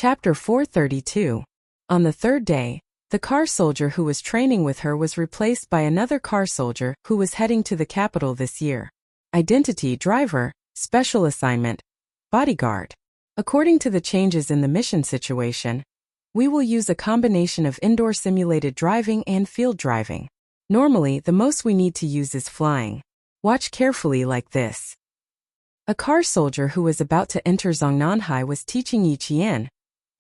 Chapter 432. On the third day, the car soldier who was training with her was replaced by another car soldier who was heading to the capital this year. Identity: driver, special assignment, bodyguard. According to the changes in the mission situation, we will use a combination of indoor simulated driving and field driving. Normally, the most we need to use is flying. Watch carefully like this. A car soldier who was about to enter Zongnanhai was teaching Yi Qian,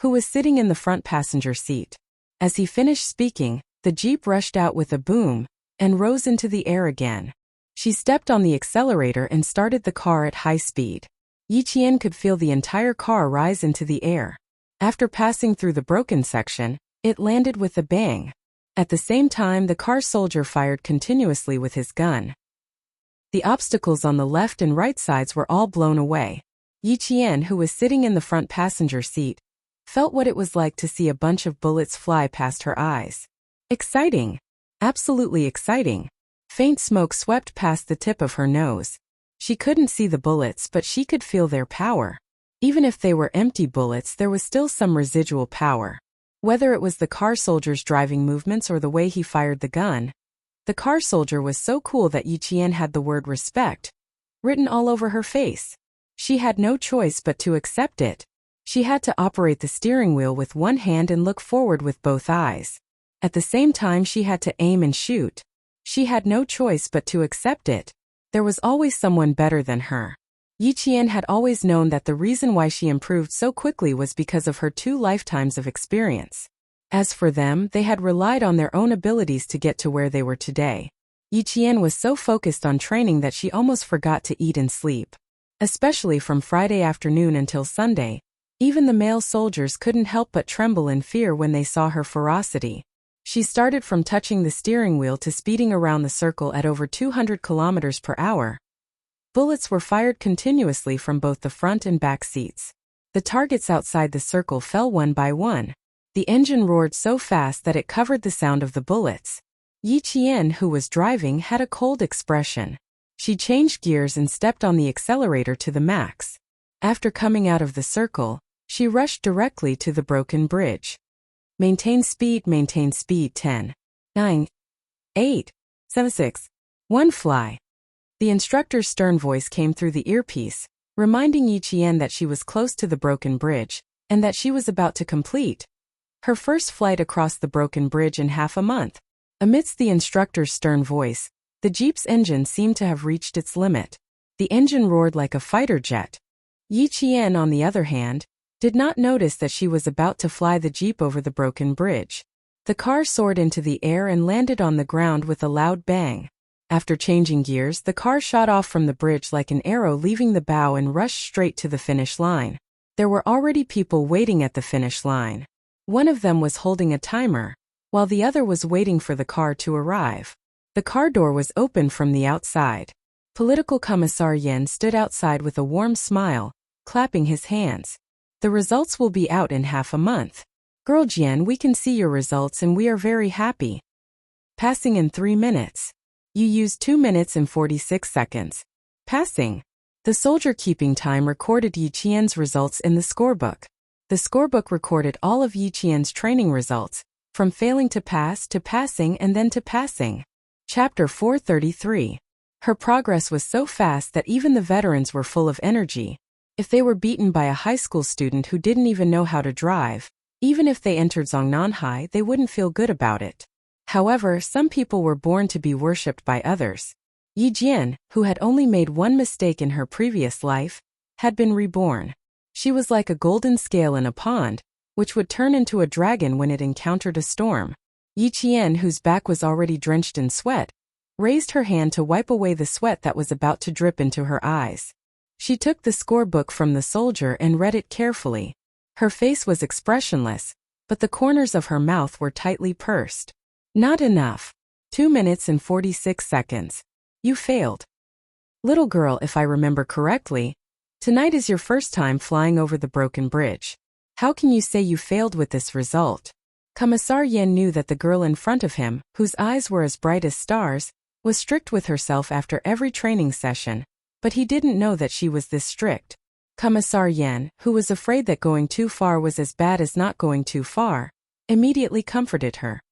who was sitting in the front passenger seat. As he finished speaking, the jeep rushed out with a boom and rose into the air again. She stepped on the accelerator and started the car at high speed. Yi Qian could feel the entire car rise into the air. After passing through the broken section, it landed with a bang. At the same time, the car soldier fired continuously with his gun. The obstacles on the left and right sides were all blown away. Yi Qian, who was sitting in the front passenger seat, felt what it was like to see a bunch of bullets fly past her eyes. Exciting! Absolutely exciting! Faint smoke swept past the tip of her nose. She couldn't see the bullets, but she could feel their power. Even if they were empty bullets, there was still some residual power. Whether it was the car soldier's driving movements or the way he fired the gun, the car soldier was so cool that Yi Qian had the word respect written all over her face. She had no choice but to accept it. She had to operate the steering wheel with one hand and look forward with both eyes. At the same time, she had to aim and shoot. She had no choice but to accept it. There was always someone better than her. Yi Qian had always known that the reason why she improved so quickly was because of her 2 lifetimes of experience. As for them, they had relied on their own abilities to get to where they were today. Yi Qian was so focused on training that she almost forgot to eat and sleep. Especially from Friday afternoon until Sunday, even the male soldiers couldn't help but tremble in fear when they saw her ferocity. She started from touching the steering wheel to speeding around the circle at over 200 kilometers per hour. Bullets were fired continuously from both the front and back seats. The targets outside the circle fell one by one. The engine roared so fast that it covered the sound of the bullets. Yi Qian, who was driving, had a cold expression. She changed gears and stepped on the accelerator to the max. After coming out of the circle, she rushed directly to the broken bridge. Maintain speed, 10, 9, 8, 7, 6, 1, fly. The instructor's stern voice came through the earpiece, reminding Yi Qian that she was close to the broken bridge, and that she was about to complete her first flight across the broken bridge in half a month. Amidst the instructor's stern voice, the jeep's engine seemed to have reached its limit. The engine roared like a fighter jet. Yi Qian, on the other hand, did not notice that she was about to fly the jeep over the broken bridge. The car soared into the air and landed on the ground with a loud bang. After changing gears, the car shot off from the bridge like an arrow, leaving the bow and rushed straight to the finish line. There were already people waiting at the finish line. One of them was holding a timer, while the other was waiting for the car to arrive. The car door was open from the outside. Political Commissar Yen stood outside with a warm smile, clapping his hands. The results will be out in half a month. Girl Jian, we can see your results and we are very happy. Passing in 3 minutes. You used 2 minutes and 46 seconds. Passing. The soldier keeping time recorded Yi Qian's results in the scorebook. The scorebook recorded all of Yi Qian's training results, from failing to pass to passing and then to passing. Chapter 433. Her progress was so fast that even the veterans were full of energy. If they were beaten by a high school student who didn't even know how to drive, even if they entered Zongnanhai, they wouldn't feel good about it. However, some people were born to be worshipped by others. Yi Jian, who had only made one mistake in her previous life, had been reborn. She was like a golden scale in a pond, which would turn into a dragon when it encountered a storm. Yi Qian, whose back was already drenched in sweat, raised her hand to wipe away the sweat that was about to drip into her eyes. She took the scorebook from the soldier and read it carefully. Her face was expressionless, but the corners of her mouth were tightly pursed. Not enough. 2 minutes and 46 seconds. You failed. Little girl, if I remember correctly, tonight is your first time flying over the broken bridge. How can you say you failed with this result? Commissar Yen knew that the girl in front of him, whose eyes were as bright as stars, was strict with herself after every training session, but he didn't know that she was this strict. Commissar Yan, who was afraid that going too far was as bad as not going too far, immediately comforted her.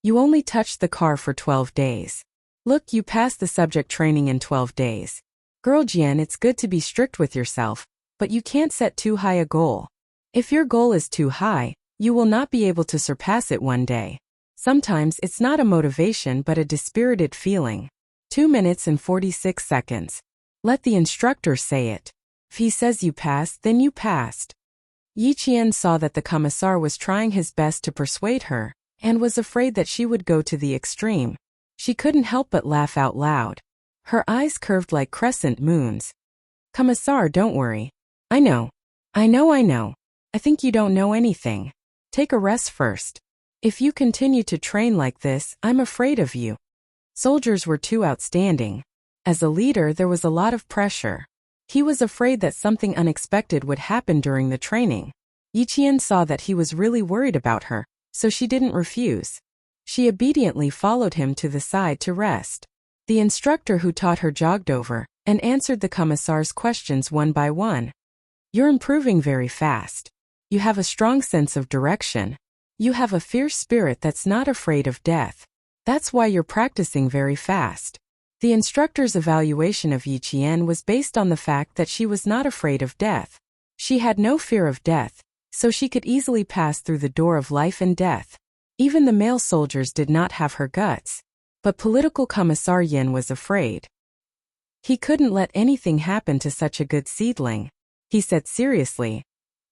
You only touched the car for 12 days. Look, you passed the subject training in 12 days. Girl Jian, it's good to be strict with yourself, but you can't set too high a goal. If your goal is too high, you will not be able to surpass it one day. Sometimes it's not a motivation but a dispirited feeling. 2 minutes and 46 seconds. Let the instructor say it. If he says you passed, then you passed. Yi Qian saw that the commissar was trying his best to persuade her, and was afraid that she would go to the extreme. She couldn't help but laugh out loud. Her eyes curved like crescent moons. Commissar, don't worry. I know. I think you don't know anything. Take a rest first. If you continue to train like this, I'm afraid of you. Soldiers were too outstanding. As a leader, there was a lot of pressure. He was afraid that something unexpected would happen during the training. Yi Qian saw that he was really worried about her, so she didn't refuse. She obediently followed him to the side to rest. The instructor who taught her jogged over and answered the commissar's questions one by one. You're improving very fast. You have a strong sense of direction. You have a fierce spirit that's not afraid of death. That's why you're practicing very fast. The instructor's evaluation of Yi Qian was based on the fact that she was not afraid of death. She had no fear of death, so she could easily pass through the door of life and death. Even the male soldiers did not have her guts. But political Commissar Yin was afraid. He couldn't let anything happen to such a good seedling. He said seriously,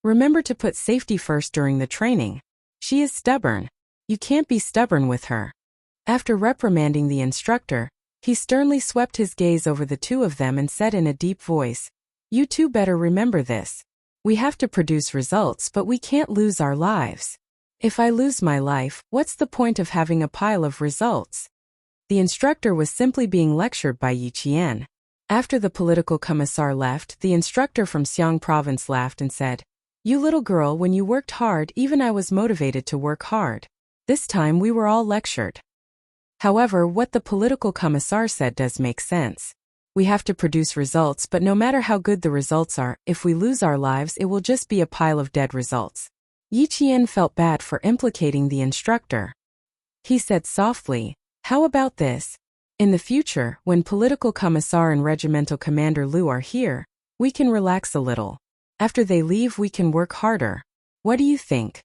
remember to put safety first during the training. She is stubborn. You can't be stubborn with her. After reprimanding the instructor, he sternly swept his gaze over the two of them and said in a deep voice, you two better remember this. We have to produce results, but we can't lose our lives. If I lose my life, what's the point of having a pile of results? The instructor was simply being lectured by Yi Qian. After the political commissar left, the instructor from Xiang province laughed and said, you little girl, when you worked hard, even I was motivated to work hard. This time we were all lectured. However, what the political commissar said does make sense. We have to produce results, but no matter how good the results are, if we lose our lives, it will just be a pile of dead results. Yi Qian felt bad for implicating the instructor. He said softly, how about this? In the future, when political commissar and regimental commander Lu are here, we can relax a little. After they leave, we can work harder. What do you think?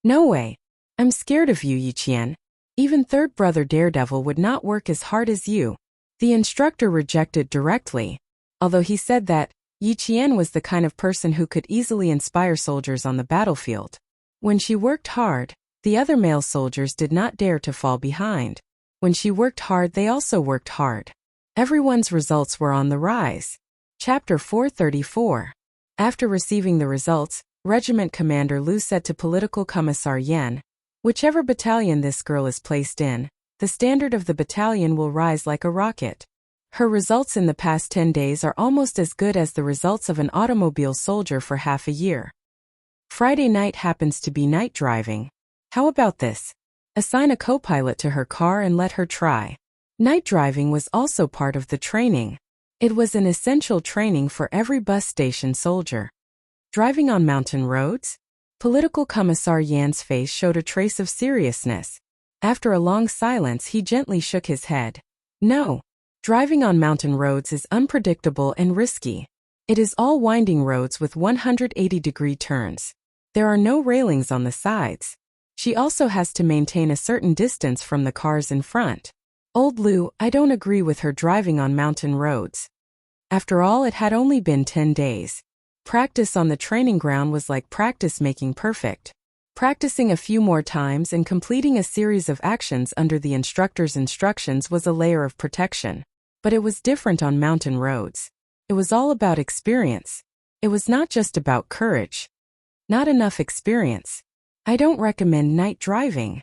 No way. I'm scared of you, Yi Qian. Even third brother Daredevil would not work as hard as you. The instructor rejected directly. Although he said that, Yi Qian was the kind of person who could easily inspire soldiers on the battlefield. When she worked hard, the other male soldiers did not dare to fall behind. When she worked hard, they also worked hard. Everyone's results were on the rise. Chapter 434. After receiving the results, Regiment Commander Lu said to Political Commissar Yan, whichever battalion this girl is placed in, the standard of the battalion will rise like a rocket. Her results in the past 10 days are almost as good as the results of an automobile soldier for half a year. Friday night happens to be night driving. How about this? Assign a co-pilot to her car and let her try. Night driving was also part of the training. It was an essential training for every bus station soldier. Driving on mountain roads? Political Commissar Yan's face showed a trace of seriousness. After a long silence, he gently shook his head. No. Driving on mountain roads is unpredictable and risky. It is all winding roads with 180-degree turns. There are no railings on the sides. She also has to maintain a certain distance from the cars in front. Old Lu, I don't agree with her driving on mountain roads. After all, it had only been 10 days. Practice on the training ground was like practice making perfect. Practicing a few more times and completing a series of actions under the instructor's instructions was a layer of protection. But it was different on mountain roads. It was all about experience. It was not just about courage. Not enough experience. I don't recommend night driving.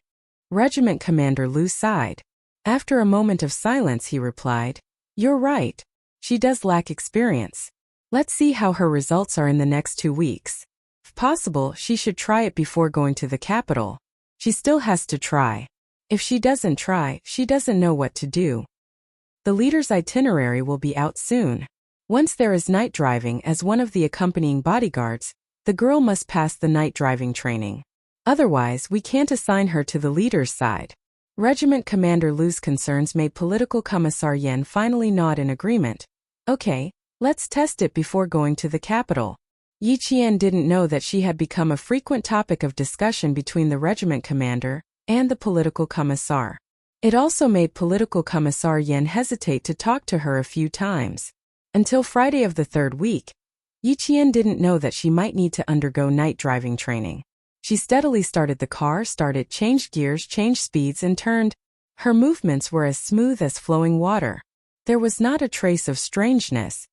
Regiment Commander Lu sighed. After a moment of silence, he replied, you're right. She does lack experience. Let's see how her results are in the next 2 weeks. If possible, she should try it before going to the capital. She still has to try. If she doesn't try, she doesn't know what to do. The leader's itinerary will be out soon. Once there is night driving as one of the accompanying bodyguards, the girl must pass the night driving training. Otherwise, we can't assign her to the leader's side. Regiment Commander Lu's concerns made Political Commissar Yen finally nod in agreement. Okay, let's test it before going to the capital. Yi Qian didn't know that she had become a frequent topic of discussion between the regiment commander and the political commissar. It also made Political Commissar Yen hesitate to talk to her a few times. Until Friday of the third week, Yi Qian didn't know that she might need to undergo night driving training. She steadily started the car, changed gears, changed speeds, and turned. Her movements were as smooth as flowing water. There was not a trace of strangeness.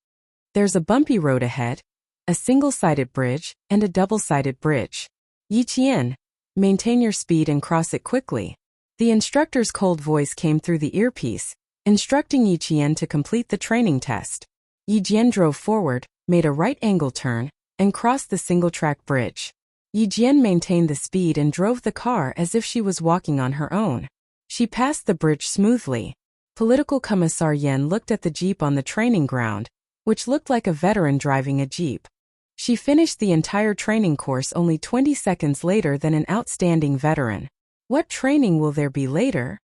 There's a bumpy road ahead, a single-sided bridge, and a double-sided bridge. Yi Qian, maintain your speed and cross it quickly. The instructor's cold voice came through the earpiece, instructing Yi Qian to complete the training test. Yi Qian drove forward, made a right-angle turn, and crossed the single-track bridge. Yi Qian maintained the speed and drove the car as if she was walking on her own. She passed the bridge smoothly. Political Commissar Yen looked at the jeep on the training ground, which looked like a veteran driving a jeep. She finished the entire training course only 20 seconds later than an outstanding veteran. What training will there be later?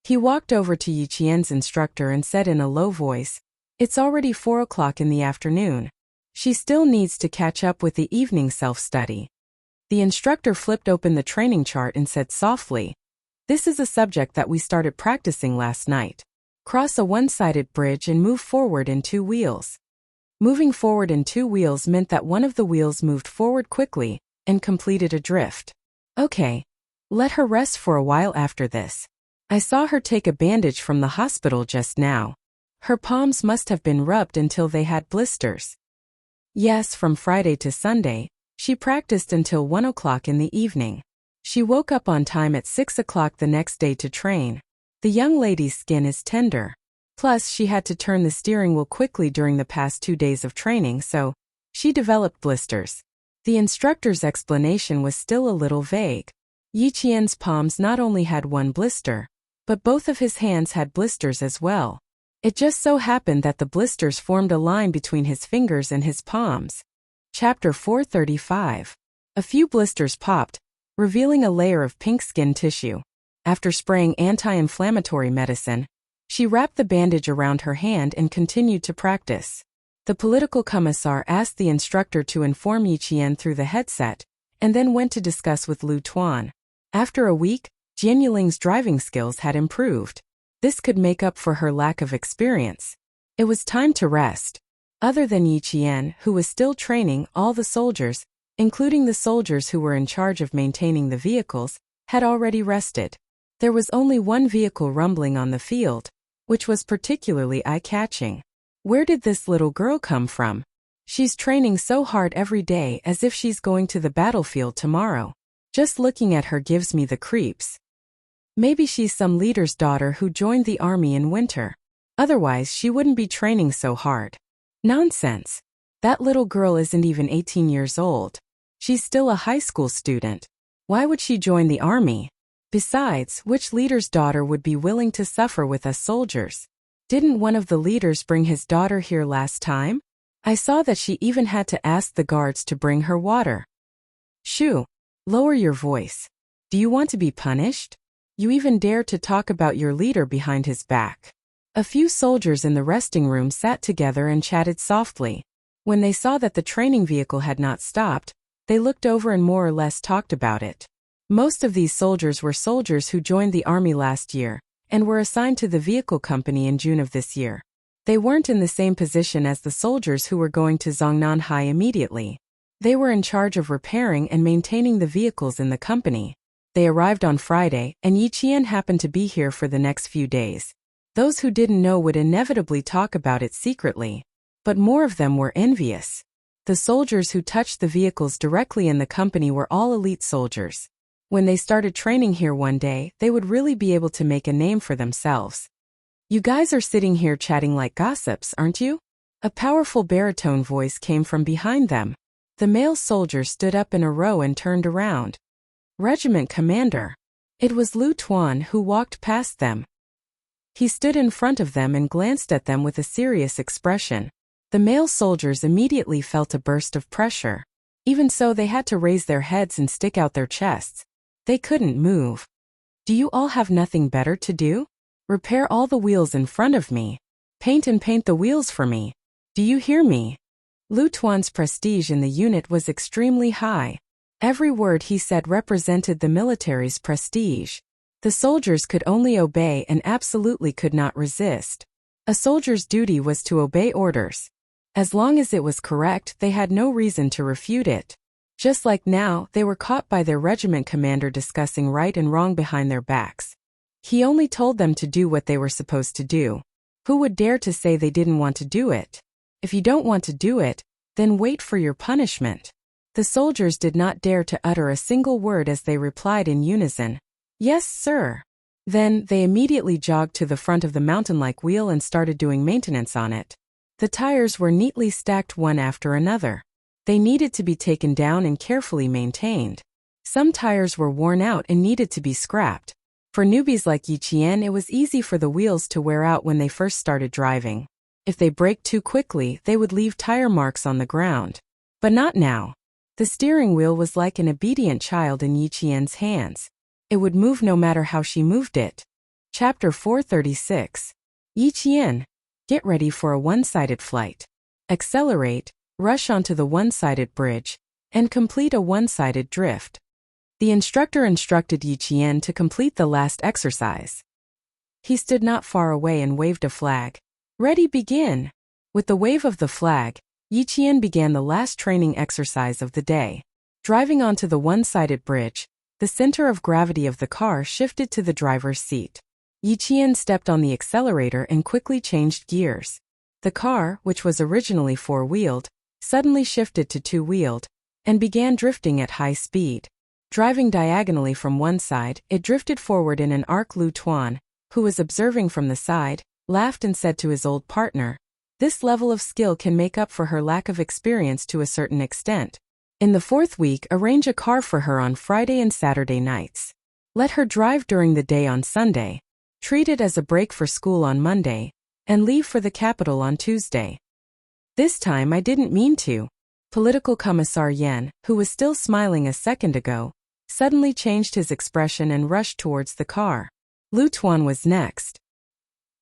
He walked over to Yi Qian's instructor and said in a low voice, "It's already 4 o'clock in the afternoon. She still needs to catch up with the evening self-study." The instructor flipped open the training chart and said softly, "This is a subject that we started practicing last night. Cross a one-sided bridge and move forward in 2 wheels." Moving forward in 2 wheels meant that one of the wheels moved forward quickly and completed a drift. Okay. Let her rest for a while after this. I saw her take a bandage from the hospital just now. Her palms must have been rubbed until they had blisters. Yes, from Friday to Sunday, she practiced until 1 o'clock in the evening. She woke up on time at 6 o'clock the next day to train. The young lady's skin is tender. Plus, she had to turn the steering wheel quickly during the past 2 days of training, so she developed blisters. The instructor's explanation was still a little vague. Yi Qian's palms not only had 1 blister, but both of his hands had blisters as well. It just so happened that the blisters formed a line between his fingers and his palms. Chapter 435. A few blisters popped, revealing a layer of pink skin tissue. After spraying anti-inflammatory medicine, she wrapped the bandage around her hand and continued to practice. The political commissar asked the instructor to inform Yi Qian through the headset, and then went to discuss with Lu Tuan. After a week, Jian Yuling's driving skills had improved. This could make up for her lack of experience. It was time to rest. Other than Yi Qian, who was still training, all the soldiers, including the soldiers who were in charge of maintaining the vehicles, had already rested. There was only one vehicle rumbling on the field, which was particularly eye-catching. Where did this little girl come from? She's training so hard every day as if she's going to the battlefield tomorrow. Just looking at her gives me the creeps. Maybe she's some leader's daughter who joined the army in winter. Otherwise, she wouldn't be training so hard. Nonsense. That little girl isn't even 18 years old. She's still a high school student. Why would she join the army? Besides, which leader's daughter would be willing to suffer with us soldiers? Didn't one of the leaders bring his daughter here last time? I saw that she even had to ask the guards to bring her water. Shoo! Lower your voice. Do you want to be punished? You even dare to talk about your leader behind his back. A few soldiers in the resting room sat together and chatted softly. When they saw that the training vehicle had not stopped, they looked over and more or less talked about it. Most of these soldiers were soldiers who joined the army last year and were assigned to the vehicle company in June of this year. They weren't in the same position as the soldiers who were going to Zongnanhai immediately. They were in charge of repairing and maintaining the vehicles in the company. They arrived on Friday, and Yi Qian happened to be here for the next few days. Those who didn't know would inevitably talk about it secretly. But more of them were envious. The soldiers who touched the vehicles directly in the company were all elite soldiers. When they started training here one day, they would really be able to make a name for themselves. You guys are sitting here chatting like gossips, aren't you? A powerful baritone voice came from behind them. The male soldier stood up in a row and turned around. Regiment Commander. It was Lu Tuan who walked past them. He stood in front of them and glanced at them with a serious expression. The male soldiers immediately felt a burst of pressure. Even so, they had to raise their heads and stick out their chests. They couldn't move. Do you all have nothing better to do? Repair all the wheels in front of me. Paint the wheels for me. Do you hear me? Lu Tuan's prestige in the unit was extremely high. Every word he said represented the military's prestige. The soldiers could only obey and absolutely could not resist. A soldier's duty was to obey orders. As long as it was correct, they had no reason to refute it. Just like now, they were caught by their regiment commander discussing right and wrong behind their backs. He only told them to do what they were supposed to do. Who would dare to say they didn't want to do it? If you don't want to do it, then wait for your punishment. The soldiers did not dare to utter a single word as they replied in unison, "Yes, sir." Then, they immediately jogged to the front of the mountain-like wheel and started doing maintenance on it. The tires were neatly stacked one after another. They needed to be taken down and carefully maintained. Some tires were worn out and needed to be scrapped. For newbies like Yi Qian, it was easy for the wheels to wear out when they first started driving. If they braked too quickly, they would leave tire marks on the ground. But not now. The steering wheel was like an obedient child in Yi Qian's hands. It would move no matter how she moved it. Chapter 436. Yi Qian. Get ready for a one-sided flight. Accelerate, rush onto the one-sided bridge, and complete a one-sided drift. The instructor instructed Yi Qian to complete the last exercise. He stood not far away and waved a flag. Ready, begin! With the wave of the flag, Yi Qian began the last training exercise of the day. Driving onto the one-sided bridge, the center of gravity of the car shifted to the driver's seat. Yi Qian stepped on the accelerator and quickly changed gears. The car, which was originally four-wheeled, suddenly shifted to two-wheeled, and began drifting at high speed. Driving diagonally from one side, it drifted forward in an arc. Lu Tuan, who was observing from the side, laughed and said to his old partner, "This level of skill can make up for her lack of experience to a certain extent. In the fourth week, arrange a car for her on Friday and Saturday nights. Let her drive during the day on Sunday. Treat it as a break for school on Monday, and leave for the capital on Tuesday." This time I didn't mean to. Political Commissar Yan, who was still smiling a second ago, suddenly changed his expression and rushed towards the car. Lu Tuan was next.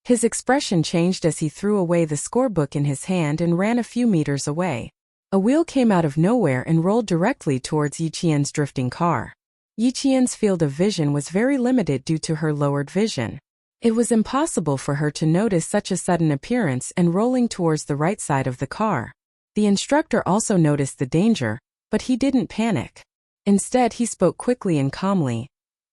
His expression changed as he threw away the scorebook in his hand and ran a few meters away. A wheel came out of nowhere and rolled directly towards Yi Qian's drifting car. Yi Qian's field of vision was very limited due to her lowered vision. It was impossible for her to notice such a sudden appearance and rolling towards the right side of the car. The instructor also noticed the danger, but he didn't panic. Instead, he spoke quickly and calmly.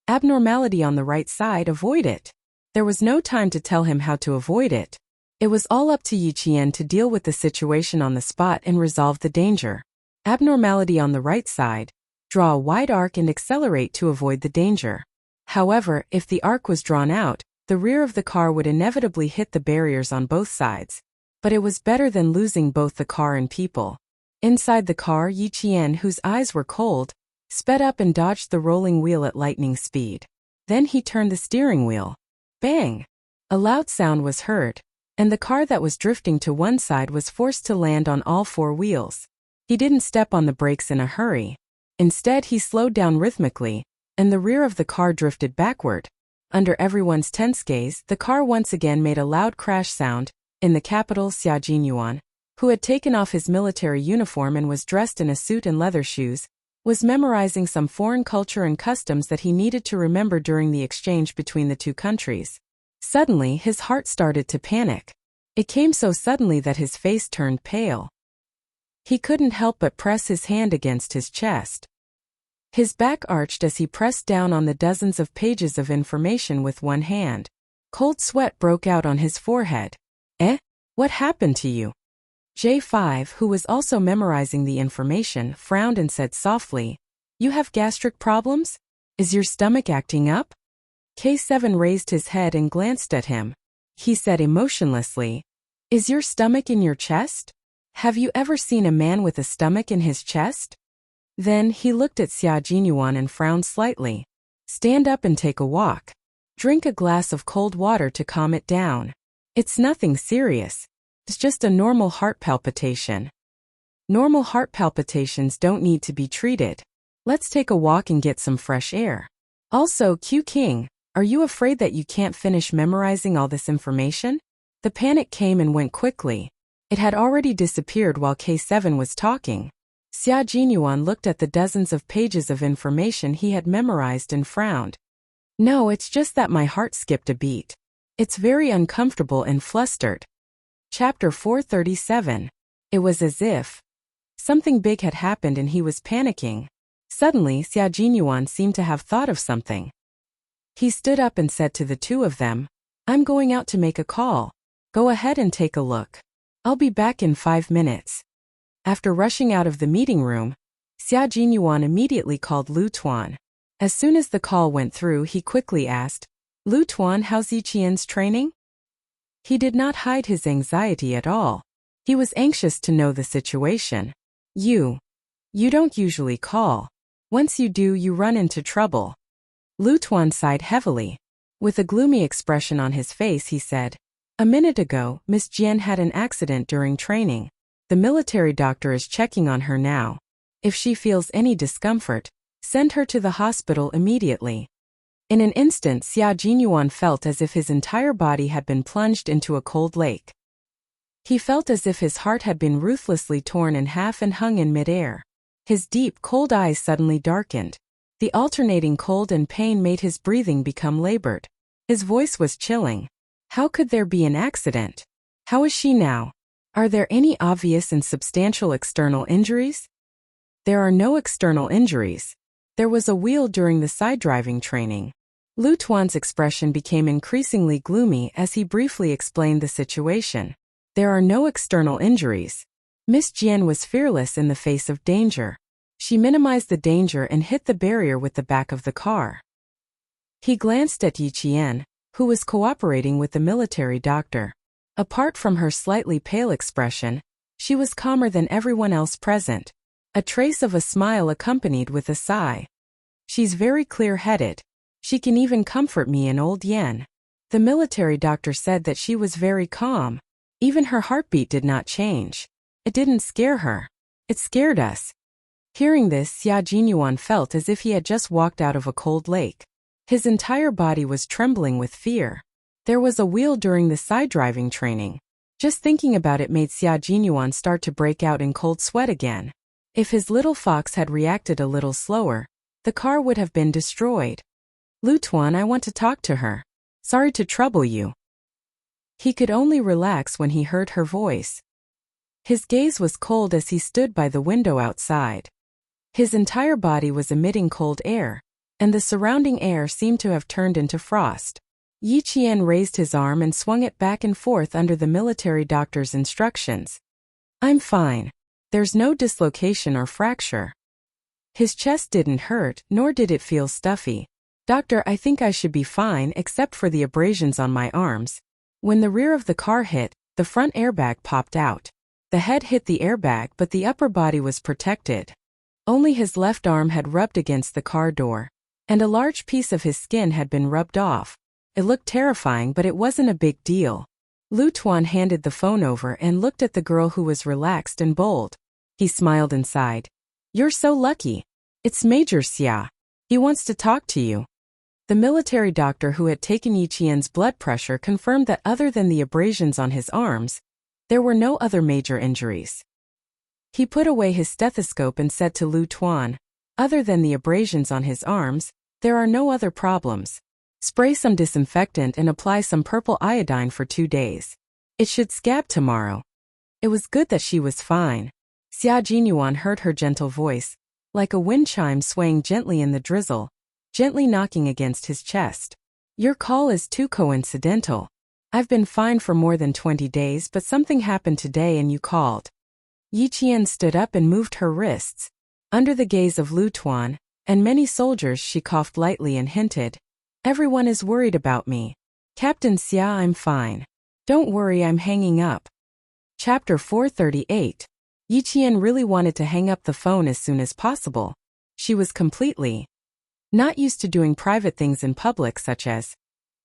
"Abnormality on the right side, avoid it." There was no time to tell him how to avoid it. It was all up to Yi Qian to deal with the situation on the spot and resolve the danger. Abnormality on the right side. Draw a wide arc and accelerate to avoid the danger. However, if the arc was drawn out, the rear of the car would inevitably hit the barriers on both sides. But it was better than losing both the car and people. Inside the car, Yi Qian, whose eyes were cold, sped up and dodged the rolling wheel at lightning speed. Then he turned the steering wheel. Bang! A loud sound was heard, and the car that was drifting to one side was forced to land on all four wheels. He didn't step on the brakes in a hurry. Instead, he slowed down rhythmically, and the rear of the car drifted backward. Under everyone's tense gaze, the car once again made a loud crash sound. In the capital, Xia Jinyuan, who had taken off his military uniform and was dressed in a suit and leather shoes, was memorizing some foreign culture and customs that he needed to remember during the exchange between the two countries. Suddenly, his heart started to panic. It came so suddenly that his face turned pale. He couldn't help but press his hand against his chest. His back arched as he pressed down on the dozens of pages of information with one hand. Cold sweat broke out on his forehead. What happened to you? J5, who was also memorizing the information, frowned and said softly, "You have gastric problems? Is your stomach acting up?" K7 raised his head and glanced at him. He said emotionlessly, "Is your stomach in your chest? Have you ever seen a man with a stomach in his chest?" Then he looked at Xia Jinyuan and frowned slightly. "Stand up and take a walk. Drink a glass of cold water to calm it down. It's nothing serious. It's just a normal heart palpitation. Normal heart palpitations don't need to be treated. Let's take a walk and get some fresh air. Also, Q King, are you afraid that you can't finish memorizing all this information? The panic came and went quickly. It had already disappeared while K7 was talking. Xia Jinyuan looked at the dozens of pages of information he had memorized and frowned. No, it's just that my heart skipped a beat. It's very uncomfortable and flustered. Chapter 437. It was as if something big had happened and he was panicking. Suddenly, Xia Jinyuan seemed to have thought of something. He stood up and said to the two of them, I'm going out to make a call. Go ahead and take a look. I'll be back in 5 minutes. After rushing out of the meeting room, Xia Jinyuan immediately called Lu Tuan. As soon as the call went through, he quickly asked, Lu Tuan, how's Yiqian's training? He did not hide his anxiety at all. He was anxious to know the situation. You don't usually call. Once you do, you run into trouble. Lu Tuan sighed heavily. With a gloomy expression on his face, he said, a minute ago, Miss Jian had an accident during training. The military doctor is checking on her now. If she feels any discomfort, send her to the hospital immediately. In an instant, Xia Jinyuan felt as if his entire body had been plunged into a cold lake. He felt as if his heart had been ruthlessly torn in half and hung in midair. His deep, cold eyes suddenly darkened. The alternating cold and pain made his breathing become labored. His voice was chilling. How could there be an accident? How is she now? Are there any obvious and substantial external injuries? There are no external injuries. There was a wheel during the side driving training. Lu Tuan's expression became increasingly gloomy as he briefly explained the situation. There are no external injuries. Miss Jian was fearless in the face of danger. She minimized the danger and hit the barrier with the back of the car. He glanced at Yiqian, who was cooperating with the military doctor. Apart from her slightly pale expression, she was calmer than everyone else present. A trace of a smile accompanied with a sigh. She's very clear-headed. She can even comfort me in old yen. The military doctor said that she was very calm. Even her heartbeat did not change. It didn't scare her. It scared us. Hearing this, Xia Jinyuan felt as if he had just walked out of a cold lake. His entire body was trembling with fear. There was a wheel during the side driving training. Just thinking about it made Xia Jinyuan start to break out in cold sweat again. If his little fox had reacted a little slower, the car would have been destroyed. Lu Tuan, I want to talk to her. Sorry to trouble you. He could only relax when he heard her voice. His gaze was cold as he stood by the window outside. His entire body was emitting cold air, and the surrounding air seemed to have turned into frost. Yiqian raised his arm and swung it back and forth under the military doctor's instructions. I'm fine. There's no dislocation or fracture. His chest didn't hurt, nor did it feel stuffy. Doctor, I think I should be fine except for the abrasions on my arms. When the rear of the car hit, the front airbag popped out. The head hit the airbag, but the upper body was protected. Only his left arm had rubbed against the car door, and a large piece of his skin had been rubbed off. It looked terrifying, but it wasn't a big deal. Lu Tuan handed the phone over and looked at the girl who was relaxed and bold. He smiled and sighed. You're so lucky. It's Major Xia. He wants to talk to you. The military doctor who had taken Yiqian's blood pressure confirmed that other than the abrasions on his arms, there were no other major injuries. He put away his stethoscope and said to Lu Tuan, other than the abrasions on his arms, there are no other problems. Spray some disinfectant and apply some purple iodine for 2 days. It should scab tomorrow. It was good that she was fine. Xia Jinyuan heard her gentle voice, like a wind chime swaying gently in the drizzle, gently knocking against his chest. Your call is too coincidental. I've been fine for more than 20 days, but something happened today and you called. Yiqian stood up and moved her wrists. Under the gaze of Lu Tuan and many soldiers, she coughed lightly and hinted, everyone is worried about me. Captain Xia, I'm fine. Don't worry, I'm hanging up. Chapter 438. Yiqian really wanted to hang up the phone as soon as possible. She was completely not used to doing private things in public, such as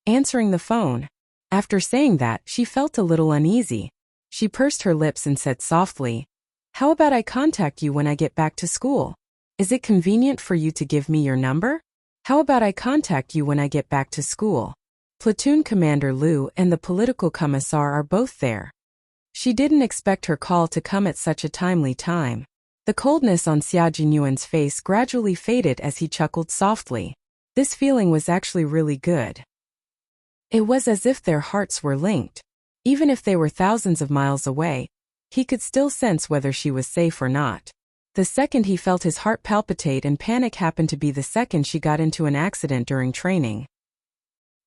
answering the phone. After saying that, she felt a little uneasy. She pursed her lips and said softly, "How about I contact you when I get back to school? Is it convenient for you to give me your number? How about I contact you when I get back to school?" Platoon Commander Liu and the political commissar are both there. She didn't expect her call to come at such a timely time. The coldness on Xia Jinyuan's face gradually faded as he chuckled softly. This feeling was actually really good. It was as if their hearts were linked. Even if they were thousands of miles away, he could still sense whether she was safe or not. The second he felt his heart palpitate and panic happened to be the second she got into an accident during training.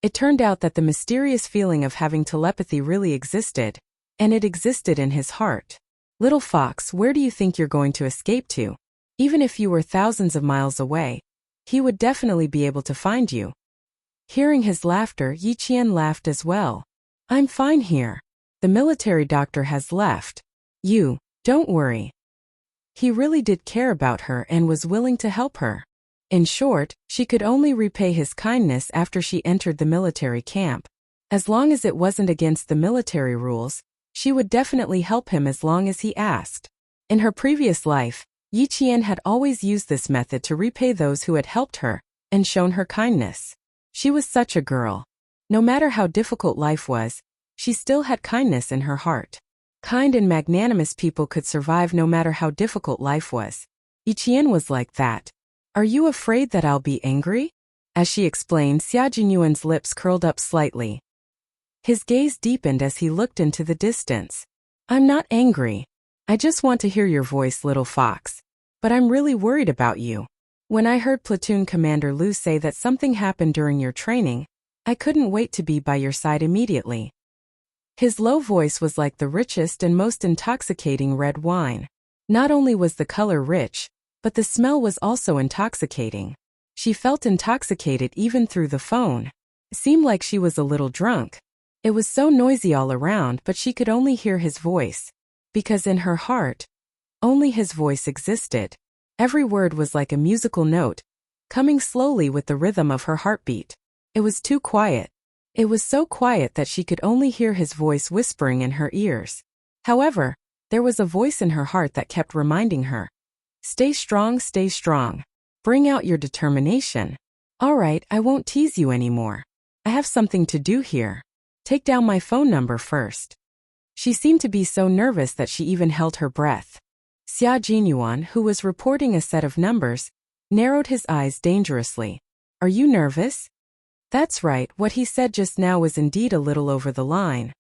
It turned out that the mysterious feeling of having telepathy really existed, and it existed in his heart. "Little fox, where do you think you're going to escape to? Even if you were thousands of miles away, he would definitely be able to find you." Hearing his laughter, Yi Qian laughed as well. "I'm fine here. The military doctor has left. You, don't worry." He really did care about her and was willing to help her. In short, she could only repay his kindness after she entered the military camp. As long as it wasn't against the military rules, she would definitely help him as long as he asked. In her previous life, Yi Qian had always used this method to repay those who had helped her and shown her kindness. She was such a girl. No matter how difficult life was, she still had kindness in her heart. Kind and magnanimous people could survive no matter how difficult life was. Yi Qian was like that. "Are you afraid that I'll be angry?" As she explained, Xia Jinyuan's lips curled up slightly. His gaze deepened as he looked into the distance. "I'm not angry. I just want to hear your voice, little fox. But I'm really worried about you. When I heard Platoon Commander Liu say that something happened during your training, I couldn't wait to be by your side immediately." His low voice was like the richest and most intoxicating red wine. Not only was the color rich, but the smell was also intoxicating. She felt intoxicated even through the phone. It seemed like she was a little drunk. It was so noisy all around, but she could only hear his voice. Because in her heart, only his voice existed. Every word was like a musical note, coming slowly with the rhythm of her heartbeat. It was too quiet. It was so quiet that she could only hear his voice whispering in her ears. However, there was a voice in her heart that kept reminding her, "Stay strong, stay strong. Bring out your determination. All right, I won't tease you anymore. I have something to do here. Take down my phone number first." She seemed to be so nervous that she even held her breath. Xia Jinyuan, who was reporting a set of numbers, narrowed his eyes dangerously. "Are you nervous?" That's right, what he said just now was indeed a little over the line.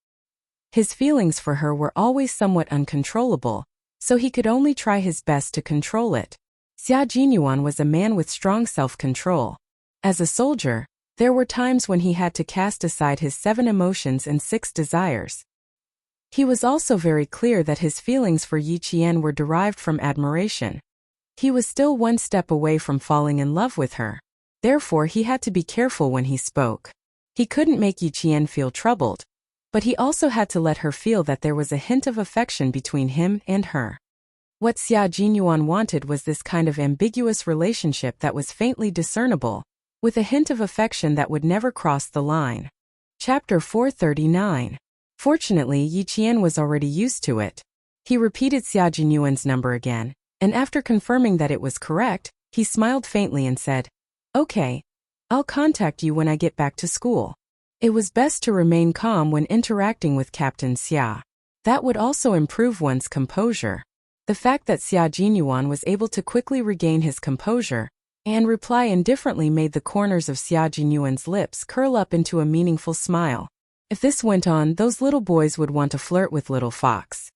His feelings for her were always somewhat uncontrollable, so he could only try his best to control it. Xia Jinyuan was a man with strong self-control. As a soldier, there were times when he had to cast aside his 7 emotions and 6 desires. He was also very clear that his feelings for Yi Qian were derived from admiration. He was still one step away from falling in love with her. Therefore, he had to be careful when he spoke. He couldn't make Yi Qian feel troubled, but he also had to let her feel that there was a hint of affection between him and her. What Xia Jinyuan wanted was this kind of ambiguous relationship that was faintly discernible, with a hint of affection that would never cross the line. Chapter 439. Fortunately, Yi Qian was already used to it. He repeated Xia Jinyuan's number again, and after confirming that it was correct, he smiled faintly and said, "Okay, I'll contact you when I get back to school." It was best to remain calm when interacting with Captain Xia. That would also improve one's composure. The fact that Xia Jinyuan was able to quickly regain his composure and reply indifferently made the corners of Xia Jinyuan's lips curl up into a meaningful smile. If this went on, those little boys would want to flirt with little fox.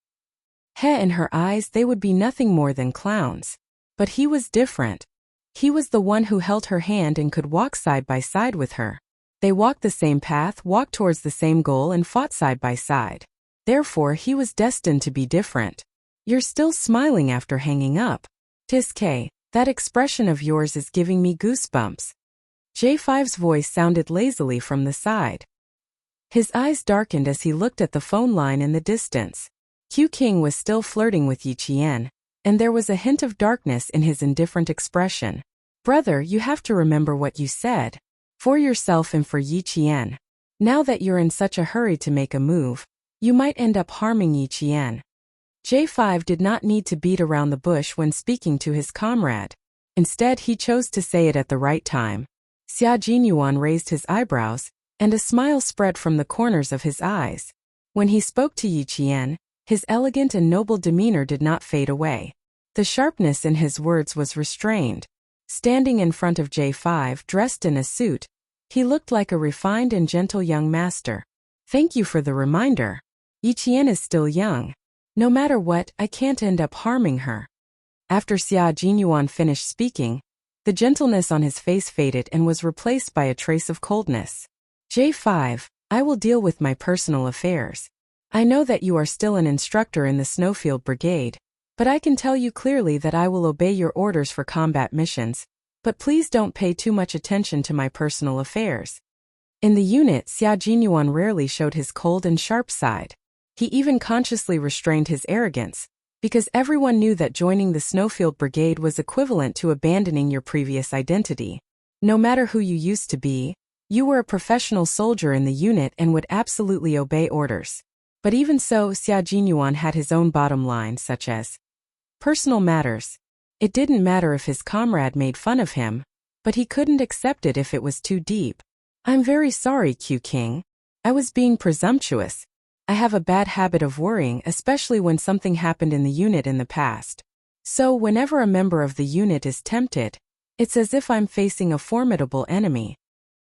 In her eyes, they would be nothing more than clowns. But he was different. He was the one who held her hand and could walk side by side with her. They walked the same path, walked towards the same goal, and fought side by side. Therefore, he was destined to be different. "You're still smiling after hanging up. Tiske, that expression of yours is giving me goosebumps." J5's voice sounded lazily from the side. His eyes darkened as he looked at the phone line in the distance. Q King was still flirting with Yi Qian, and there was a hint of darkness in his indifferent expression. "Brother, you have to remember what you said. For yourself and for Yi Qian. Now that you're in such a hurry to make a move, You might end up harming Yi Qian. J5 did not need to beat around the bush when speaking to his comrade. Instead, he chose to say it at the right time. Xia Jinyuan raised his eyebrows, and a smile spread from the corners of his eyes. When he spoke to Yi Qian, his elegant and noble demeanor did not fade away. The sharpness in his words was restrained. Standing in front of J5 dressed in a suit, he looked like a refined and gentle young master. Thank you for the reminder. Yi Qian is still young. No matter what, I can't end up harming her. After Xia Jinyuan finished speaking, the gentleness on his face faded and was replaced by a trace of coldness. J5, I will deal with my personal affairs. I know that you are still an instructor in the Snowfield Brigade, but I can tell you clearly that I will obey your orders for combat missions, but please don't pay too much attention to my personal affairs. In the unit, Xia Jinyuan rarely showed his cold and sharp side. He even consciously restrained his arrogance, because everyone knew that joining the Snowfield Brigade was equivalent to abandoning your previous identity. No matter who you used to be, you were a professional soldier in the unit and would absolutely obey orders. But even so, Xia Jinyuan had his own bottom line, such as personal matters. It didn't matter if his comrade made fun of him, but he couldn't accept it if it was too deep. I'm very sorry, Q King. I was being presumptuous. I have a bad habit of worrying, especially when something happened in the unit in the past. So whenever a member of the unit is tempted, it's as if I'm facing a formidable enemy.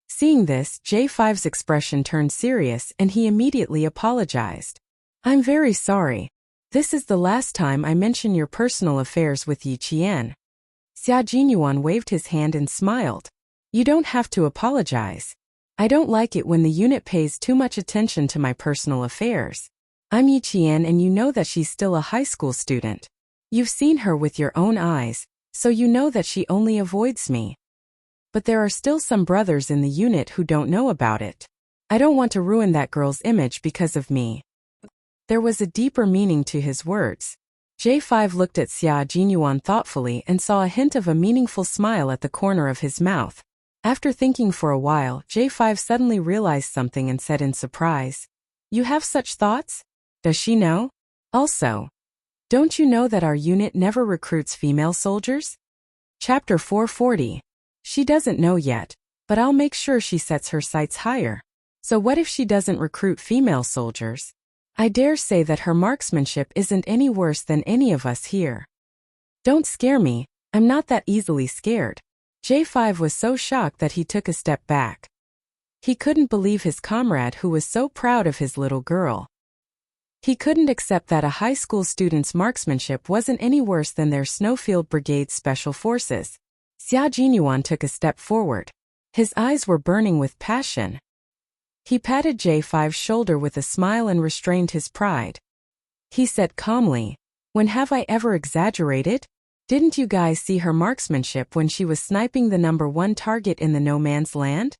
Seeing this, J5's expression turned serious and he immediately apologized. I'm very sorry. This is the last time I mention your personal affairs with Yi Qian. Xia Jinyuan waved his hand and smiled. You don't have to apologize. I don't like it when the unit pays too much attention to my personal affairs. I'm Yi Qian and you know that she's still a high school student. You've seen her with your own eyes, so you know that she only avoids me. But there are still some brothers in the unit who don't know about it. I don't want to ruin that girl's image because of me. There was a deeper meaning to his words. J5 looked at Xia Jinyuan thoughtfully and saw a hint of a meaningful smile at the corner of his mouth. After thinking for a while, J5 suddenly realized something and said in surprise, You have such thoughts? Does she know? Also, don't you know that our unit never recruits female soldiers? Chapter 440. She doesn't know yet, but I'll make sure she sets her sights higher. So what if she doesn't recruit female soldiers? I dare say that her marksmanship isn't any worse than any of us here. Don't scare me, I'm not that easily scared. J5 was so shocked that he took a step back. He couldn't believe his comrade who was so proud of his little girl. He couldn't accept that a high school student's marksmanship wasn't any worse than their Snowfield Brigade's special forces. Xia Jinyuan took a step forward. His eyes were burning with passion. He patted J5's shoulder with a smile and restrained his pride. He said calmly, When have I ever exaggerated? Didn't you guys see her marksmanship when she was sniping the #1 target in the no man's land?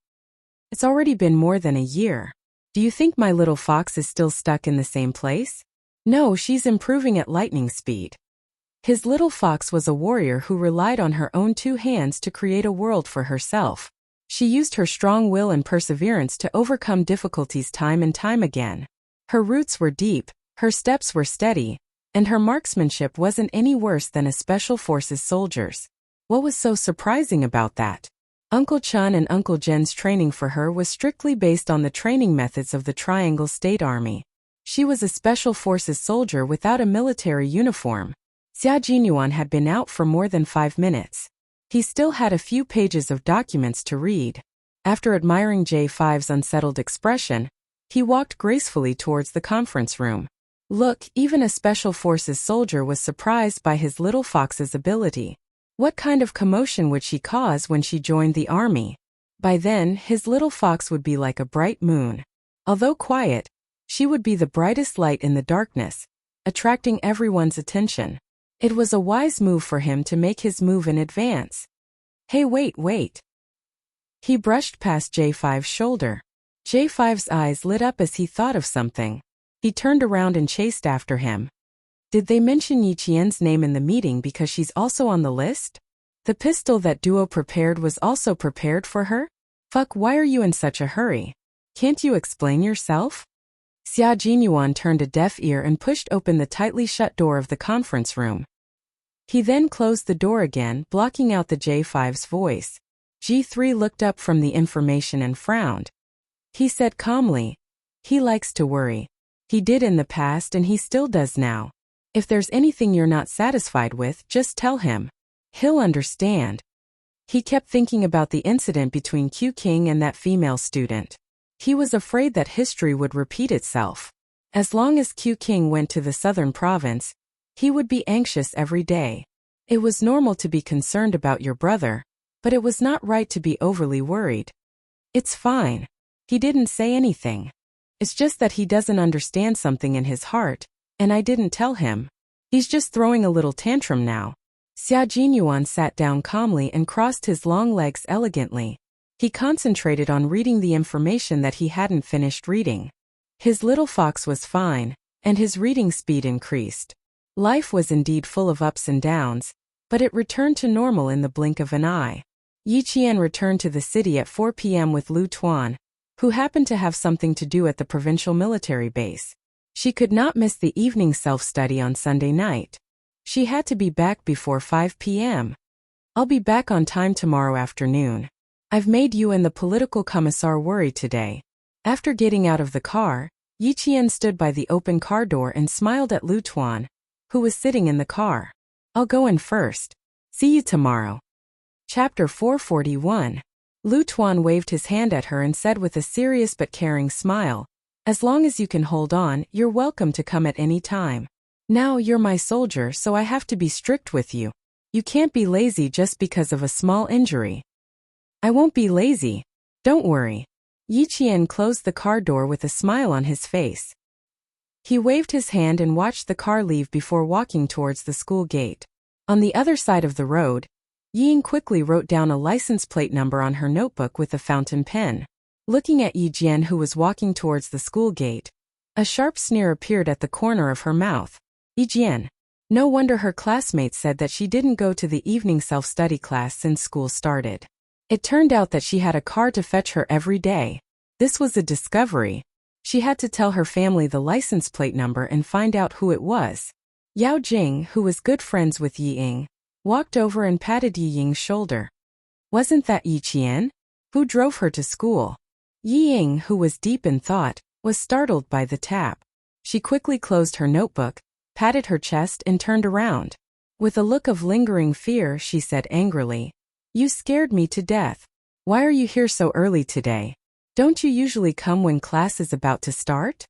It's already been more than a year. Do you think my little fox is still stuck in the same place? No, she's improving at lightning speed. His little fox was a warrior who relied on her own 2 hands to create a world for herself. She used her strong will and perseverance to overcome difficulties time and time again. Her roots were deep, her steps were steady, and her marksmanship wasn't any worse than a special forces soldier's. What was so surprising about that? Uncle Chun and Uncle Jen's training for her was strictly based on the training methods of the Triangle State Army. She was a special forces soldier without a military uniform. Xia Jinyuan had been out for more than 5 minutes. He still had a few pages of documents to read. After admiring J5's unsettled expression, he walked gracefully towards the conference room. Look, even a special forces soldier was surprised by his little fox's ability. What kind of commotion would she cause when she joined the army? By then, his little fox would be like a bright moon. Although quiet, she would be the brightest light in the darkness, attracting everyone's attention. It was a wise move for him to make his move in advance. Hey, wait. He brushed past J5's shoulder. J5's eyes lit up as he thought of something. He turned around and chased after him. Did they mention Yi Qian's name in the meeting because she's also on the list? The pistol that Duo prepared was also prepared for her? Fuck, why are you in such a hurry? Can't you explain yourself? Xia Jinyuan turned a deaf ear and pushed open the tightly shut door of the conference room. He then closed the door again, blocking out the J5's voice. G3 looked up from the information and frowned. He said calmly, "He likes to worry. He did in the past and he still does now. If there's anything you're not satisfied with, just tell him. He'll understand." He kept thinking about the incident between Q King and that female student. He was afraid that history would repeat itself. As long as Q King went to the southern province, he would be anxious every day. It was normal to be concerned about your brother, but it was not right to be overly worried. "It's fine." He didn't say anything. "It's just that he doesn't understand something in his heart, and I didn't tell him. He's just throwing a little tantrum now." Xia Jinyuan sat down calmly and crossed his long legs elegantly. He concentrated on reading the information that he hadn't finished reading. His little fox was fine, and his reading speed increased. Life was indeed full of ups and downs, but it returned to normal in the blink of an eye. Yi Qian returned to the city at 4 p.m. with Lu Tuan, who happened to have something to do at the provincial military base. She could not miss the evening self-study on Sunday night. She had to be back before 5 p.m. "I'll be back on time tomorrow afternoon. I've made you and the political commissar worry today." After getting out of the car, Yi Qian stood by the open car door and smiled at Lu Tuan, who was sitting in the car. "I'll go in first. See you tomorrow." Chapter 441. Lu Tuan waved his hand at her and said with a serious but caring smile, "As long as you can hold on, you're welcome to come at any time. Now you're my soldier, so I have to be strict with you. You can't be lazy just because of a small injury." "I won't be lazy. Don't worry." Yi Qian closed the car door with a smile on his face. He waved his hand and watched the car leave before walking towards the school gate. On the other side of the road, Ying quickly wrote down a license plate number on her notebook with a fountain pen. Looking at Yi Jian, who was walking towards the school gate, a sharp sneer appeared at the corner of her mouth. Yi Jian. No wonder her classmates said that she didn't go to the evening self-study class since school started. It turned out that she had a car to fetch her every day. This was a discovery. She had to tell her family the license plate number and find out who it was. Yao Jing, who was good friends with Yi Ying, walked over and patted Yi Ying's shoulder. "Wasn't that Yi Qian? Who drove her to school?" Yi Ying, who was deep in thought, was startled by the tap. She quickly closed her notebook, patted her chest and turned around. With a look of lingering fear, she said angrily, "You scared me to death. Why are you here so early today? Don't you usually come when class is about to start?"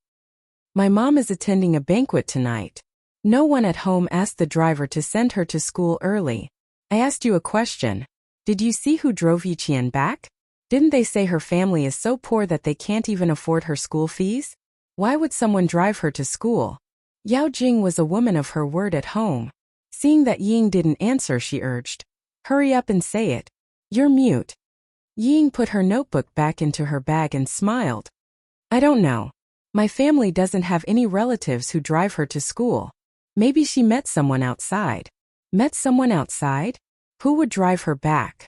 "My mom is attending a banquet tonight. No one at home asked the driver to send her to school early. I asked you a question. Did you see who drove Yi Qian back? Didn't they say her family is so poor that they can't even afford her school fees? Why would someone drive her to school?" Yao Jing was a woman of her word at home. Seeing that Ying didn't answer, she urged, "Hurry up and say it. You're mute." Ying put her notebook back into her bag and smiled. "I don't know. My family doesn't have any relatives who drive her to school. Maybe she met someone outside." "Met someone outside? Who would drive her back?"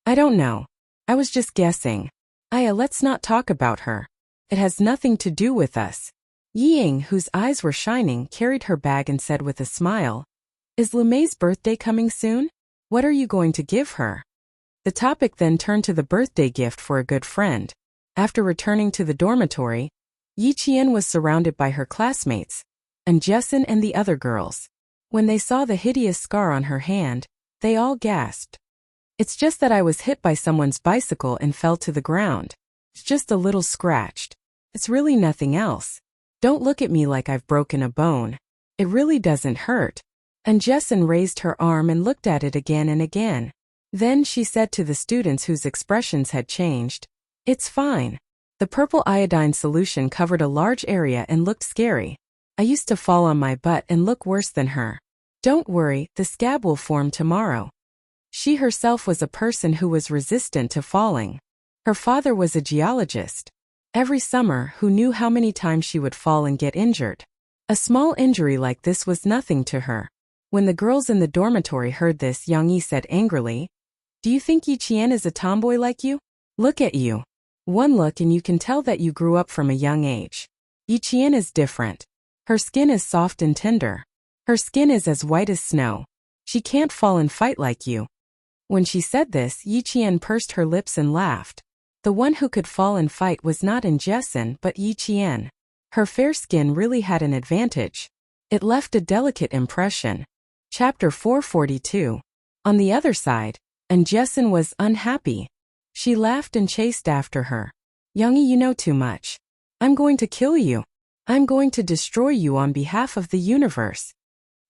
"I don't know. I was just guessing. Let's not talk about her. It has nothing to do with us." Ying, whose eyes were shining, carried her bag and said with a smile, "Is Lumei's birthday coming soon? What are you going to give her?" The topic then turned to the birthday gift for a good friend. After returning to the dormitory, Yi Qian was surrounded by her classmates, and Jessen and the other girls. When they saw the hideous scar on her hand, they all gasped. "It's just that I was hit by someone's bicycle and fell to the ground. It's just a little scratched. It's really nothing else. Don't look at me like I've broken a bone. It really doesn't hurt." And Jessen raised her arm and looked at it again and again. Then she said to the students whose expressions had changed, "It's fine. The purple iodine solution covered a large area and looked scary. I used to fall on my butt and look worse than her. Don't worry, the scab will form tomorrow." She herself was a person who was resistant to falling. Her father was a geologist. Every summer, who knew how many times she would fall and get injured? A small injury like this was nothing to her. When the girls in the dormitory heard this, Yang Yi said angrily, "Do you think Yi Qian is a tomboy like you? Look at you. One look and you can tell that you grew up from a young age. Yiqian is different. Her skin is soft and tender. Her skin is as white as snow. She can't fall and fight like you. When she said this, Yiqian pursed her lips and laughed. The one who could fall and fight was not Jessen but Yiqian. Her fair skin really had an advantage. It left a delicate impression. Chapter 442. On the other side, Jessen was unhappy. She laughed and chased after her. Youngie, you know too much. I'm going to kill you. I'm going to destroy you on behalf of the universe.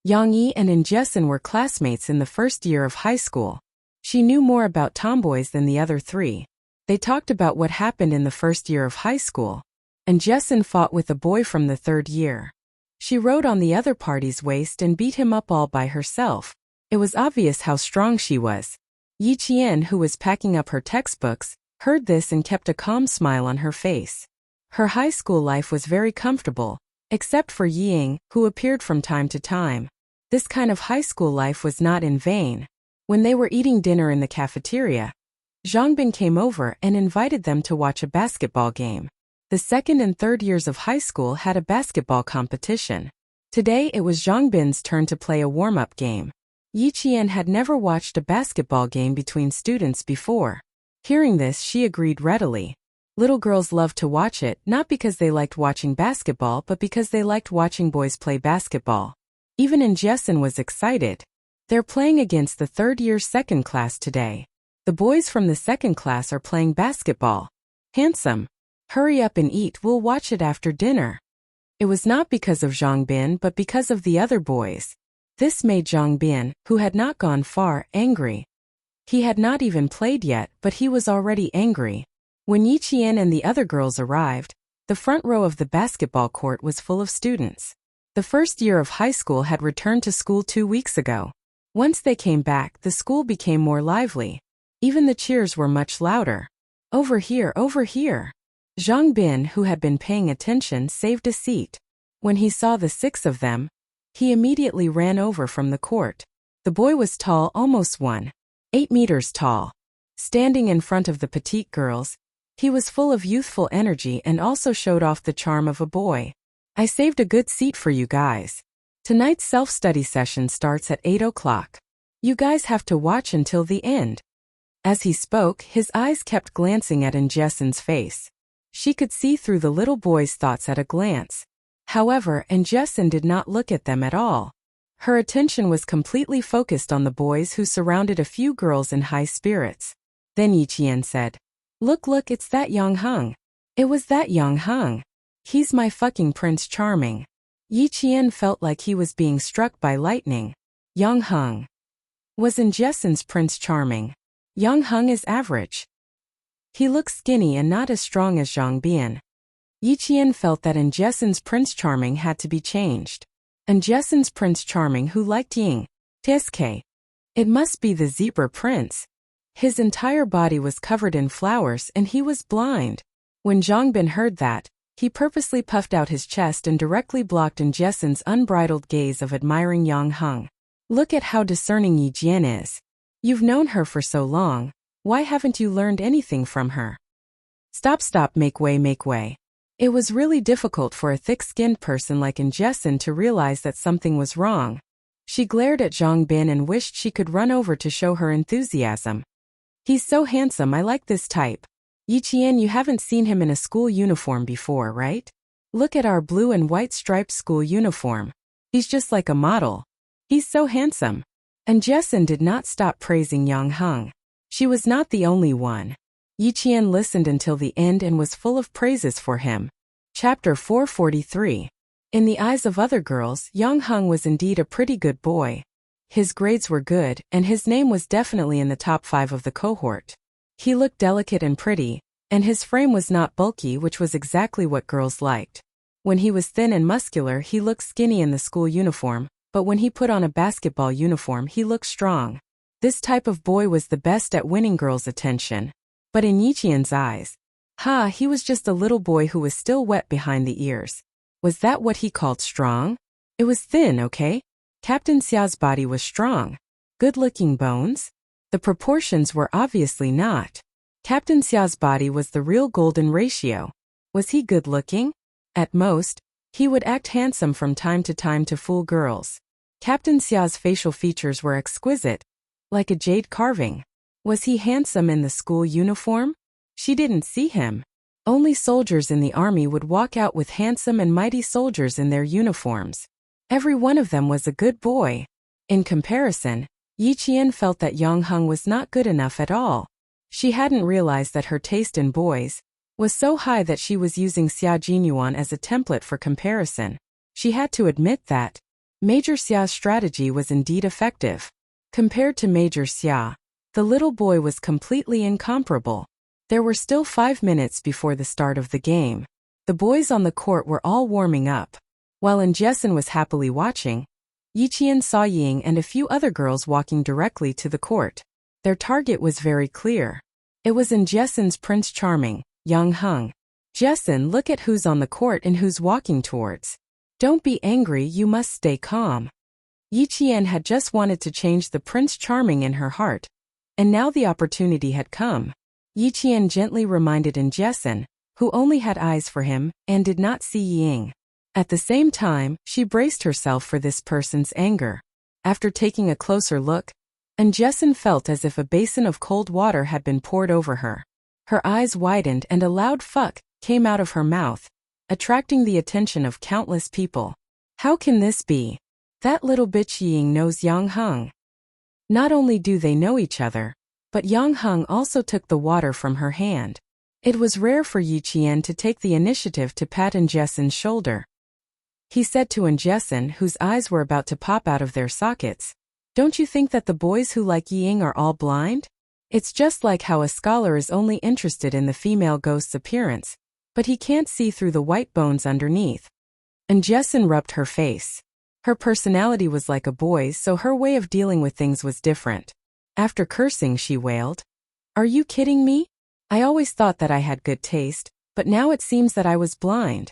Yang Yi and Jessen were classmates in the first year of high school. She knew more about tomboys than the other three. They talked about what happened in the first year of high school. Jessen fought with a boy from the third year. She rode on the other party's waist and beat him up all by herself. It was obvious how strong she was. Yiqian, who was packing up her textbooks, heard this and kept a calm smile on her face. Her high school life was very comfortable, except for Ying, who appeared from time to time. This kind of high school life was not in vain. When they were eating dinner in the cafeteria, Zhangbin came over and invited them to watch a basketball game. The second and third years of high school had a basketball competition. Today it was Zhangbin's turn to play a warm-up game. Yiqian had never watched a basketball game between students before. Hearing this, she agreed readily. Little girls loved to watch it, not because they liked watching basketball but because they liked watching boys play basketball. Even Jessen was excited. They're playing against the third-year second class today. The boys from the second class are playing basketball. Handsome. Hurry up and eat, we'll watch it after dinner. It was not because of Zhangbin but because of the other boys. This made Zhangbin, who had not gone far, angry. He had not even played yet, but he was already angry. When Yiqian and the other girls arrived, the front row of the basketball court was full of students. The first year of high school had returned to school 2 weeks ago. Once they came back, the school became more lively. Even the cheers were much louder. Over here, over here. Zhangbin, who had been paying attention, saved a seat. When he saw the 6 of them, he immediately ran over from the court. The boy was tall, almost 1.8 meters tall. Standing in front of the petite girls, he was full of youthful energy and also showed off the charm of a boy. I saved a good seat for you guys. Tonight's self-study session starts at 8 o'clock. You guys have to watch until the end. As he spoke, his eyes kept glancing at Jessen's face. She could see through the little boy's thoughts at a glance. However, Jessen did not look at them at all. Her attention was completely focused on the boys who surrounded a few girls in high spirits. Then Yiqian said, Look, it's that Yang Heng. It was that Yang Heng. He's my fucking Prince Charming. Yiqian felt like he was being struck by lightning. Yang Heng was Jessen's Prince Charming. Yang Heng is average. He looks skinny and not as strong as Zhangbin. Yiqian felt that Jessen's Prince Charming had to be changed. Jessen's Prince Charming who liked Ying. Tsk. It must be the zebra prince. His entire body was covered in flowers and he was blind. When Zhangbin heard that, he purposely puffed out his chest and directly blocked Jessen's unbridled gaze of admiring Yang Heng. Look at how discerning Yiqian is. You've known her for so long. Why haven't you learned anything from her? Stop, make way. It was really difficult for a thick-skinned person like Jessen to realize that something was wrong. She glared at Zhangbin and wished she could run over to show her enthusiasm. He's so handsome, I like this type. Yiqian, you haven't seen him in a school uniform before, right? Look at our blue and white striped school uniform. He's just like a model. He's so handsome. Jessen did not stop praising Yang Heng. She was not the only one. Yiqian listened until the end and was full of praises for him. Chapter 443. In the eyes of other girls, Yang Heng was indeed a pretty good boy. His grades were good, and his name was definitely in the top 5 of the cohort. He looked delicate and pretty, and his frame was not bulky, which was exactly what girls liked. When he was thin and muscular, he looked skinny in the school uniform, but when he put on a basketball uniform, he looked strong. This type of boy was the best at winning girls' attention. But in Yiqian's eyes, he was just a little boy who was still wet behind the ears. Was that what he called strong? It was thin, okay? Captain Xiao's body was strong. Good-looking bones? The proportions were obviously not. Captain Xiao's body was the real golden ratio. Was he good-looking? At most, he would act handsome from time to fool girls. Captain Xia's facial features were exquisite, like a jade carving. Was he handsome in the school uniform? She didn't see him. Only soldiers in the army would walk out with handsome and mighty soldiers in their uniforms. Every one of them was a good boy. In comparison, Yi Qian felt that Yang Heng was not good enough at all. She hadn't realized that her taste in boys was so high that she was using Xia Jinyuan as a template for comparison. She had to admit that Major Xia's strategy was indeed effective. Compared to Major Xia, the little boy was completely incomparable. There were still 5 minutes before the start of the game. The boys on the court were all warming up. While Jessen was happily watching, Yi Qian saw Ying and a few other girls walking directly to the court. Their target was very clear. It was Jessen's Prince Charming, Yang Heng. Jessen, look at who's on the court and who's walking towards. Don't be angry, you must stay calm. Yi Qian had just wanted to change the Prince Charming in her heart, and now the opportunity had come. Yi Qian gently reminded Jessen, who only had eyes for him and did not see Ying. At the same time, she braced herself for this person's anger. After taking a closer look, Jessen felt as if a basin of cold water had been poured over her. Her eyes widened and a loud fuck came out of her mouth, attracting the attention of countless people. How can this be? That little bitch Ying knows Yang Heng. Not only do they know each other, but Yang Heng also took the water from her hand. It was rare for Yi Qian to take the initiative to pat Jessen's shoulder. He said to Jessen, whose eyes were about to pop out of their sockets, "Don't you think that the boys who like Ying are all blind? It's just like how a scholar is only interested in the female ghost's appearance, but he can't see through the white bones underneath." Jessen rubbed her face. Her personality was like a boy's, so her way of dealing with things was different. After cursing, she wailed, "Are you kidding me? I always thought that I had good taste, but now it seems that I was blind."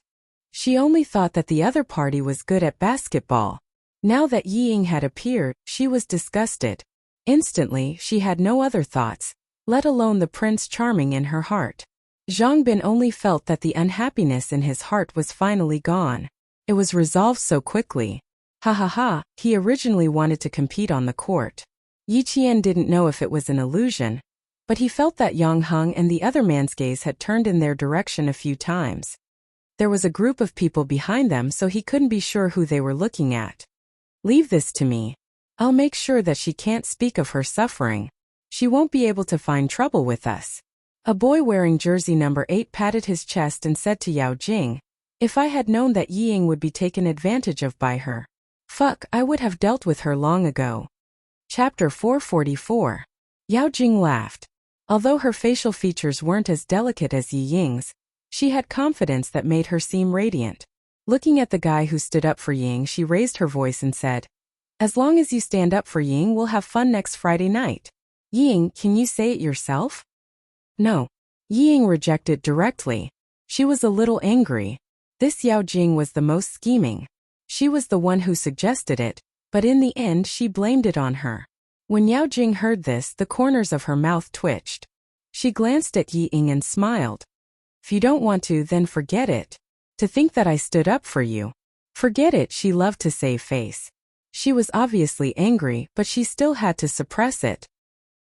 She only thought that the other party was good at basketball. Now that Ying had appeared, she was disgusted. Instantly, she had no other thoughts, let alone the Prince Charming in her heart. Zhang Bin only felt that the unhappiness in his heart was finally gone. It was resolved so quickly. Ha ha ha, he originally wanted to compete on the court. Yi Qian didn't know if it was an illusion, but he felt that Yang Heng and the other man's gaze had turned in their direction a few times. There was a group of people behind them, so he couldn't be sure who they were looking at. "Leave this to me. I'll make sure that she can't speak of her suffering. She won't be able to find trouble with us." A boy wearing jersey number 8 patted his chest and said to Yao Jing, "If I had known that Ying would be taken advantage of by her, fuck, I would have dealt with her long ago." Chapter 444. Yao Jing laughed. Although her facial features weren't as delicate as Yi Ying's, she had confidence that made her seem radiant. Looking at the guy who stood up for Ying, she raised her voice and said, "As long as you stand up for Ying, we'll have fun next Friday night. Ying, can you say it yourself?" "No." Ying rejected directly. She was a little angry. This Yao Jing was the most scheming. She was the one who suggested it, but in the end she blamed it on her. When Yao Jing heard this, the corners of her mouth twitched. She glanced at Ying and smiled. "If you don't want to, then forget it. To think that I stood up for you." "Forget it," she loved to save face. She was obviously angry, but she still had to suppress it.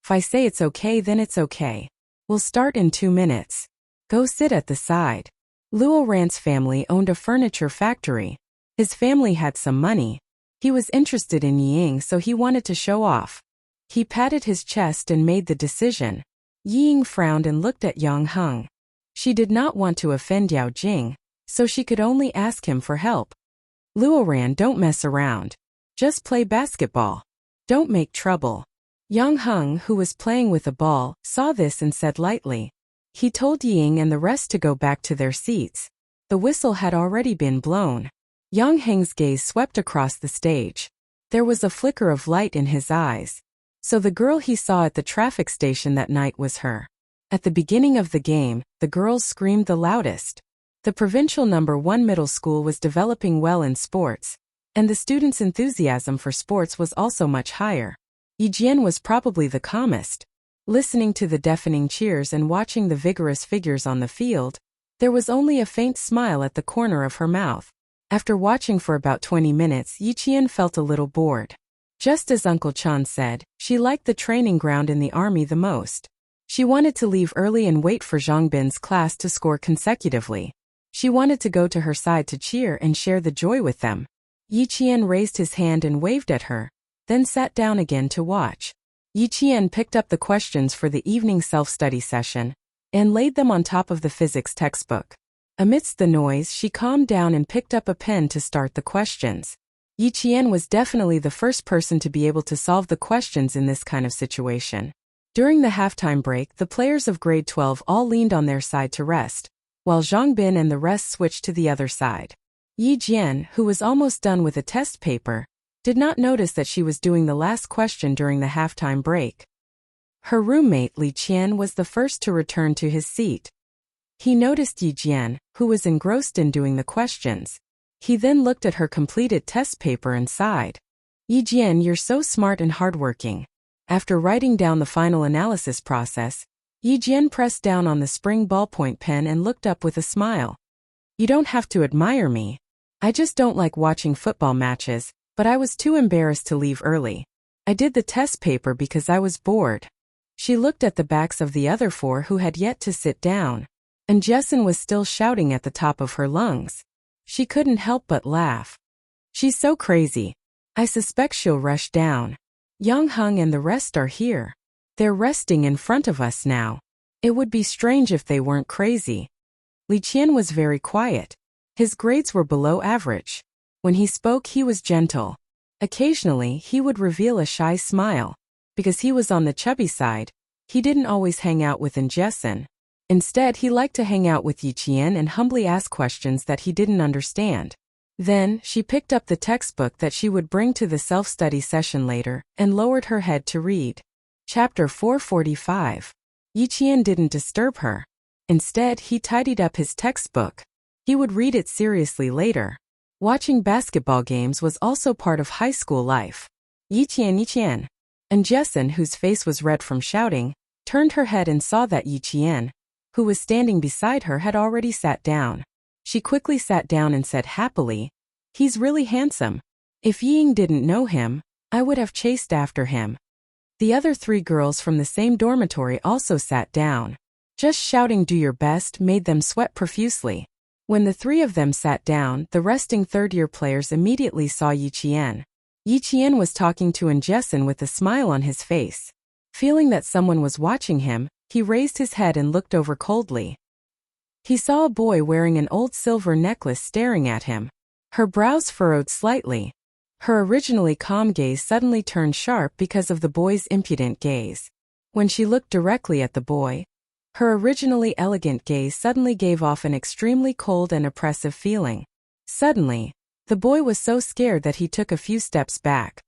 "If I say it's okay, then it's okay. We'll start in 2 minutes. Go sit at the side." Luo Ran's family owned a furniture factory. His family had some money. He was interested in Ying, so he wanted to show off. He patted his chest and made the decision. Ying frowned and looked at Yang Heng. She did not want to offend Yao Jing, so she could only ask him for help. "Luo Ran, don't mess around. Just play basketball. Don't make trouble." Yang Heng, who was playing with a ball, saw this and said lightly. He told Ying and the rest to go back to their seats. The whistle had already been blown. Yang Heng's gaze swept across the stage. There was a flicker of light in his eyes. So the girl he saw at the traffic station that night was her. At the beginning of the game, the girls screamed the loudest. The provincial number 1 middle school was developing well in sports, and the students' enthusiasm for sports was also much higher. Yi Jian was probably the calmest. Listening to the deafening cheers and watching the vigorous figures on the field, There was only a faint smile at the corner of her mouth. After watching for about 20 minutes, Yiqian felt a little bored. Just as Uncle Chan said, she liked the training ground in the army the most. She wanted to leave early and wait for Zhang Bin's class to score consecutively. She wanted to go to her side to cheer and share the joy with them. Yiqian raised his hand and waved at her, then sat down again to watch. Yiqian picked up the questions for the evening self-study session and laid them on top of the physics textbook. Amidst the noise, she calmed down and picked up a pen to start the questions. Yiqian was definitely the first person to be able to solve the questions in this kind of situation. During the halftime break, the players of grade 12 all leaned on their side to rest, while Zhang Bin and the rest switched to the other side. Yi Jian, who was almost done with a test paper, did not notice that she was doing the last question during the halftime break. Her roommate Li Qian was the first to return to his seat. He noticed Yi Jian, who was engrossed in doing the questions. He then looked at her completed test paper and sighed. Yi Jian, you're so smart and hardworking. After writing down the final analysis process, Yi Jian pressed down on the spring ballpoint pen and looked up with a smile. You don't have to admire me. I just don't like watching football matches, but I was too embarrassed to leave early. I did the test paper because I was bored. She looked at the backs of the other four who had yet to sit down, and Jessin was still shouting at the top of her lungs. She couldn't help but laugh. She's so crazy. I suspect she'll rush down. Yang Heng and the rest are here. They're resting in front of us now. It would be strange if they weren't crazy. Li Qian was very quiet. His grades were below average. When he spoke, he was gentle. Occasionally, he would reveal a shy smile. Because he was on the chubby side, he didn't always hang out with Jessin. Instead, he liked to hang out with Yi Qian and humbly ask questions that he didn't understand. Then, she picked up the textbook that she would bring to the self-study session later and lowered her head to read. Chapter 445. Yi Qian didn't disturb her. Instead, he tidied up his textbook. He would read it seriously later. Watching basketball games was also part of high school life. Yi Qian. And Jessin, whose face was red from shouting, turned her head and saw that Yi Qian, who was standing beside her, had already sat down. She quickly sat down and said happily, "He's really handsome. If Ying didn't know him, I would have chased after him." The other three girls from the same dormitory also sat down. Just shouting "do your best" made them sweat profusely. When the three of them sat down, the resting third-year players immediately saw Yi Qian. Yi Qian was talking to Jessin with a smile on his face. Feeling that someone was watching him, he raised his head and looked over coldly. He saw a boy wearing an old silver necklace staring at him. Her brows furrowed slightly. Her originally calm gaze suddenly turned sharp because of the boy's impudent gaze. When she looked directly at the boy, her originally elegant gaze suddenly gave off an extremely cold and oppressive feeling. Suddenly, the boy was so scared that he took a few steps back.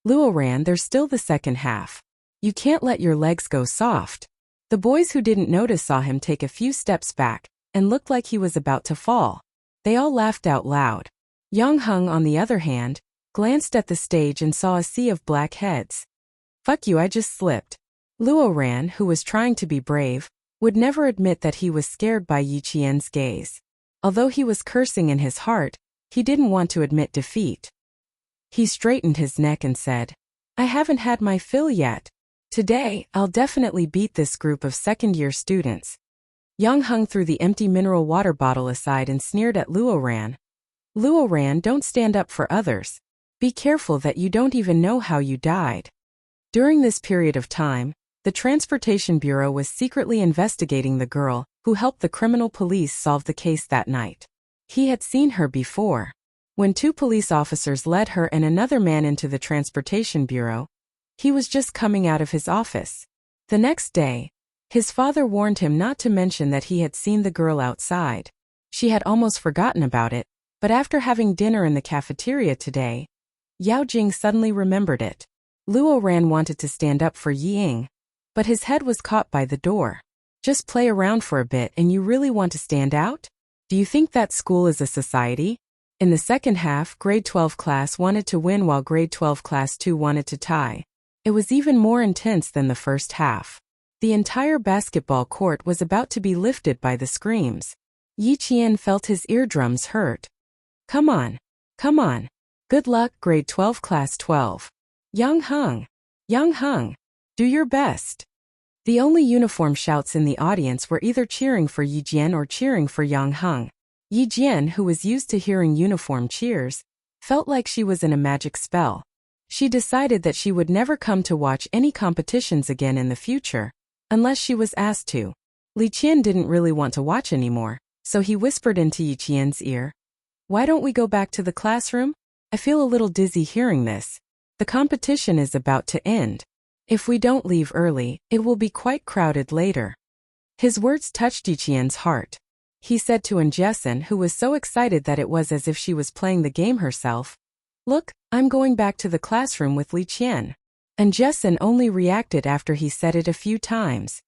Luoran, there's still the second half. You can't let your legs go soft. The boys who didn't notice saw him take a few steps back and looked like he was about to fall. They all laughed out loud. Yang Heng, on the other hand, glanced at the stage and saw a sea of black heads. Fuck you, I just slipped. Luoran, who was trying to be brave, would never admit that he was scared by Yi Qian's gaze. Although he was cursing in his heart, he didn't want to admit defeat. He straightened his neck and said, I haven't had my fill yet. Today, I'll definitely beat this group of second-year students. Yang Heng threw the empty mineral water bottle aside and sneered at Luoran. Luoran, don't stand up for others. Be careful that you don't even know how you died. During this period of time, the Transportation Bureau was secretly investigating the girl who helped the criminal police solve the case that night. He had seen her before. When two police officers led her and another man into the Transportation Bureau, he was just coming out of his office. The next day, his father warned him not to mention that he had seen the girl outside. She had almost forgotten about it, but after having dinner in the cafeteria today, Yao Jing suddenly remembered it. Luoran wanted to stand up for Ying, but his head was caught by the door. Just play around for a bit and you really want to stand out? Do you think that school is a society? In the second half, grade 12 class wanted to win while grade 12 class 2 wanted to tie. It was even more intense than the first half. The entire basketball court was about to be lifted by the screams. Yi Qian felt his eardrums hurt. Come on. Come on. Good luck, grade 12 class 12. Yang Heng. Yang Heng. Do your best. The only uniform shouts in the audience were either cheering for Yi Jian or cheering for Yang Heng. Yi Jian, who was used to hearing uniform cheers, felt like she was in a magic spell. She decided that she would never come to watch any competitions again in the future, unless she was asked to. Li Qian didn't really want to watch anymore, so he whispered into Yi Qian's ear, "Why don't we go back to the classroom? I feel a little dizzy hearing this. The competition is about to end. If we don't leave early, it will be quite crowded later." His words touched Yi Qian's heart. He said to Jessen, who was so excited that it was as if she was playing the game herself, "Look, I'm going back to the classroom with Li Qian." Jessen only reacted after he said it a few times.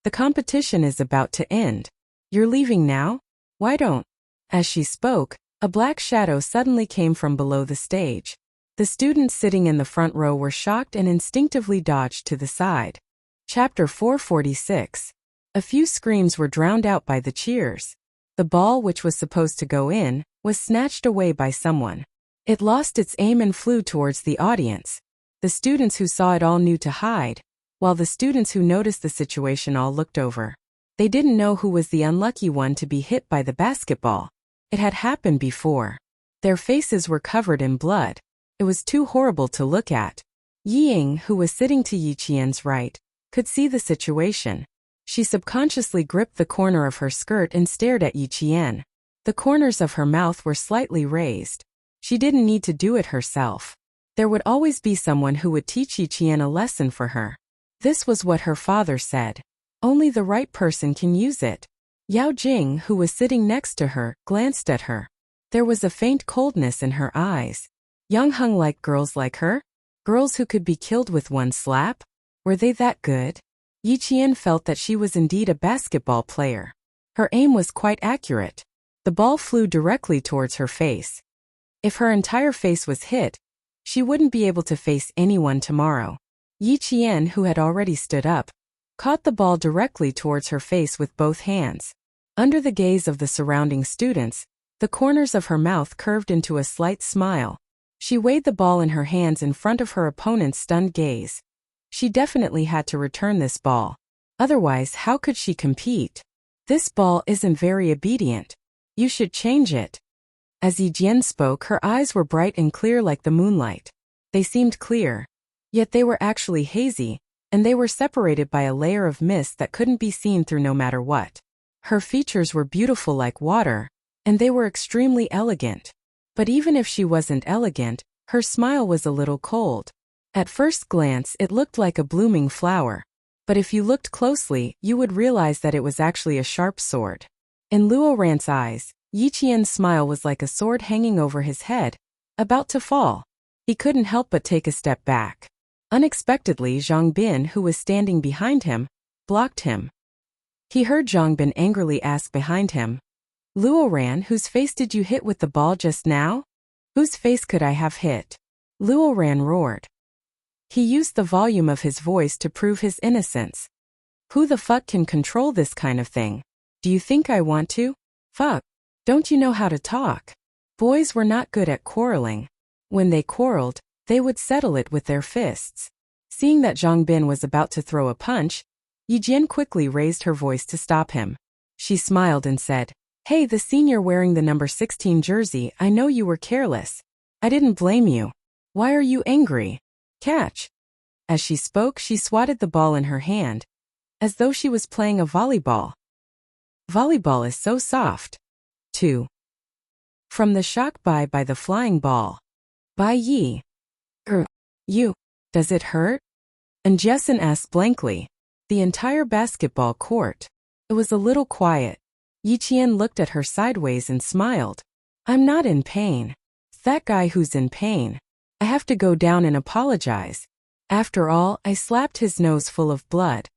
"The competition is about to end. You're leaving now? Why don't?" As she spoke, a black shadow suddenly came from below the stage. The students sitting in the front row were shocked and instinctively dodged to the side. Chapter 446. A few screams were drowned out by the cheers. The ball, which was supposed to go in, was snatched away by someone. It lost its aim and flew towards the audience. The students who saw it all knew to hide, while the students who noticed the situation all looked over. They didn't know who was the unlucky one to be hit by the basketball. It had happened before. Their faces were covered in blood. It was too horrible to look at. Yi Ying, who was sitting to Yi Qian's right, could see the situation. She subconsciously gripped the corner of her skirt and stared at Yi Qian. The corners of her mouth were slightly raised. She didn't need to do it herself. There would always be someone who would teach Yi Qian a lesson for her. This was what her father said. Only the right person can use it. Yao Jing, who was sitting next to her, glanced at her. There was a faint coldness in her eyes. Yang Heng liked girls like her? Girls who could be killed with one slap? Were they that good? Yi Qian felt that she was indeed a basketball player. Her aim was quite accurate. The ball flew directly towards her face. If her entire face was hit, she wouldn't be able to face anyone tomorrow. Yi Qian, who had already stood up, caught the ball directly towards her face with both hands. Under the gaze of the surrounding students, the corners of her mouth curved into a slight smile. She weighed the ball in her hands in front of her opponent's stunned gaze. She definitely had to return this ball. Otherwise, how could she compete? This ball isn't very obedient. You should change it. As Yi Jian spoke, her eyes were bright and clear like the moonlight. They seemed clear. Yet they were actually hazy, and they were separated by a layer of mist that couldn't be seen through no matter what. Her features were beautiful like water, and they were extremely elegant. But even if she wasn't elegant, her smile was a little cold. At first glance, it looked like a blooming flower. But if you looked closely, you would realize that it was actually a sharp sword. In Luo Ran's eyes, Yi Qian's smile was like a sword hanging over his head, about to fall. He couldn't help but take a step back. Unexpectedly, Zhang Bin, who was standing behind him, blocked him. He heard Zhang Bin angrily ask behind him, "Luo Ran, whose face did you hit with the ball just now? Whose face could I have hit?" Luo Ran roared. He used the volume of his voice to prove his innocence. "Who the fuck can control this kind of thing? Do you think I want to? Fuck. Don't you know how to talk?" Boys were not good at quarreling. When they quarreled, they would settle it with their fists. Seeing that Zhang Bin was about to throw a punch, Yi Jian quickly raised her voice to stop him. She smiled and said, "Hey, the senior wearing the number 16 jersey, I know you were careless. I didn't blame you. Why are you angry? Catch." As she spoke, she swatted the ball in her hand, as though she was playing a volleyball. Volleyball is so soft. 2. From the shock by the flying ball. By Yi. You. Does it hurt? And Jessen asked blankly. The entire basketball court. It was a little quiet. Yi Qian looked at her sideways and smiled. "I'm not in pain. It's that guy who's in pain. I have to go down and apologize. After all, I slapped his nose full of blood."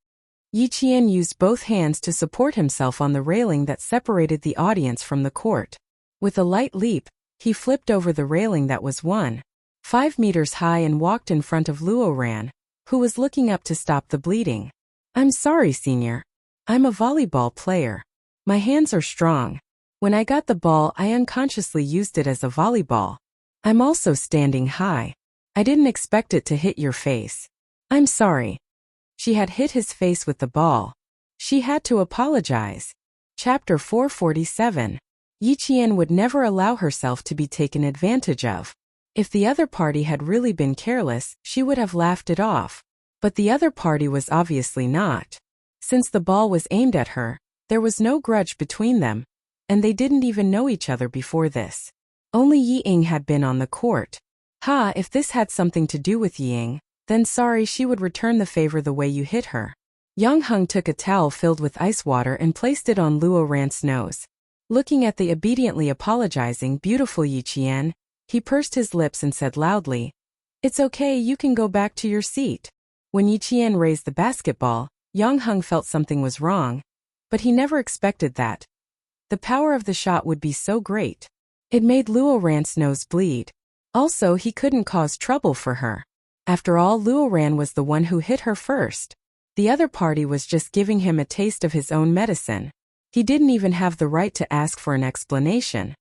Yi Qian used both hands to support himself on the railing that separated the audience from the court. With a light leap, he flipped over the railing that was 1.5 meters high and walked in front of Luo Ran, who was looking up to stop the bleeding. "I'm sorry, senior. I'm a volleyball player. My hands are strong. When I got the ball, I unconsciously used it as a volleyball. I'm also standing high. I didn't expect it to hit your face. I'm sorry. She had hit his face with the ball. She had to apologize. Chapter 447. Yi Qian would never allow herself to be taken advantage of. If the other party had really been careless, she would have laughed it off. But the other party was obviously not. Since the ball was aimed at her, there was no grudge between them, and they didn't even know each other before this. Only Yi Ying had been on the court. If this had something to do with Yi Ying, then sorry, she would return the favor the way you hit her. Yang Heng took a towel filled with ice water and placed it on Luo Ran's nose. Looking at the obediently apologizing beautiful Yi Qian, he pursed his lips and said loudly, "It's okay, you can go back to your seat." When Yi Qian raised the basketball, Yang Heng felt something was wrong, but he never expected that. The power of the shot would be so great. It made Luo Ran's nose bleed. Also, he couldn't cause trouble for her. After all, Luo Ran was the one who hit her first. The other party was just giving him a taste of his own medicine. He didn't even have the right to ask for an explanation.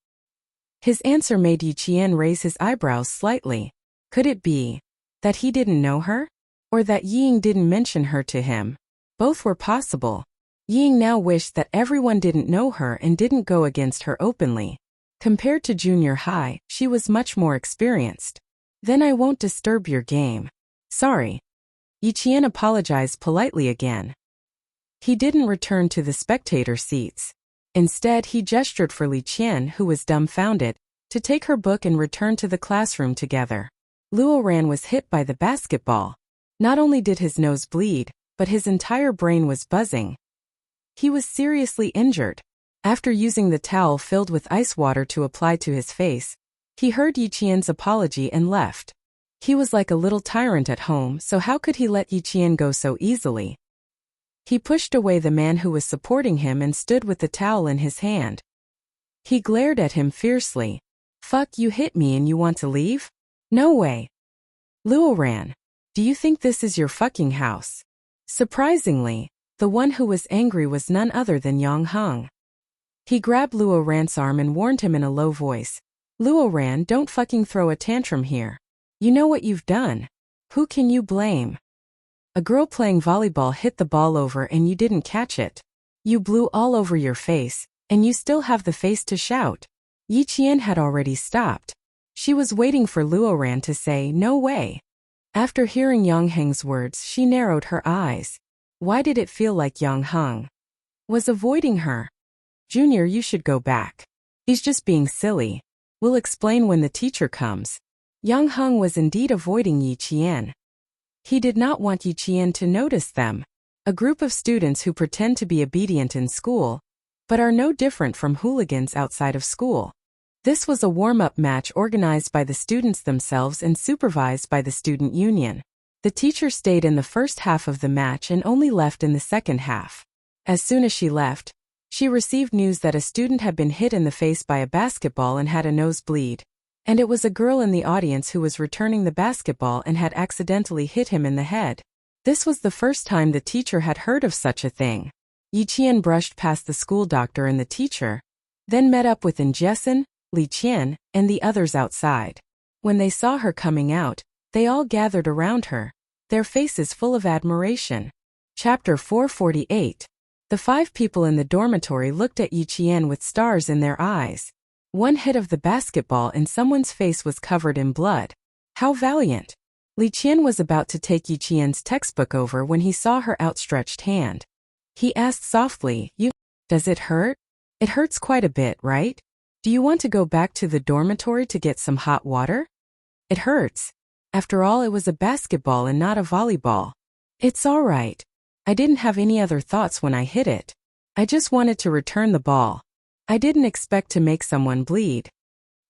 His answer made Yi Qian raise his eyebrows slightly. Could it be that he didn't know her? Or that Yi Ying didn't mention her to him? Both were possible. Yi Ying now wished that everyone didn't know her and didn't go against her openly. Compared to junior high, she was much more experienced. Then I won't disturb your game. Sorry. Yi Qian apologized politely again. He didn't return to the spectator seats. Instead, he gestured for Li Qian, who was dumbfounded, to take her book and return to the classroom together. Luo Ran was hit by the basketball. Not only did his nose bleed, but his entire brain was buzzing. He was seriously injured. After using the towel filled with ice water to apply to his face, he heard Yi Qian's apology and left. He was like a little tyrant at home, so how could he let Yi Qian go so easily? He pushed away the man who was supporting him and stood with the towel in his hand. He glared at him fiercely. "Fuck, you hit me and you want to leave? No way. Luo Ran, do you think this is your fucking house?" Surprisingly, the one who was angry was none other than Yang Heng. He grabbed Luo Ran's arm and warned him in a low voice. "Luo Ran, don't fucking throw a tantrum here. You know what you've done. Who can you blame? A girl playing volleyball hit the ball over and you didn't catch it. You blew all over your face, and you still have the face to shout." Yi Qian had already stopped. She was waiting for Luo Ran to say, "No way." After hearing Yang Heng's words, she narrowed her eyes. Why did it feel like Yang Heng was avoiding her? "Junior, you should go back. He's just being silly. We'll explain when the teacher comes." Yang Heng was indeed avoiding Yi Qian. He did not want Yi Qian to notice them. A group of students who pretend to be obedient in school, but are no different from hooligans outside of school. This was a warm-up match organized by the students themselves and supervised by the student union. The teacher stayed in the first half of the match and only left in the second half. As soon as she left, she received news that a student had been hit in the face by a basketball and had a nosebleed. And it was a girl in the audience who was returning the basketball and had accidentally hit him in the head. This was the first time the teacher had heard of such a thing. Yi Qian brushed past the school doctor and the teacher, then met up with Jessen, Li Qian, and the others outside. When they saw her coming out, they all gathered around her, their faces full of admiration. Chapter 448. The 5 people in the dormitory looked at Yi Qian with stars in their eyes. One hit of the basketball and someone's face was covered in blood. How valiant! Li Qian was about to take Yi Qian's textbook over when he saw her outstretched hand. He asked softly, Does it hurt? It hurts quite a bit, right? Do you want to go back to the dormitory to get some hot water? It hurts. After all, it was a basketball and not a volleyball. It's all right. I didn't have any other thoughts when I hit it. I just wanted to return the ball. I didn't expect to make someone bleed.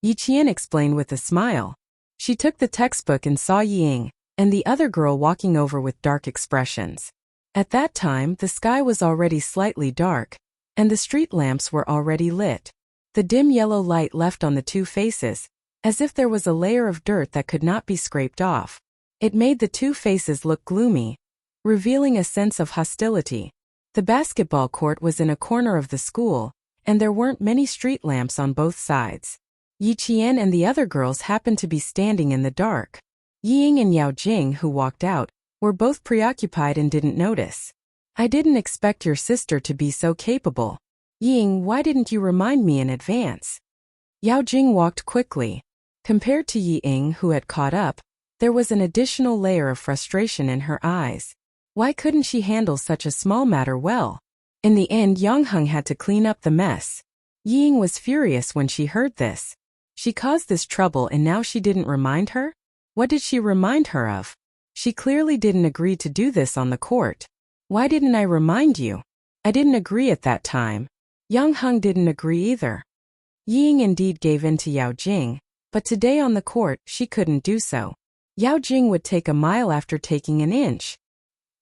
Yi Qian explained with a smile. She took the textbook and saw Yi Ying and the other girl walking over with dark expressions. At that time, the sky was already slightly dark, and the street lamps were already lit. The dim yellow light left on the 2 faces, as if there was a layer of dirt that could not be scraped off. It made the 2 faces look gloomy, revealing a sense of hostility. The basketball court was in a corner of the school, and there weren't many street lamps on both sides. Yi Qian and the other girls happened to be standing in the dark. Ying and Yao Jing, who walked out, were both preoccupied and didn't notice. I didn't expect your sister to be so capable. Ying, why didn't you remind me in advance? Yao Jing walked quickly. Compared to Yi Ying, who had caught up, there was an additional layer of frustration in her eyes. Why couldn't she handle such a small matter well? In the end, Yang Heng had to clean up the mess. Yi Ying was furious when she heard this. She caused this trouble and now she didn't remind her? What did she remind her of? She clearly didn't agree to do this on the court. Why didn't I remind you? I didn't agree at that time. Yang Heng didn't agree either. Yi Ying indeed gave in to Yao Jing, but today on the court she couldn't do so. Yao Jing would take a mile after taking an inch.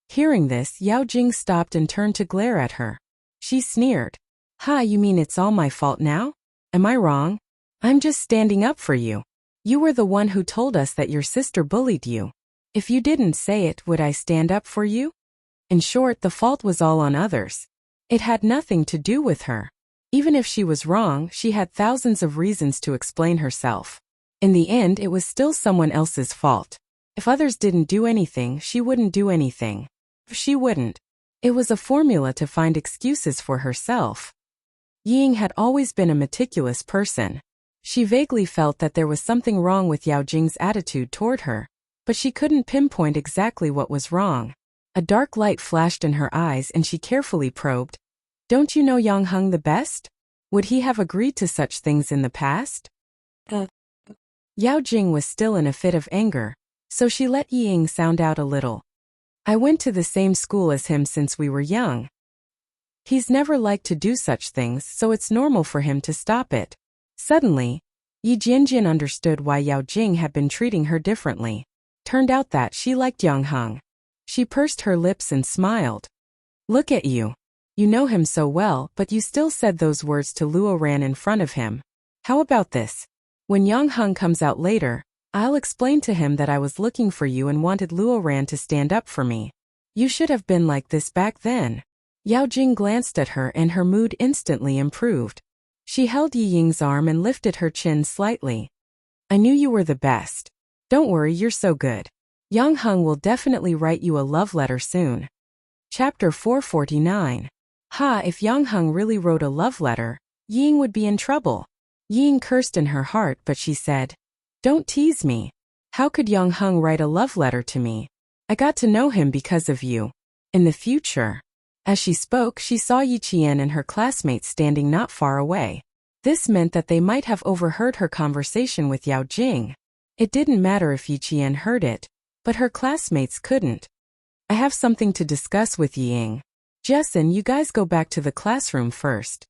Hearing this, Yao Jing stopped and turned to glare at her. She sneered. Ha, you mean it's all my fault now? Am I wrong? I'm just standing up for you. You were the one who told us that your sister bullied you. If you didn't say it, would I stand up for you? In short, the fault was all on others. It had nothing to do with her. Even if she was wrong, she had thousands of reasons to explain herself. In the end, it was still someone else's fault. If others didn't do anything, she wouldn't do anything. She wouldn't. It was a formula to find excuses for herself. Ying had always been a meticulous person. She vaguely felt that there was something wrong with Yao Jing's attitude toward her, but she couldn't pinpoint exactly what was wrong. A dark light flashed in her eyes and she carefully probed. Don't you know Yang Heng the best? Would he have agreed to such things in the past? Yao Jing was still in a fit of anger, so she let Yi Ying sound out a little. I went to the same school as him since we were young. He's never liked to do such things, so it's normal for him to stop it. Suddenly, Yi Jianjian understood why Yao Jing had been treating her differently. Turned out that she liked Yang Heng. She pursed her lips and smiled. Look at you. You know him so well, but you still said those words to Luo Ran in front of him. How about this? When Yang Heng comes out later, I'll explain to him that I was looking for you and wanted Luo Ran to stand up for me. You should have been like this back then. Yao Jing glanced at her and her mood instantly improved. She held Yi Ying's arm and lifted her chin slightly. I knew you were the best. Don't worry, you're so good. Yang Heng will definitely write you a love letter soon. Chapter 449. Ha, if Yang Heng really wrote a love letter, Yi Ying would be in trouble. Yi Ying cursed in her heart, but she said, Don't tease me. How could Yang Heng write a love letter to me? I got to know him because of you. In the future. As she spoke, she saw Yi Qian and her classmates standing not far away. This meant that they might have overheard her conversation with Yao Jing. It didn't matter if Yi Qian heard it, but her classmates couldn't. I have something to discuss with Yi Ying. Jessen, you guys go back to the classroom first.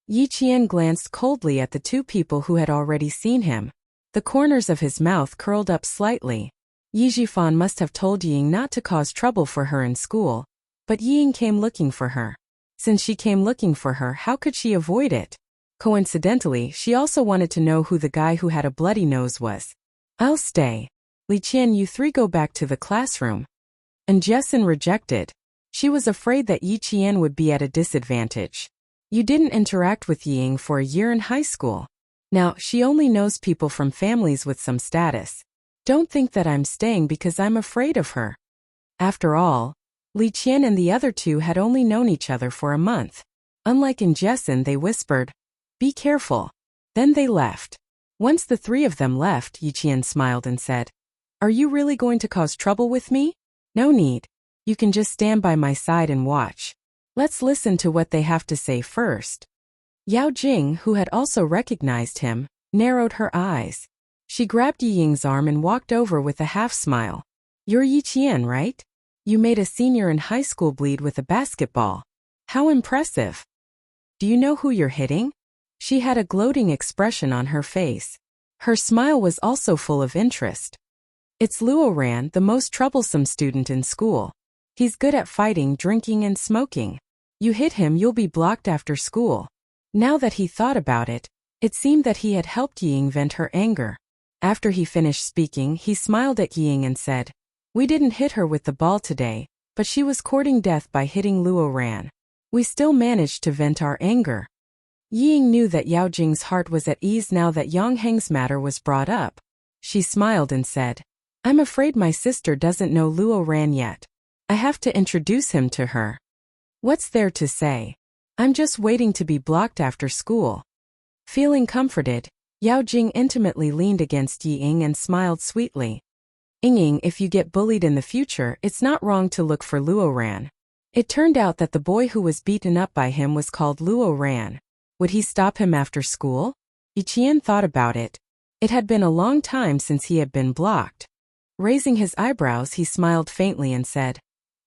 Yi Qian glanced coldly at the two people who had already seen him. The corners of his mouth curled up slightly. Yi Jifan must have told Yi Ying not to cause trouble for her in school, but Yi Ying came looking for her. Since she came looking for her, how could she avoid it? Coincidentally, she also wanted to know who the guy who had a bloody nose was. I'll stay. Li Qian, you three go back to the classroom. And Jessen rejected. She was afraid that Yi Qian would be at a disadvantage. You didn't interact with Yi Ying for a year in high school. Now, she only knows people from families with some status. Don't think that I'm staying because I'm afraid of her. After all, Li Qian and the other two had only known each other for a month. Unlike in Jessen, they whispered, Be careful. Then they left. Once the three of them left, Yi Qian smiled and said, Are you really going to cause trouble with me? No need. You can just stand by my side and watch. Let's listen to what they have to say first. Yao Jing, who had also recognized him, narrowed her eyes. She grabbed Yi Ying's arm and walked over with a half-smile. You're Yi Qian, right? You made a senior in high school bleed with a basketball. How impressive. Do you know who you're hitting? She had a gloating expression on her face. Her smile was also full of interest. It's Luo Ran, the most troublesome student in school. He's good at fighting, drinking, and smoking. You hit him, you'll be blocked after school. Now that he thought about it, it seemed that he had helped Yi Ying vent her anger. After he finished speaking, he smiled at Yi Ying and said, We didn't hit her with the ball today, but she was courting death by hitting Luo Ran. We still managed to vent our anger. Yi Ying knew that Yao Jing's heart was at ease now that Yang Heng's matter was brought up. She smiled and said, I'm afraid my sister doesn't know Luo Ran yet. I have to introduce him to her. What's there to say? I'm just waiting to be blocked after school. Feeling comforted, Yao Jing intimately leaned against Yi Ying and smiled sweetly. Ying, if you get bullied in the future, it's not wrong to look for Luo Ran. It turned out that the boy who was beaten up by him was called Luo Ran. Would he stop him after school? Yi Qian thought about it. It had been a long time since he had been blocked. Raising his eyebrows, he smiled faintly and said,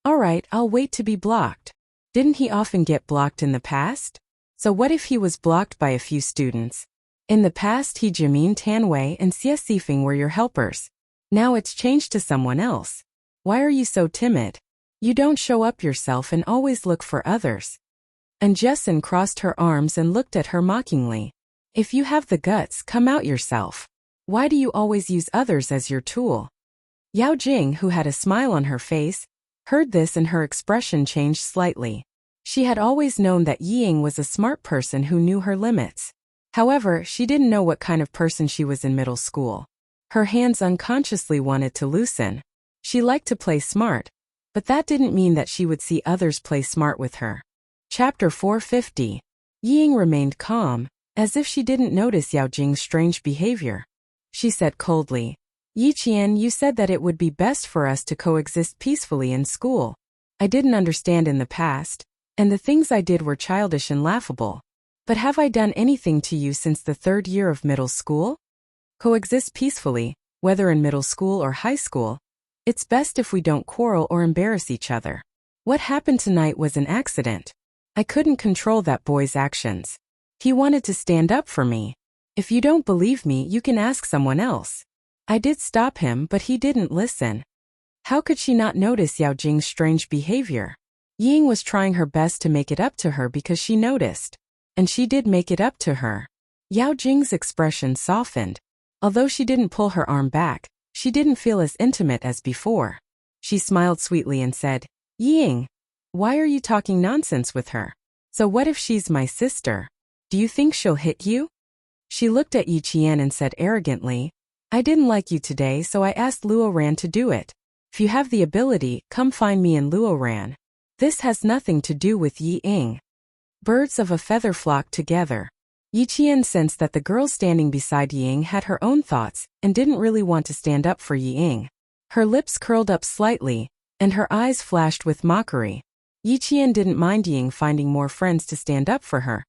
All right, I'll wait to be blocked. Didn't he often get blocked in the past? So what if he was blocked by a few students? In the past, he Jimin Tanwei and Xie Sifeng were your helpers. Now it's changed to someone else. Why are you so timid? You don't show up yourself and always look for others. And Jessen crossed her arms and looked at her mockingly. If you have the guts, come out yourself. Why do you always use others as your tool? Yao Jing, who had a smile on her face, heard this and her expression changed slightly. She had always known that Yi Ying was a smart person who knew her limits. However, she didn't know what kind of person she was in middle school. Her hands unconsciously wanted to loosen. She liked to play smart, but that didn't mean that she would see others play smart with her. Chapter 450. Yi Ying remained calm, as if she didn't notice Yao Jing's strange behavior. She said coldly, Yi Qian, you said that it would be best for us to coexist peacefully in school. I didn't understand in the past, and the things I did were childish and laughable. But have I done anything to you since the 3rd year of middle school? Coexist peacefully, whether in middle school or high school. It's best if we don't quarrel or embarrass each other. What happened tonight was an accident. I couldn't control that boy's actions. He wanted to stand up for me. If you don't believe me, you can ask someone else. I did stop him, but he didn't listen. How could she not notice Yao Jing's strange behavior? Yi Ying was trying her best to make it up to her because she noticed. And she did make it up to her. Yao Jing's expression softened. Although she didn't pull her arm back, she didn't feel as intimate as before. She smiled sweetly and said, Yi Ying, why are you talking nonsense with her? So what if she's my sister? Do you think she'll hit you? She looked at Yi Qian and said arrogantly, I didn't like you today, so I asked Luo Ran to do it. If you have the ability, come find me in Luo Ran. This has nothing to do with Yi Ying. Birds of a feather flock together. Yi Qian sensed that the girl standing beside Yi Ying had her own thoughts and didn't really want to stand up for Yi Ying. Her lips curled up slightly, and her eyes flashed with mockery. Yi Qian didn't mind Yi Ying finding more friends to stand up for her.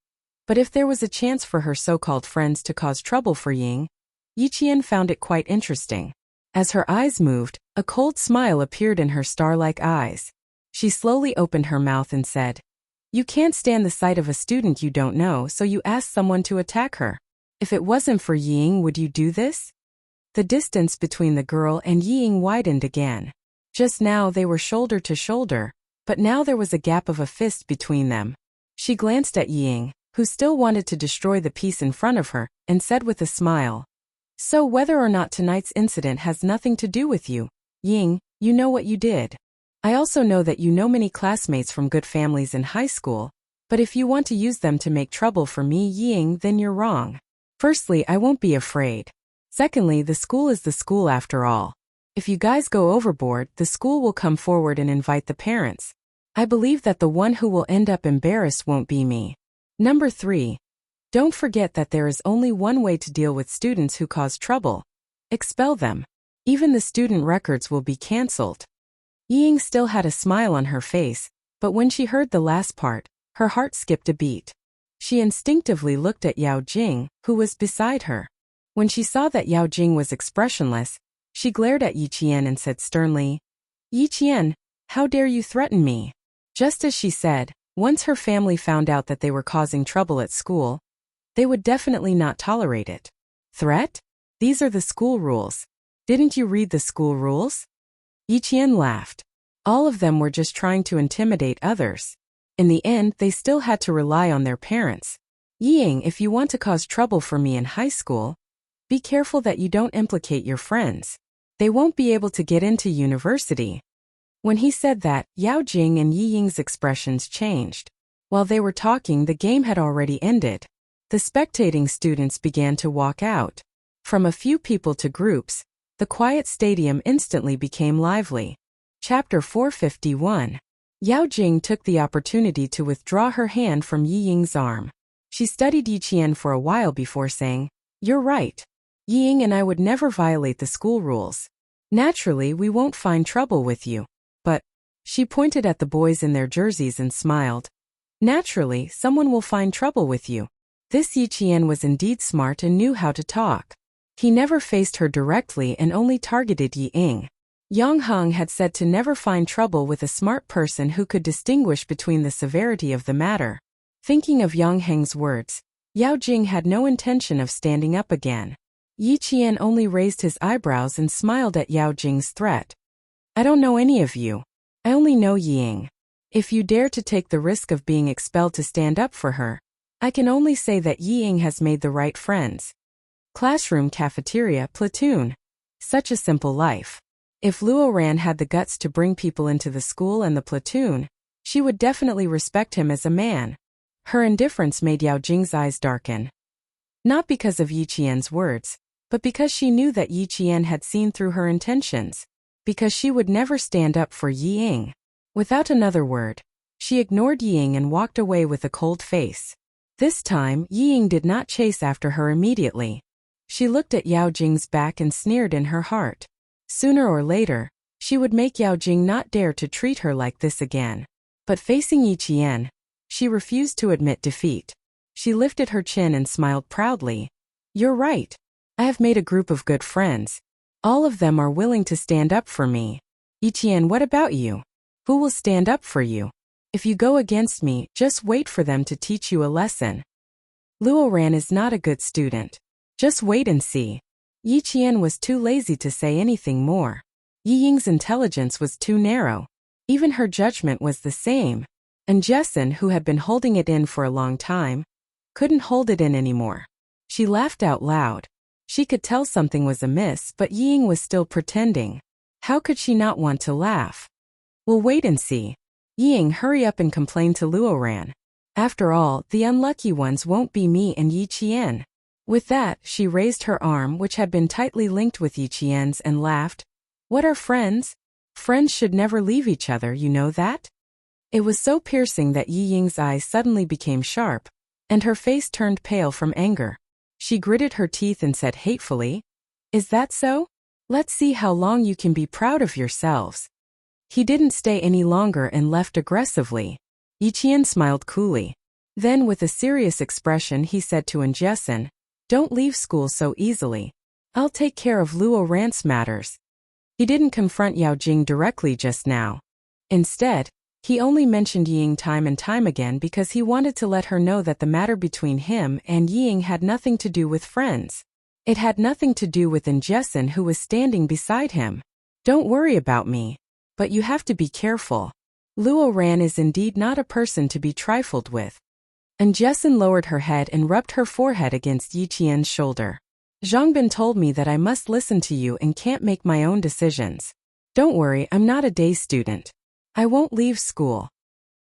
But if there was a chance for her so-called friends to cause trouble for Yi Ying, Yi Qian found it quite interesting. As her eyes moved, a cold smile appeared in her star-like eyes. She slowly opened her mouth and said, You can't stand the sight of a student you don't know, so you ask someone to attack her. If it wasn't for Yi Ying, would you do this? The distance between the girl and Yi Ying widened again. Just now they were shoulder to shoulder, but now there was a gap of a fist between them. She glanced at Yi Ying, who still wanted to destroy the piece in front of her, and said with a smile, So whether or not tonight's incident has nothing to do with you, Ying, you know what you did. I also know that you know many classmates from good families in high school, but if you want to use them to make trouble for me, Ying, then you're wrong. Firstly, I won't be afraid. Secondly, the school is the school after all. If you guys go overboard, the school will come forward and invite the parents. I believe that the one who will end up embarrassed won't be me. Number 3. Don't forget that there is only one way to deal with students who cause trouble. Expel them. Even the student records will be cancelled. Yi Ying still had a smile on her face, but when she heard the last part, her heart skipped a beat. She instinctively looked at Yao Jing, who was beside her. When she saw that Yao Jing was expressionless, she glared at Yi Qian and said sternly, Yi Qian, how dare you threaten me? Just as she said, once her family found out that they were causing trouble at school, they would definitely not tolerate it. Threat? These are the school rules. Didn't you read the school rules? Yi Qian laughed. All of them were just trying to intimidate others. In the end, they still had to rely on their parents. Yi Ying, if you want to cause trouble for me in high school, be careful that you don't implicate your friends. They won't be able to get into university. When he said that, Yao Jing and Yi Ying's expressions changed. While they were talking, the game had already ended. The spectating students began to walk out. From a few people to groups, the quiet stadium instantly became lively. Chapter 451. Yao Jing took the opportunity to withdraw her hand from Yi Ying's arm. She studied Yi Qian for a while before saying, "You're right. Yi Ying and I would never violate the school rules. Naturally, we won't find trouble with you. But," she pointed at the boys in their jerseys and smiled, "naturally, someone will find trouble with you." This Yi Qian was indeed smart and knew how to talk. He never faced her directly and only targeted Yi Ying. Yang Heng had said to never find trouble with a smart person who could distinguish between the severity of the matter. Thinking of Yang Heng's words, Yao Jing had no intention of standing up again. Yi Qian only raised his eyebrows and smiled at Yao Jing's threat. "I don't know any of you. I only know Yi Ying. If you dare to take the risk of being expelled to stand up for her, I can only say that Yi Ying has made the right friends." Classroom, cafeteria, platoon. Such a simple life. If Luo Ran had the guts to bring people into the school and the platoon, she would definitely respect him as a man. Her indifference made Yao Jing's eyes darken. Not because of Yi Qian's words, but because she knew that Yi Qian had seen through her intentions. Because she would never stand up for Yi Ying. Without another word, she ignored Yi Ying and walked away with a cold face. This time, Yi Ying did not chase after her immediately. She looked at Yao Jing's back and sneered in her heart. Sooner or later, she would make Yao Jing not dare to treat her like this again. But facing Yi Qian, she refused to admit defeat. She lifted her chin and smiled proudly. "You're right. I have made a group of good friends. All of them are willing to stand up for me. Yi Qian, what about you? Who will stand up for you? If you go against me, just wait for them to teach you a lesson." Luo Ran is not a good student. Just wait and see. Yi Qian was too lazy to say anything more. Yi Ying's intelligence was too narrow. Even her judgment was the same. And Jessen, who had been holding it in for a long time, couldn't hold it in anymore. She laughed out loud. She could tell something was amiss, but Yi Ying was still pretending. How could she not want to laugh? "We'll wait and see. Yi Ying, hurry up and complain to Luo Ran. After all, the unlucky ones won't be me and Yi Qian." With that, she raised her arm, which had been tightly linked with Yi Qian's, and laughed. "What are friends? Friends should never leave each other, you know that?" It was so piercing that Yi Ying's eyes suddenly became sharp, and her face turned pale from anger. She gritted her teeth and said hatefully, "Is that so? Let's see how long you can be proud of yourselves." He didn't stay any longer and left aggressively. Yi Qian smiled coolly. Then with a serious expression he said to Jessen, "Don't leave school so easily. I'll take care of Luo Ran's matters." He didn't confront Yao Jing directly just now. Instead, he only mentioned Yi Ying time and time again because he wanted to let her know that the matter between him and Yi Ying had nothing to do with friends. It had nothing to do with Jessen, who was standing beside him. "Don't worry about me. But you have to be careful. Luo Ran is indeed not a person to be trifled with." And Jessen lowered her head and rubbed her forehead against Yi Qian's shoulder. "Zhangbin told me that I must listen to you and can't make my own decisions. Don't worry, I'm not a day student. I won't leave school."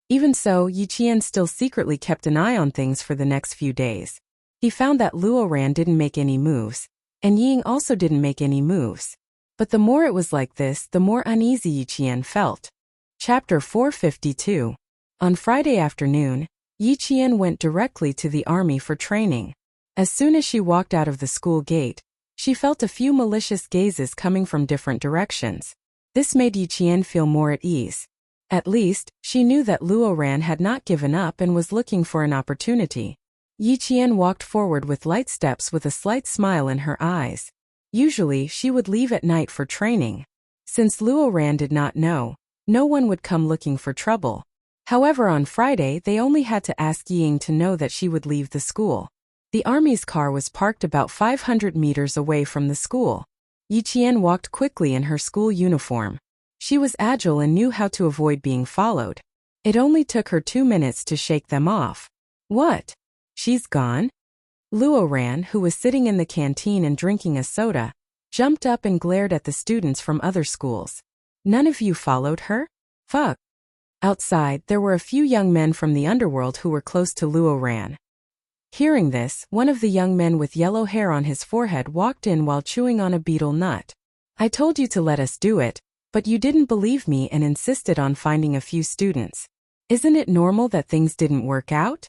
Even so, Yi Qian still secretly kept an eye on things for the next few days. He found that Luo Ran didn't make any moves, and Yi Ying also didn't make any moves. But the more it was like this, the more uneasy Yi Qian felt. Chapter 452. On Friday afternoon, Yi Qian went directly to the army for training. As soon as she walked out of the school gate, she felt a few malicious gazes coming from different directions. This made Yi Qian feel more at ease. At least, she knew that Luo Ran had not given up and was looking for an opportunity. Yi Qian walked forward with light steps with a slight smile in her eyes. Usually, she would leave at night for training. Since Luo Ran did not know, no one would come looking for trouble. However, on Friday, they only had to ask Yi Ying to know that she would leave the school. The army's car was parked about 500 meters away from the school. Yi Qian walked quickly in her school uniform. She was agile and knew how to avoid being followed. It only took her 2 minutes to shake them off. "What? She's gone?" Luo Ran, who was sitting in the canteen and drinking a soda, jumped up and glared at the students from other schools. "None of you followed her? Fuck." Outside, there were a few young men from the underworld who were close to Luo Ran. Hearing this, one of the young men with yellow hair on his forehead walked in while chewing on a betel nut. I told you to let us do it, but you didn't believe me and insisted on finding a few students. Isn't it normal that things didn't work out?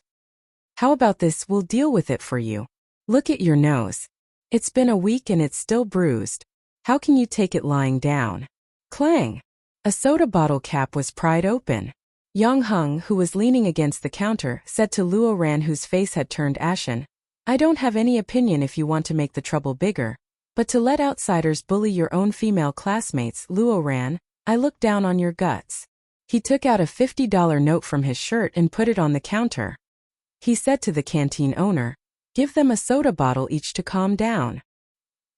How about this? We'll deal with it for you. Look at your nose. It's been a week and it's still bruised. How can you take it lying down? Clang! A soda bottle cap was pried open. Yang Hung, who was leaning against the counter, said to Luo Ran, whose face had turned ashen, I don't have any opinion if you want to make the trouble bigger, but to let outsiders bully your own female classmates, Luo Ran, I look down on your guts. He took out a $50 note from his shirt and put it on the counter. He said to the canteen owner, give them a soda bottle each to calm down.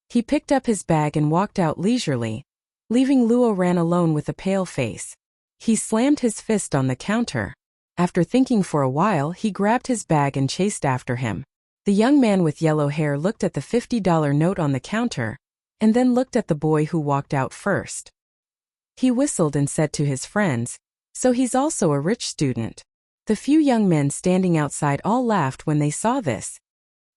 He picked up his bag and walked out leisurely, leaving Luo Ran alone with a pale face. He slammed his fist on the counter. After thinking for a while, he grabbed his bag and chased after him. The young man with yellow hair looked at the $50 note on the counter, and then looked at the boy who walked out first. He whistled and said to his friends, so he's also a rich student. The few young men standing outside all laughed when they saw this.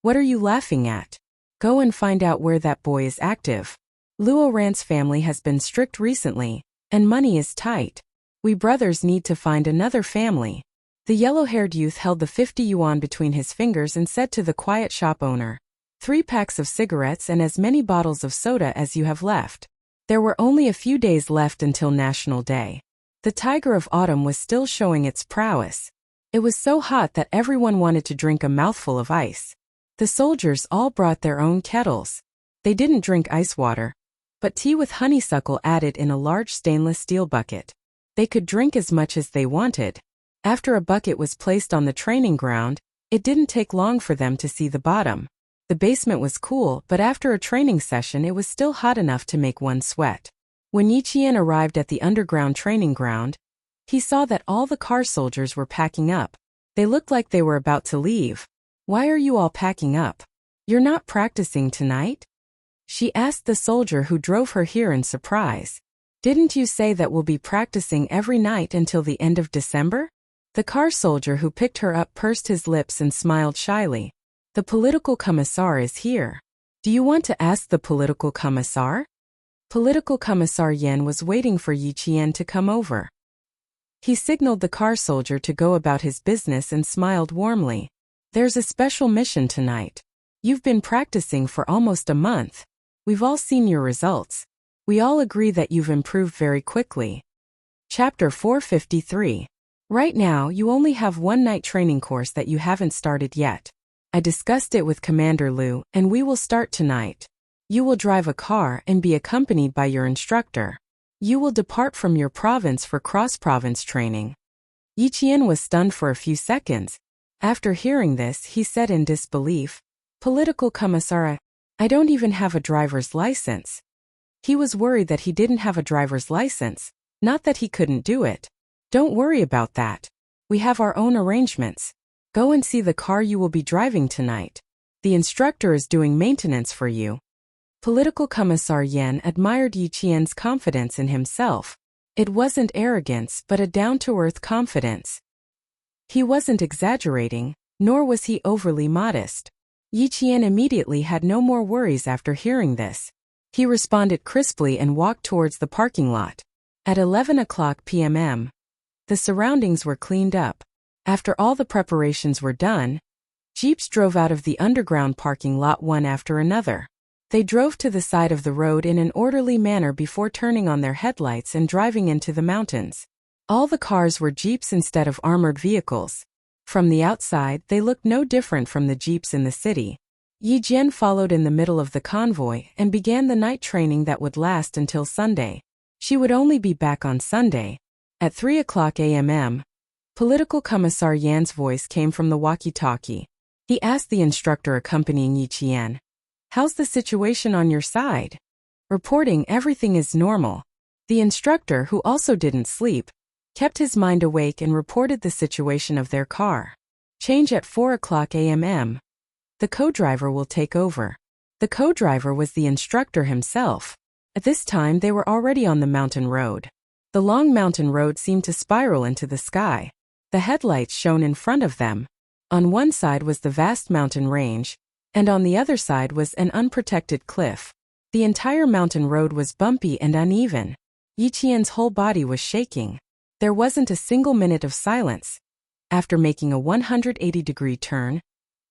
What are you laughing at? Go and find out where that boy is active. Luo Ran's family has been strict recently, and money is tight. We brothers need to find another family. The yellow-haired youth held the 50 yuan between his fingers and said to the quiet shop owner, 3 packs of cigarettes and as many bottles of soda as you have left. There were only a few days left until National Day. The tiger of autumn was still showing its prowess. It was so hot that everyone wanted to drink a mouthful of ice. The soldiers all brought their own kettles. They didn't drink ice water, but tea with honeysuckle added in a large stainless steel bucket. They could drink as much as they wanted. After a bucket was placed on the training ground, it didn't take long for them to see the bottom. The basement was cool, but after a training session it was still hot enough to make one sweat. When Yi Qian arrived at the underground training ground, he saw that all the car soldiers were packing up. They looked like they were about to leave. Why are you all packing up? You're not practicing tonight? She asked the soldier who drove her here in surprise. Didn't you say that we'll be practicing every night until the end of December? The car soldier who picked her up pursed his lips and smiled shyly. The political commissar is here. Do you want to ask the political commissar? Political Commissar Yen was waiting for Yi Qian to come over. He signaled the car soldier to go about his business and smiled warmly. There's a special mission tonight. You've been practicing for almost a month. We've all seen your results. We all agree that you've improved very quickly. Chapter 453. Right now, you only have one night training course that you haven't started yet. I discussed it with Commander Liu, and we will start tonight. You will drive a car and be accompanied by your instructor. You will depart from your province for cross-province training. Yi Qian was stunned for a few seconds. After hearing this, he said in disbelief, Political Commissar, I don't even have a driver's license. He was worried that he didn't have a driver's license, not that he couldn't do it. Don't worry about that. We have our own arrangements. Go and see the car you will be driving tonight. The instructor is doing maintenance for you. Political Commissar Yen admired Yi Qian's confidence in himself. It wasn't arrogance but a down-to-earth confidence. He wasn't exaggerating, nor was he overly modest. Yi Qian immediately had no more worries after hearing this. He responded crisply and walked towards the parking lot. At 11 o'clock p.m. The surroundings were cleaned up. After all the preparations were done, jeeps drove out of the underground parking lot one after another. They drove to the side of the road in an orderly manner before turning on their headlights and driving into the mountains. All the cars were jeeps instead of armored vehicles. From the outside, they looked no different from the jeeps in the city. Yi Jian followed in the middle of the convoy and began the night training that would last until Sunday. She would only be back on Sunday. At 3 o'clock a.m., Political Commissar Yan's voice came from the walkie-talkie. He asked the instructor accompanying Yi Qian, How's the situation on your side? Reporting everything is normal. The instructor, who also didn't sleep, kept his mind awake and reported the situation of their car. Change at 4 o'clock a.m. The co-driver will take over. The co-driver was the instructor himself. At this time they were already on the mountain road. The long mountain road seemed to spiral into the sky. The headlights shone in front of them. On one side was the vast mountain range, and on the other side was an unprotected cliff. The entire mountain road was bumpy and uneven. Yi Qian's whole body was shaking. There wasn't a single minute of silence. After making a 180-degree turn,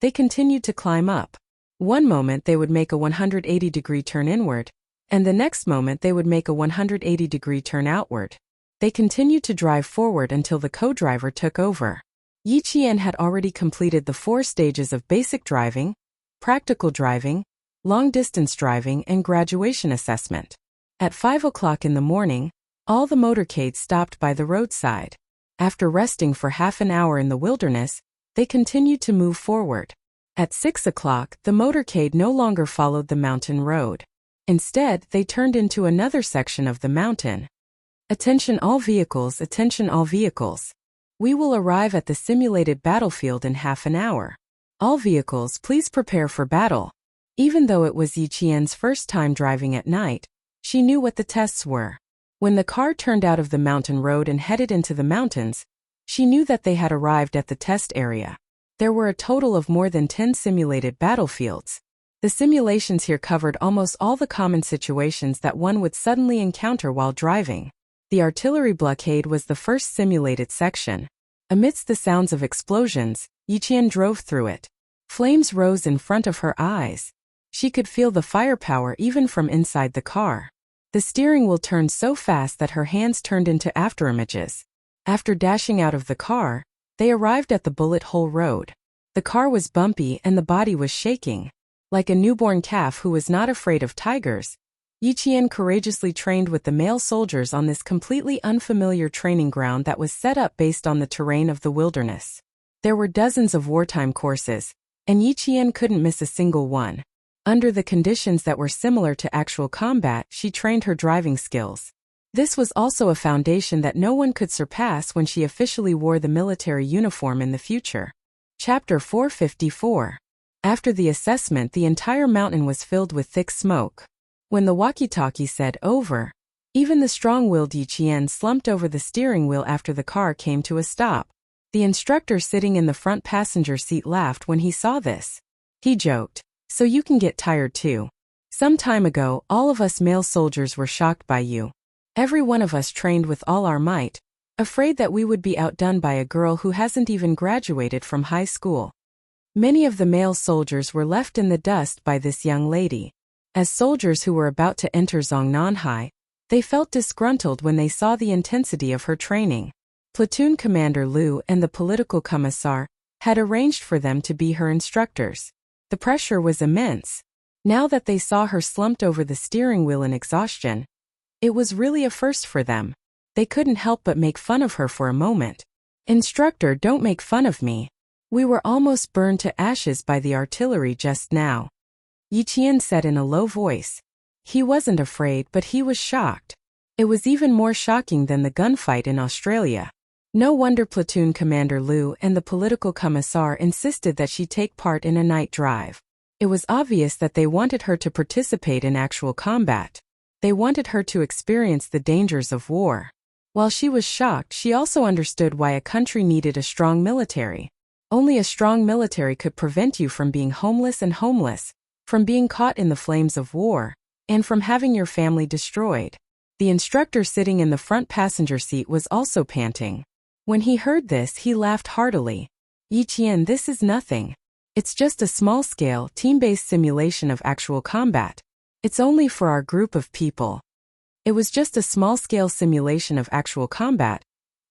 they continued to climb up. One moment they would make a 180-degree turn inward, and the next moment they would make a 180-degree turn outward. They continued to drive forward until the co-driver took over. Yi Qian had already completed the 4 stages of basic driving, practical driving, long-distance driving, and graduation assessment. At 5 o'clock in the morning, all the motorcades stopped by the roadside. After resting for half an hour in the wilderness, they continued to move forward. At 6 o'clock, the motorcade no longer followed the mountain road. Instead, they turned into another section of the mountain. Attention all vehicles, attention all vehicles. We will arrive at the simulated battlefield in half an hour. All vehicles, please prepare for battle. Even though it was Yi Qian's first time driving at night, she knew what the tests were. When the car turned out of the mountain road and headed into the mountains, she knew that they had arrived at the test area. There were a total of more than 10 simulated battlefields. The simulations here covered almost all the common situations that one would suddenly encounter while driving. The artillery blockade was the first simulated section. Amidst the sounds of explosions, Yi Qian drove through it. Flames rose in front of her eyes. She could feel the firepower even from inside the car. The steering wheel turned so fast that her hands turned into afterimages. After dashing out of the car, they arrived at the bullet hole road. The car was bumpy and the body was shaking. Like a newborn calf who was not afraid of tigers, Yi Qian courageously trained with the male soldiers on this completely unfamiliar training ground that was set up based on the terrain of the wilderness. There were dozens of wartime courses, and Yi Qian couldn't miss a single one. Under the conditions that were similar to actual combat, she trained her driving skills. This was also a foundation that no one could surpass when she officially wore the military uniform in the future. Chapter 454. After the assessment, the entire mountain was filled with thick smoke. When the walkie-talkie said over, even the strong-willed Yi Qian slumped over the steering wheel after the car came to a stop. The instructor sitting in the front passenger seat laughed when he saw this. He joked, "So you can get tired too. Some time ago, all of us male soldiers were shocked by you. Every one of us trained with all our might, afraid that we would be outdone by a girl who hasn't even graduated from high school." Many of the male soldiers were left in the dust by this young lady. As soldiers who were about to enter Zongnanhai, they felt disgruntled when they saw the intensity of her training. Platoon Commander Liu and the political commissar had arranged for them to be her instructors. The pressure was immense. Now that they saw her slumped over the steering wheel in exhaustion, it was really a first for them. They couldn't help but make fun of her for a moment. "Instructor, don't make fun of me. We were almost burned to ashes by the artillery just now," Yi Qian said in a low voice. He wasn't afraid, but he was shocked. It was even more shocking than the gunfight in Australia. No wonder Platoon Commander Liu and the political commissar insisted that she take part in a night drive. It was obvious that they wanted her to participate in actual combat. They wanted her to experience the dangers of war. While she was shocked, she also understood why a country needed a strong military. Only a strong military could prevent you from being homeless and homeless, from being caught in the flames of war, and from having your family destroyed. The instructor sitting in the front passenger seat was also panting. When he heard this, he laughed heartily. "Yi Qian, this is nothing. It's just a small-scale, team-based simulation of actual combat. It's only for our group of people." It was just a small-scale simulation of actual combat,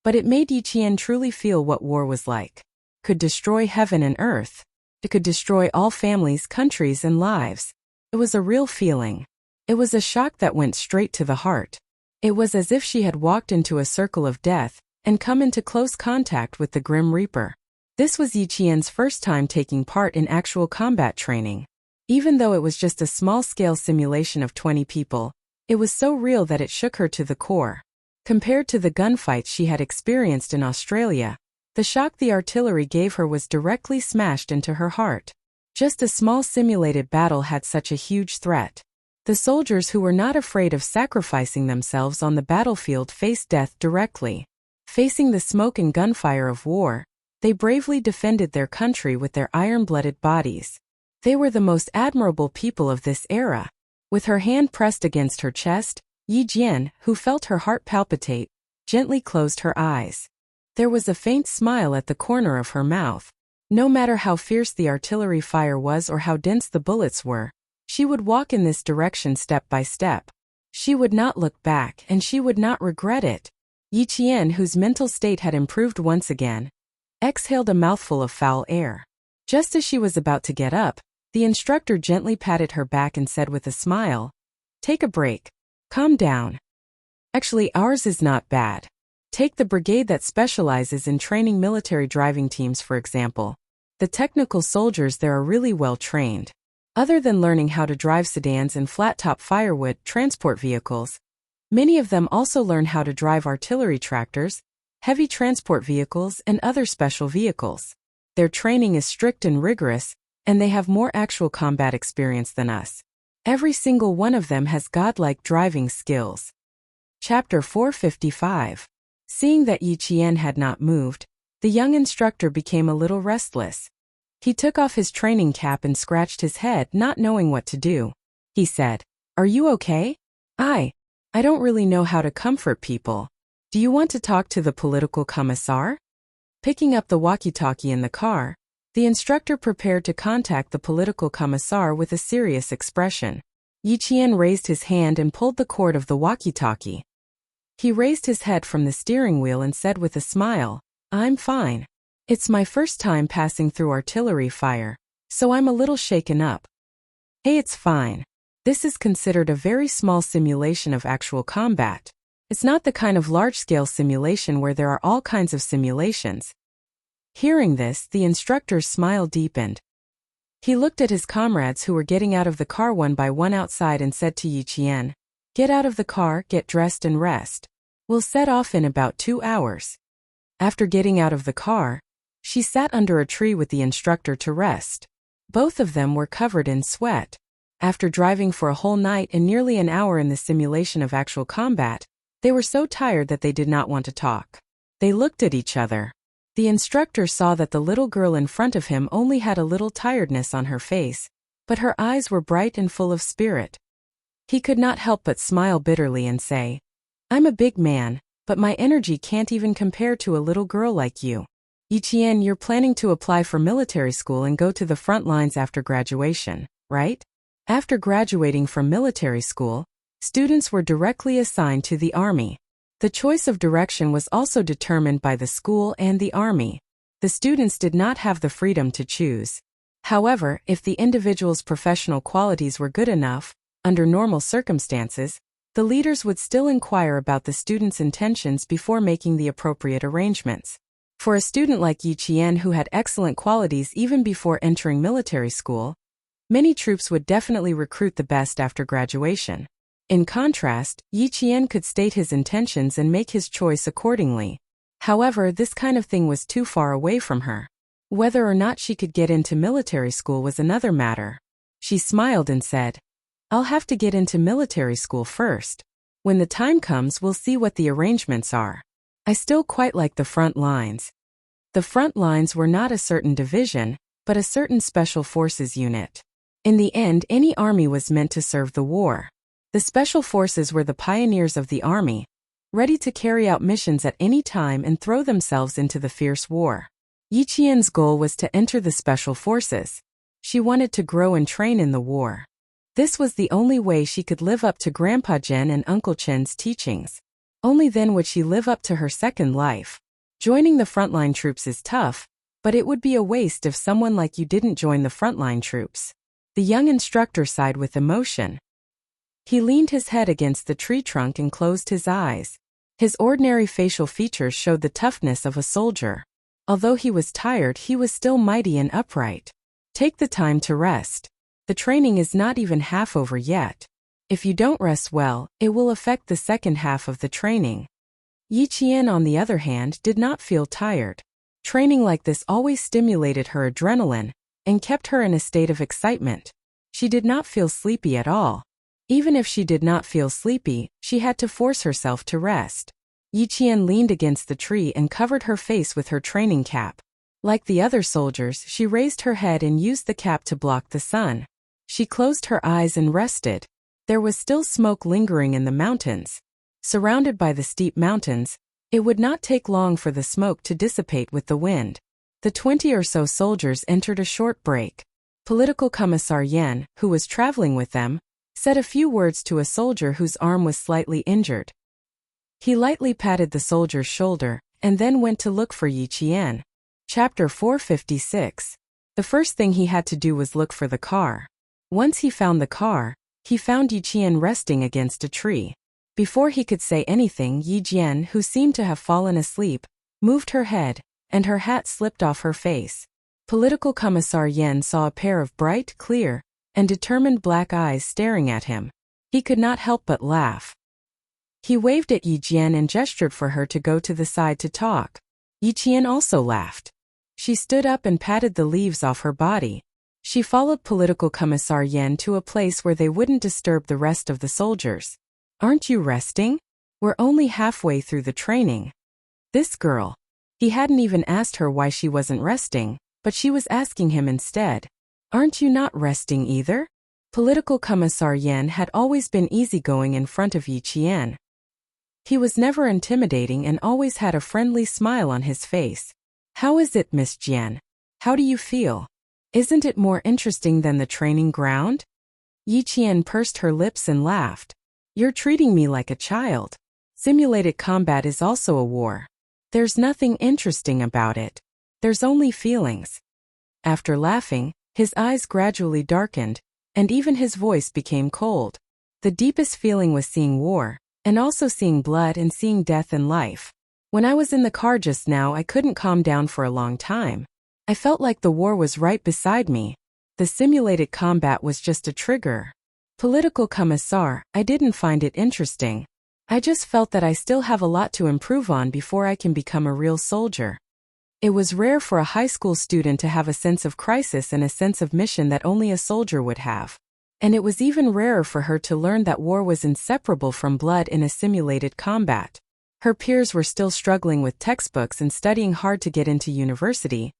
but it made Yi Qian truly feel what war was like. Could destroy heaven and earth. It could destroy all families, countries, and lives. It was a real feeling. It was a shock that went straight to the heart. It was as if she had walked into a circle of death and come into close contact with the Grim Reaper. This was Yi Qian's first time taking part in actual combat training. Even though it was just a small-scale simulation of 20 people, it was so real that it shook her to the core. Compared to the gunfights she had experienced in Australia, the shock the artillery gave her was directly smashed into her heart. Just a small simulated battle had such a huge threat. The soldiers who were not afraid of sacrificing themselves on the battlefield faced death directly. Facing the smoke and gunfire of war, They bravely defended their country with their iron-blooded bodies. They were the most admirable people of this era. With her hand pressed against her chest, Yi Jian, who felt her heart palpitate, gently closed her eyes. There was a faint smile at the corner of her mouth. No matter how fierce the artillery fire was or how dense the bullets were, she would walk in this direction step by step. She would not look back, and she would not regret it. Yi Qian, whose mental state had improved once again, exhaled a mouthful of foul air. Just as she was about to get up, the instructor gently patted her back and said with a smile, "Take a break. Calm down. Actually, ours is not bad. Take the brigade that specializes in training military driving teams, for example. The technical soldiers there are really well trained. Other than learning how to drive sedans and flat-top firewood transport vehicles, many of them also learn how to drive artillery tractors, heavy transport vehicles, and other special vehicles. Their training is strict and rigorous, and they have more actual combat experience than us. Every single one of them has godlike driving skills." Chapter 455. Seeing that Yi Qian had not moved, the young instructor became a little restless. He took off his training cap and scratched his head, not knowing what to do. He said, "Are you okay?" I don't really know how to comfort people. Do you want to talk to the political commissar?" Picking up the walkie-talkie in the car, the instructor prepared to contact the political commissar with a serious expression. Yi Qian raised his hand and pulled the cord of the walkie-talkie. He raised his head from the steering wheel and said with a smile, "I'm fine. It's my first time passing through artillery fire, so I'm a little shaken up." "Hey, it's fine. This is considered a very small simulation of actual combat. It's not the kind of large-scale simulation where there are all kinds of simulations." Hearing this, the instructor's smile deepened. He looked at his comrades who were getting out of the car one by one outside and said to Yi Qian, "Get out of the car, get dressed and rest. We'll set off in about 2 hours." After getting out of the car, she sat under a tree with the instructor to rest. Both of them were covered in sweat. After driving for a whole night and nearly an hour in the simulation of actual combat, they were so tired that they did not want to talk. They looked at each other. The instructor saw that the little girl in front of him only had a little tiredness on her face, but her eyes were bright and full of spirit. He could not help but smile bitterly and say, "I'm a big man, but my energy can't even compare to a little girl like you. Yi Qian, you're planning to apply for military school and go to the front lines after graduation, right?" After graduating from military school, students were directly assigned to the army. The choice of direction was also determined by the school and the army. The students did not have the freedom to choose. However, if the individual's professional qualities were good enough, under normal circumstances, the leaders would still inquire about the student's intentions before making the appropriate arrangements. For a student like Yi Qian who had excellent qualities even before entering military school, many troops would definitely recruit the best after graduation. In contrast, Yi Qian could state his intentions and make his choice accordingly. However, this kind of thing was too far away from her. Whether or not she could get into military school was another matter. She smiled and said, "I'll have to get into military school first. When the time comes, we'll see what the arrangements are. I still quite like the front lines." The front lines were not a certain division, but a certain special forces unit. In the end, any army was meant to serve the war. The special forces were the pioneers of the army, ready to carry out missions at any time and throw themselves into the fierce war. Yi Qian's goal was to enter the special forces. She wanted to grow and train in the war. This was the only way she could live up to Grandpa Chen and Uncle Chen's teachings. Only then would she live up to her second life. Joining the frontline troops is tough, but it would be a waste if someone like you didn't join the frontline troops. The young instructor sighed with emotion. He leaned his head against the tree trunk and closed his eyes. His ordinary facial features showed the toughness of a soldier. Although he was tired, he was still mighty and upright. Take the time to rest. The training is not even half over yet. If you don't rest well, it will affect the second half of the training. Yi Qian, on the other hand, did not feel tired. Training like this always stimulated her adrenaline and kept her in a state of excitement. She did not feel sleepy at all. Even if she did not feel sleepy, she had to force herself to rest. Yi Qian leaned against the tree and covered her face with her training cap. Like the other soldiers, she raised her head and used the cap to block the sun. She closed her eyes and rested. There was still smoke lingering in the mountains. Surrounded by the steep mountains, it would not take long for the smoke to dissipate with the wind. The 20 or so soldiers entered a short break. Political Commissar Yen, who was traveling with them, said a few words to a soldier whose arm was slightly injured. He lightly patted the soldier's shoulder, and then went to look for Yi Qian. Chapter 456. The first thing he had to do was look for the car. Once he found the car, he found Yi Qian resting against a tree. Before he could say anything, Yi Jian, who seemed to have fallen asleep, moved her head, and her hat slipped off her face. Political Commissar Yen saw a pair of bright, clear, and determined black eyes staring at him. He could not help but laugh. He waved at Yi Jian and gestured for her to go to the side to talk. Yi Qian also laughed. She stood up and patted the leaves off her body. She followed Political Commissar Yen to a place where they wouldn't disturb the rest of the soldiers. "Aren't you resting? We're only halfway through the training." This girl. He hadn't even asked her why she wasn't resting, but she was asking him instead. "Aren't you not resting either?" Political Commissar Yen had always been easygoing in front of Yi Qian. He was never intimidating and always had a friendly smile on his face. "How is it, Miss Jian? How do you feel? Isn't it more interesting than the training ground?" Yi Qian pursed her lips and laughed. "You're treating me like a child. Simulated combat is also a war. There's nothing interesting about it. There's only feelings." After laughing, his eyes gradually darkened, and even his voice became cold. The deepest feeling was seeing war, and also seeing blood and seeing death and life. When I was in the car just now, I couldn't calm down for a long time. I felt like the war was right beside me. The simulated combat was just a trigger. Political Commissar, I didn't find it interesting. I just felt that I still have a lot to improve on before I can become a real soldier. It was rare for a high school student to have a sense of crisis and a sense of mission that only a soldier would have. And it was even rarer for her to learn that war was inseparable from blood in a simulated combat. Her peers were still struggling with textbooks and studying hard to get into university,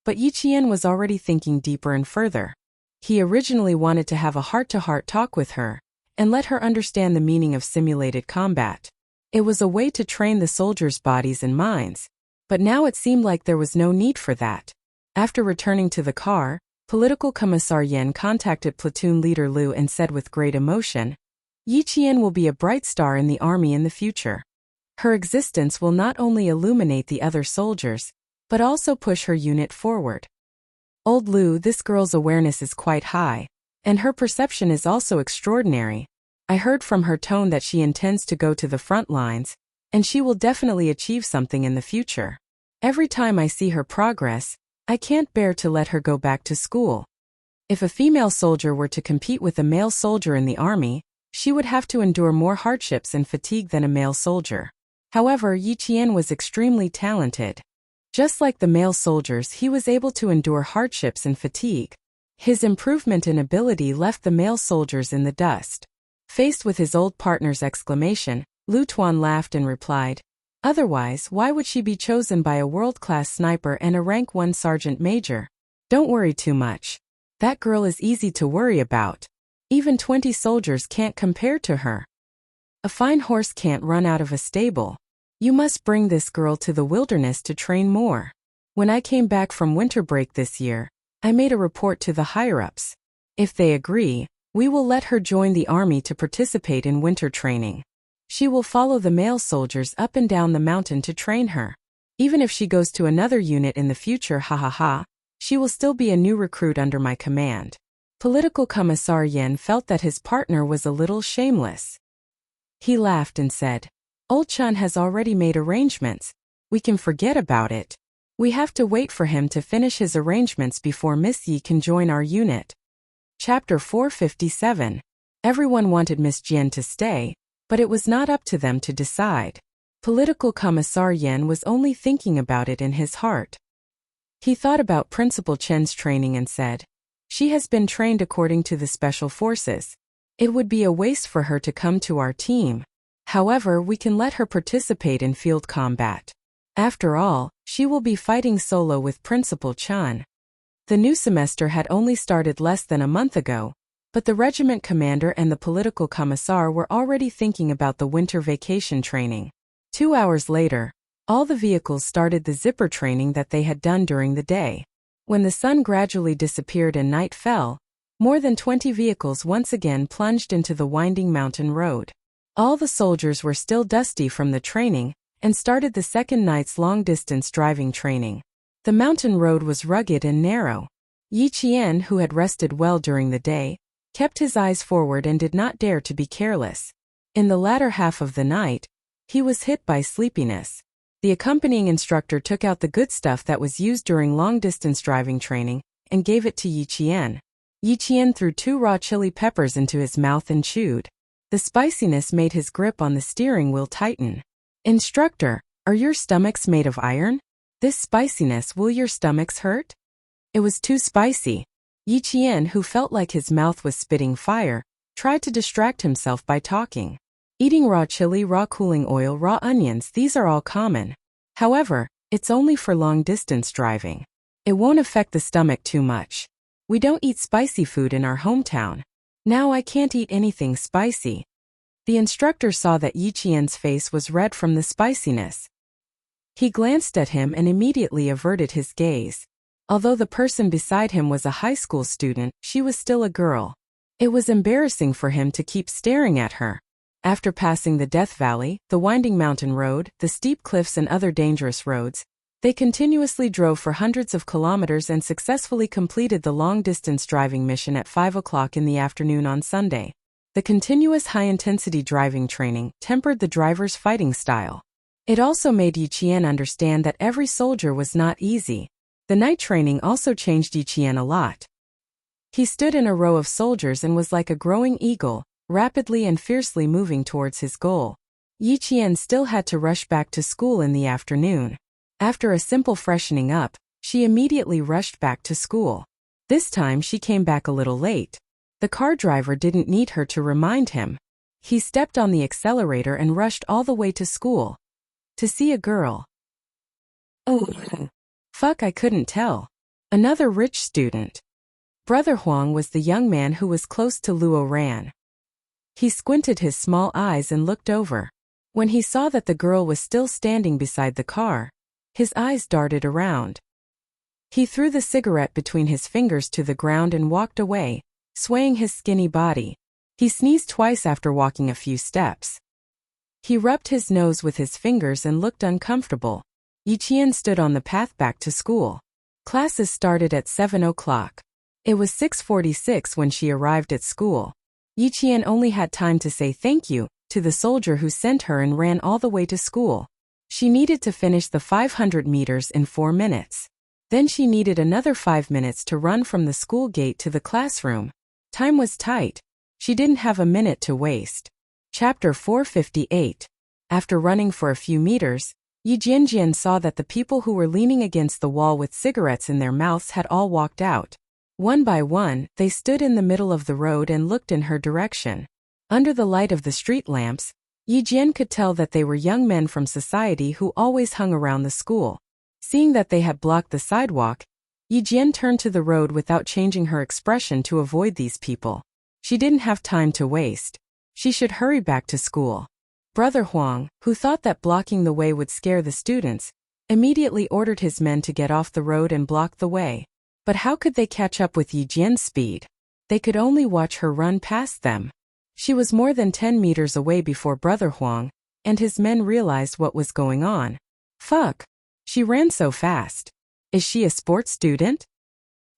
but Yi Qian was already thinking deeper and further. He originally wanted to have a heart-to-heart talk with her, and let her understand the meaning of simulated combat. It was a way to train the soldiers' bodies and minds, but now it seemed like there was no need for that. After returning to the car, Political Commissar Yen contacted platoon leader Liu and said with great emotion, "Yi Qian will be a bright star in the army in the future. Her existence will not only illuminate the other soldiers, but also push her unit forward." "Old Liu, this girl's awareness is quite high, and her perception is also extraordinary. I heard from her tone that she intends to go to the front lines, and she will definitely achieve something in the future. Every time I see her progress, I can't bear to let her go back to school. If a female soldier were to compete with a male soldier in the army, she would have to endure more hardships and fatigue than a male soldier." However, Yi Qian was extremely talented. Just like the male soldiers, he was able to endure hardships and fatigue. His improvement in ability left the male soldiers in the dust. Faced with his old partner's exclamation, Lu Tuan laughed and replied, "Otherwise, why would she be chosen by a world-class sniper and a rank 1 sergeant major? Don't worry too much. That girl is easy to worry about. Even 20 soldiers can't compare to her. A fine horse can't run out of a stable. You must bring this girl to the wilderness to train more." When I came back from winter break this year, I made a report to the higher-ups. If they agree, we will let her join the army to participate in winter training. She will follow the male soldiers up and down the mountain to train her. Even if she goes to another unit in the future, she will still be a new recruit under my command. Political Commissar Yen felt that his partner was a little shameless. He laughed and said, "Old Chun has already made arrangements. We can forget about it. We have to wait for him to finish his arrangements before Miss Yi can join our unit." Chapter 457. Everyone wanted Miss Jian to stay, but it was not up to them to decide. Political Commissar Yen was only thinking about it in his heart. He thought about Principal Chen's training and said, "She has been trained according to the special forces. It would be a waste for her to come to our team. However, we can let her participate in field combat. After all, she will be fighting solo with Principal Chun. The new semester had only started less than a month ago, but the regiment commander and the political commissar were already thinking about the winter vacation training. 2 hours later, all the vehicles started the zipper training that they had done during the day. When the sun gradually disappeared and night fell, more than 20 vehicles once again plunged into the winding mountain road. All the soldiers were still dusty from the training and started the second night's long-distance driving training. The mountain road was rugged and narrow. Yi Qian, who had rested well during the day, kept his eyes forward and did not dare to be careless. In the latter half of the night, he was hit by sleepiness. The accompanying instructor took out the good stuff that was used during long-distance driving training and gave it to Yi Qian. Yi Qian threw 2 raw chili peppers into his mouth and chewed. The spiciness made his grip on the steering wheel tighten. "Instructor, are your stomachs made of iron? This spiciness, will your stomachs hurt?" It was too spicy. Yi Qian, who felt like his mouth was spitting fire, tried to distract himself by talking. Eating raw chili, raw cooling oil, raw onions, these are all common. However, it's only for long-distance driving. It won't affect the stomach too much. We don't eat spicy food in our hometown. Now I can't eat anything spicy. The instructor saw that Yi Qian's face was red from the spiciness. He glanced at him and immediately averted his gaze. Although the person beside him was a high school student, she was still a girl. It was embarrassing for him to keep staring at her. After passing the Death Valley, the winding mountain road, the steep cliffs and other dangerous roads, they continuously drove for hundreds of kilometers and successfully completed the long-distance driving mission at 5 o'clock in the afternoon on Sunday. The continuous high-intensity driving training tempered the driver's fighting style. It also made Yi Qian understand that every soldier was not easy. The night training also changed Yi Qian a lot. He stood in a row of soldiers and was like a growing eagle, rapidly and fiercely moving towards his goal. Yi Qian still had to rush back to school in the afternoon. After a simple freshening up, she immediately rushed back to school. This time she came back a little late. The car driver didn't need her to remind him. He stepped on the accelerator and rushed all the way to school. To see a girl. Oh. Fuck, I couldn't tell. Another rich student. Brother Huang was the young man who was close to Luo Ran. He squinted his small eyes and looked over. When he saw that the girl was still standing beside the car, his eyes darted around. He threw the cigarette between his fingers to the ground and walked away, swaying his skinny body. He sneezed twice after walking a few steps. He rubbed his nose with his fingers and looked uncomfortable. Yi Qian stood on the path back to school. Classes started at 7 o'clock. It was 6:46 when she arrived at school. Yi Qian only had time to say thank you to the soldier who sent her and ran all the way to school. She needed to finish the 500 meters in 4 minutes. Then she needed another 5 minutes to run from the school gate to the classroom. Time was tight. She didn't have a minute to waste. Chapter 458. After running for a few meters, Yi Jianjian saw that the people who were leaning against the wall with cigarettes in their mouths had all walked out. One by one, they stood in the middle of the road and looked in her direction. Under the light of the street lamps, Yi Jian could tell that they were young men from society who always hung around the school. Seeing that they had blocked the sidewalk, Yi Jian turned to the road without changing her expression to avoid these people. She didn't have time to waste. She should hurry back to school. Brother Huang, who thought that blocking the way would scare the students, immediately ordered his men to get off the road and block the way. But how could they catch up with Yi Jian's speed? They could only watch her run past them. She was more than 10 meters away before Brother Huang and his men realized what was going on. Fuck! She ran so fast. Is she a sports student?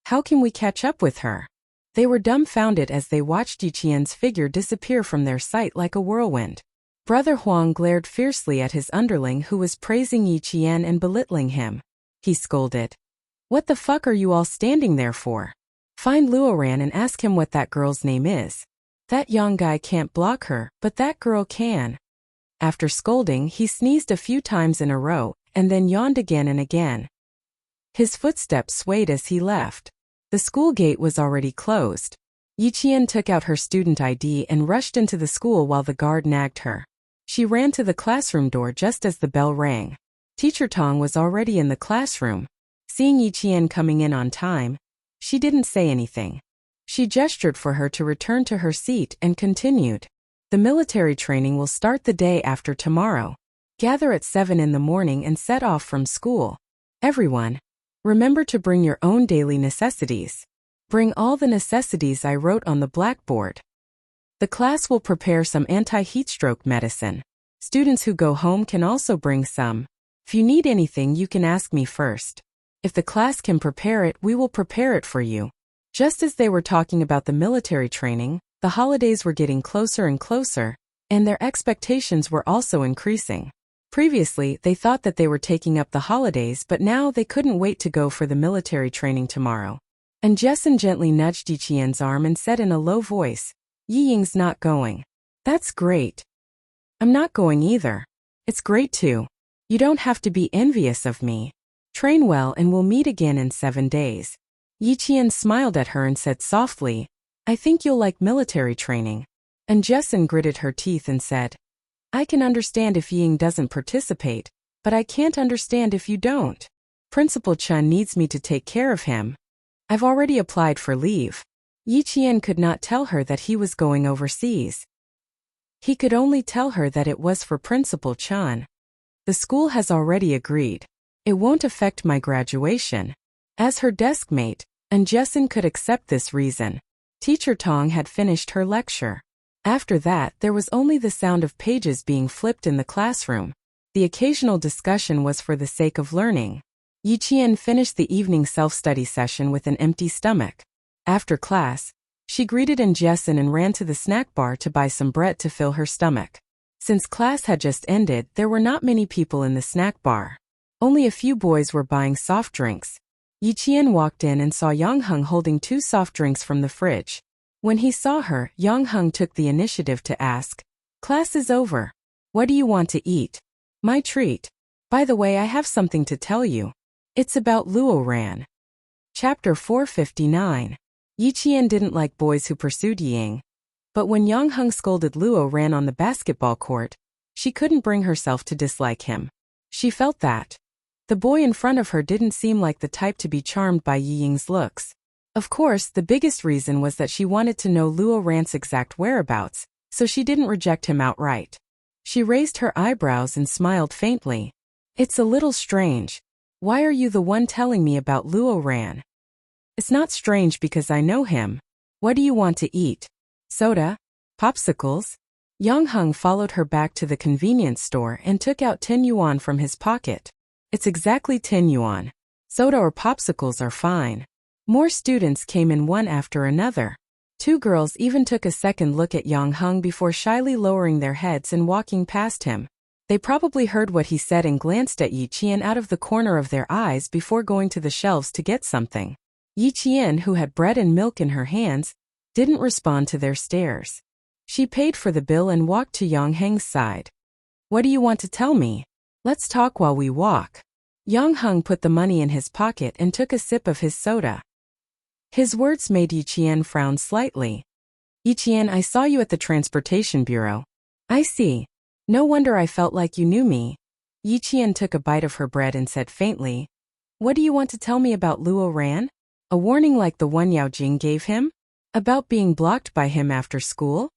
How can we catch up with her? They were dumbfounded as they watched Yi Qian's figure disappear from their sight like a whirlwind. Brother Huang glared fiercely at his underling who was praising Yi Qian and belittling him. He scolded. What the fuck are you all standing there for? Find Luoran and ask him what that girl's name is. That young guy can't block her, but that girl can. After scolding, he sneezed a few times in a row, and then yawned again and again. His footsteps swayed as he left. The school gate was already closed. Yi Qian took out her student ID and rushed into the school while the guard nagged her. She ran to the classroom door just as the bell rang. Teacher Tong was already in the classroom. Seeing Yi Qian coming in on time, she didn't say anything. She gestured for her to return to her seat and continued. The military training will start the day after tomorrow. Gather at 7 in the morning and set off from school. Everyone, remember to bring your own daily necessities. Bring all the necessities I wrote on the blackboard. The class will prepare some anti-heatstroke medicine. Students who go home can also bring some. If you need anything, you can ask me first. If the class can prepare it, we will prepare it for you. Just as they were talking about the military training, the holidays were getting closer and closer, and their expectations were also increasing. Previously, they thought that they were taking up the holidays, but now they couldn't wait to go for the military training tomorrow. And Jessen gently nudged Yi Qian's arm and said in a low voice, Yi Ying's not going. That's great. I'm not going either. It's great too. You don't have to be envious of me. Train well and we'll meet again in 7 days. Yi Qian smiled at her and said softly, I think you'll like military training. And Jessen gritted her teeth and said, I can understand if Ying doesn't participate, but I can't understand if you don't. Principal Chun needs me to take care of him. I've already applied for leave. Yi Qian could not tell her that he was going overseas. He could only tell her that it was for Principal Chun. The school has already agreed. It won't affect my graduation. As her desk mate, and Jessen could accept this reason. Teacher Tong had finished her lecture. After that, there was only the sound of pages being flipped in the classroom. The occasional discussion was for the sake of learning. Yi Qian finished the evening self-study session with an empty stomach. After class, she greeted Jessen and ran to the snack bar to buy some bread to fill her stomach. Since class had just ended, there were not many people in the snack bar. Only a few boys were buying soft drinks. Yi Qian walked in and saw Yang Heng holding 2 soft drinks from the fridge. When he saw her, Yang Heng took the initiative to ask, Class is over. What do you want to eat? My treat. By the way, I have something to tell you. It's about Luo Ran. Chapter 459. Yi Qian didn't like boys who pursued Ying. But when Yang Heng scolded Luo Ran on the basketball court, she couldn't bring herself to dislike him. She felt that the boy in front of her didn't seem like the type to be charmed by Yi Ying's looks. Of course, the biggest reason was that she wanted to know Luo Ran's exact whereabouts, so she didn't reject him outright. She raised her eyebrows and smiled faintly. It's a little strange. Why are you the one telling me about Luo Ran? It's not strange because I know him. What do you want to eat? Soda? Popsicles? Yang Heng followed her back to the convenience store and took out 10 yuan from his pocket. It's exactly 10 yuan. Soda or popsicles are fine. More students came in one after another. 2 girls even took a second look at Yang Heng before shyly lowering their heads and walking past him. They probably heard what he said and glanced at Yi Qian out of the corner of their eyes before going to the shelves to get something. Yi Qian, who had bread and milk in her hands, didn't respond to their stares. She paid for the bill and walked to Yang Heng's side. What do you want to tell me? Let's talk while we walk. Yang Heng put the money in his pocket and took a sip of his soda. His words made Yi Qian frown slightly. Yi Qian, I saw you at the Transportation Bureau. I see. No wonder I felt like you knew me. Yi Qian took a bite of her bread and said faintly, What do you want to tell me about Luo Ran? A warning like the one Yao Jing gave him? About being blocked by him after school?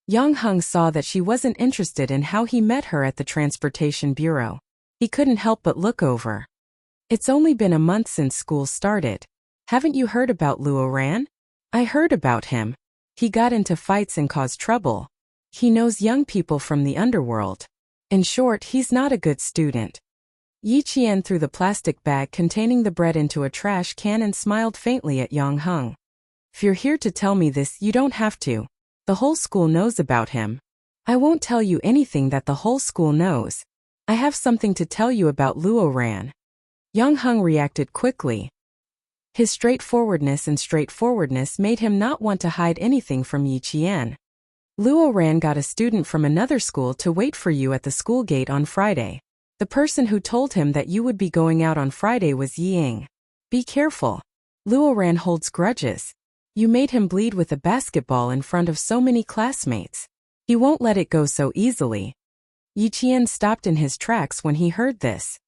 Yang Heng saw that she wasn't interested in how he met her at the Transportation Bureau. He couldn't help but look over. It's only been a month since school started. Haven't you heard about Luo Ran? I heard about him. He got into fights and caused trouble. He knows young people from the underworld. In short, he's not a good student. Yi Qian threw the plastic bag containing the bread into a trash can and smiled faintly at Yang Heng. If you're here to tell me this, you don't have to. The whole school knows about him. I won't tell you anything that the whole school knows. I have something to tell you about Luo Ran. Yang Heng reacted quickly. His straightforwardness made him not want to hide anything from Yi Qian. Luo Ran got a student from another school to wait for you at the school gate on Friday. The person who told him that you would be going out on Friday was Yi Ying. Be careful. Luo Ran holds grudges. You made him bleed with a basketball in front of so many classmates. He won't let it go so easily. Yi Qian stopped in his tracks when he heard this.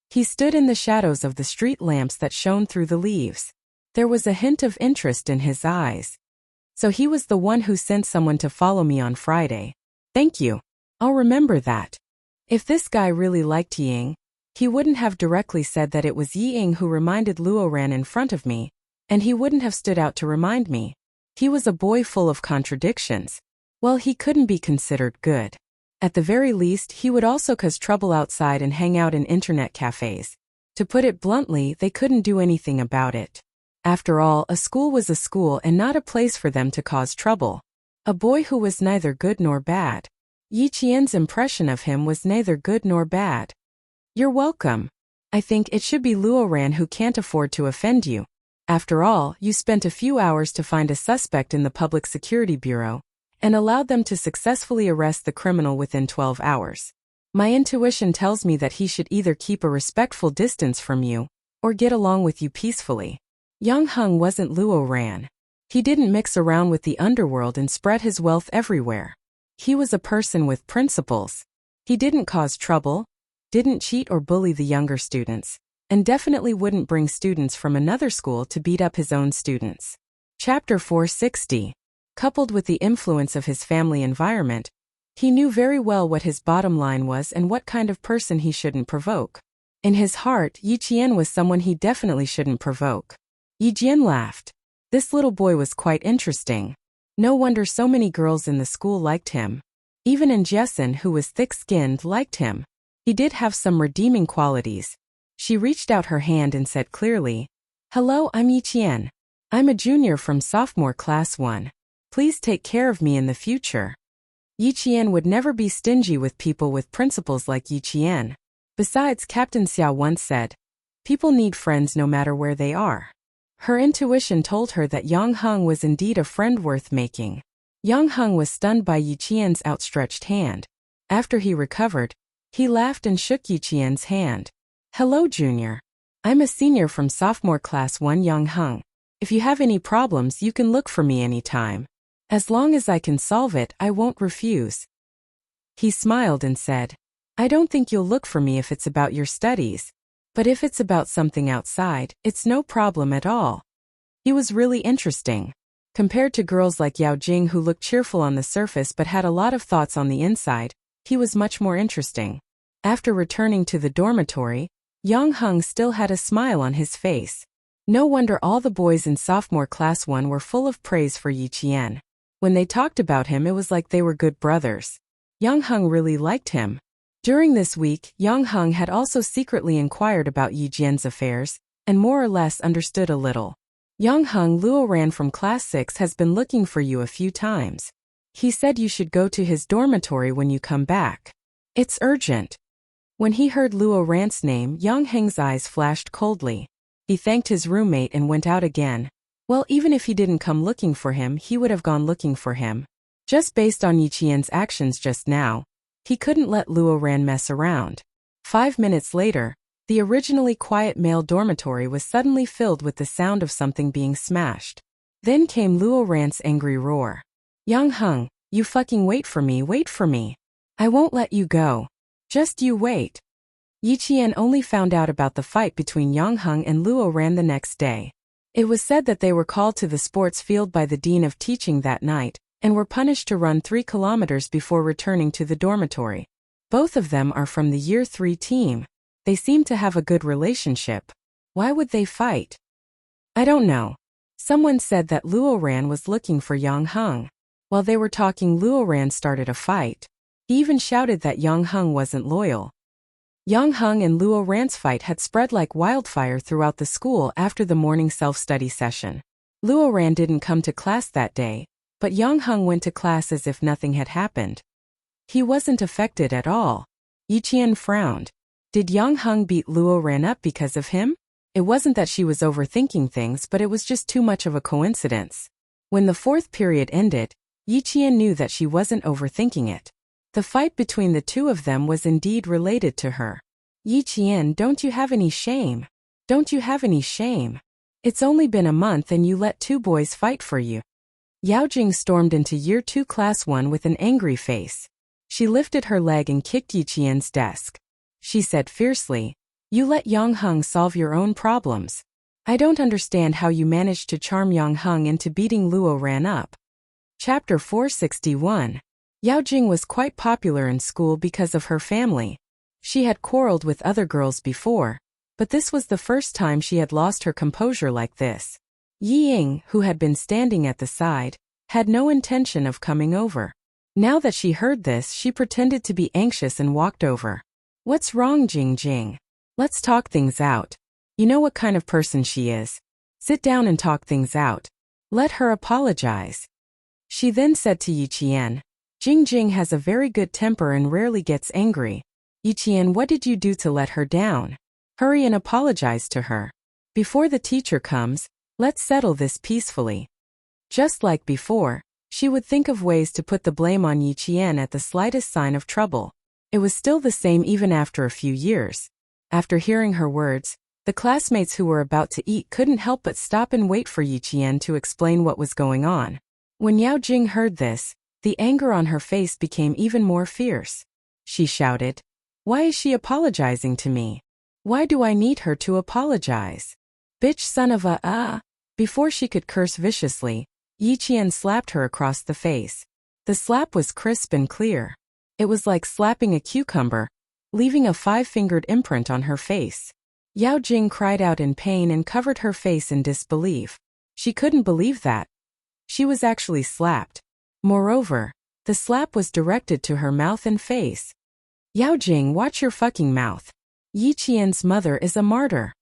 He stood in the shadows of the street lamps that shone through the leaves. There was a hint of interest in his eyes. So he was the one who sent someone to follow me on Friday. Thank you. I'll remember that. If this guy really liked Ying, he wouldn't have directly said that it was Ying who reminded Luo Ran in front of me, and he wouldn't have stood out to remind me. He was a boy full of contradictions. Well, he couldn't be considered good. At the very least, he would also cause trouble outside and hang out in internet cafes. To put it bluntly, they couldn't do anything about it. After all, a school was a school and not a place for them to cause trouble. A boy who was neither good nor bad. Yi Qian's impression of him was neither good nor bad. You're welcome. I think it should be Luo Ran who can't afford to offend you. After all, you spent a few hours to find a suspect in the Public Security Bureau, and allowed them to successfully arrest the criminal within 12 hours. My intuition tells me that he should either keep a respectful distance from you, or get along with you peacefully. Yang Heng wasn't Luo Ran. He didn't mix around with the underworld and spread his wealth everywhere. He was a person with principles. He didn't cause trouble, didn't cheat or bully the younger students, and definitely wouldn't bring students from another school to beat up his own students. Chapter 460. Coupled with the influence of his family environment, he knew very well what his bottom line was and what kind of person he shouldn't provoke. In his heart, Yi Qian was someone he definitely shouldn't provoke. Yi Jian laughed. This little boy was quite interesting. No wonder so many girls in the school liked him. Even in Jessen, who was thick-skinned, liked him. He did have some redeeming qualities. She reached out her hand and said clearly, "Hello, I'm Yi Qian. I'm a junior from sophomore class 1. Please take care of me in the future." Yi Qian would never be stingy with people with principles like Yi Qian. Besides, Captain Xiao once said, people need friends no matter where they are. Her intuition told her that Yang Heng was indeed a friend worth making. Yang Heng was stunned by Yi Qian's outstretched hand. After he recovered, he laughed and shook Yi Qian's hand. "Hello, Junior. I'm a senior from sophomore class 1, Yang Heng. If you have any problems, you can look for me anytime. As long as I can solve it, I won't refuse." He smiled and said, "I don't think you'll look for me if it's about your studies. But if it's about something outside, it's no problem at all." He was really interesting. Compared to girls like Yao Jing who looked cheerful on the surface but had a lot of thoughts on the inside, he was much more interesting. After returning to the dormitory, Yang Heng still had a smile on his face. No wonder all the boys in sophomore class 1 were full of praise for Yi Qian. When they talked about him, it was like they were good brothers. Yang Heng really liked him. During this week, Yang Heng had also secretly inquired about Yi Jian's affairs, and more or less understood a little. Yang Heng, Luo Ran from class 6 has been looking for you a few times. He said you should go to his dormitory when you come back. It's urgent. When he heard Luo Ran's name, Yang Heng's eyes flashed coldly. He thanked his roommate and went out again. Well, even if he didn't come looking for him, he would have gone looking for him. Just based on Yi Qian's actions just now, he couldn't let Luo Ran mess around. 5 minutes later, the originally quiet male dormitory was suddenly filled with the sound of something being smashed. Then came Luo Ran's angry roar. "Yang Heng, you fucking wait for me, wait for me. I won't let you go. Just you wait." Yi Qian only found out about the fight between Yang Heng and Luo Ran the next day. It was said that they were called to the sports field by the dean of teaching that night, and were punished to run 3 kilometers before returning to the dormitory. Both of them are from the Year 3 team. They seem to have a good relationship. Why would they fight? I don't know. Someone said that Luo Ran was looking for Yang Heng. While they were talking, Luo Ran started a fight. He even shouted that Yang Heng wasn't loyal. Yang Heng and Luo Ran's fight had spread like wildfire throughout the school after the morning self-study session. Luo Ran didn't come to class that day, but Yang Heng went to class as if nothing had happened. He wasn't affected at all. Yi Qian frowned. Did Yang Heng beat Luo Ran up because of him? It wasn't that she was overthinking things, but it was just too much of a coincidence. When the 4th period ended, Yi Qian knew that she wasn't overthinking it. The fight between the two of them was indeed related to her. Yi Qian, don't you have any shame? Don't you have any shame? It's only been a month and you let 2 boys fight for you. Yao Jing stormed into Year 2 Class 1 with an angry face. She lifted her leg and kicked Yi Qian's desk. She said fiercely, You let Yang-hung solve your own problems. I don't understand how you managed to charm Yang-hung into beating Luo ran up. Chapter 461. Yao Jing was quite popular in school because of her family. She had quarreled with other girls before, but this was the first time she had lost her composure like this. Yi Ying, who had been standing at the side, had no intention of coming over. Now that she heard this, she pretended to be anxious and walked over. What's wrong, Jing Jing? Let's talk things out. You know what kind of person she is. Sit down and talk things out. Let her apologize. She then said to Yi Qian, Jing Jing has a very good temper and rarely gets angry. Yi Qian, what did you do to let her down? Hurry and apologize to her. Before the teacher comes, let's settle this peacefully. Just like before, she would think of ways to put the blame on Yi Qian at the slightest sign of trouble. It was still the same even after a few years. After hearing her words, the classmates who were about to eat couldn't help but stop and wait for Yi Qian to explain what was going on. When Yao Jing heard this, the anger on her face became even more fierce. She shouted, Why is she apologizing to me? Why do I need her to apologize? Bitch son of a Before she could curse viciously, Yi Qian slapped her across the face. The slap was crisp and clear. It was like slapping a cucumber, leaving a 5-fingered imprint on her face. Yao Jing cried out in pain and covered her face in disbelief. She couldn't believe that. She was actually slapped. Moreover, the slap was directed to her mouth and face. Yao Jing, watch your fucking mouth. Yi Qian's mother is a martyr.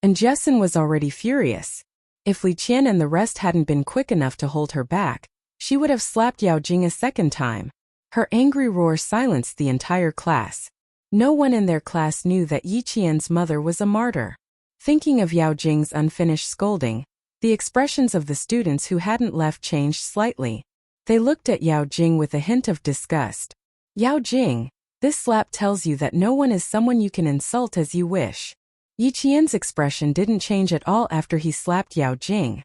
And Jessen was already furious. If Li Qian and the rest hadn't been quick enough to hold her back, she would have slapped Yao Jing a second time. Her angry roar silenced the entire class. No one in their class knew that Yi Qian's mother was a martyr. Thinking of Yao Jing's unfinished scolding, the expressions of the students who hadn't left changed slightly. They looked at Yao Jing with a hint of disgust. Yao Jing, this slap tells you that no one is someone you can insult as you wish. Yi Qian's expression didn't change at all after he slapped Yao Jing.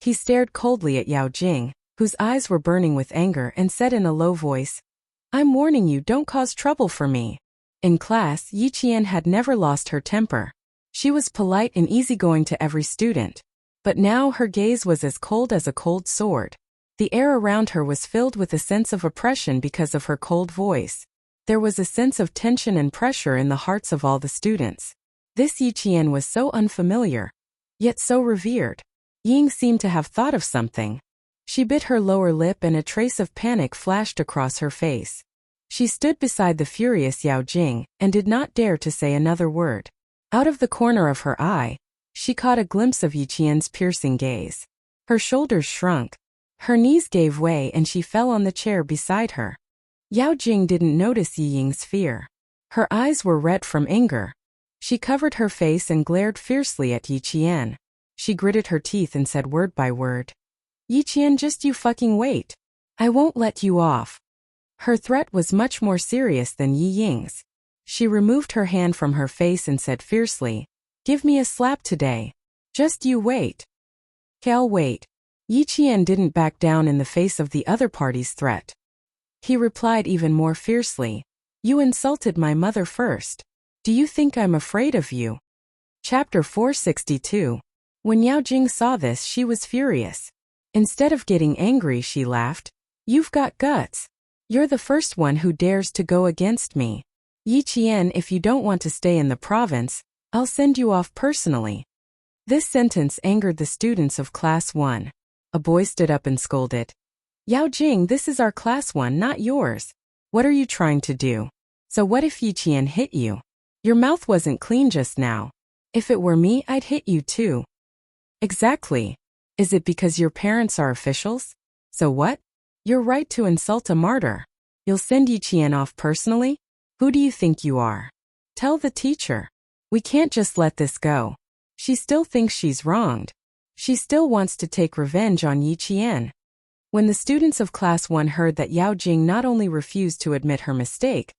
He stared coldly at Yao Jing, whose eyes were burning with anger, and said in a low voice, I'm warning you, don't cause trouble for me. In class, Yi Qian had never lost her temper. She was polite and easygoing to every student. But now her gaze was as cold as a cold sword. The air around her was filled with a sense of oppression because of her cold voice. There was a sense of tension and pressure in the hearts of all the students. This Yi Qian was so unfamiliar, yet so revered. Ying seemed to have thought of something. She bit her lower lip and a trace of panic flashed across her face. She stood beside the furious Yao Jing and did not dare to say another word. Out of the corner of her eye, she caught a glimpse of Yi Qian's piercing gaze. Her shoulders shrunk. Her knees gave way and she fell on the chair beside her. Yao Jing didn't notice Yi Ying's fear. Her eyes were red from anger. She covered her face and glared fiercely at Yi Qian. She gritted her teeth and said word by word, Yi Qian, just you fucking wait. I won't let you off. Her threat was much more serious than Yi Ying's. She removed her hand from her face and said fiercely, Give me a slap today. Just you wait. I'll wait. Yi Qian didn't back down in the face of the other party's threat. He replied even more fiercely, You insulted my mother first. Do you think I'm afraid of you? Chapter 462. When Yao Jing saw this, she was furious. Instead of getting angry, she laughed. You've got guts. You're the first one who dares to go against me. Yi Qian, if you don't want to stay in the province, I'll send you off personally. This sentence angered the students of Class 1. A boy stood up and scolded. Yao Jing, this is our Class 1, not yours. What are you trying to do? So what if Yi Qian hit you? Your mouth wasn't clean just now. If it were me, I'd hit you too. Exactly. Is it because your parents are officials? So what? You're right to insult a martyr. You'll send Yi Qian off personally? Who do you think you are? Tell the teacher. We can't just let this go. She still thinks she's wronged. She still wants to take revenge on Yi Qian. When the students of Class 1 heard that Yao Jing not only refused to admit her mistake,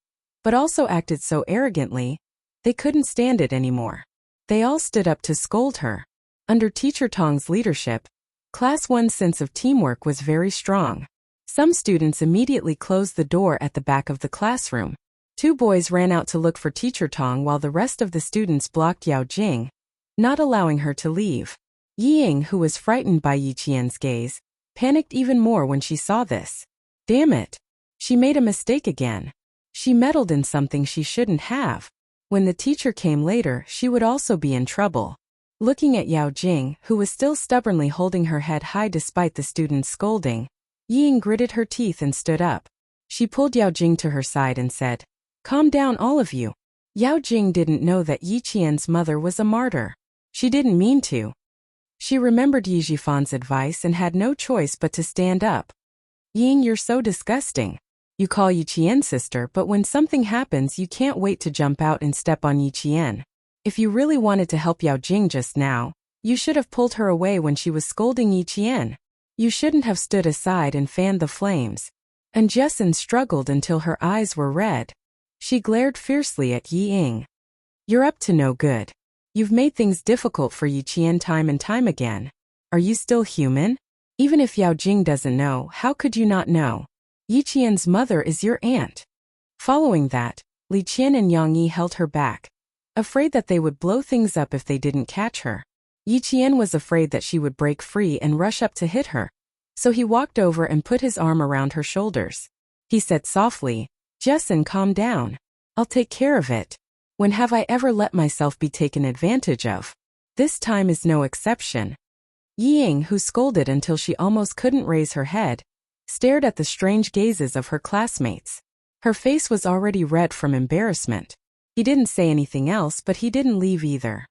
but also acted so arrogantly, they couldn't stand it anymore. They all stood up to scold her. Under Teacher Tong's leadership, Class 1's sense of teamwork was very strong. Some students immediately closed the door at the back of the classroom. Two boys ran out to look for Teacher Tong while the rest of the students blocked Yao Jing, not allowing her to leave. Ying, who was frightened by Yi Qian's gaze, panicked even more when she saw this. Damn it! She made a mistake again. She meddled in something she shouldn't have. When the teacher came later, she would also be in trouble. Looking at Yao Jing, who was still stubbornly holding her head high despite the students' scolding, Ying gritted her teeth and stood up. She pulled Yao Jing to her side and said, "Calm down, all of you." Yao Jing didn't know that Yi Qian's mother was a martyr. She didn't mean to. She remembered Yi Jifan's advice and had no choice but to stand up. "Ying, you're so disgusting. You call Yi Qian sister, but when something happens you can't wait to jump out and step on Yi Qian. If you really wanted to help Yao Jing just now, you should have pulled her away when she was scolding Yi Qian. You shouldn't have stood aside and fanned the flames." And Jessin struggled until her eyes were red. She glared fiercely at Yi Ying. "You're up to no good. You've made things difficult for Yi Qian time and time again. Are you still human? Even if Yao Jing doesn't know, how could you not know? Yi Qian's mother is your aunt." Following that, Li Qian and Yang Yi held her back, afraid that they would blow things up if they didn't catch her. Yi Qian was afraid that she would break free and rush up to hit her, so he walked over and put his arm around her shoulders. He said softly, "Jessin, calm down. I'll take care of it. When have I ever let myself be taken advantage of? This time is no exception." Yi Ying, who scolded until she almost couldn't raise her head, stared at the strange gazes of her classmates. Her face was already red from embarrassment. He didn't say anything else, but he didn't leave either.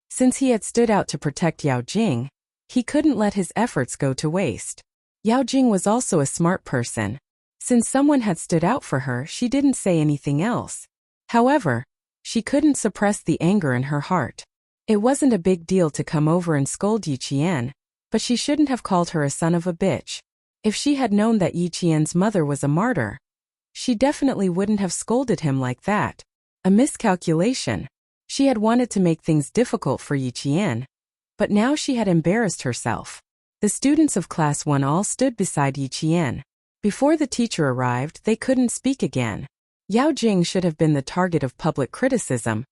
Since he had stood out to protect Yao Jing, he couldn't let his efforts go to waste. Yao Jing was also a smart person. Since someone had stood out for her, she didn't say anything else. However, she couldn't suppress the anger in her heart. It wasn't a big deal to come over and scold Yi Qian, but she shouldn't have called her a son of a bitch. If she had known that Yi Qian's mother was a martyr, she definitely wouldn't have scolded him like that. A miscalculation. She had wanted to make things difficult for Yi Qian, but now she had embarrassed herself. The students of Class 1 all stood beside Yi Qian. Before the teacher arrived, they couldn't speak again. Yao Jing should have been the target of public criticism,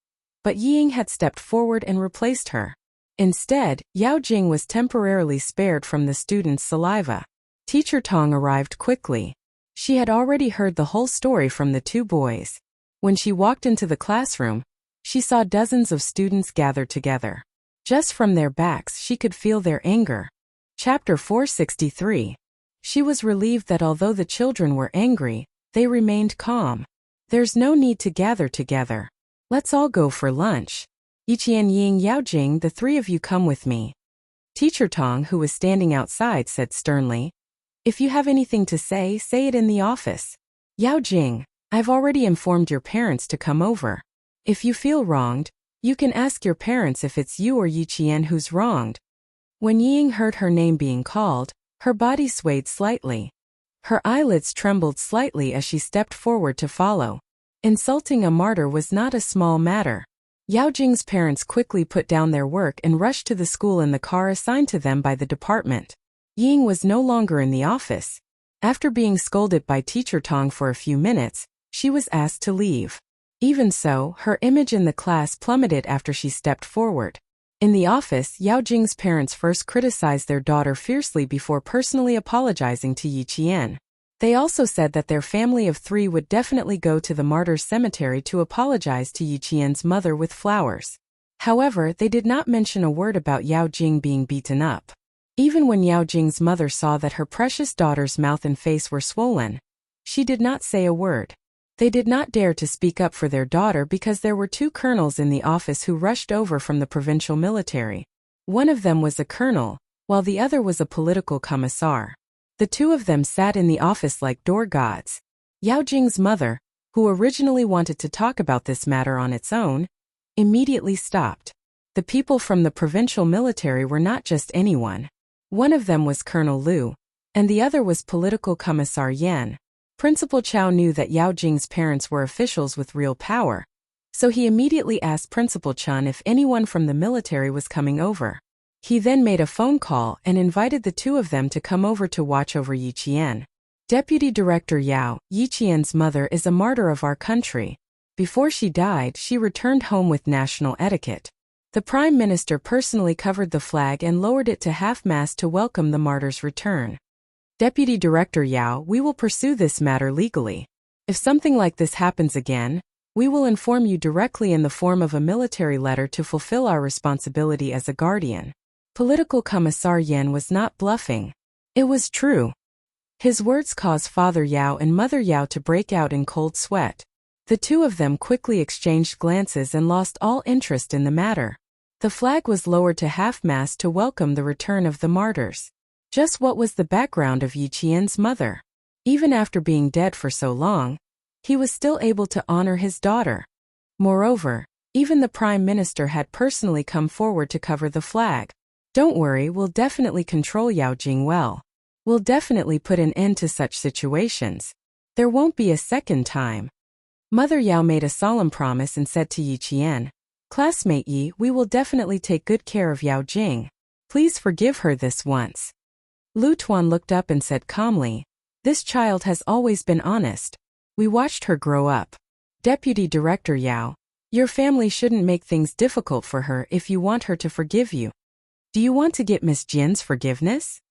but Yi Ying had stepped forward and replaced her. Instead, Yao Jing was temporarily spared from the students' saliva. Teacher Tong arrived quickly. She had already heard the whole story from the two boys. When she walked into the classroom, she saw dozens of students gathered together. Just from their backs she could feel their anger. Chapter 463. She was relieved that although the children were angry, they remained calm. "There's no need to gather together. Let's all go for lunch. Yi Qian, Ying, Yao Jing, the three of you come with me." Teacher Tong, who was standing outside, said sternly, "If you have anything to say, say it in the office. Yao Jing, I've already informed your parents to come over. If you feel wronged, you can ask your parents if it's you or Yi Qian who's wronged." When Yi Ying heard her name being called, her body swayed slightly. Her eyelids trembled slightly as she stepped forward to follow. Insulting a martyr was not a small matter. Yao Jing's parents quickly put down their work and rushed to the school in the car assigned to them by the department. Yi Ying was no longer in the office. After being scolded by Teacher Tong for a few minutes, she was asked to leave. Even so, her image in the class plummeted after she stepped forward. In the office, Yao Jing's parents first criticized their daughter fiercely before personally apologizing to Yi Qian. They also said that their family of three would definitely go to the martyrs' cemetery to apologize to Yi Qian's mother with flowers. However, they did not mention a word about Yao Jing being beaten up. Even when Yao Jing's mother saw that her precious daughter's mouth and face were swollen, she did not say a word. They did not dare to speak up for their daughter because there were two colonels in the office who rushed over from the provincial military. One of them was a colonel, while the other was a political commissar. The two of them sat in the office like door gods. Yao Jing's mother, who originally wanted to talk about this matter on its own, immediately stopped. The people from the provincial military were not just anyone. One of them was Colonel Liu, and the other was political commissar Yan. Principal Chow knew that Yao Jing's parents were officials with real power, so he immediately asked Principal Chun if anyone from the military was coming over. He then made a phone call and invited the two of them to come over to watch over Yi Qian. Deputy Director Yao, Yi Qian's mother is a martyr of our country. Before she died, she returned home with national etiquette. The Prime Minister personally covered the flag and lowered it to half-mast to welcome the martyr's return. Deputy Director Yao, we will pursue this matter legally. If something like this happens again, we will inform you directly in the form of a military letter to fulfill our responsibility as a guardian. Political Commissar Yen was not bluffing. It was true. His words caused Father Yao and Mother Yao to break out in cold sweat. The two of them quickly exchanged glances and lost all interest in the matter. The flag was lowered to half-mast to welcome the return of the martyrs. Just what was the background of Yi Qian's mother? Even after being dead for so long, he was still able to honor his daughter. Moreover, even the Prime Minister had personally come forward to cover the flag. Don't worry, we'll definitely control Yao Jing well. We'll definitely put an end to such situations. There won't be a second time. Mother Yao made a solemn promise and said to Yi Qian, Classmate Yi, we will definitely take good care of Yao Jing. Please forgive her this once. Lu Tuan looked up and said calmly, This child has always been honest. We watched her grow up. Deputy Director Yao, your family shouldn't make things difficult for her if you want her to forgive you. Do you want to get Miss Jin's forgiveness?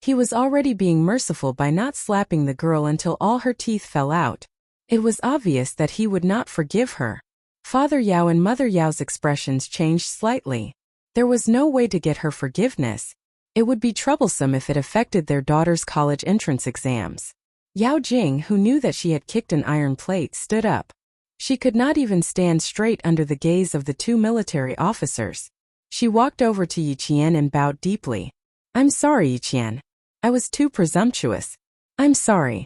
He was already being merciful by not slapping the girl until all her teeth fell out. It was obvious that he would not forgive her. Father Yao and Mother Yao's expressions changed slightly. There was no way to get her forgiveness. It would be troublesome if it affected their daughter's college entrance exams. Yao Jing, who knew that she had kicked an iron plate, stood up. She could not even stand straight under the gaze of the two military officers. She walked over to Yi Qian and bowed deeply. I'm sorry, Yi Qian. I was too presumptuous. I'm sorry.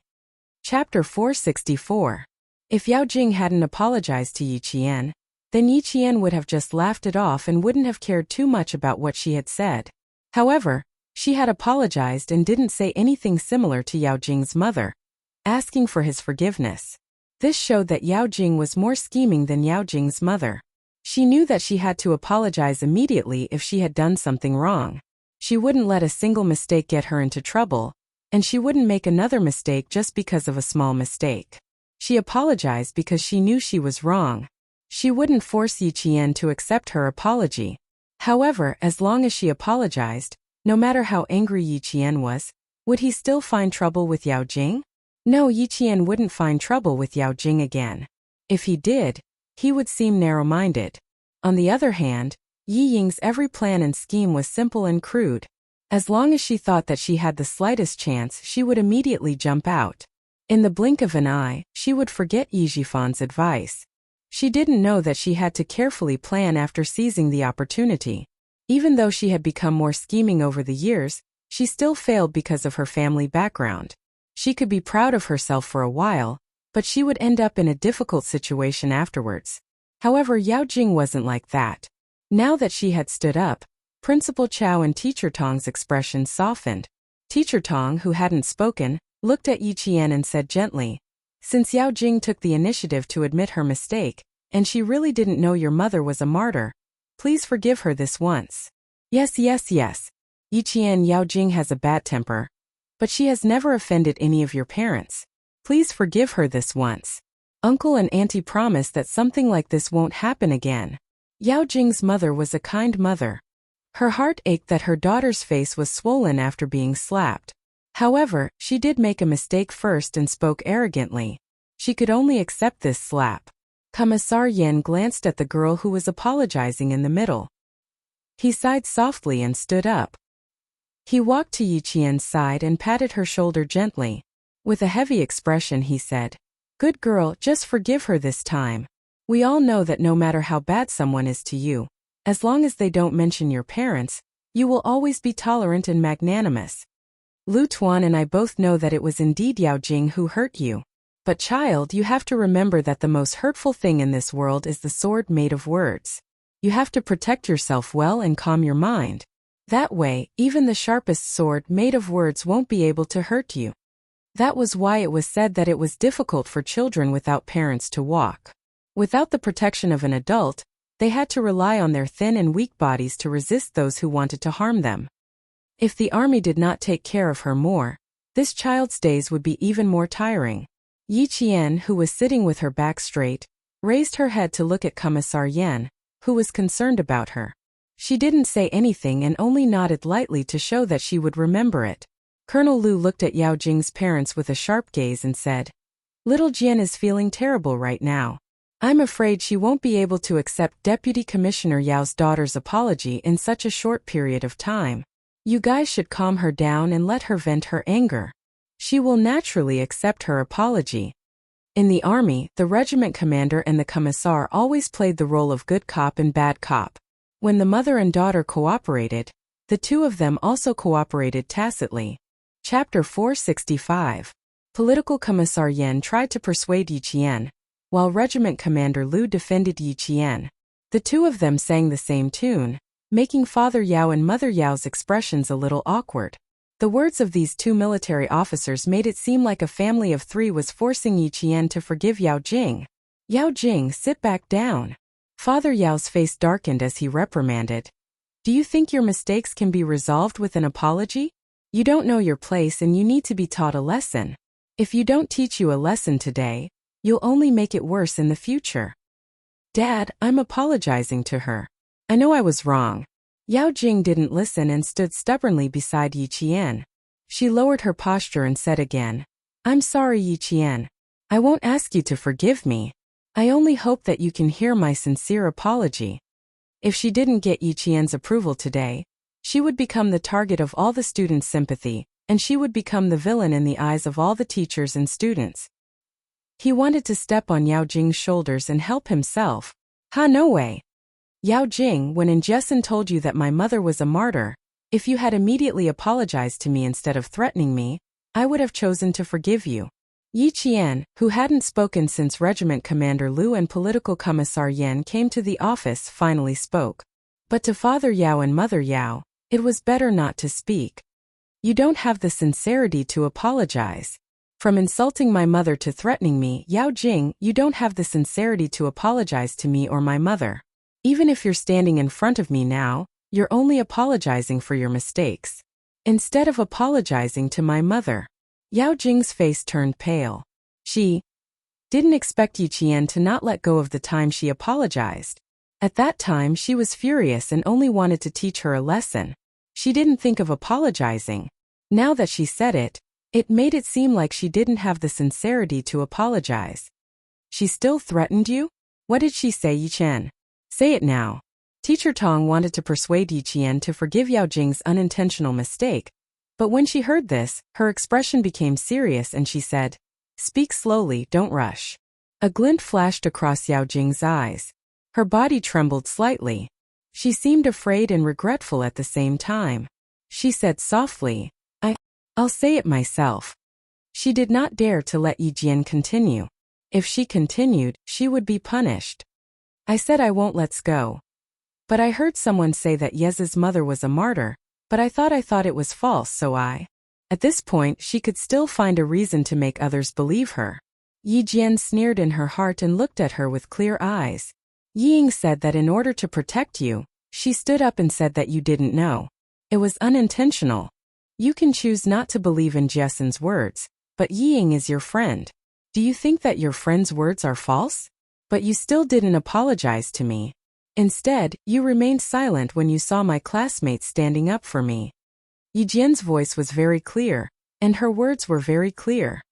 Chapter 464. If Yao Jing hadn't apologized to Yi Qian, then Yi Qian would have just laughed it off and wouldn't have cared too much about what she had said. However, she had apologized and didn't say anything similar to Yao Jing's mother, asking for his forgiveness. This showed that Yao Jing was more scheming than Yao Jing's mother. She knew that she had to apologize immediately if she had done something wrong. She wouldn't let a single mistake get her into trouble, and she wouldn't make another mistake just because of a small mistake. She apologized because she knew she was wrong. She wouldn't force Yi Qian to accept her apology. However, as long as she apologized, no matter how angry Yi Qian was, would he still find trouble with Yao Jing? No, Yi Qian wouldn't find trouble with Yao Jing again. If he did, he would seem narrow-minded. On the other hand, Yi Ying's every plan and scheme was simple and crude. As long as she thought that she had the slightest chance, she would immediately jump out. In the blink of an eye, she would forget Yi Jifan's advice. She didn't know that she had to carefully plan after seizing the opportunity. Even though she had become more scheming over the years, she still failed because of her family background. She could be proud of herself for a while, but she would end up in a difficult situation afterwards. However, Yao Jing wasn't like that. Now that she had stood up, Principal Chow and Teacher Tong's expressions softened. Teacher Tong, who hadn't spoken, looked at Yi Qian and said gently, Since Yao Jing took the initiative to admit her mistake, and she really didn't know your mother was a martyr, please forgive her this once. Yes. Yi Qian, Yao Jing has a bad temper, but she has never offended any of your parents. Please forgive her this once. Uncle and Auntie promise that something like this won't happen again. Yao Jing's mother was a kind mother. Her heart ached that her daughter's face was swollen after being slapped. However, she did make a mistake first and spoke arrogantly. She could only accept this slap. Commissar Yen glanced at the girl who was apologizing in the middle. He sighed softly and stood up. He walked to Yi Qian's side and patted her shoulder gently. With a heavy expression he said, Good girl, just forgive her this time. We all know that no matter how bad someone is to you, as long as they don't mention your parents, you will always be tolerant and magnanimous. Lu Tuan and I both know that it was indeed Yao Jing who hurt you. But child, you have to remember that the most hurtful thing in this world is the sword made of words. You have to protect yourself well and calm your mind. That way, even the sharpest sword made of words won't be able to hurt you. That was why it was said that it was difficult for children without parents to walk. Without the protection of an adult, they had to rely on their thin and weak bodies to resist those who wanted to harm them. If the army did not take care of her more, this child's days would be even more tiring. Yi Qian, who was sitting with her back straight, raised her head to look at Commissar Yan, who was concerned about her. She didn't say anything and only nodded lightly to show that she would remember it. Colonel Lu looked at Yao Jing's parents with a sharp gaze and said, "Little Jian is feeling terrible right now. I'm afraid she won't be able to accept Deputy Commissioner Yao's daughter's apology in such a short period of time. You guys should calm her down and let her vent her anger. She will naturally accept her apology." In the army, the regiment commander and the commissar always played the role of good cop and bad cop. When the mother and daughter cooperated, the two of them also cooperated tacitly. Chapter 465. Political Commissar Yan tried to persuade Yi Qian, while Regiment Commander Lu defended Yi Qian. The two of them sang the same tune, making Father Yao and Mother Yao's expressions a little awkward. The words of these two military officers made it seem like a family of three was forcing Yi Qian to forgive Yao Jing. "Yao Jing, sit back down." Father Yao's face darkened as he reprimanded. "Do you think your mistakes can be resolved with an apology? You don't know your place and you need to be taught a lesson. If you don't teach you a lesson today, you'll only make it worse in the future." "Dad, I'm apologizing to her. I know I was wrong." Yao Jing didn't listen and stood stubbornly beside Yi Qian. She lowered her posture and said again, "I'm sorry, Yi Qian. I won't ask you to forgive me. I only hope that you can hear my sincere apology." If she didn't get Yi Qian's approval today, she would become the target of all the students' sympathy, and she would become the villain in the eyes of all the teachers and students. He wanted to step on Yao Jing's shoulders and help himself. No way. "Yao Jing, when Injesan told you that my mother was a martyr, if you had immediately apologized to me instead of threatening me, I would have chosen to forgive you." Yi Qian, who hadn't spoken since Regiment Commander Lu and Political Commissar Yan came to the office, finally spoke. But to Father Yao and Mother Yao, it was better not to speak. "You don't have the sincerity to apologize. From insulting my mother to threatening me, Yao Jing, you don't have the sincerity to apologize to me or my mother. Even if you're standing in front of me now, you're only apologizing for your mistakes, instead of apologizing to my mother." Yao Jing's face turned pale. She didn't expect Yi Qian to not let go of the time she apologized. At that time she was furious and only wanted to teach her a lesson. She didn't think of apologizing. Now that she said it, it made it seem like she didn't have the sincerity to apologize. "She still threatened you? What did she say, Yi Qian? Say it now." Teacher Tong wanted to persuade Yi Qian to forgive Yao Jing's unintentional mistake, but when she heard this, her expression became serious and she said, "Speak slowly, don't rush." A glint flashed across Yao Jing's eyes. Her body trembled slightly. She seemed afraid and regretful at the same time. She said softly, I'll say it myself." She did not dare to let Yi Jian continue. If she continued, she would be punished. "I said I won't, let's go. But I heard someone say that Ye's mother was a martyr, but I thought it was false, so I..." At this point she could still find a reason to make others believe her. Yi Jian sneered in her heart and looked at her with clear eyes. "Ying said that in order to protect you, she stood up and said that you didn't know. It was unintentional. You can choose not to believe in Jessen's words, but Ying is your friend. Do you think that your friend's words are false? But you still didn't apologize to me. Instead, you remained silent when you saw my classmates standing up for me." Yi Jian's voice was very clear, and her words were very clear.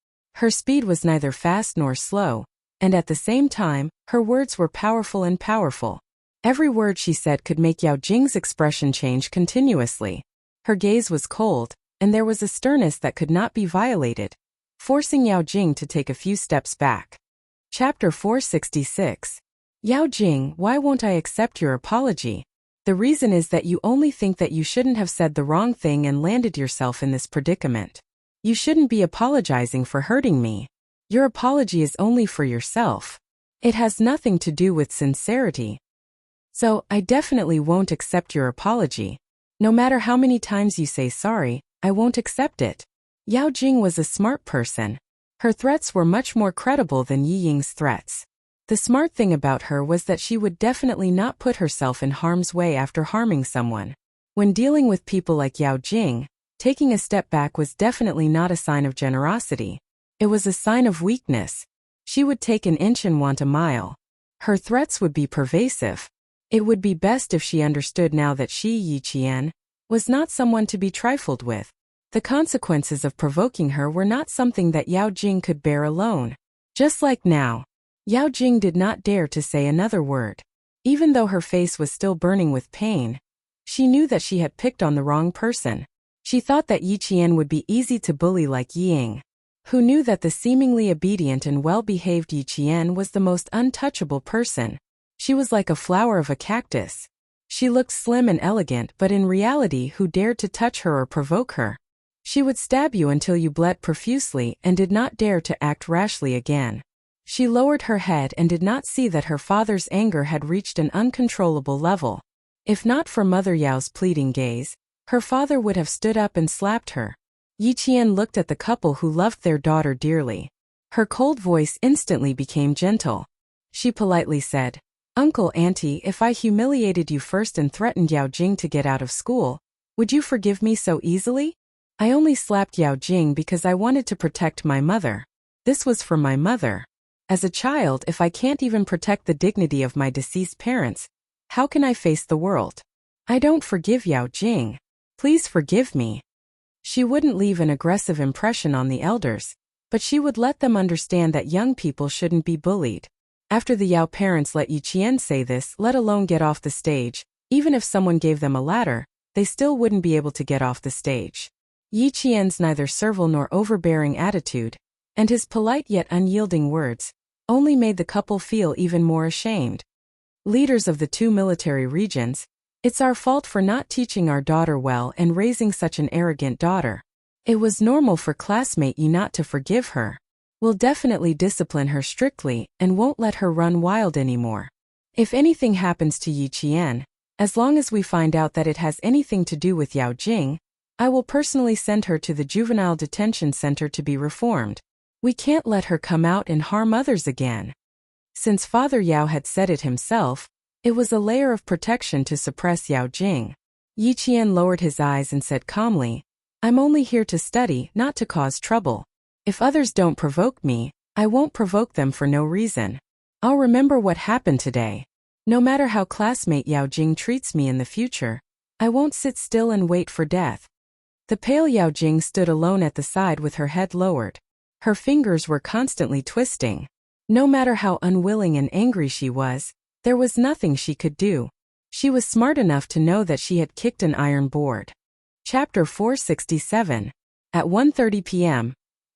Her speed was neither fast nor slow, and at the same time, her words were powerful and powerful. Every word she said could make Yao Jing's expression change continuously. Her gaze was cold, and there was a sternness that could not be violated, forcing Yao Jing to take a few steps back. Chapter 466. "Yao Jing, why won't I accept your apology? The reason is that you only think that you shouldn't have said the wrong thing and landed yourself in this predicament. You shouldn't be apologizing for hurting me. Your apology is only for yourself. It has nothing to do with sincerity. So, I definitely won't accept your apology. No matter how many times you say sorry, I won't accept it." Yao Jing was a smart person. Her threats were much more credible than Yi Ying's threats. The smart thing about her was that she would definitely not put herself in harm's way after harming someone. When dealing with people like Yao Jing, taking a step back was definitely not a sign of generosity. It was a sign of weakness. She would take an inch and want a mile. Her threats would be pervasive. It would be best if she understood now that she, Yi Qian, was not someone to be trifled with. The consequences of provoking her were not something that Yao Jing could bear alone. Just like now, Yao Jing did not dare to say another word. Even though her face was still burning with pain, she knew that she had picked on the wrong person. She thought that Yi Qian would be easy to bully like Ying, who knew that the seemingly obedient and well-behaved Yi Qian was the most untouchable person. She was like a flower of a cactus. She looked slim and elegant, but in reality, who dared to touch her or provoke her? She would stab you until you bled profusely and did not dare to act rashly again. She lowered her head and did not see that her father's anger had reached an uncontrollable level. If not for Mother Yao's pleading gaze, her father would have stood up and slapped her. Yi Qian looked at the couple who loved their daughter dearly. Her cold voice instantly became gentle. She politely said, "Uncle, Auntie, if I humiliated you first and threatened Yao Jing to get out of school, would you forgive me so easily? I only slapped Yao Jing because I wanted to protect my mother. This was for my mother. As a child, if I can't even protect the dignity of my deceased parents, how can I face the world? I don't forgive Yao Jing. Please forgive me." She wouldn't leave an aggressive impression on the elders, but she would let them understand that young people shouldn't be bullied. After the Yao parents let Yi Qian say this, let alone get off the stage, even if someone gave them a ladder, they still wouldn't be able to get off the stage. Yi Qian's neither servile nor overbearing attitude, and his polite yet unyielding words, only made the couple feel even more ashamed. Leaders of the two military regions, it's our fault for not teaching our daughter well and raising such an arrogant daughter. It was normal for classmate Yi not to forgive her. We'll definitely discipline her strictly and won't let her run wild anymore. If anything happens to Yi Qian, as long as we find out that it has anything to do with Yao Jing, I will personally send her to the juvenile detention center to be reformed. We can't let her come out and harm others again. Since Father Yao had said it himself, it was a layer of protection to suppress Yao Jing. Yi Qian lowered his eyes and said calmly, "I'm only here to study, not to cause trouble. If others don't provoke me, I won't provoke them for no reason. I'll remember what happened today. No matter how classmate Yao Jing treats me in the future, I won't sit still and wait for death." The pale Yao Jing stood alone at the side with her head lowered. Her fingers were constantly twisting. No matter how unwilling and angry she was, there was nothing she could do. She was smart enough to know that she had kicked an iron board. Chapter 467. At 1:30 p.m.,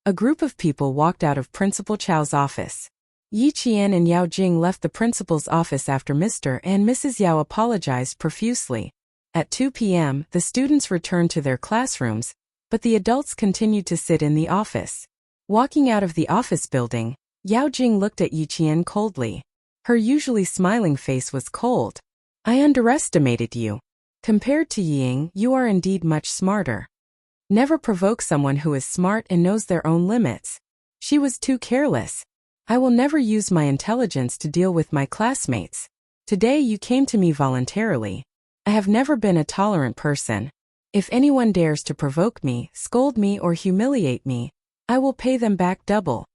a group of people walked out of Principal Chao's office. Yi Qian and Yao Jing left the principal's office after Mr. and Mrs. Yao apologized profusely. At 2 p.m., the students returned to their classrooms, but the adults continued to sit in the office. Walking out of the office building, Yao Jing looked at Yi Qian coldly. Her usually smiling face was cold. "I underestimated you. Compared to Ying, you are indeed much smarter. Never provoke someone who is smart and knows their own limits. She was too careless. I will never use my intelligence to deal with my classmates. Today you came to me voluntarily. I have never been a tolerant person. If anyone dares to provoke me, scold me or humiliate me, I will pay them back double."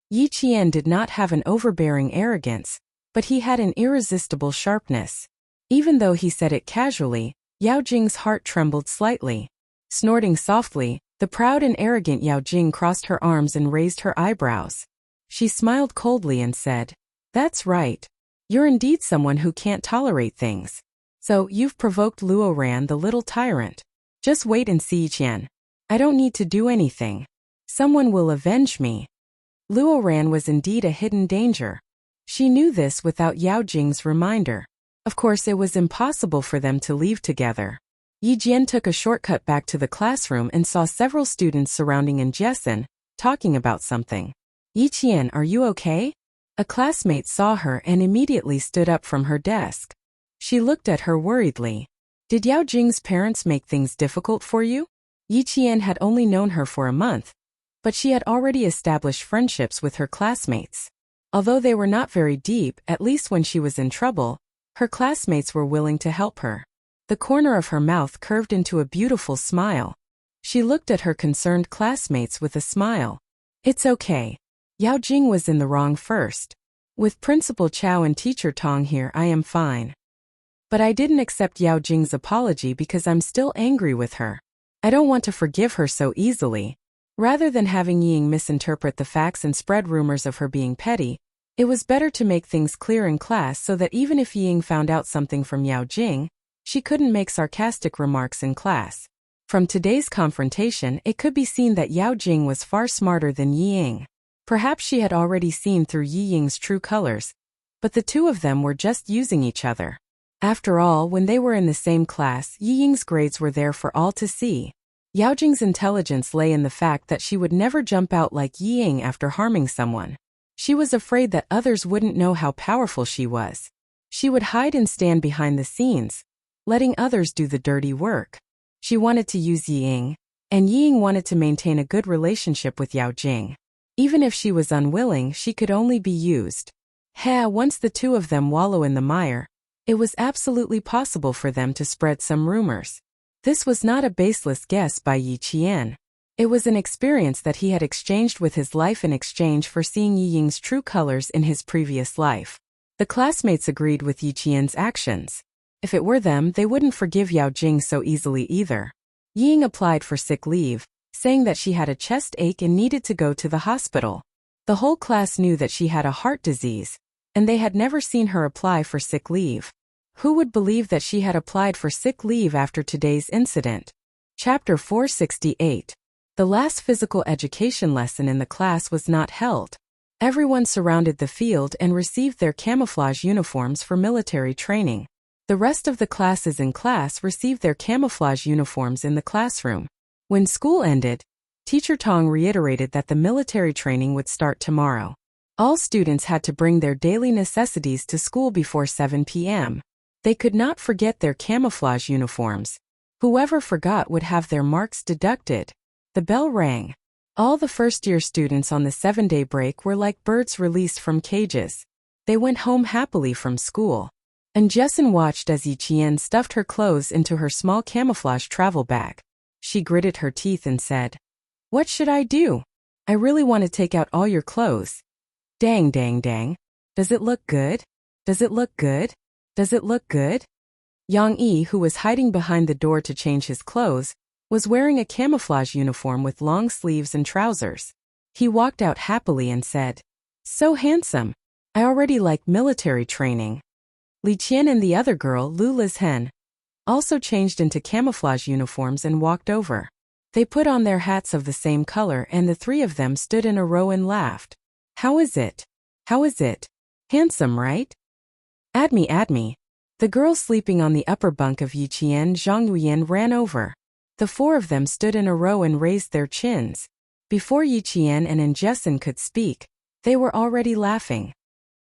Yi Qian did not have an overbearing arrogance, but he had an irresistible sharpness. Even though he said it casually, Yao Jing's heart trembled slightly. Snorting softly, the proud and arrogant Yao Jing crossed her arms and raised her eyebrows. She smiled coldly and said, "That's right. You're indeed someone who can't tolerate things. So, you've provoked Luo Ran, the little tyrant. Just wait and see, Qian. I don't need to do anything. Someone will avenge me." Luo Ran was indeed a hidden danger. She knew this without Yao Jing's reminder. Of course, it was impossible for them to leave together. Yi Jian took a shortcut back to the classroom and saw several students surrounding Jessen, talking about something. "Yi Qian, are you okay?" A classmate saw her and immediately stood up from her desk. She looked at her worriedly. "Did Yao Jing's parents make things difficult for you?" Yi Qian had only known her for a month, but she had already established friendships with her classmates. Although they were not very deep, at least when she was in trouble, her classmates were willing to help her. The corner of her mouth curved into a beautiful smile. She looked at her concerned classmates with a smile. "It's okay. Yao Jing was in the wrong first. With Principal Chow and Teacher Tong here, I am fine. But I didn't accept Yao Jing's apology because I'm still angry with her. I don't want to forgive her so easily. Rather than having Ying misinterpret the facts and spread rumors of her being petty, it was better to make things clear in class so that even if Ying found out something from Yao Jing, she couldn't make sarcastic remarks in class. From today's confrontation, it could be seen that Yao Jing was far smarter than Yi Ying. Perhaps she had already seen through Yi Ying's true colors, but the two of them were just using each other. After all, when they were in the same class, Yi Ying's grades were there for all to see. Yao Jing's intelligence lay in the fact that she would never jump out like Yi Ying after harming someone. She was afraid that others wouldn't know how powerful she was. She would hide and stand behind the scenes, letting others do the dirty work. She wanted to use Yi Ying, and Yi Ying wanted to maintain a good relationship with Yao Jing. Even if she was unwilling, she could only be used. Once the two of them wallow in the mire, it was absolutely possible for them to spread some rumors. This was not a baseless guess by Yi Qian. It was an experience that he had exchanged with his life in exchange for seeing Yi Ying's true colors in his previous life. The classmates agreed with Yi Qian's actions. If it were them, they wouldn't forgive Yao Jing so easily either. Yi Ying applied for sick leave, saying that she had a chest ache and needed to go to the hospital. The whole class knew that she had a heart disease, and they had never seen her apply for sick leave. Who would believe that she had applied for sick leave after today's incident? Chapter 468. The last physical education lesson in the class was not held. Everyone surrounded the field and received their camouflage uniforms for military training. The rest of the classes in class received their camouflage uniforms in the classroom. When school ended, Teacher Tong reiterated that the military training would start tomorrow. All students had to bring their daily necessities to school before 7 p.m. They could not forget their camouflage uniforms. Whoever forgot would have their marks deducted. The bell rang. All the first-year students on the 7-day break were like birds released from cages. They went home happily from school. And Jessin watched as Yi Qian stuffed her clothes into her small camouflage travel bag. She gritted her teeth and said, "What should I do? I really want to take out all your clothes. Dang, dang, dang. Does it look good? Does it look good? Does it look good?" Yang Yi, who was hiding behind the door to change his clothes, was wearing a camouflage uniform with long sleeves and trousers. He walked out happily and said, "So handsome. I already like military training." Li Qian and the other girl, Lu Lizhen, also changed into camouflage uniforms and walked over. They put on their hats of the same color and the three of them stood in a row and laughed. "How is it? How is it? Handsome, right? Add me, add me." The girl sleeping on the upper bunk of Yi Qian, Zhang Yuyan, ran over. The four of them stood in a row and raised their chins. Before Yi Qian and Jessin could speak, they were already laughing.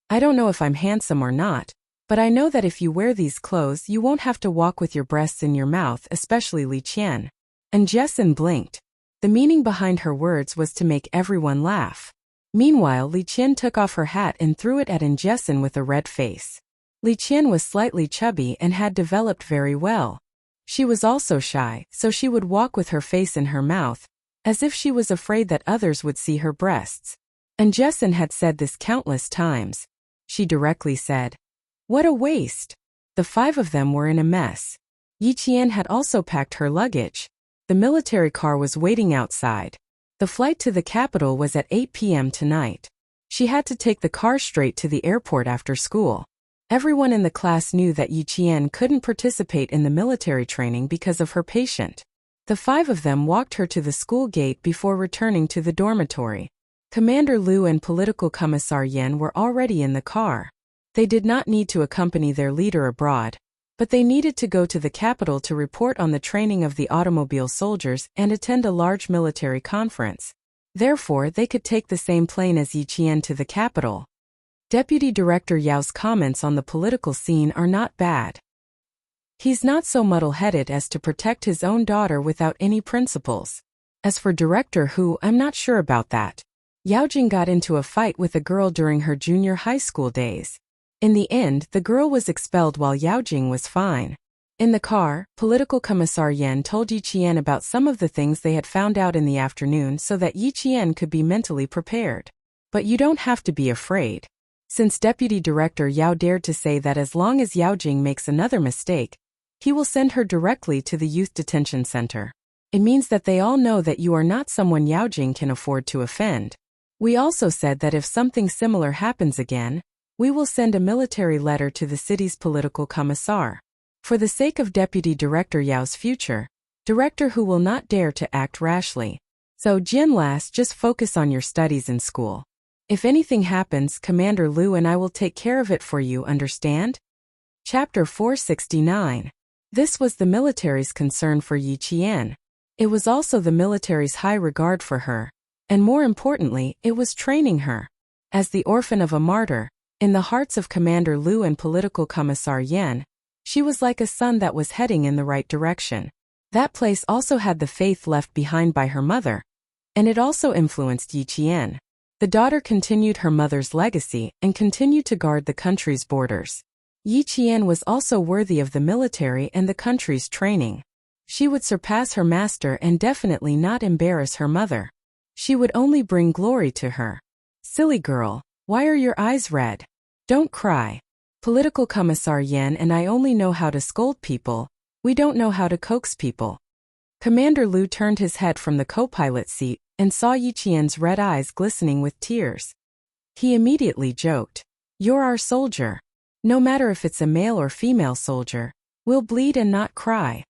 "I don't know if I'm handsome or not, but I know that if you wear these clothes you won't have to walk with your breasts in your mouth, especially Li Qian." And Jessin blinked. The meaning behind her words was to make everyone laugh. Meanwhile, Li Qian took off her hat and threw it at Jessin with a red face. Li Qian was slightly chubby and had developed very well. She was also shy, so she would walk with her face in her mouth, as if she was afraid that others would see her breasts. And Jessin had said this countless times. She directly said, "What a waste." The five of them were in a mess. Yi Qian had also packed her luggage. The military car was waiting outside. The flight to the capital was at 8 p.m. tonight. She had to take the car straight to the airport after school. Everyone in the class knew that Yi Qian couldn't participate in the military training because of her patient. The five of them walked her to the school gate before returning to the dormitory. Commander Liu and Political Commissar Yan were already in the car. They did not need to accompany their leader abroad, but they needed to go to the capital to report on the training of the automobile soldiers and attend a large military conference. Therefore, they could take the same plane as Yi Qian to the capital. Deputy Director Yao's comments on the political scene are not bad. He's not so muddle-headed as to protect his own daughter without any principles. As for Director Hu, I'm not sure about that. Yao Jing got into a fight with a girl during her junior high school days. In the end, the girl was expelled while Yao Jing was fine. In the car, Political Commissar Yan told Yi Qian about some of the things they had found out in the afternoon so that Yi Qian could be mentally prepared. But you don't have to be afraid. Since Deputy Director Yao dared to say that as long as Yao Jing makes another mistake, he will send her directly to the youth detention center. It means that they all know that you are not someone Yao Jing can afford to offend. We also said that if something similar happens again, we will send a military letter to the city's political commissar. For the sake of Deputy Director Yao's future, director who will not dare to act rashly. So Jianlas, just focus on your studies in school. If anything happens, Commander Liu and I will take care of it for you, understand? Chapter 469. This was the military's concern for Yi Qian. It was also the military's high regard for her. And more importantly, it was training her. As the orphan of a martyr, in the hearts of Commander Liu and political commissar Yan, she was like a son that was heading in the right direction. That place also had the faith left behind by her mother, and it also influenced Yi Qian. The daughter continued her mother's legacy and continued to guard the country's borders. Yi Qian was also worthy of the military and the country's training. She would surpass her master and definitely not embarrass her mother. She would only bring glory to her. Silly girl, why are your eyes red? Don't cry. Political Commissar Yan and I only know how to scold people. We don't know how to coax people. Commander Liu turned his head from the co-pilot seat and saw Yi Qian's red eyes glistening with tears. He immediately joked, "You're our soldier. No matter if it's a male or female soldier, we'll bleed and not cry."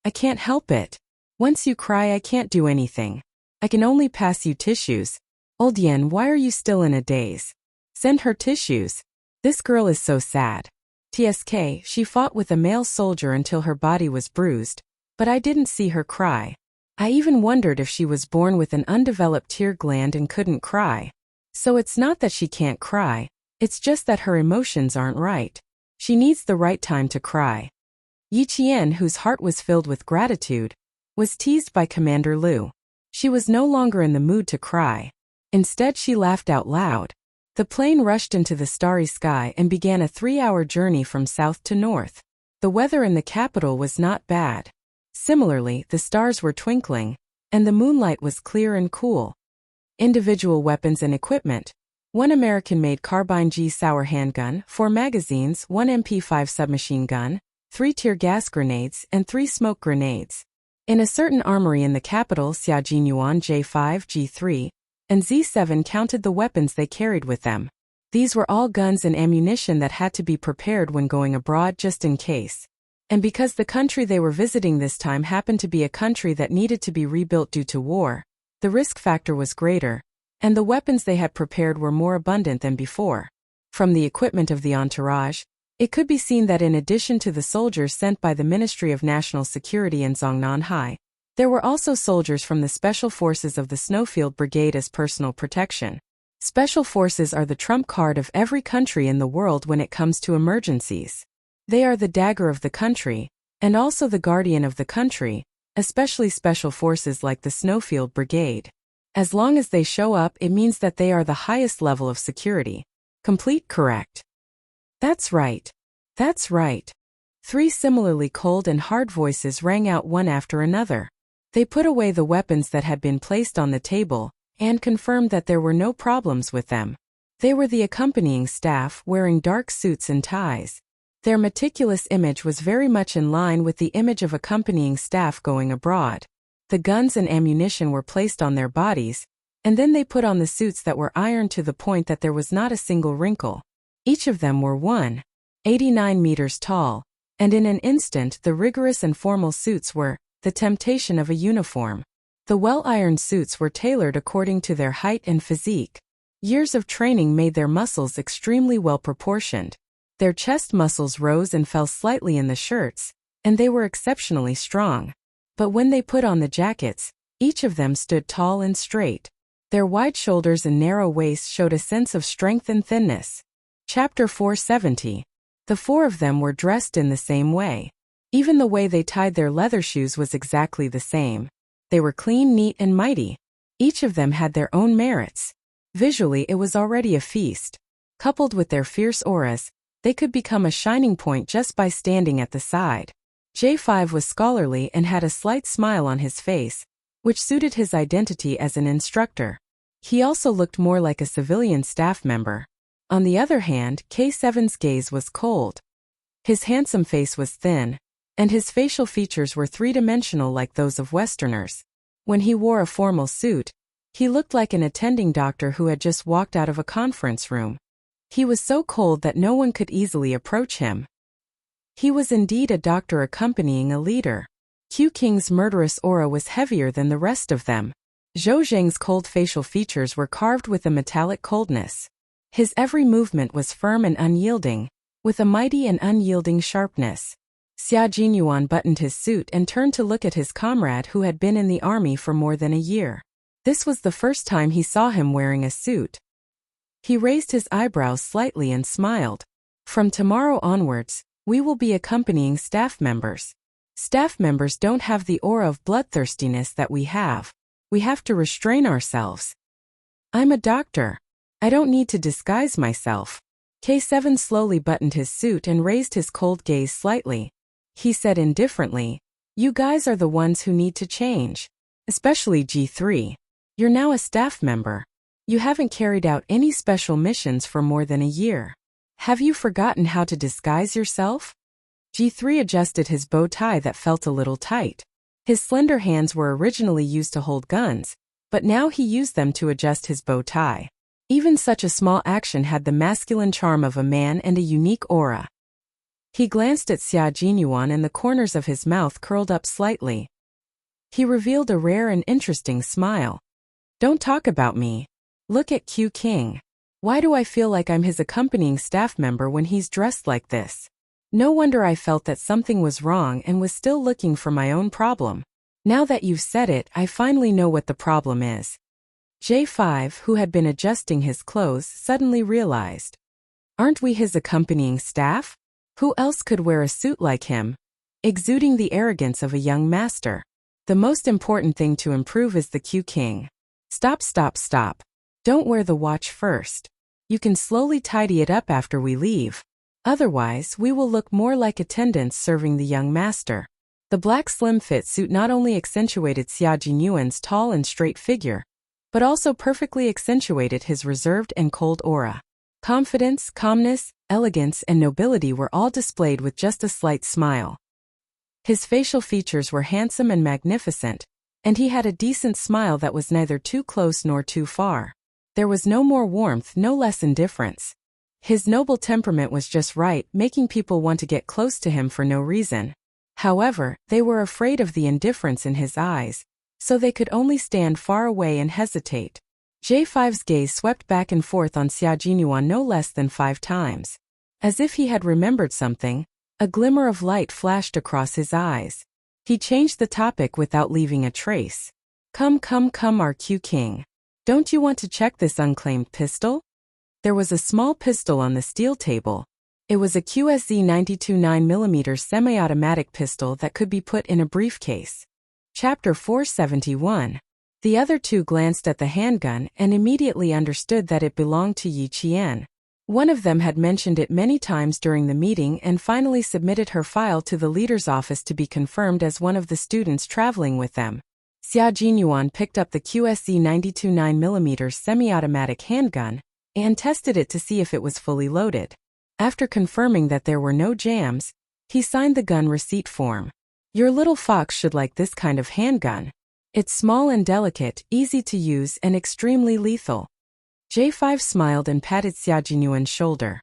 "I can't help it. Once you cry, I can't do anything. I can only pass you tissues." "Old Yan, why are you still in a daze? Send her tissues. This girl is so sad." "TSK, she fought with a male soldier until her body was bruised, but I didn't see her cry. I even wondered if she was born with an undeveloped tear gland and couldn't cry. So it's not that she can't cry, it's just that her emotions aren't right. She needs the right time to cry." Yi Qian, whose heart was filled with gratitude, was teased by Commander Liu. She was no longer in the mood to cry. Instead, she laughed out loud. The plane rushed into the starry sky and began a 3-hour journey from south to north. The weather in the capital was not bad. Similarly, the stars were twinkling, and the moonlight was clear and cool. Individual weapons and equipment. 1 American-made carbine G Sauer handgun, 4 magazines, 1 MP5 submachine gun, 3 tear gas grenades, and 3 smoke grenades. In a certain armory in the capital, Xiaojin Yuan J5, G3, and Z7 counted the weapons they carried with them. These were all guns and ammunition that had to be prepared when going abroad just in case. And because the country they were visiting this time happened to be a country that needed to be rebuilt due to war, the risk factor was greater, and the weapons they had prepared were more abundant than before. From the equipment of the entourage, it could be seen that in addition to the soldiers sent by the Ministry of National Security in Zongnanhai, there were also soldiers from the Special Forces of the Snowfield Brigade as personal protection. Special Forces are the trump card of every country in the world when it comes to emergencies. They are the dagger of the country, and also the guardian of the country, especially special forces like the Snowfield Brigade. As long as they show up, it means that they are the highest level of security. Complete correct. That's right. That's right. 3 similarly cold and hard voices rang out one after another. They put away the weapons that had been placed on the table, and confirmed that there were no problems with them. They were the accompanying staff wearing dark suits and ties. Their meticulous image was very much in line with the image of accompanying staff going abroad. The guns and ammunition were placed on their bodies, and then they put on the suits that were ironed to the point that there was not a single wrinkle. Each of them were 1.89 meters tall, and in an instant the rigorous and formal suits were the temptation of a uniform. The well-ironed suits were tailored according to their height and physique. Years of training made their muscles extremely well proportioned. Their chest muscles rose and fell slightly in the shirts, and they were exceptionally strong. But when they put on the jackets, each of them stood tall and straight. Their wide shoulders and narrow waists showed a sense of strength and thinness. Chapter 470. The 4 of them were dressed in the same way. Even the way they tied their leather shoes was exactly the same. They were clean, neat, and mighty. Each of them had their own merits. Visually, it was already a feast. Coupled with their fierce auras, they could become a shining point just by standing at the side. J5 was scholarly and had a slight smile on his face, which suited his identity as an instructor. He also looked more like a civilian staff member. On the other hand, K7's gaze was cold. His handsome face was thin, and his facial features were three-dimensional like those of Westerners. When he wore a formal suit, he looked like an attending doctor who had just walked out of a conference room. He was so cold that no one could easily approach him. He was indeed a doctor accompanying a leader. Q King's murderous aura was heavier than the rest of them. Zhou Zheng's cold facial features were carved with a metallic coldness. His every movement was firm and unyielding, with a mighty and unyielding sharpness. Xia Jinyuan buttoned his suit and turned to look at his comrade who had been in the army for more than a year. This was the first time he saw him wearing a suit. He raised his eyebrows slightly and smiled. From tomorrow onwards, we will be accompanying staff members. Staff members don't have the aura of bloodthirstiness that we have. We have to restrain ourselves. I'm a doctor. I don't need to disguise myself. K7 slowly buttoned his suit and raised his cold gaze slightly. He said indifferently, "You guys are the ones who need to change. Especially G3. You're now a staff member. You haven't carried out any special missions for more than a year. Have you forgotten how to disguise yourself?" G3 adjusted his bow tie that felt a little tight. His slender hands were originally used to hold guns, but now he used them to adjust his bow tie. Even such a small action had the masculine charm of a man and a unique aura. He glanced at Xia Jinyuan and the corners of his mouth curled up slightly. He revealed a rare and interesting smile. "Don't talk about me. Look at Q King. Why do I feel like I'm his accompanying staff member when he's dressed like this? No wonder I felt that something was wrong and was still looking for my own problem. Now that you've said it, I finally know what the problem is." J5, who had been adjusting his clothes, suddenly realized. Aren't we his accompanying staff? Who else could wear a suit like him? Exuding the arrogance of a young master. The most important thing to improve is the Q King. Stop. Don't wear the watch first. You can slowly tidy it up after we leave. Otherwise, we will look more like attendants serving the young master. The black slim-fit suit not only accentuated Xia Jinyuan's tall and straight figure, but also perfectly accentuated his reserved and cold aura. Confidence, calmness, elegance, and nobility were all displayed with just a slight smile. His facial features were handsome and magnificent, and he had a decent smile that was neither too close nor too far. There was no more warmth, no less indifference. His noble temperament was just right, making people want to get close to him for no reason. However, they were afraid of the indifference in his eyes, so they could only stand far away and hesitate. J5's gaze swept back and forth on Xia Jinyuan no less than 5 times. As if he had remembered something, a glimmer of light flashed across his eyes. He changed the topic without leaving a trace. Come, our Q King. Don't you want to check this unclaimed pistol?" There was a small pistol on the steel table. It was a QSZ 92 9mm semi-automatic pistol that could be put in a briefcase. Chapter 471. The other two glanced at the handgun and immediately understood that it belonged to Yi Qian. One of them had mentioned it many times during the meeting and finally submitted her file to the leader's office to be confirmed as one of the students traveling with them. Xia Jinyuan picked up the QSZ 92 9mm semi-automatic handgun and tested it to see if it was fully loaded. After confirming that there were no jams, he signed the gun receipt form. "Your little fox should like this kind of handgun. It's small and delicate, easy to use, and extremely lethal." J5 smiled and patted Xia Jinyuan's shoulder.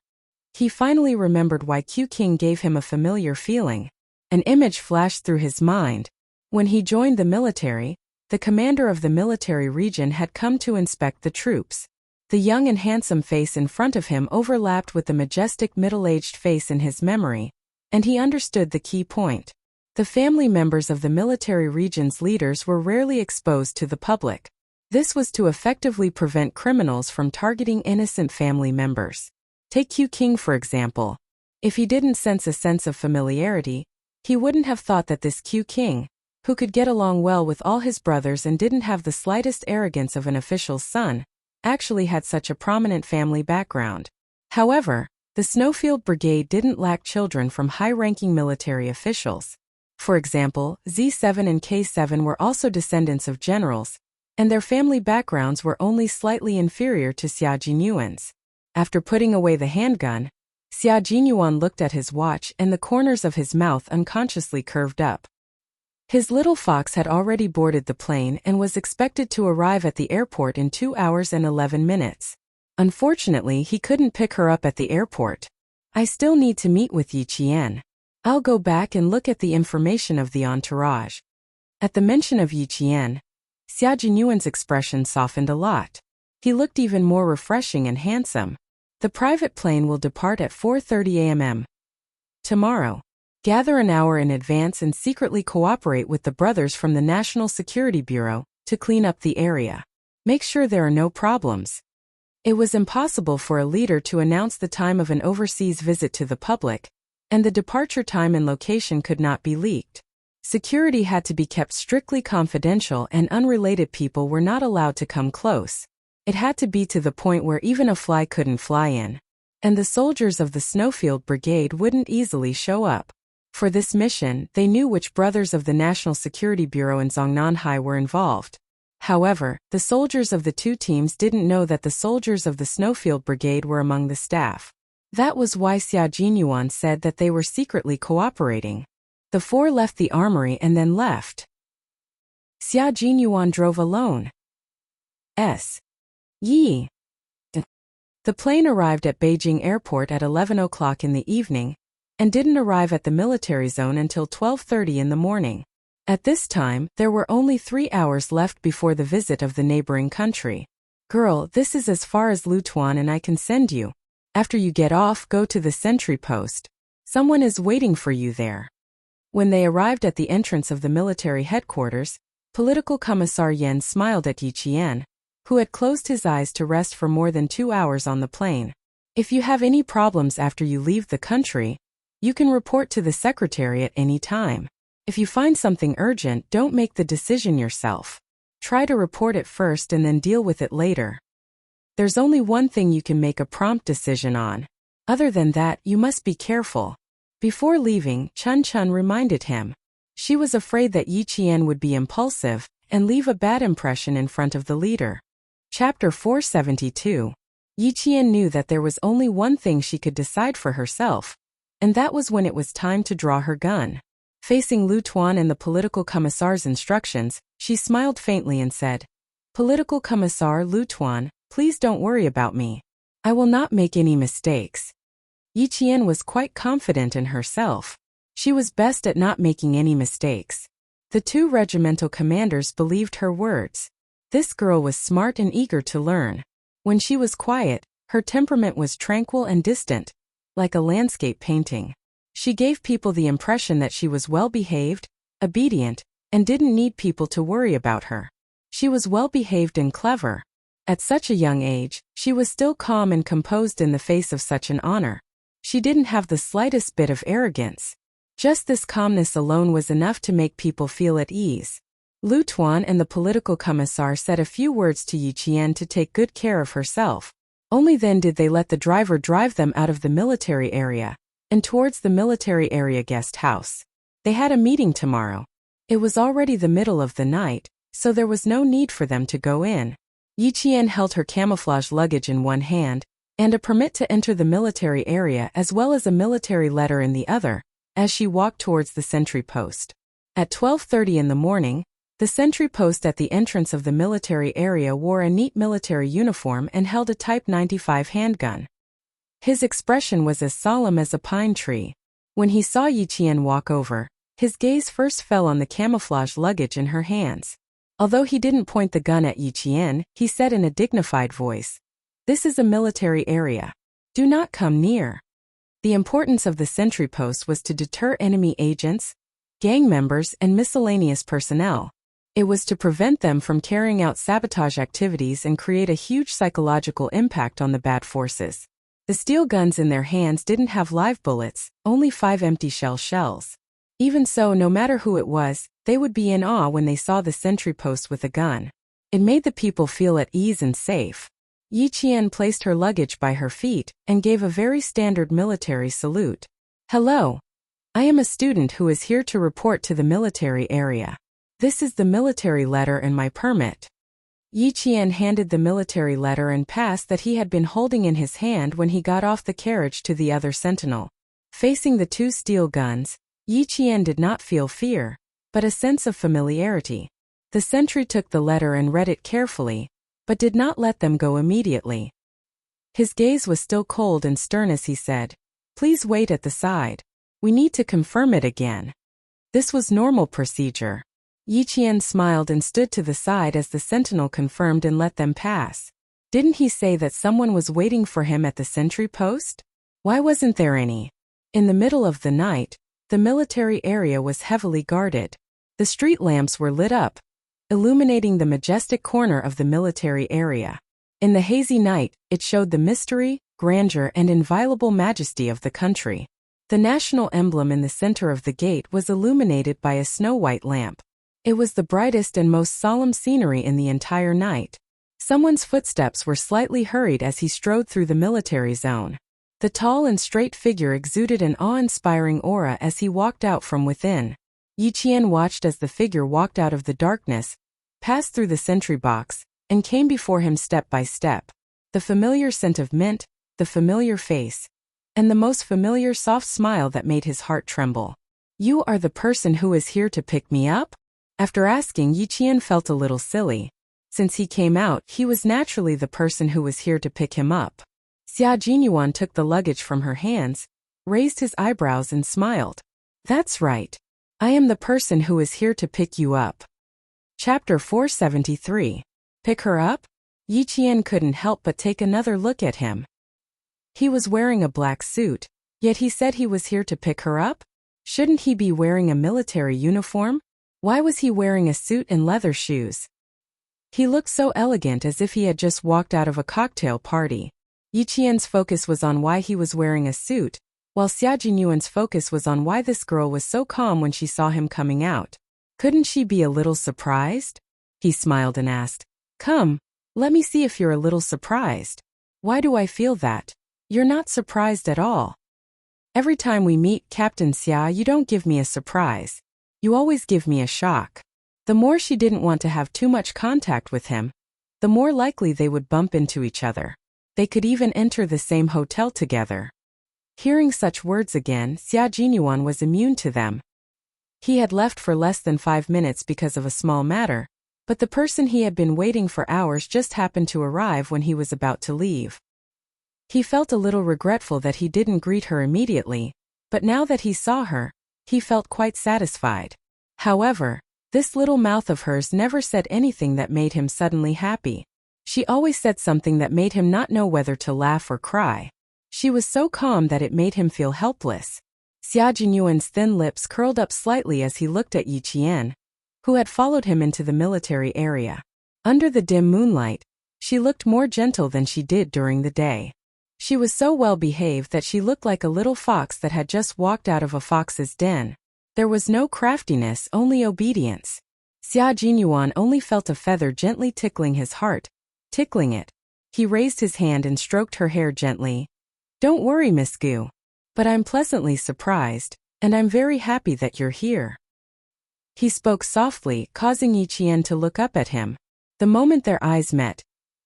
He finally remembered why Q King gave him a familiar feeling. An image flashed through his mind. When he joined the military, the commander of the military region had come to inspect the troops. The young and handsome face in front of him overlapped with the majestic middle-aged face in his memory, and he understood the key point. The family members of the military region's leaders were rarely exposed to the public. This was to effectively prevent criminals from targeting innocent family members. Take Q King for example. If he didn't sense a sense of familiarity, he wouldn't have thought that this Q King, who could get along well with all his brothers and didn't have the slightest arrogance of an official's son, actually had such a prominent family background. However, the Snowfield Brigade didn't lack children from high-ranking military officials. For example, Z7 and K7 were also descendants of generals, and their family backgrounds were only slightly inferior to Xia Jinyuan's. After putting away the handgun, Xia Jinyuan looked at his watch and the corners of his mouth unconsciously curved up. His little fox had already boarded the plane and was expected to arrive at the airport in 2 hours and 11 minutes. Unfortunately, he couldn't pick her up at the airport. I still need to meet with Yi Qian. I'll go back and look at the information of the entourage. At the mention of Yi Qian, Xia Jinyuan's expression softened a lot. He looked even more refreshing and handsome. The private plane will depart at 4:30 a.m. tomorrow. Gather an hour in advance and secretly cooperate with the brothers from the National Security Bureau to clean up the area. Make sure there are no problems. It was impossible for a leader to announce the time of an overseas visit to the public, and the departure time and location could not be leaked. Security had to be kept strictly confidential and unrelated people were not allowed to come close. It had to be to the point where even a fly couldn't fly in. And the soldiers of the Snowfield Brigade wouldn't easily show up. For this mission, they knew which brothers of the National Security Bureau in Zongnanhai were involved. However, the soldiers of the two teams didn't know that the soldiers of the Snowfield Brigade were among the staff. That was why Xia Jinyuan said that they were secretly cooperating. The four left the armory and then left. Xia Jinyuan drove alone. Yi. The plane arrived at Beijing Airport at 11 o'clock in the evening, and didn't arrive at the military zone until 12:30 in the morning. At this time, there were only 3 hours left before the visit of the neighboring country. Girl, this is as far as Lutuan and I can send you. After you get off, go to the sentry post. Someone is waiting for you there. When they arrived at the entrance of the military headquarters, Political Commissar Yen smiled at Yi Qian, who had closed his eyes to rest for more than 2 hours on the plane. If you have any problems after you leave the country, you can report to the secretary at any time. If you find something urgent, don't make the decision yourself. Try to report it first and then deal with it later. There's only one thing you can make a prompt decision on. Other than that, you must be careful. Before leaving, Chun Chun reminded him. She was afraid that Yi Qian would be impulsive and leave a bad impression in front of the leader. Chapter 472. Yi Qian knew that there was only one thing she could decide for herself, and that was when it was time to draw her gun. Facing Lu Tuan and the political commissar's instructions, she smiled faintly and said, "Political Commissar Lu Tuan, please don't worry about me. I will not make any mistakes." Yi Qian was quite confident in herself. She was best at not making any mistakes. The two regimental commanders believed her words. This girl was smart and eager to learn. When she was quiet, her temperament was tranquil and distant, like a landscape painting. She gave people the impression that she was well-behaved, obedient, and didn't need people to worry about her. She was well-behaved and clever. At such a young age, she was still calm and composed in the face of such an honor. She didn't have the slightest bit of arrogance. Just this calmness alone was enough to make people feel at ease. Lu Tuan and the political commissar said a few words to Yi Qian to take good care of herself. Only then did they let the driver drive them out of the military area and towards the military area guest house. They had a meeting tomorrow. It was already the middle of the night, so there was no need for them to go in. Yi Qian held her camouflage luggage in one hand, and a permit to enter the military area as well as a military letter in the other, as she walked towards the sentry post. At 12:30 in the morning, the sentry post at the entrance of the military area wore a neat military uniform and held a Type 95 handgun. His expression was as solemn as a pine tree. When he saw Yi Qian walk over, his gaze first fell on the camouflage luggage in her hands. Although he didn't point the gun at Yi Qian, he said in a dignified voice, "This is a military area. Do not come near." The importance of the sentry post was to deter enemy agents, gang members, and miscellaneous personnel. It was to prevent them from carrying out sabotage activities and create a huge psychological impact on the bad forces. The steel guns in their hands didn't have live bullets, only 5 empty shells. Even so, no matter who it was, they would be in awe when they saw the sentry post with a gun. It made the people feel at ease and safe. Yi Qian placed her luggage by her feet and gave a very standard military salute. "Hello. I am a student who is here to report to the military area. This is the military letter and my permit." Yi Qian handed the military letter and pass that he had been holding in his hand when he got off the carriage to the other sentinel. Facing the two steel guns, Yi Qian did not feel fear, but a sense of familiarity. The sentry took the letter and read it carefully, but did not let them go immediately. His gaze was still cold and stern as he said, "Please wait at the side. We need to confirm it again." This was normal procedure. Yi Qian smiled and stood to the side as the sentinel confirmed and let them pass. Didn't he say that someone was waiting for him at the sentry post? Why wasn't there any? In the middle of the night, the military area was heavily guarded. The street lamps were lit up, illuminating the majestic corner of the military area. In the hazy night, it showed the mystery, grandeur, and inviolable majesty of the country. The national emblem in the center of the gate was illuminated by a snow-white lamp. It was the brightest and most solemn scenery in the entire night. Someone's footsteps were slightly hurried as he strode through the military zone. The tall and straight figure exuded an awe-inspiring aura as he walked out from within. Yi Qian watched as the figure walked out of the darkness, passed through the sentry box, and came before him step by step. The familiar scent of mint, the familiar face, and the most familiar soft smile that made his heart tremble. "You are the person who is here to pick me up?" After asking, Yi Qian felt a little silly. Since he came out, he was naturally the person who was here to pick him up. Xia Jinyuan took the luggage from her hands, raised his eyebrows and smiled. "That's right. I am the person who is here to pick you up." Chapter 473. Pick her up? Yi Qian couldn't help but take another look at him. He was wearing a black suit, yet he said he was here to pick her up? Shouldn't he be wearing a military uniform? Why was he wearing a suit and leather shoes? He looked so elegant as if he had just walked out of a cocktail party. Yi Qian's focus was on why he was wearing a suit, while Xia Jinyuan's focus was on why this girl was so calm when she saw him coming out. Couldn't she be a little surprised? He smiled and asked, "Come, let me see if you're a little surprised." "Why do I feel that?" "You're not surprised at all. Every time we meet, Captain Xia, you don't give me a surprise. You always give me a shock." The more she didn't want to have too much contact with him, the more likely they would bump into each other. They could even enter the same hotel together. Hearing such words again, Xia Jinyuan was immune to them. He had left for less than 5 minutes because of a small matter, but the person he had been waiting for hours just happened to arrive when he was about to leave. He felt a little regretful that he didn't greet her immediately, but now that he saw her, he felt quite satisfied. However, this little mouth of hers never said anything that made him suddenly happy. She always said something that made him not know whether to laugh or cry. She was so calm that it made him feel helpless. Xia Jinyuan's thin lips curled up slightly as he looked at Yi Qian, who had followed him into the military area. Under the dim moonlight, she looked more gentle than she did during the day. She was so well behaved that she looked like a little fox that had just walked out of a fox's den. There was no craftiness, only obedience. Xia Jinyuan only felt a feather gently tickling his heart. Tickling it. He raised his hand and stroked her hair gently. "Don't worry, Miss Gu. But I'm pleasantly surprised, and I'm very happy that you're here." He spoke softly, causing Yi Qian to look up at him. The moment their eyes met,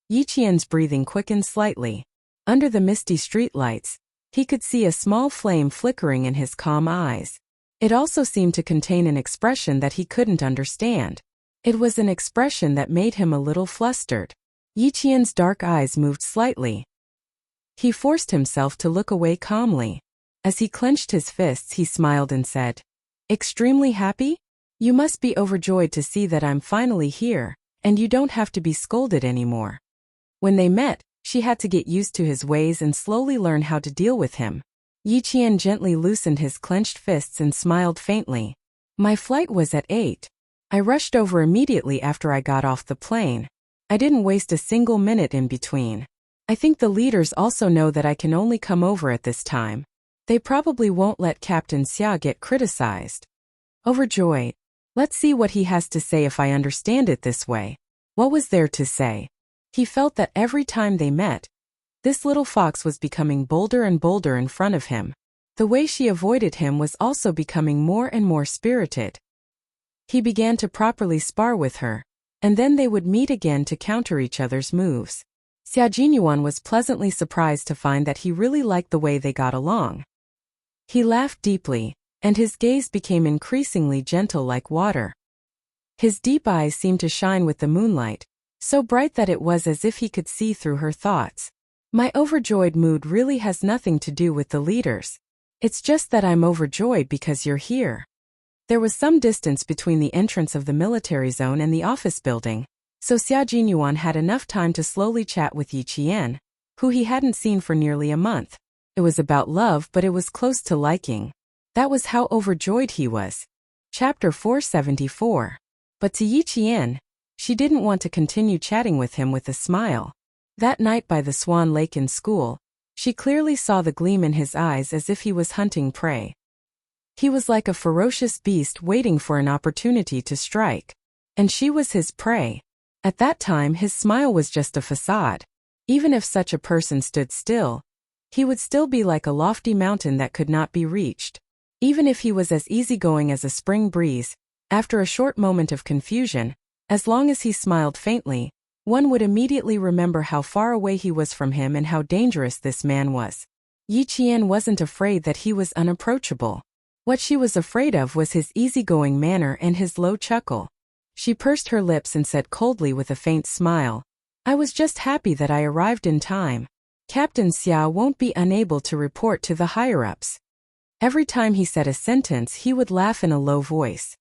Yi Qian's breathing quickened slightly. Under the misty streetlights, he could see a small flame flickering in his calm eyes. It also seemed to contain an expression that he couldn't understand. It was an expression that made him a little flustered. Yi Qian's dark eyes moved slightly. He forced himself to look away calmly. As he clenched his fists, he smiled and said, "Extremely happy? You must be overjoyed to see that I'm finally here, and you don't have to be scolded anymore." When they met, she had to get used to his ways and slowly learn how to deal with him. Yi Qian gently loosened his clenched fists and smiled faintly. "My flight was at 8. I rushed over immediately after I got off the plane. I didn't waste a single minute in between. I think the leaders also know that I can only come over at this time. They probably won't let Captain Xia get criticized." Overjoyed. Let's see what he has to say if I understand it this way. What was there to say? He felt that every time they met, this little fox was becoming bolder and bolder in front of him. The way she avoided him was also becoming more and more spirited. He began to properly spar with her. and then they would meet again to counter each other's moves. Xia Jinyuan was pleasantly surprised to find that he really liked the way they got along. He laughed deeply, and his gaze became increasingly gentle like water. His deep eyes seemed to shine with the moonlight, so bright that it was as if he could see through her thoughts. My overjoyed mood really has nothing to do with the leaders. It's just that I'm overjoyed because you're here. There was some distance between the entrance of the military zone and the office building, so Xia Jinyuan had enough time to slowly chat with Yi Qian, who he hadn't seen for nearly a month. It was about love, but it was close to liking. That was how overjoyed he was. Chapter 474. But to Yi Qian, she didn't want to continue chatting with him with a smile. That night by the Swan Lake in school, she clearly saw the gleam in his eyes as if he was hunting prey. He was like a ferocious beast waiting for an opportunity to strike. And she was his prey. At that time his smile was just a facade. Even if such a person stood still, he would still be like a lofty mountain that could not be reached. Even if he was as easygoing as a spring breeze, after a short moment of confusion, as long as he smiled faintly, one would immediately remember how far away he was from him and how dangerous this man was. Yi Qian wasn't afraid that he was unapproachable. What she was afraid of was his easygoing manner and his low chuckle. She pursed her lips and said coldly with a faint smile, "I was just happy that I arrived in time. Captain Xia won't be unable to report to the higher-ups." Every time he said a sentence he would laugh in a low voice.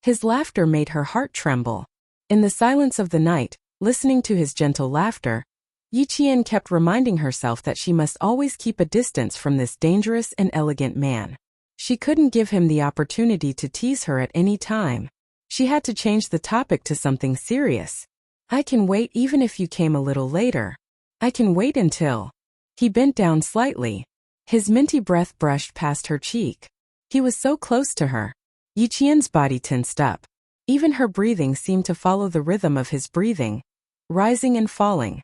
His laughter made her heart tremble. In the silence of the night, listening to his gentle laughter, Yi Qian kept reminding herself that she must always keep a distance from this dangerous and elegant man. She couldn't give him the opportunity to tease her at any time. She had to change the topic to something serious. "I can wait even if you came a little later. I can wait until..." He bent down slightly. His minty breath brushed past her cheek. He was so close to her. Yi Qian's body tensed up. Even her breathing seemed to follow the rhythm of his breathing, rising and falling.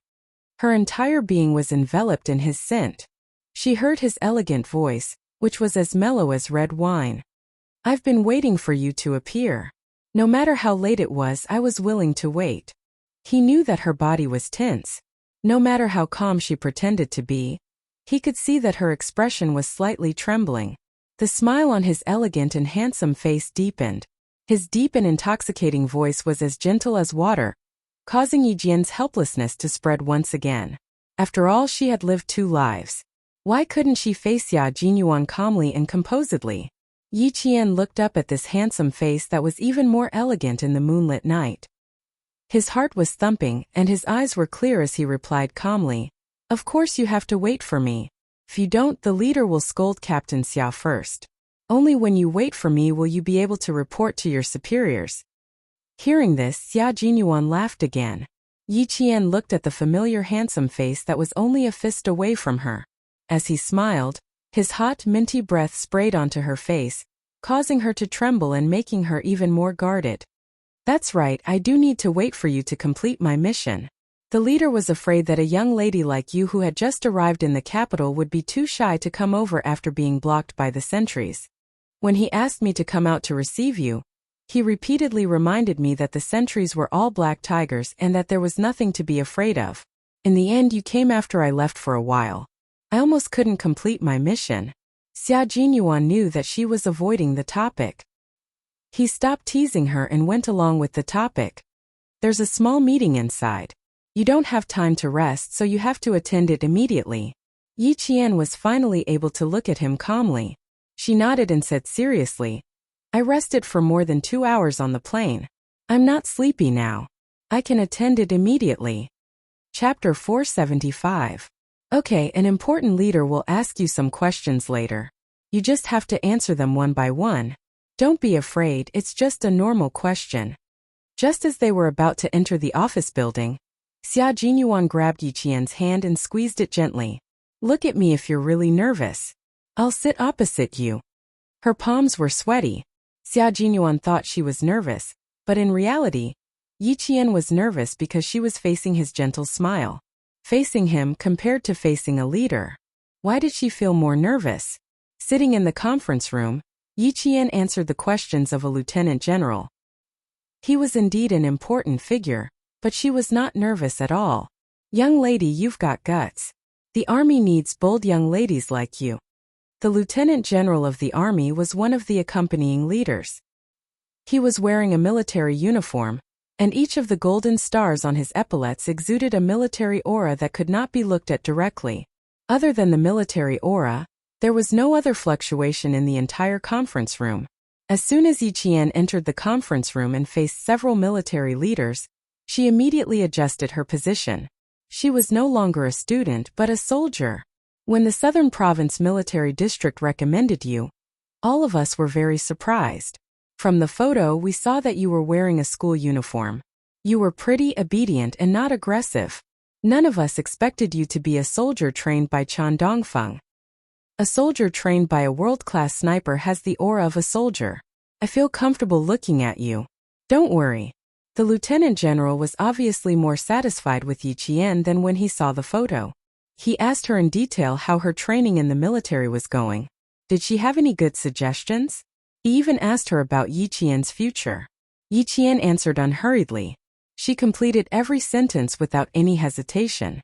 Her entire being was enveloped in his scent. She heard his elegant voice, which was as mellow as red wine. "I've been waiting for you to appear. No matter how late it was, I was willing to wait." He knew that her body was tense. No matter how calm she pretended to be, he could see that her expression was slightly trembling. The smile on his elegant and handsome face deepened. His deep and intoxicating voice was as gentle as water, causing Yi Qian's helplessness to spread once again. After all, she had lived 2 lives. Why couldn't she face Xia Jinyuan calmly and composedly? Yi Qian looked up at this handsome face that was even more elegant in the moonlit night. His heart was thumping, and his eyes were clear as he replied calmly, "Of course you have to wait for me. If you don't, the leader will scold Captain Xia first. Only when you wait for me will you be able to report to your superiors." Hearing this, Xia Jinyuan laughed again. Yi Qian looked at the familiar handsome face that was only a fist away from her. As he smiled, his hot, minty breath sprayed onto her face, causing her to tremble and making her even more guarded. "That's right, I do need to wait for you to complete my mission. The leader was afraid that a young lady like you who had just arrived in the capital would be too shy to come over after being blocked by the sentries. When he asked me to come out to receive you, he repeatedly reminded me that the sentries were all black tigers and that there was nothing to be afraid of. In the end, you came after I left for a while. I almost couldn't complete my mission." Xia Jinyuan knew that she was avoiding the topic. He stopped teasing her and went along with the topic. "There's a small meeting inside. You don't have time to rest, so you have to attend it immediately." Yi Qian was finally able to look at him calmly. She nodded and said seriously, "I rested for more than 2 hours on the plane. I'm not sleepy now. I can attend it immediately." Chapter 475. Okay, an important leader will ask you some questions later. You just have to answer them one by one. Don't be afraid, it's just a normal question. Just as they were about to enter the office building, Xia Jinyuan grabbed Yi Qian's hand and squeezed it gently. "Look at me if you're really nervous. I'll sit opposite you." Her palms were sweaty. Xia Jinyuan thought she was nervous, but in reality, Yi Qian was nervous because she was facing his gentle smile. Facing him compared to facing a leader. Why did she feel more nervous? Sitting in the conference room, Yi Qian answered the questions of a lieutenant general. He was indeed an important figure, but she was not nervous at all. Young lady, you've got guts. The army needs bold young ladies like you. The lieutenant general of the army was one of the accompanying leaders. He was wearing a military uniform, and each of the golden stars on his epaulets exuded a military aura that could not be looked at directly. Other than the military aura, there was no other fluctuation in the entire conference room. As soon as Yi Qian entered the conference room and faced several military leaders, she immediately adjusted her position. She was no longer a student but a soldier. When the Southern Province Military District recommended you, all of us were very surprised. From the photo we saw that you were wearing a school uniform. You were pretty, obedient and not aggressive. None of us expected you to be a soldier trained by Chan Dongfeng. A soldier trained by a world-class sniper has the aura of a soldier. I feel comfortable looking at you. Don't worry. The lieutenant general was obviously more satisfied with Yi Qian than when he saw the photo. He asked her in detail how her training in the military was going. Did she have any good suggestions? He even asked her about Yi Qian's future. Yi Qian answered unhurriedly. She completed every sentence without any hesitation.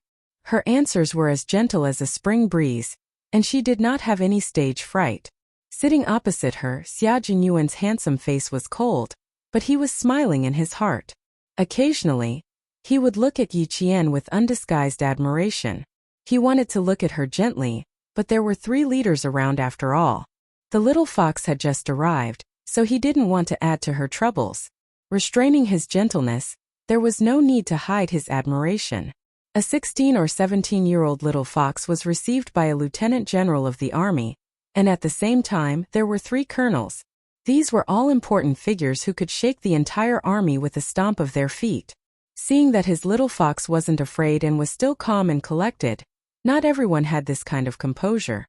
Her answers were as gentle as a spring breeze, and she did not have any stage fright. Sitting opposite her, Xia Jinyuan's handsome face was cold, but he was smiling in his heart. Occasionally, he would look at Yi Qian with undisguised admiration. He wanted to look at her gently, but there were 3 leaders around after all. The little fox had just arrived, so he didn't want to add to her troubles. Restraining his gentleness, there was no need to hide his admiration. A 16 or 17-year-old little fox was received by a lieutenant general of the army, and at the same time there were 3 colonels. These were all important figures who could shake the entire army with a stomp of their feet. Seeing that his little fox wasn't afraid and was still calm and collected, not everyone had this kind of composure.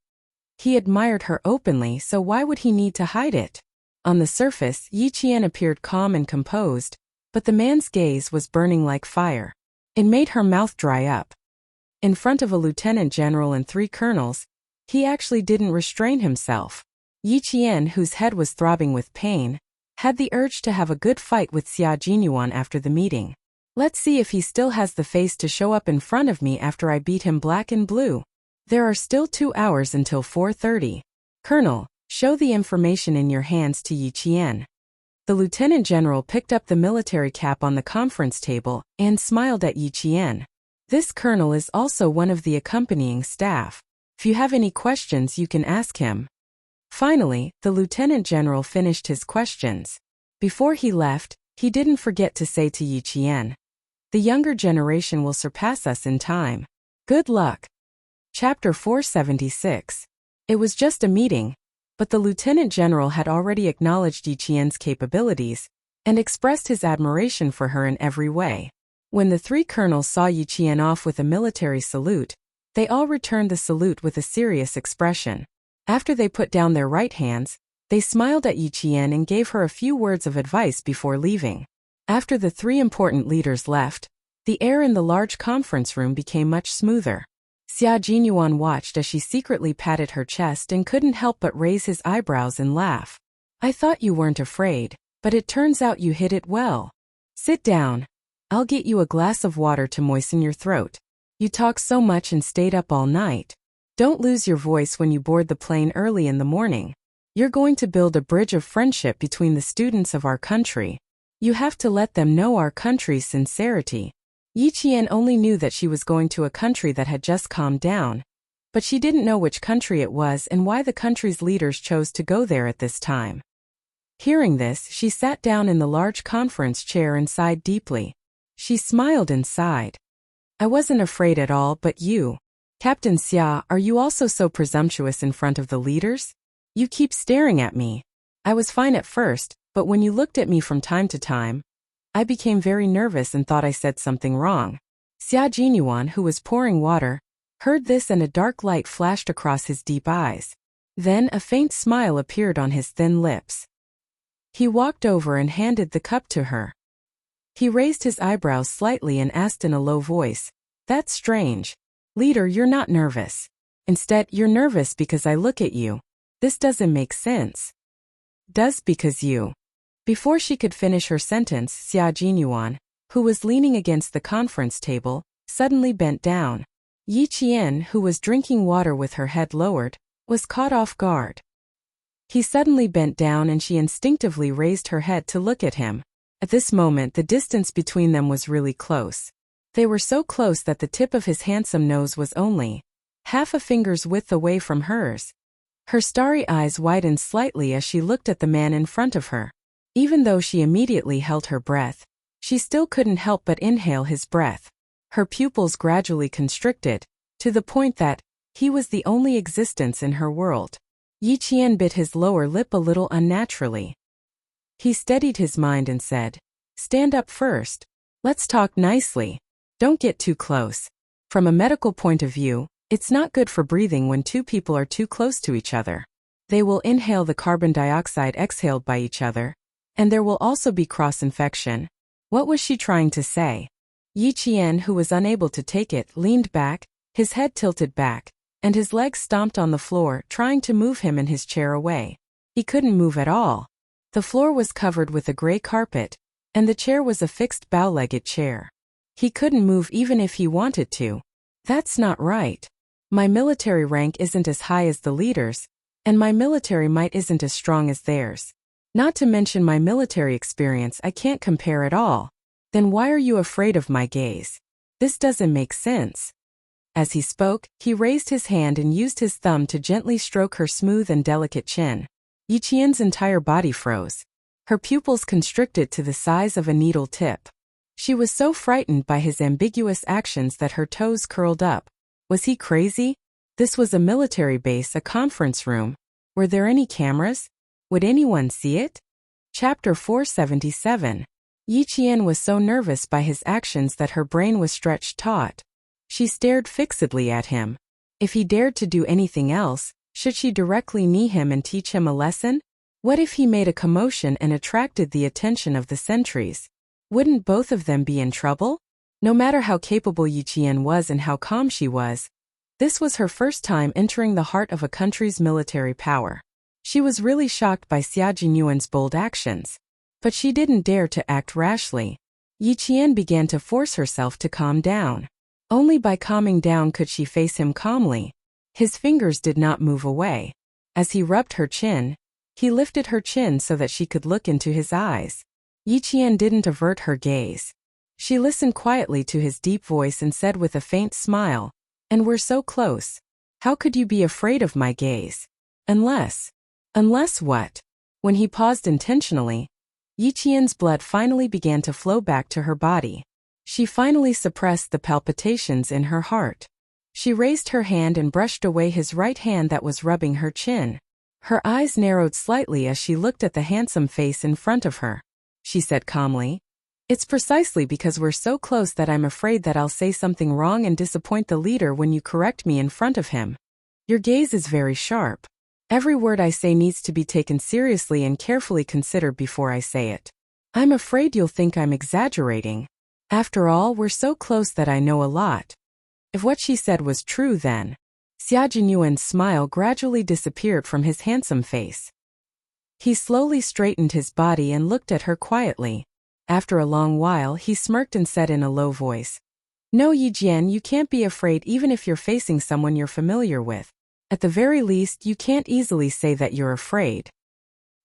He admired her openly, so why would he need to hide it? On the surface, Yi Qian appeared calm and composed, but the man's gaze was burning like fire. It made her mouth dry up. In front of a lieutenant general and 3 colonels, he actually didn't restrain himself. Yi Qian, whose head was throbbing with pain, had the urge to have a good fight with Xia Jinyuan after the meeting. Let's see if he still has the face to show up in front of me after I beat him black and blue. There are still 2 hours until 4:30. Colonel, show the information in your hands to Yi Qian. The lieutenant general picked up the military cap on the conference table and smiled at Yi Qian. This colonel is also one of the accompanying staff. If you have any questions, you can ask him. Finally, the lieutenant general finished his questions. Before he left, he didn't forget to say to Yi Qian, "The younger generation will surpass us in time. Good luck." Chapter 476. It was just a meeting, but the lieutenant general had already acknowledged Yi Qian's capabilities and expressed his admiration for her in every way. When the 3 colonels saw Yi Qian off with a military salute, they all returned the salute with a serious expression. After they put down their right hands, they smiled at Yi Qian and gave her a few words of advice before leaving. After the 3 important leaders left, the air in the large conference room became much smoother. Xia Jinyuan watched as she secretly patted her chest and couldn't help but raise his eyebrows and laugh. "I thought you weren't afraid, but it turns out you hid it well. Sit down. I'll get you a glass of water to moisten your throat. You talked so much and stayed up all night. Don't lose your voice when you board the plane early in the morning. You're going to build a bridge of friendship between the students of our country. You have to let them know our country's sincerity." Yi Qian only knew that she was going to a country that had just calmed down, but she didn't know which country it was and why the country's leaders chose to go there at this time. Hearing this, she sat down in the large conference chair and sighed deeply. She smiled and sighed. "I wasn't afraid at all, but you. Captain Xia, are you also so presumptuous in front of the leaders? You keep staring at me. I was fine at first, but when you looked at me from time to time, I became very nervous and thought I said something wrong." Xia Jinyuan, who was pouring water, heard this and a dark light flashed across his deep eyes. Then a faint smile appeared on his thin lips. He walked over and handed the cup to her. He raised his eyebrows slightly and asked in a low voice, "That's strange. Leader, you're not nervous. Instead, you're nervous because I look at you. This doesn't make sense." "Does because you Before she could finish her sentence, Xia Jinyuan, who was leaning against the conference table, suddenly bent down. Yi Qian, who was drinking water with her head lowered, was caught off guard. He suddenly bent down and she instinctively raised her head to look at him. At this moment the distance between them was really close. They were so close that the tip of his handsome nose was only half a finger's width away from hers. Her starry eyes widened slightly as she looked at the man in front of her. Even though she immediately held her breath, she still couldn't help but inhale his breath. Her pupils gradually constricted, to the point that he was the only existence in her world. Yi Qian bit his lower lip a little unnaturally. He steadied his mind and said, "Stand up first. Let's talk nicely. Don't get too close. From a medical point of view, it's not good for breathing when two people are too close to each other. They will inhale the carbon dioxide exhaled by each other, and there will also be cross-infection." What was she trying to say? Yi Qian, who was unable to take it, leaned back, his head tilted back, and his legs stomped on the floor, trying to move him and his chair away. He couldn't move at all. The floor was covered with a gray carpet, and the chair was a fixed bow-legged chair. He couldn't move even if he wanted to. That's not right. My military rank isn't as high as the leaders, and my military might isn't as strong as theirs. Not to mention my military experience, I can't compare at all. Then why are you afraid of my gaze? This doesn't make sense. As he spoke, he raised his hand and used his thumb to gently stroke her smooth and delicate chin. Yi Qian's entire body froze. Her pupils constricted to the size of a needle tip. She was so frightened by his ambiguous actions that her toes curled up. Was he crazy? This was a military base, a conference room. Were there any cameras? Would anyone see it? Chapter 477. Yi Qian was so nervous by his actions that her brain was stretched taut. She stared fixedly at him. If he dared to do anything else, should she directly knee him and teach him a lesson? What if he made a commotion and attracted the attention of the sentries? Wouldn't both of them be in trouble? No matter how capable Yi Qian was and how calm she was, this was her first time entering the heart of a country's military power. She was really shocked by Xia Jinyuan's bold actions. But she didn't dare to act rashly. Yi Qian began to force herself to calm down. Only by calming down could she face him calmly. His fingers did not move away. As he rubbed her chin, he lifted her chin so that she could look into his eyes. Yi Qian didn't avert her gaze. She listened quietly to his deep voice and said with a faint smile, "And we're so close. How could you be afraid of my gaze? Unless what?" When he paused intentionally, Yi Qian's blood finally began to flow back to her body. She finally suppressed the palpitations in her heart. She raised her hand and brushed away his right hand that was rubbing her chin. Her eyes narrowed slightly as she looked at the handsome face in front of her. She said calmly, "It's precisely because we're so close that I'm afraid that I'll say something wrong and disappoint the leader when you correct me in front of him. Your gaze is very sharp. Every word I say needs to be taken seriously and carefully considered before I say it. I'm afraid you'll think I'm exaggerating. After all, we're so close that I know a lot." If what she said was true, then Xia Jinyuan's smile gradually disappeared from his handsome face. He slowly straightened his body and looked at her quietly. After a long while, he smirked and said in a low voice, "No, Yi Jian, you can't be afraid even if you're facing someone you're familiar with. At the very least, you can't easily say that you're afraid.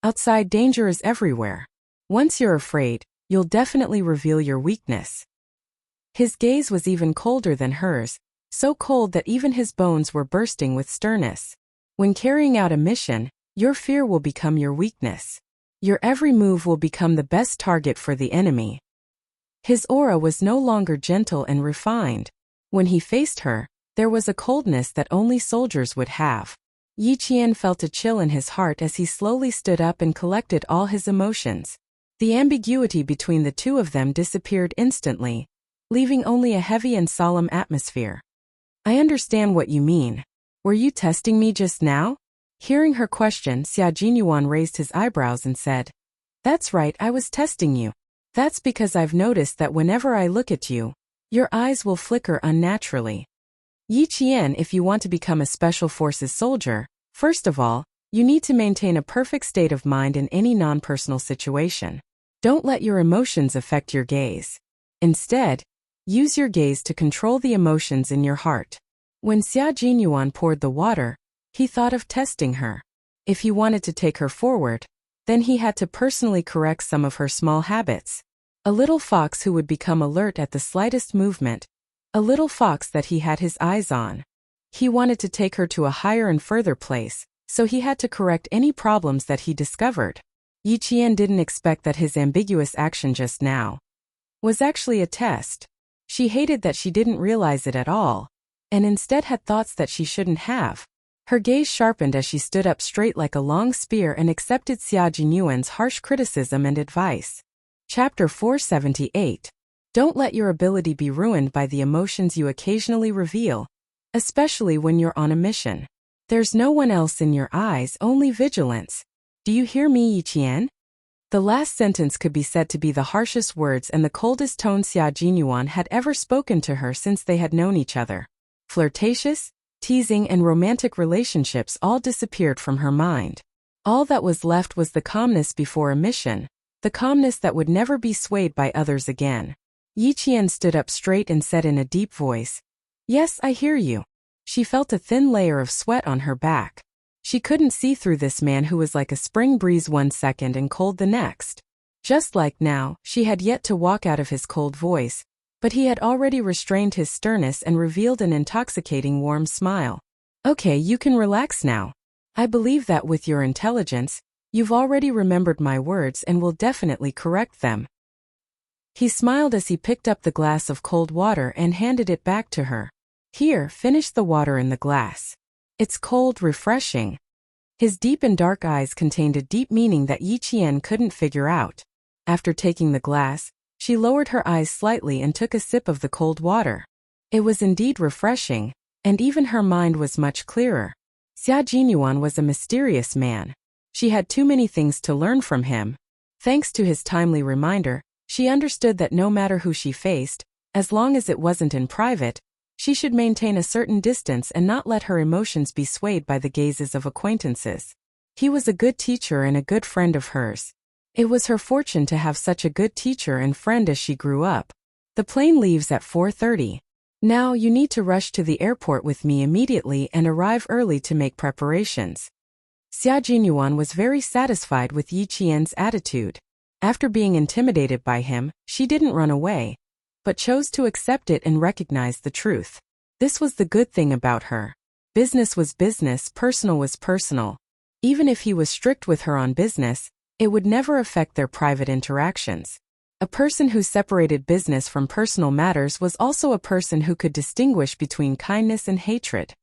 Outside, danger is everywhere. Once you're afraid, you'll definitely reveal your weakness." His gaze was even colder than hers, so cold that even his bones were bursting with sternness. When carrying out a mission, your fear will become your weakness. Your every move will become the best target for the enemy. His aura was no longer gentle and refined. When he faced her, there was a coldness that only soldiers would have. Yi Qian felt a chill in his heart as he slowly stood up and collected all his emotions. The ambiguity between the two of them disappeared instantly, leaving only a heavy and solemn atmosphere. "I understand what you mean. Were you testing me just now?" Hearing her question, Xia Jinyuan raised his eyebrows and said, "That's right, I was testing you. That's because I've noticed that whenever I look at you, your eyes will flicker unnaturally. Yi Qian, if you want to become a special forces soldier, first of all, You need to maintain a perfect state of mind in any non-personal situation. Don't let your emotions affect your gaze. Instead, use your gaze to control the emotions in your heart. When Xia Jinyuan poured the water, he thought of testing her. If he wanted to take her forward, then he had to personally correct some of her small habits. A little fox who would become alert at the slightest movement. A little fox that he had his eyes on. He wanted to take her to a higher and further place, so he had to correct any problems that he discovered. Yi Qian didn't expect that his ambiguous action just now was actually a test. She hated that she didn't realize it at all, and instead had thoughts that she shouldn't have. Her gaze sharpened as she stood up straight like a long spear and accepted Xia Jinyuan's harsh criticism and advice. Chapter 478. Don't let your ability be ruined by the emotions you occasionally reveal, especially when you're on a mission. There's no one else in your eyes, only vigilance. Do you hear me, Yi Qian? The last sentence could be said to be the harshest words and the coldest tone Xia Jinyuan had ever spoken to her since they had known each other. Flirtatious, teasing and romantic relationships all disappeared from her mind. All that was left was the calmness before a mission, the calmness that would never be swayed by others again. Yi Qian stood up straight and said in a deep voice, "Yes, I hear you." She felt a thin layer of sweat on her back. She couldn't see through this man who was like a spring breeze one second and cold the next. Just like now, she had yet to walk out of his cold voice, but he had already restrained his sternness and revealed an intoxicating warm smile. "Okay, you can relax now. I believe that with your intelligence, you've already remembered my words and will definitely correct them." He smiled as he picked up the glass of cold water and handed it back to her. "Here, finish the water in the glass. It's cold, refreshing." His deep and dark eyes contained a deep meaning that Yi Qian couldn't figure out. After taking the glass, she lowered her eyes slightly and took a sip of the cold water. It was indeed refreshing, and even her mind was much clearer. Xia Jinyuan was a mysterious man. She had too many things to learn from him. Thanks to his timely reminder, she understood that no matter who she faced, as long as it wasn't in private, she should maintain a certain distance and not let her emotions be swayed by the gazes of acquaintances. He was a good teacher and a good friend of hers. It was her fortune to have such a good teacher and friend as she grew up. "The plane leaves at 4:30. Now you need to rush to the airport with me immediately and arrive early to make preparations." Xia Jinyuan was very satisfied with Yi Qian's attitude. After being intimidated by him, she didn't run away, but chose to accept it and recognize the truth. This was the good thing about her. Business was business, personal was personal. Even if he was strict with her on business, it would never affect their private interactions. A person who separated business from personal matters was also a person who could distinguish between kindness and hatred.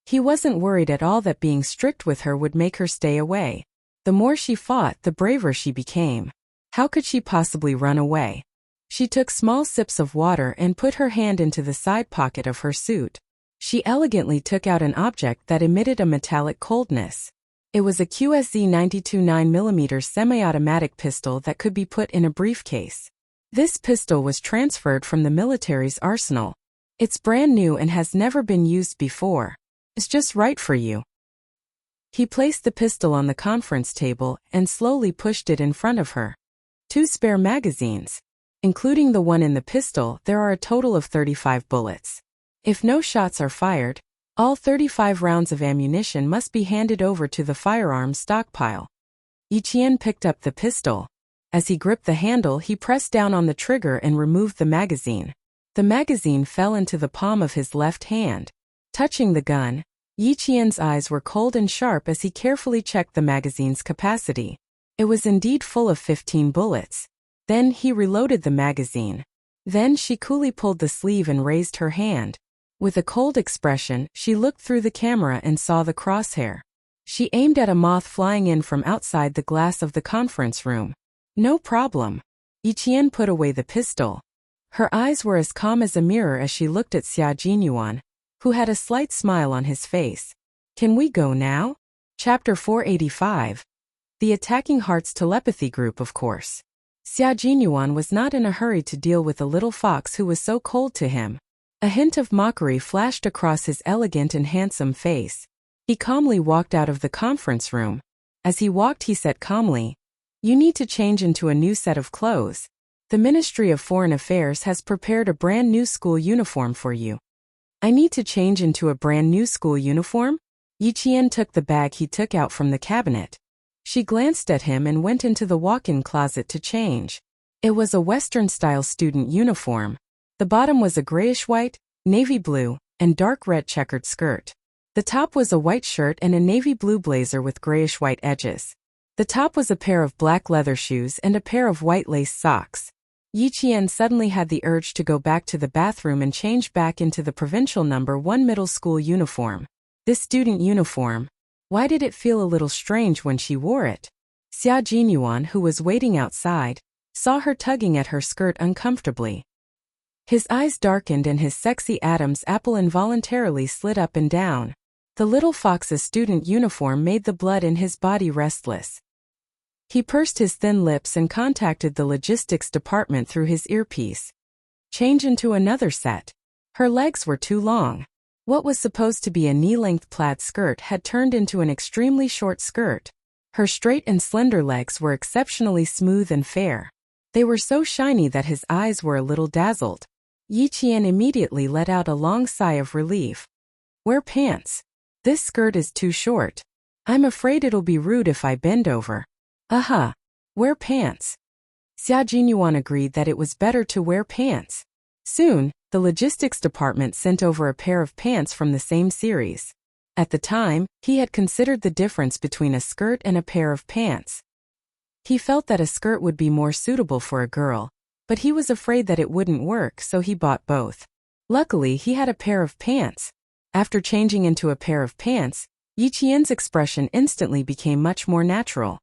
He wasn't worried at all that being strict with her would make her stay away. The more she fought, the braver she became. How could she possibly run away? She took small sips of water and put her hand into the side pocket of her suit. She elegantly took out an object that emitted a metallic coldness. It was a QSZ 92 9mm semi-automatic pistol that could be put in a briefcase. This pistol was transferred from the military's arsenal. It's brand new and has never been used before. It's just right for you. He placed the pistol on the conference table and slowly pushed it in front of her. 2 spare magazines. Including the one in the pistol, there are a total of 35 bullets. If no shots are fired, all 35 rounds of ammunition must be handed over to the firearms stockpile. Yi Qian picked up the pistol. As he gripped the handle, he pressed down on the trigger and removed the magazine. The magazine fell into the palm of his left hand. Touching the gun, Yi Qian's eyes were cold and sharp as he carefully checked the magazine's capacity. It was indeed full of 15 bullets. Then he reloaded the magazine. Then she coolly pulled the sleeve and raised her hand. With a cold expression, she looked through the camera and saw the crosshair. She aimed at a moth flying in from outside the glass of the conference room. "No problem." Yi Qian put away the pistol. Her eyes were as calm as a mirror as she looked at Xia Jinyuan, who had a slight smile on his face. "Can we go now?" Chapter 485. The Attacking Hearts Telepathy Group, of course. Xia Jinyuan was not in a hurry to deal with a little fox who was so cold to him. A hint of mockery flashed across his elegant and handsome face. He calmly walked out of the conference room. As he walked, he said calmly, "You need to change into a new set of clothes. The Ministry of Foreign Affairs has prepared a brand new school uniform for you." "I need to change into a brand new school uniform?" Yi Qian took the bag he took out from the cabinet. She glanced at him and went into the walk-in closet to change. It was a Western-style student uniform. The bottom was a grayish-white, navy blue, and dark red checkered skirt. The top was a white shirt and a navy blue blazer with grayish-white edges. The top was a pair of black leather shoes and a pair of white lace socks. Yi Qian suddenly had the urge to go back to the bathroom and change back into the provincial number 1 middle school uniform. This student uniform, why did it feel a little strange when she wore it? Xia Jinyuan, who was waiting outside, saw her tugging at her skirt uncomfortably. His eyes darkened and his sexy Adam's apple involuntarily slid up and down. The little fox's student uniform made the blood in his body restless. He pursed his thin lips and contacted the logistics department through his earpiece. "Change into another set." Her legs were too long. What was supposed to be a knee-length plaid skirt had turned into an extremely short skirt. Her straight and slender legs were exceptionally smooth and fair. They were so shiny that his eyes were a little dazzled. Yi Qian immediately let out a long sigh of relief. "Wear pants. This skirt is too short. I'm afraid it'll be rude if I bend over." "Aha. Wear pants." Xia Jinyuan agreed that it was better to wear pants. Soon, the logistics department sent over a pair of pants from the same series. At the time, he had considered the difference between a skirt and a pair of pants. He felt that a skirt would be more suitable for a girl, but he was afraid that it wouldn't work, so he bought both. Luckily, he had a pair of pants. After changing into a pair of pants, Yi Qian's expression instantly became much more natural.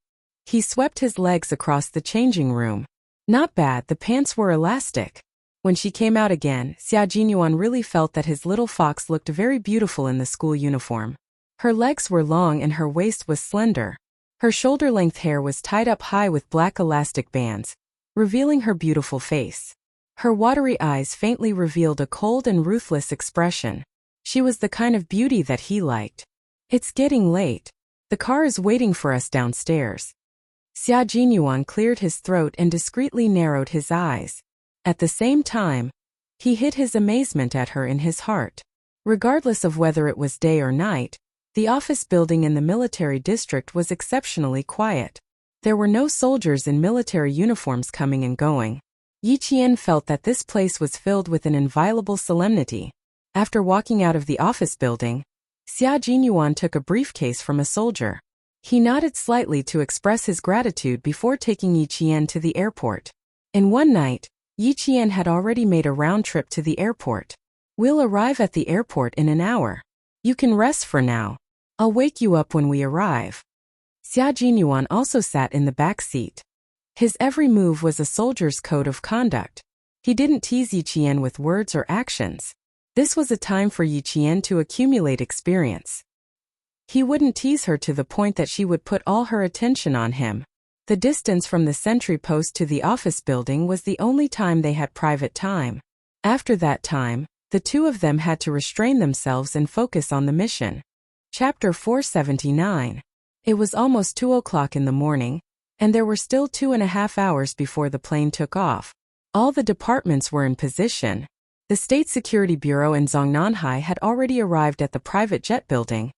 He swept his legs across the changing room. Not bad, the pants were elastic. When she came out again, Xia Jinyuan really felt that his little fox looked very beautiful in the school uniform. Her legs were long and her waist was slender. Her shoulder-length hair was tied up high with black elastic bands, revealing her beautiful face. Her watery eyes faintly revealed a cold and ruthless expression. She was the kind of beauty that he liked. "It's getting late. The car is waiting for us downstairs." Xia Jinyuan cleared his throat and discreetly narrowed his eyes. At the same time, he hid his amazement at her in his heart. Regardless of whether it was day or night, the office building in the military district was exceptionally quiet. There were no soldiers in military uniforms coming and going. Yi Qian felt that this place was filled with an inviolable solemnity. After walking out of the office building, Xia Jinyuan took a briefcase from a soldier. He nodded slightly to express his gratitude before taking Yi Qian to the airport. In one night, Yi Qian had already made a round trip to the airport. "We'll arrive at the airport in an hour. You can rest for now. I'll wake you up when we arrive." Xia Jinyuan also sat in the back seat. His every move was a soldier's code of conduct. He didn't tease Yi Qian with words or actions. This was a time for Yi Qian to accumulate experience. He wouldn't tease her to the point that she would put all her attention on him. The distance from the sentry post to the office building was the only time they had private time. After that time, the two of them had to restrain themselves and focus on the mission. Chapter 479. It was almost 2 o'clock in the morning, and there were still 2.5 hours before the plane took off. All the departments were in position. The State Security Bureau and Zongnanhai had already arrived at the private jet building,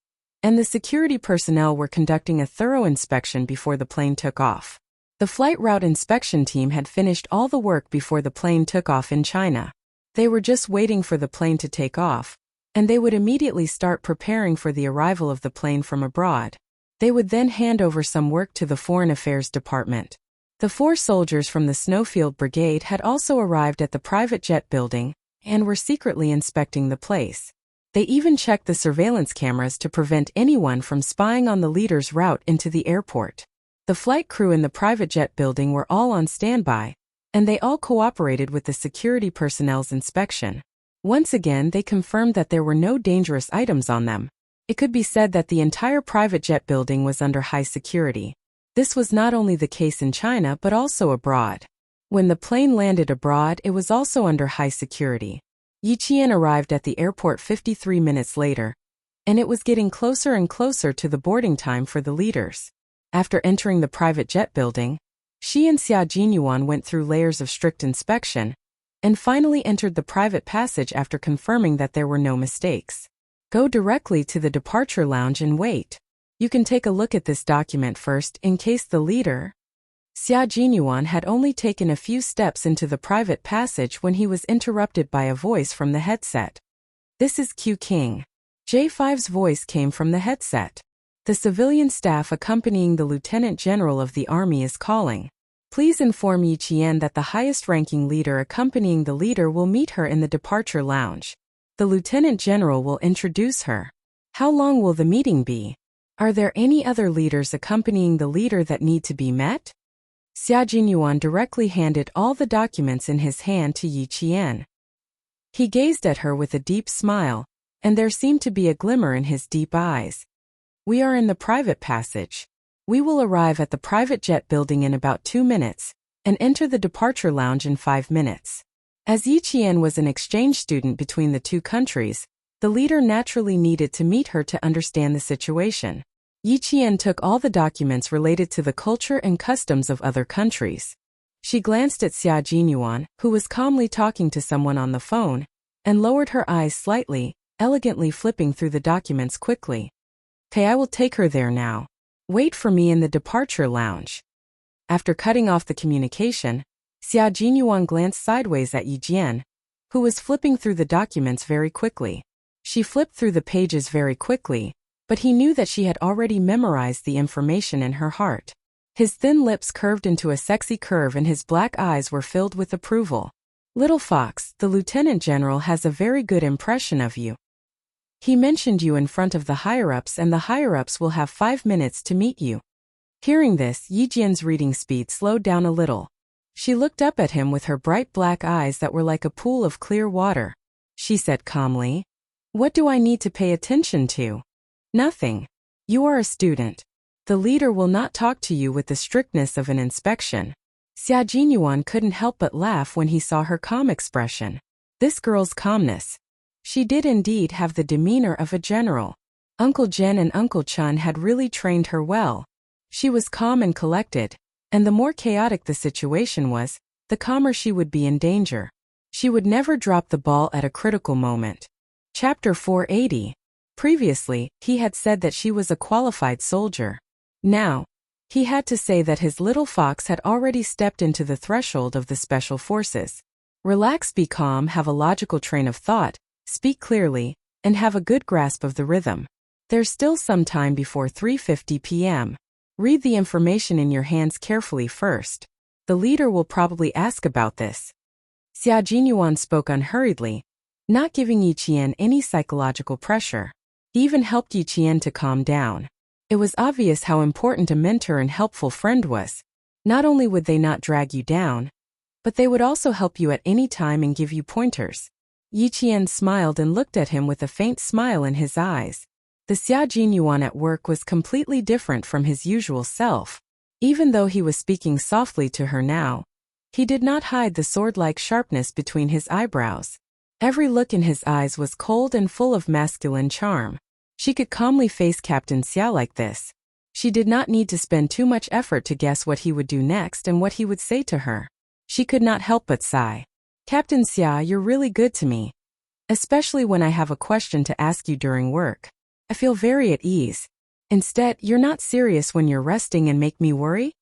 and the security personnel were conducting a thorough inspection before the plane took off. The flight route inspection team had finished all the work before the plane took off in China. They were just waiting for the plane to take off, and they would immediately start preparing for the arrival of the plane from abroad. They would then hand over some work to the Foreign Affairs Department. The 4 soldiers from the Snowfield Brigade had also arrived at the private jet building and were secretly inspecting the place. They even checked the surveillance cameras to prevent anyone from spying on the leader's route into the airport. The flight crew in the private jet building were all on standby, and they all cooperated with the security personnel's inspection. Once again, they confirmed that there were no dangerous items on them. It could be said that the entire private jet building was under high security. This was not only the case in China but also abroad. When the plane landed abroad, it was also under high security. Yi Qian arrived at the airport 53 minutes later. and it was getting closer and closer to the boarding time for the leaders. After entering the private jet building, she and Xia Jinyuan went through layers of strict inspection, and finally entered the private passage after confirming that there were no mistakes. Go directly to the departure lounge and wait. You can take a look at this document first in case the leader. Xia Jinyuan had only taken a few steps into the private passage when he was interrupted by a voice from the headset. This is Q King. J5's voice came from the headset. The civilian staff accompanying the Lieutenant General of the Army is calling. Please inform Yi Qian that the highest-ranking leader accompanying the leader will meet her in the departure lounge. The Lieutenant General will introduce her. How long will the meeting be? Are there any other leaders accompanying the leader that need to be met? Xia Jinyuan directly handed all the documents in his hand to Yi Qian. He gazed at her with a deep smile, and there seemed to be a glimmer in his deep eyes. We are in the private passage. We will arrive at the private jet building in about 2 minutes, and enter the departure lounge in 5 minutes. As Yi Qian was an exchange student between the two countries, the leader naturally needed to meet her to understand the situation. Yi Qian took all the documents related to the culture and customs of other countries. She glanced at Xia Jinyuan, who was calmly talking to someone on the phone, and lowered her eyes slightly, elegantly flipping through the documents quickly. Okay, I will take her there now. Wait for me in the departure lounge. After cutting off the communication, Xia Jinyuan glanced sideways at Yi Jian, who was flipping through the documents very quickly. She flipped through the pages very quickly, but he knew that she had already memorized the information in her heart. His thin lips curved into a sexy curve and his black eyes were filled with approval. Little Fox, the Lieutenant General has a very good impression of you. He mentioned you in front of the higher-ups and the higher-ups will have 5 minutes to meet you. Hearing this, Yi Jian's reading speed slowed down a little. She looked up at him with her bright black eyes that were like a pool of clear water. She said calmly, "What do I need to pay attention to?" "Nothing. You are a student. The leader will not talk to you with the strictness of an inspection." Xia Jinyuan couldn't help but laugh when he saw her calm expression. This girl's calmness. She did indeed have the demeanor of a general. Uncle Jen and Uncle Chun had really trained her well. She was calm and collected, and the more chaotic the situation was, the calmer she would be in danger. She would never drop the ball at a critical moment. Chapter 480. Previously, he had said that she was a qualified soldier. Now, he had to say that his little fox had already stepped into the threshold of the special forces. Relax, be calm, have a logical train of thought, speak clearly, and have a good grasp of the rhythm. There's still some time before 3:50 p.m. Read the information in your hands carefully first. The leader will probably ask about this. Xia Jinyuan spoke unhurriedly, not giving Yi Qian any psychological pressure. He even helped Yi Qian to calm down. It was obvious how important a mentor and helpful friend was. Not only would they not drag you down, but they would also help you at any time and give you pointers. Yi Qian smiled and looked at him with a faint smile in his eyes. The Xia Jinyuan at work was completely different from his usual self. Even though he was speaking softly to her now, he did not hide the sword-like sharpness between his eyebrows. Every look in his eyes was cold and full of masculine charm. She could calmly face Captain Xia like this. She did not need to spend too much effort to guess what he would do next and what he would say to her. She could not help but sigh. "Captain Xia, you're really good to me. Especially when I have a question to ask you during work. I feel very at ease. Instead, you're not serious when you're resting and make me worry?"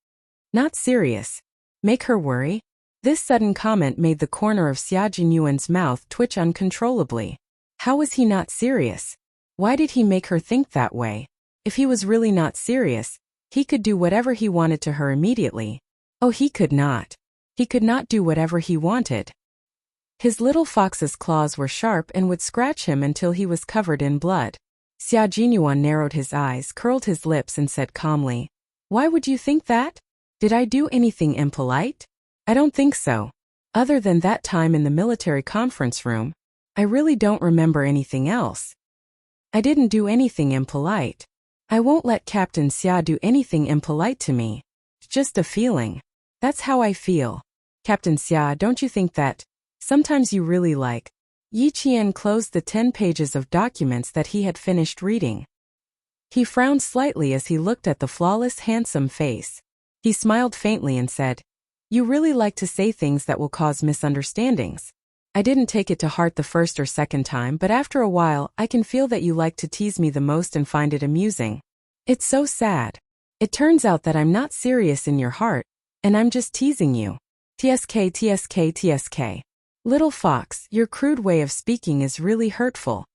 Not serious. Make her worry? This sudden comment made the corner of Xia Jinyuan's mouth twitch uncontrollably. How was he not serious? Why did he make her think that way? If he was really not serious, he could do whatever he wanted to her immediately. Oh, he could not. He could not do whatever he wanted. His little fox's claws were sharp and would scratch him until he was covered in blood. Xia Jinyuan narrowed his eyes, curled his lips and said calmly, "Why would you think that? Did I do anything impolite? I don't think so. Other than that time in the military conference room, I really don't remember anything else. I didn't do anything impolite. I won't let Captain Xia do anything impolite to me. It's just a feeling. That's how I feel. Captain Xia, don't you think that sometimes you really like Yi Qian closed the 10 pages of documents that he had finished reading. He frowned slightly as he looked at the flawless, handsome face. He smiled faintly and said, "You really like to say things that will cause misunderstandings. I didn't take it to heart the first or second time, but after a while, I can feel that you like to tease me the most and find it amusing. It's so sad. It turns out that I'm not serious in your heart, and I'm just teasing you. TSK, TSK, TSK. Little fox, your crude way of speaking is really hurtful."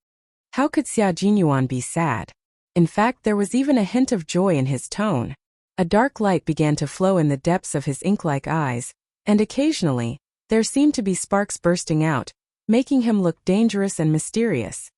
How could Xia Jinyuan be sad? In fact, there was even a hint of joy in his tone. A dark light began to flow in the depths of his ink-like eyes, and occasionally, there seemed to be sparks bursting out, making him look dangerous and mysterious.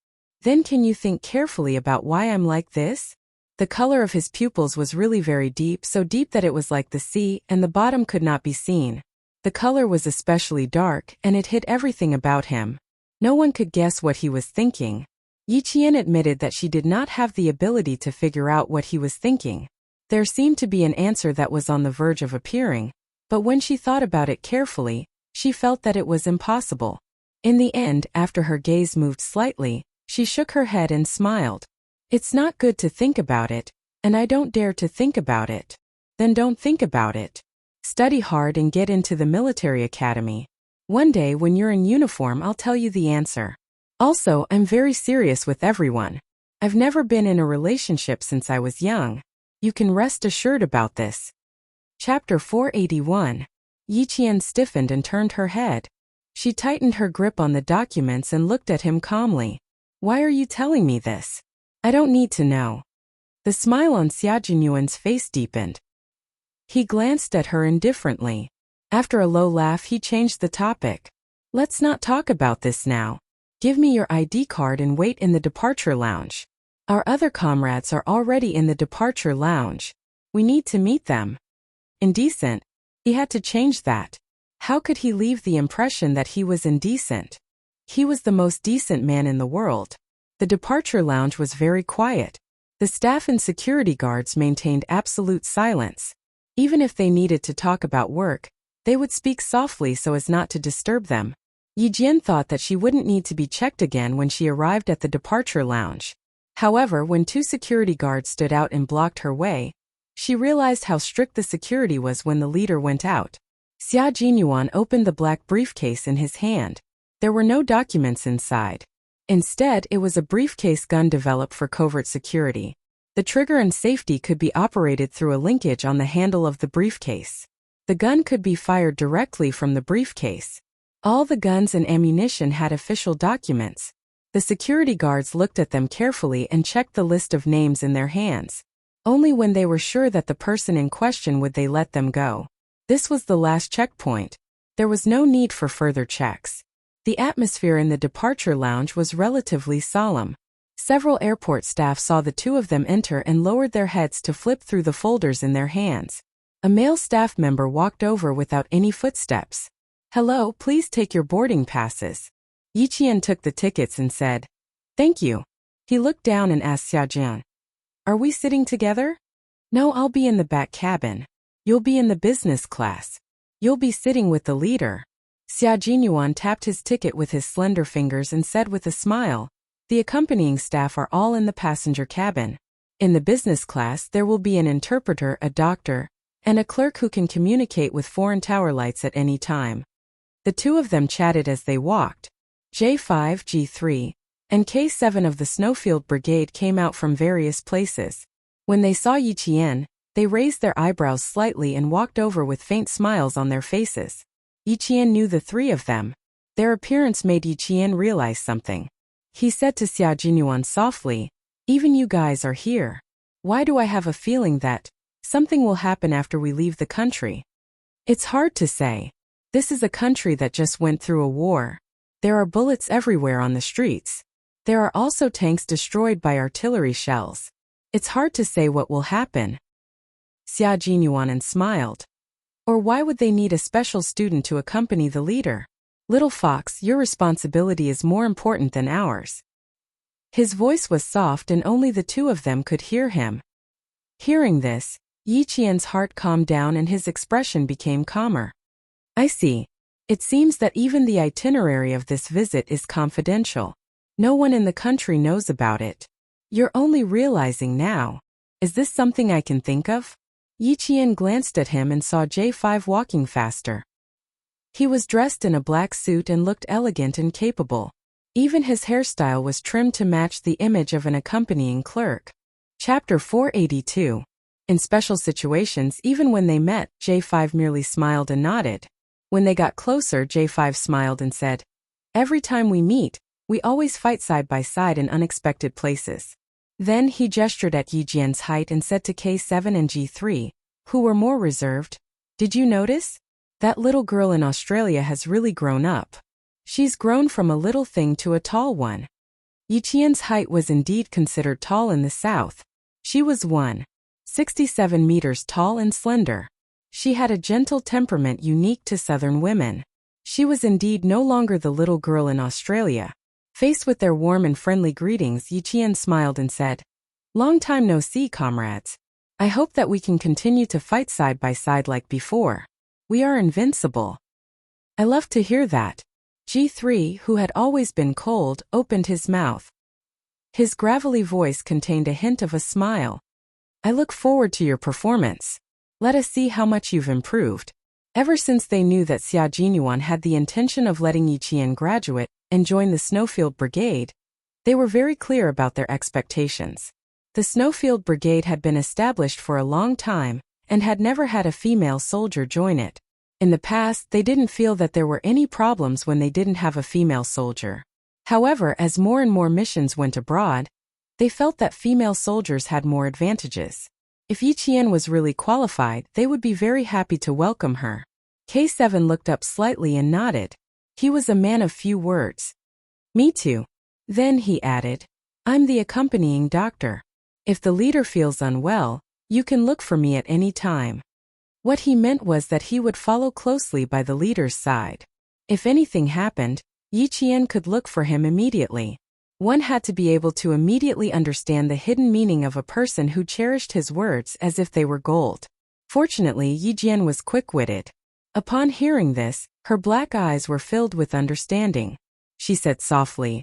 "Then can you think carefully about why I'm like this?" The color of his pupils was really very deep, so deep that it was like the sea, and the bottom could not be seen. The color was especially dark, and it hid everything about him. No one could guess what he was thinking. Yi Qian admitted that she did not have the ability to figure out what he was thinking. There seemed to be an answer that was on the verge of appearing, but when she thought about it carefully, she felt that it was impossible. In the end, after her gaze moved slightly, she shook her head and smiled. "It's not good to think about it, and I don't dare to think about it." "Then don't think about it. Study hard and get into the military academy. One day when you're in uniform, I'll tell you the answer. Also, I'm very serious with everyone. I've never been in a relationship since I was young. You can rest assured about this." Chapter 481. Yi Qian stiffened and turned her head. She tightened her grip on the documents and looked at him calmly. "Why are you telling me this? I don't need to know." The smile on Xia Jinyuan's face deepened. He glanced at her indifferently. After a low laugh, he changed the topic. "Let's not talk about this now. Give me your ID card and wait in the departure lounge. Our other comrades are already in the departure lounge. We need to meet them." Indecent? He had to change that. How could he leave the impression that he was indecent? He was the most decent man in the world. The departure lounge was very quiet. The staff and security guards maintained absolute silence. Even if they needed to talk about work, they would speak softly so as not to disturb them. Yi Jian thought that she wouldn't need to be checked again when she arrived at the departure lounge. However, when 2 security guards stood out and blocked her way, she realized how strict the security was when the leader went out. Xia Jinyuan opened the black briefcase in his hand. There were no documents inside. Instead, it was a briefcase gun developed for covert security. The trigger and safety could be operated through a linkage on the handle of the briefcase. The gun could be fired directly from the briefcase. All the guns and ammunition had official documents. The security guards looked at them carefully and checked the list of names in their hands. Only when they were sure that the person in question would they let them go. This was the last checkpoint. There was no need for further checks. The atmosphere in the departure lounge was relatively solemn. Several airport staff saw the 2 of them enter and lowered their heads to flip through the folders in their hands. A male staff member walked over without any footsteps. "Hello, please take your boarding passes." Yi Qian took the tickets and said, "Thank you." He looked down and asked Xia Jian, "Are we sitting together?" "No, I'll be in the back cabin. You'll be in the business class. You'll be sitting with the leader." Xia Jinyuan tapped his ticket with his slender fingers and said with a smile, "The accompanying staff are all in the passenger cabin. In the business class, there will be an interpreter, a doctor, and a clerk who can communicate with foreign tower lights at any time." The 2 of them chatted as they walked. J5, G3, and K7 of the Snowfield Brigade came out from various places. When they saw Yi Qian, they raised their eyebrows slightly and walked over with faint smiles on their faces. Yi Qian knew the 3 of them. Their appearance made Yi Qian realize something. He said to Xia Jinyuan softly, "Even you guys are here. Why do I have a feeling that something will happen after we leave the country?" "It's hard to say. This is a country that just went through a war. There are bullets everywhere on the streets. There are also tanks destroyed by artillery shells. It's hard to say what will happen." Xia Jinyuan smiled. "Or why would they need a special student to accompany the leader? Little fox, your responsibility is more important than ours." His voice was soft and only the 2 of them could hear him. Hearing this, Yi Qian's heart calmed down and his expression became calmer. "I see. It seems that even the itinerary of this visit is confidential. No one in the country knows about it. You're only realizing now. Is this something I can think of? Yi Qian glanced at him and saw J5 walking faster. He was dressed in a black suit and looked elegant and capable. Even his hairstyle was trimmed to match the image of an accompanying clerk. Chapter 482. In special situations, even when they met, J5 merely smiled and nodded. When they got closer, J5 smiled and said, "Every time we meet, we always fight side by side in unexpected places." Then he gestured at Yi Jian's height and said to K7 and G3, who were more reserved, "Did you notice? That little girl in Australia has really grown up. She's grown from a little thing to a tall one." Yi Qian's height was indeed considered tall in the south. She was 1.67 meters tall and slender. She had a gentle temperament unique to southern women. She was indeed no longer the little girl in Australia. Faced with their warm and friendly greetings, Yi Qian smiled and said, "Long time no see, comrades. I hope that we can continue to fight side by side like before. We are invincible." "I love to hear that." G3, who had always been cold, opened his mouth. His gravelly voice contained a hint of a smile. "I look forward to your performance. Let us see how much you've improved." Ever since they knew that Xia Jinyuan had the intention of letting Yi Qian graduate and join the Snowfield Brigade, they were very clear about their expectations. The Snowfield Brigade had been established for a long time and had never had a female soldier join it. In the past, they didn't feel that there were any problems when they didn't have a female soldier. However, as more and more missions went abroad, they felt that female soldiers had more advantages. If Yi Qian was really qualified, they would be very happy to welcome her. K7 looked up slightly and nodded. He was a man of few words. "Me too." Then he added, "I'm the accompanying doctor. If the leader feels unwell, you can look for me at any time." What he meant was that he would follow closely by the leader's side. If anything happened, Yi Qian could look for him immediately. One had to be able to immediately understand the hidden meaning of a person who cherished his words as if they were gold. Fortunately, Yi Jian was quick-witted. Upon hearing this, her black eyes were filled with understanding. She said softly,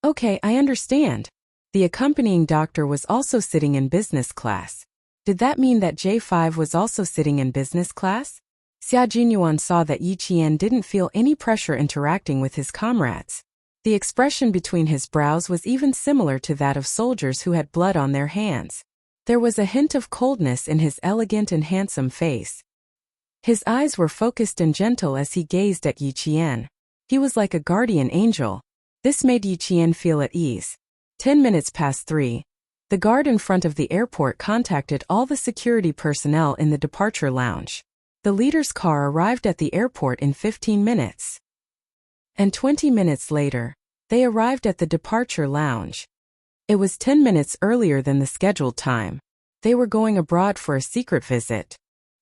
"Okay, I understand." The accompanying doctor was also sitting in business class. Did that mean that J5 was also sitting in business class? Xia Jinyuan saw that Yi Qian didn't feel any pressure interacting with his comrades. The expression between his brows was even similar to that of soldiers who had blood on their hands. There was a hint of coldness in his elegant and handsome face. His eyes were focused and gentle as he gazed at Yi Qian. He was like a guardian angel. This made Yi Qian feel at ease. 10 minutes past 3. The guard in front of the airport contacted all the security personnel in the departure lounge. The leader's car arrived at the airport in 15 minutes. And 20 minutes later, they arrived at the departure lounge. It was 10 minutes earlier than the scheduled time. They were going abroad for a secret visit.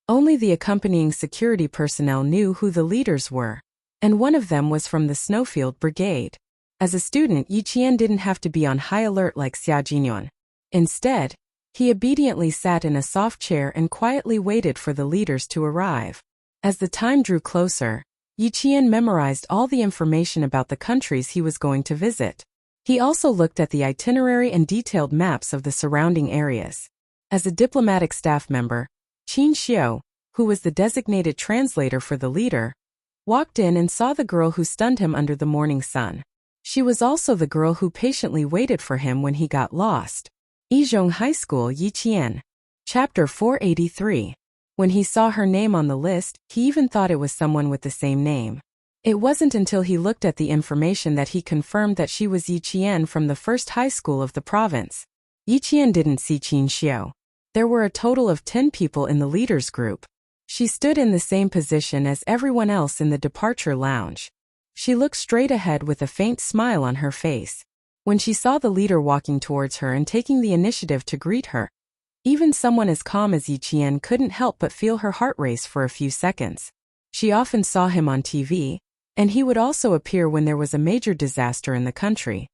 Only the accompanying security personnel knew who the leaders were, and one of them was from the Snowfield Brigade. As a student, Yi Qian didn't have to be on high alert like Xia Jinyuan. Instead, he obediently sat in a soft chair and quietly waited for the leaders to arrive. As the time drew closer, Yi Qian memorized all the information about the countries he was going to visit. He also looked at the itinerary and detailed maps of the surrounding areas. As a diplomatic staff member, Qin Xiu, who was the designated translator for the leader, walked in and saw the girl who stunned him under the morning sun. She was also the girl who patiently waited for him when he got lost. Yizhong High School, Yi Qian. Chapter 483. When he saw her name on the list, he even thought it was someone with the same name. It wasn't until he looked at the information that he confirmed that she was Yi Qian from the first high school of the province. Yi Qian didn't see Qin Xiu. There were a total of 10 people in the leaders group. She stood in the same position as everyone else in the departure lounge. She looked straight ahead with a faint smile on her face. When she saw the leader walking towards her and taking the initiative to greet her, even someone as calm as Yi Qian couldn't help but feel her heart race for a few seconds. She often saw him on TV, and he would also appear when there was a major disaster in the country.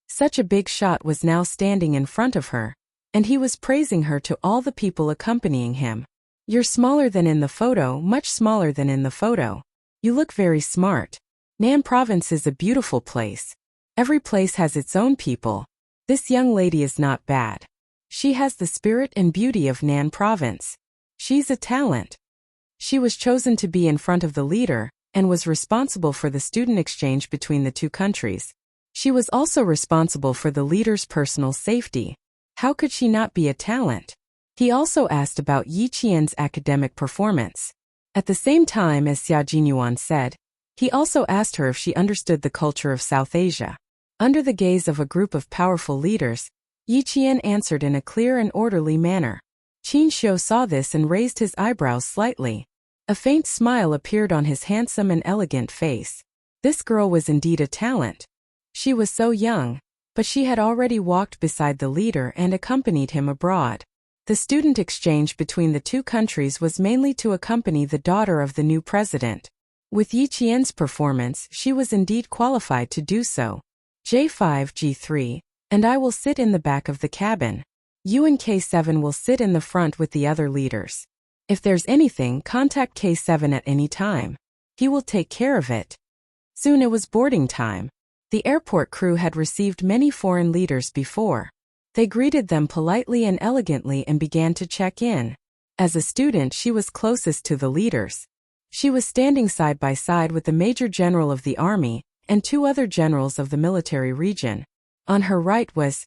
Such a big shot was now standing in front of her, and he was praising her to all the people accompanying him. "You're smaller than in the photo, much smaller than in the photo." You look very smart. Nan Province is a beautiful place. Every place has its own people. This young lady is not bad. She has the spirit and beauty of Nan Province. She's a talent. She was chosen to be in front of the leader and was responsible for the student exchange between the two countries. She was also responsible for the leader's personal safety. How could she not be a talent? He also asked about Yi Qian's academic performance. At the same time as Xia Jinyuan said, he also asked her if she understood the culture of South Asia. Under the gaze of a group of powerful leaders, Yi Qian answered in a clear and orderly manner. Qin Xiu saw this and raised his eyebrows slightly. A faint smile appeared on his handsome and elegant face. This girl was indeed a talent. She was so young, but she had already walked beside the leader and accompanied him abroad. The student exchange between the two countries was mainly to accompany the daughter of the new president. With Yi Qian's performance, she was indeed qualified to do so. J5 G3, and I will sit in the back of the cabin. You and K7 will sit in the front with the other leaders. If there's anything, contact K7 at any time. He will take care of it. Soon it was boarding time. The airport crew had received many foreign leaders before. They greeted them politely and elegantly and began to check in. As a student, she was closest to the leaders. She was standing side by side with the Major General of the Army and two other generals of the military region. On her right was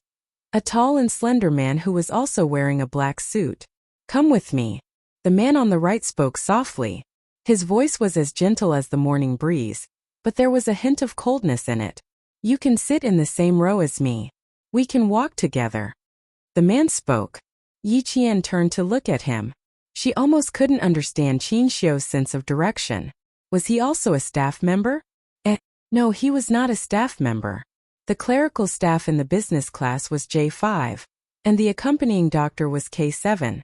a tall and slender man who was also wearing a black suit. Come with me. The man on the right spoke softly. His voice was as gentle as the morning breeze, but there was a hint of coldness in it. You can sit in the same row as me. We can walk together. The man spoke. Yi Qian turned to look at him. She almost couldn't understand Qin Xiu's sense of direction. Was he also a staff member? No, he was not a staff member. The clerical staff in the business class was J5, and the accompanying doctor was K7.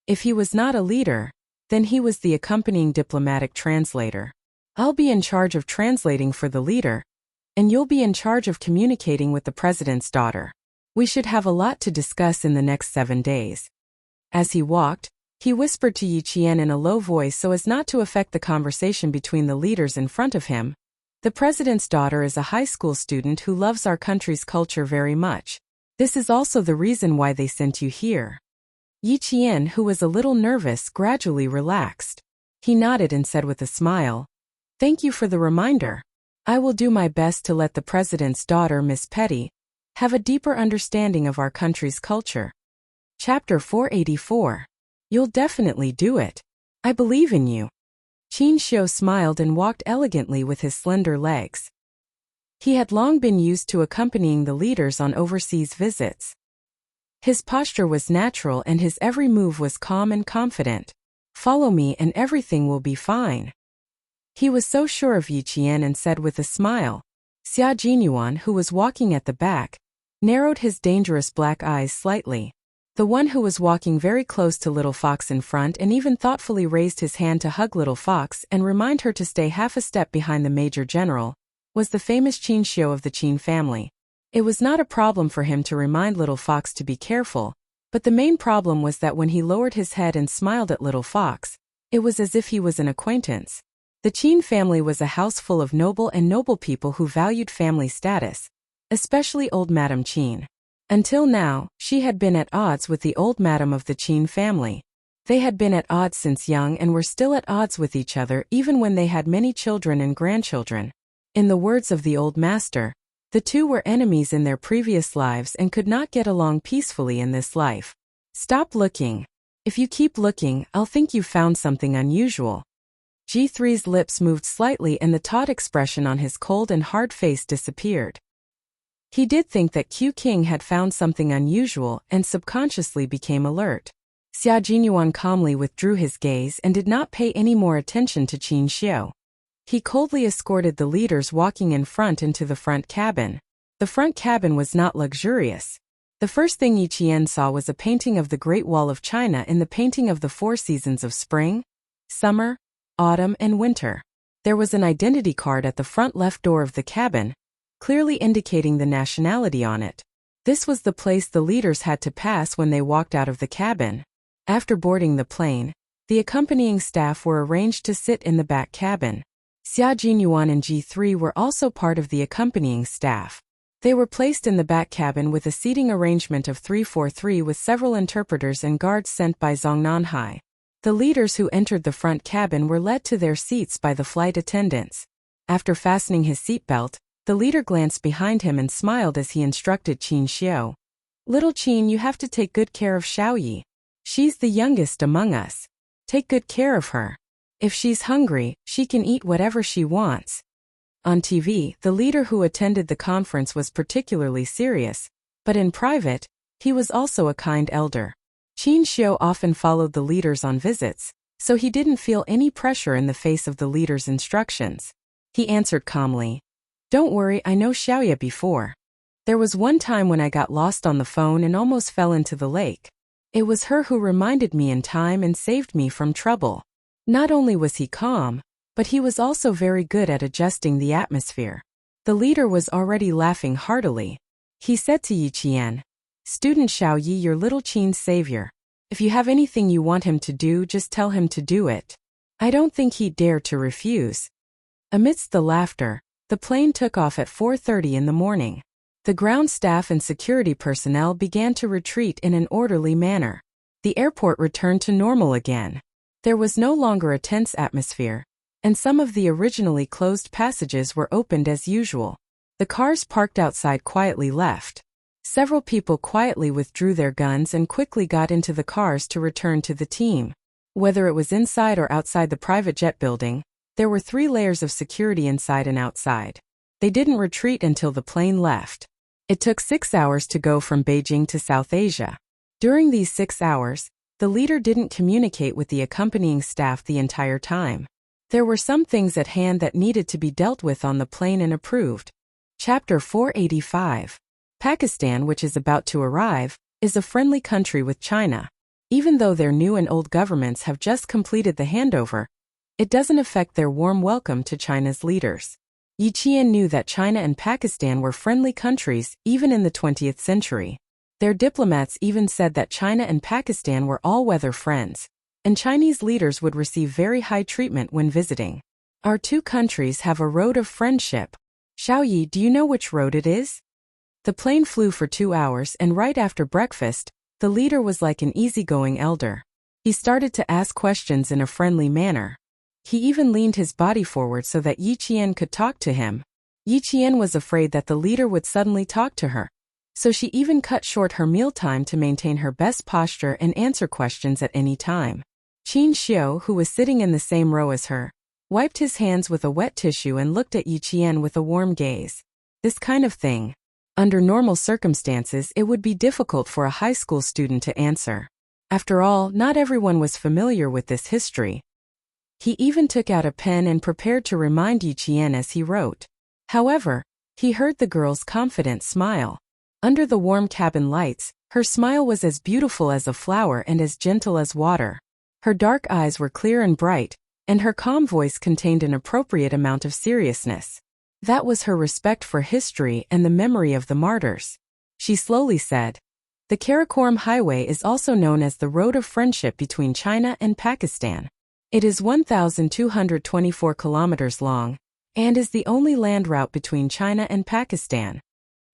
If he was not a leader, then he was the accompanying diplomatic translator. I'll be in charge of translating for the leader, and you'll be in charge of communicating with the president's daughter. We should have a lot to discuss in the next 7 days. As he walked, he whispered to Yi Qian in a low voice so as not to affect the conversation between the leaders in front of him. The president's daughter is a high school student who loves our country's culture very much. This is also the reason why they sent you here. Yi Qian, who was a little nervous, gradually relaxed. He nodded and said with a smile, "Thank you for the reminder. I will do my best to let the president's daughter, Miss Petty, have a deeper understanding of our country's culture." Chapter 484. You'll definitely do it. I believe in you. Qin Xiu smiled and walked elegantly with his slender legs. He had long been used to accompanying the leaders on overseas visits. His posture was natural and his every move was calm and confident. Follow me and everything will be fine. He was so sure of Yi Qian and said with a smile. Xia Jinyuan, who was walking at the back, narrowed his dangerous black eyes slightly. The one who was walking very close to Little Fox in front and even thoughtfully raised his hand to hug Little Fox and remind her to stay half a step behind the Major General, was the famous Qin Xiu of the Qin family. It was not a problem for him to remind Little Fox to be careful, but the main problem was that when he lowered his head and smiled at Little Fox, it was as if he was an acquaintance. The Qin family was a house full of noble people who valued family status, especially old Madame Qin. Until now, she had been at odds with the old madam of the Qin family. They had been at odds since young and were still at odds with each other even when they had many children and grandchildren. In the words of the old master, the two were enemies in their previous lives and could not get along peacefully in this life. Stop looking. If you keep looking, I'll think you found something unusual. G3's lips moved slightly and the taut expression on his cold and hard face disappeared. He did think that Q King had found something unusual and subconsciously became alert. Xia Jinyuan calmly withdrew his gaze and did not pay any more attention to Qin Xiu. He coldly escorted the leaders walking in front into the front cabin. The front cabin was not luxurious. The first thing Yi Qian saw was a painting of the Great Wall of China in the painting of the 4 seasons of spring, summer, autumn, and winter. There was an identity card at the front left door of the cabin, clearly indicating the nationality on it. This was the place the leaders had to pass when they walked out of the cabin. After boarding the plane, the accompanying staff were arranged to sit in the back cabin. Xia Jinyuan and G3 were also part of the accompanying staff. They were placed in the back cabin with a seating arrangement of 3-4-3 with several interpreters and guards sent by Zongnanhai. The leaders who entered the front cabin were led to their seats by the flight attendants. After fastening his seatbelt, the leader glanced behind him and smiled as he instructed Qin Xiu. "Little Qin, you have to take good care of Xiaoyi. She's the youngest among us. Take good care of her. If she's hungry, she can eat whatever she wants." On TV, the leader who attended the conference was particularly serious, but in private, he was also a kind elder. Qin Xiu often followed the leaders on visits, so he didn't feel any pressure in the face of the leader's instructions. He answered calmly, "Don't worry, I know Xiaoya before. There was one time when I got lost on the phone and almost fell into the lake. It was her who reminded me in time and saved me from trouble." Not only was he calm, but he was also very good at adjusting the atmosphere. The leader was already laughing heartily. He said to Yi Qian, "Student Xiaoyi, your little Qin's savior. If you have anything you want him to do, just tell him to do it. I don't think he'd dare to refuse." Amidst the laughter, the plane took off at 4:30 in the morning. The ground staff and security personnel began to retreat in an orderly manner. The airport returned to normal again. There was no longer a tense atmosphere, and some of the originally closed passages were opened as usual. The cars parked outside quietly left. Several people quietly withdrew their guns and quickly got into the cars to return to the team. Whether it was inside or outside the private jet building, there were 3 layers of security inside and outside. They didn't retreat until the plane left. It took 6 hours to go from Beijing to South Asia. During these 6 hours, the leader didn't communicate with the accompanying staff the entire time. There were some things at hand that needed to be dealt with on the plane and approved. Chapter 485. Pakistan, which is about to arrive, is a friendly country with China. Even though their new and old governments have just completed the handover, it doesn't affect their warm welcome to China's leaders. Yi Qian knew that China and Pakistan were friendly countries even in the 20th century. Their diplomats even said that China and Pakistan were all-weather friends, and Chinese leaders would receive very high treatment when visiting. Our 2 countries have a road of friendship. Xiaoyi, do you know which road it is? The plane flew for 2 hours, and right after breakfast, the leader was like an easygoing elder. He started to ask questions in a friendly manner. He even leaned his body forward so that Yi Qian could talk to him. Yi Qian was afraid that the leader would suddenly talk to her, so she even cut short her mealtime to maintain her best posture and answer questions at any time. Qin Xiu, who was sitting in the same row as her, wiped his hands with a wet tissue and looked at Yi Qian with a warm gaze. This kind of thing, under normal circumstances, it would be difficult for a high school student to answer. After all, not everyone was familiar with this history. He even took out a pen and prepared to remind Yi Qian as he wrote. However, he heard the girl's confident smile. Under the warm cabin lights, her smile was as beautiful as a flower and as gentle as water. Her dark eyes were clear and bright, and her calm voice contained an appropriate amount of seriousness. That was her respect for history and the memory of the martyrs. She slowly said, "The Karakoram Highway is also known as the Road of Friendship between China and Pakistan. It is 1,224 kilometers long, and is the only land route between China and Pakistan.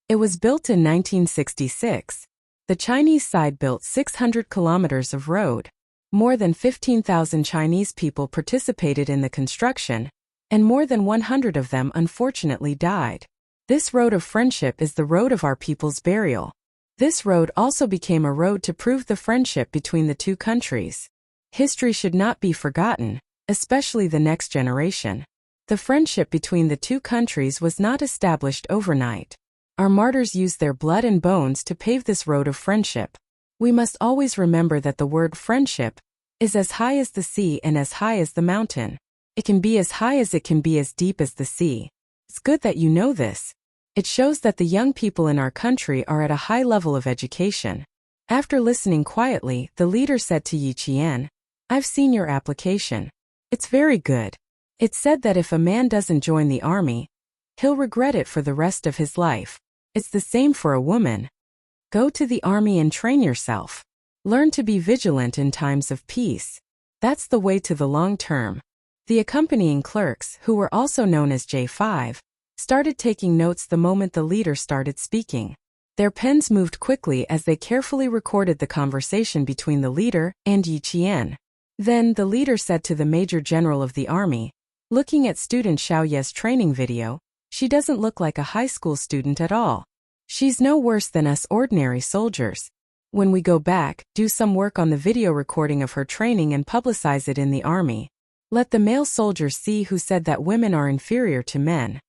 It was built in 1966. The Chinese side built 600 kilometers of road. More than 15,000 Chinese people participated in the construction, and more than 100 of them unfortunately died. This road of friendship is the road of our people's burial. This road also became a road to prove the friendship between the 2 countries. History should not be forgotten, especially the next generation. The friendship between the 2 countries was not established overnight. Our martyrs used their blood and bones to pave this road of friendship. We must always remember that the word friendship is as high as the sea and as high as the mountain. It can be as high as it can be as deep as the sea. It's good that you know this. It shows that the young people in our country are at a high level of education." After listening quietly, the leader said to Yi Qian, "I've seen your application. It's very good. It said that if a man doesn't join the army, he'll regret it for the rest of his life. It's the same for a woman. Go to the army and train yourself. Learn to be vigilant in times of peace. That's the way to the long term. The accompanying clerks, who were also known as J5, started taking notes the moment the leader started speaking. Their pens moved quickly as they carefully recorded the conversation between the leader and Yi Qian. Then the leader said to the Major General of the Army, "Looking at student Xiao Ye's training video, she doesn't look like a high school student at all. She's no worse than us ordinary soldiers. When we go back, do some work on the video recording of her training and publicize it in the army. Let the male soldiers see who said that women are inferior to men."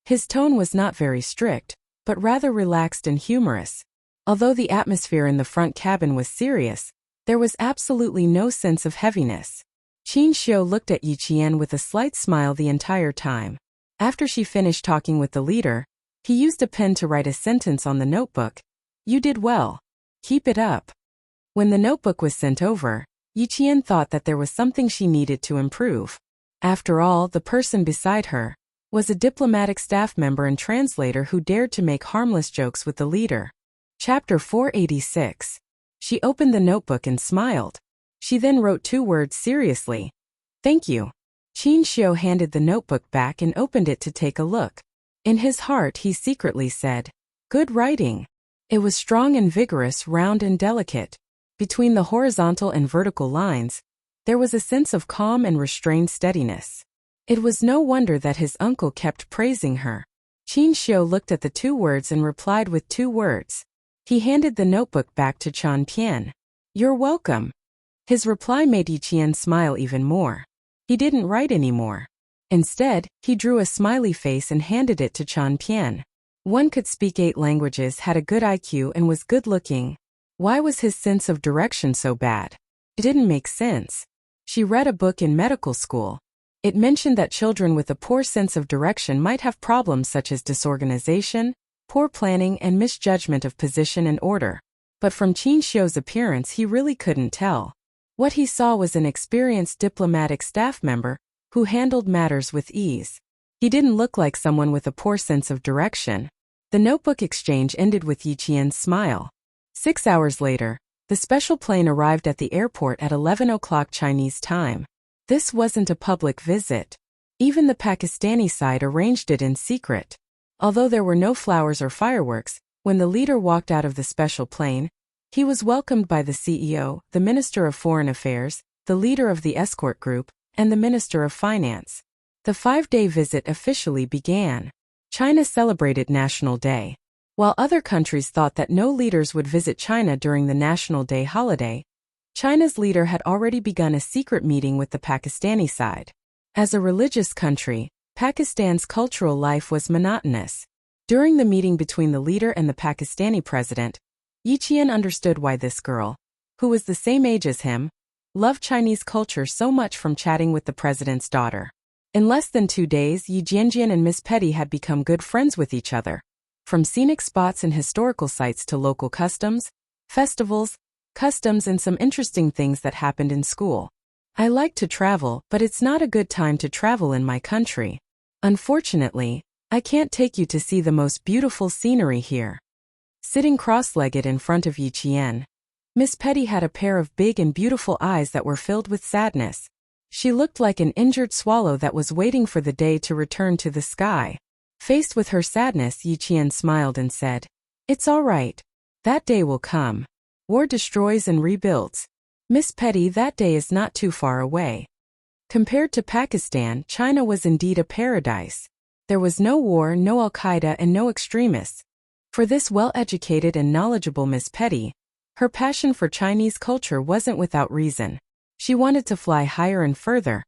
His tone was not very strict, but rather relaxed and humorous. Although the atmosphere in the front cabin was serious, there was absolutely no sense of heaviness. Qin Xiu looked at Yi Qian with a slight smile the entire time. After she finished talking with the leader, he used a pen to write a sentence on the notebook. "You did well. Keep it up." When the notebook was sent over, Yi Qian thought that there was something she needed to improve. After all, the person beside her was a diplomatic staff member and translator who dared to make harmless jokes with the leader. Chapter 486. She opened the notebook and smiled. She then wrote 2 words seriously. "Thank you." Qin Xiu handed the notebook back and opened it to take a look. In his heart he secretly said, "Good writing." It was strong and vigorous, round and delicate. Between the horizontal and vertical lines, there was a sense of calm and restrained steadiness. It was no wonder that his uncle kept praising her. Qin Xiu looked at the 2 words and replied with 2 words. He handed the notebook back to Chan Pian. "You're welcome." His reply made Yi Qian smile even more. He didn't write anymore. Instead, he drew a smiley face and handed it to Chan Pian. One could speak 8 languages, had a good IQ, and was good-looking. Why was his sense of direction so bad? It didn't make sense. She read a book in medical school. It mentioned that children with a poor sense of direction might have problems such as disorganization, poor planning, and misjudgment of position and order. But from Qin Xiu's appearance he really couldn't tell. What he saw was an experienced diplomatic staff member who handled matters with ease. He didn't look like someone with a poor sense of direction. The notebook exchange ended with Yi Qian's smile. 6 hours later, the special plane arrived at the airport at 11 o'clock Chinese time. This wasn't a public visit. Even the Pakistani side arranged it in secret. Although there were no flowers or fireworks, when the leader walked out of the special plane, he was welcomed by the CEO, the Minister of Foreign Affairs, the leader of the escort group, and the Minister of Finance. The 5-day visit officially began. China celebrated National Day. While other countries thought that no leaders would visit China during the National Day holiday, China's leader had already begun a secret meeting with the Pakistani side. As a religious country, Pakistan's cultural life was monotonous. During the meeting between the leader and the Pakistani president, Yi Qian understood why this girl, who was the same age as him, loved Chinese culture so much from chatting with the president's daughter. In less than 2 days, Yi Jianjian and Miss Petty had become good friends with each other. From scenic spots and historical sites to local customs, festivals, customs, and some interesting things that happened in school. "I like to travel, but it's not a good time to travel in my country. Unfortunately, I can't take you to see the most beautiful scenery here." Sitting cross-legged in front of Yi Qian, Miss Petty had a pair of big and beautiful eyes that were filled with sadness. She looked like an injured swallow that was waiting for the day to return to the sky. Faced with her sadness, Yi Qian smiled and said, "It's all right. That day will come. War destroys and rebuilds. Miss Petty, that day is not too far away." Compared to Pakistan, China was indeed a paradise. There was no war, no Al-Qaeda, and no extremists. For this well-educated and knowledgeable Miss Petty, her passion for Chinese culture wasn't without reason. She wanted to fly higher and further,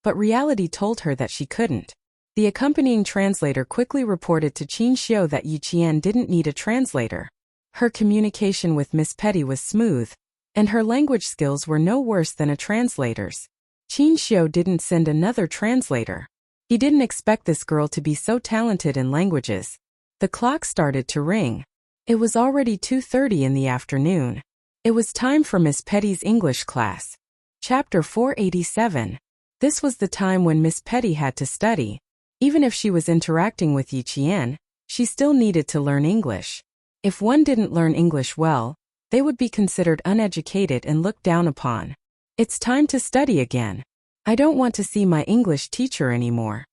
but reality told her that she couldn't. The accompanying translator quickly reported to Qin Xiu that Yi Qian didn't need a translator. Her communication with Miss Petty was smooth, and her language skills were no worse than a translator's. Qin Xiu didn't send another translator. He didn't expect this girl to be so talented in languages. The clock started to ring. It was already 2:30 in the afternoon. It was time for Miss Petty's English class. Chapter 487. This was the time when Miss Petty had to study. Even if she was interacting with Yi Qian, she still needed to learn English. If one didn't learn English well, they would be considered uneducated and looked down upon. It's time to study again. I don't want to see my English teacher anymore.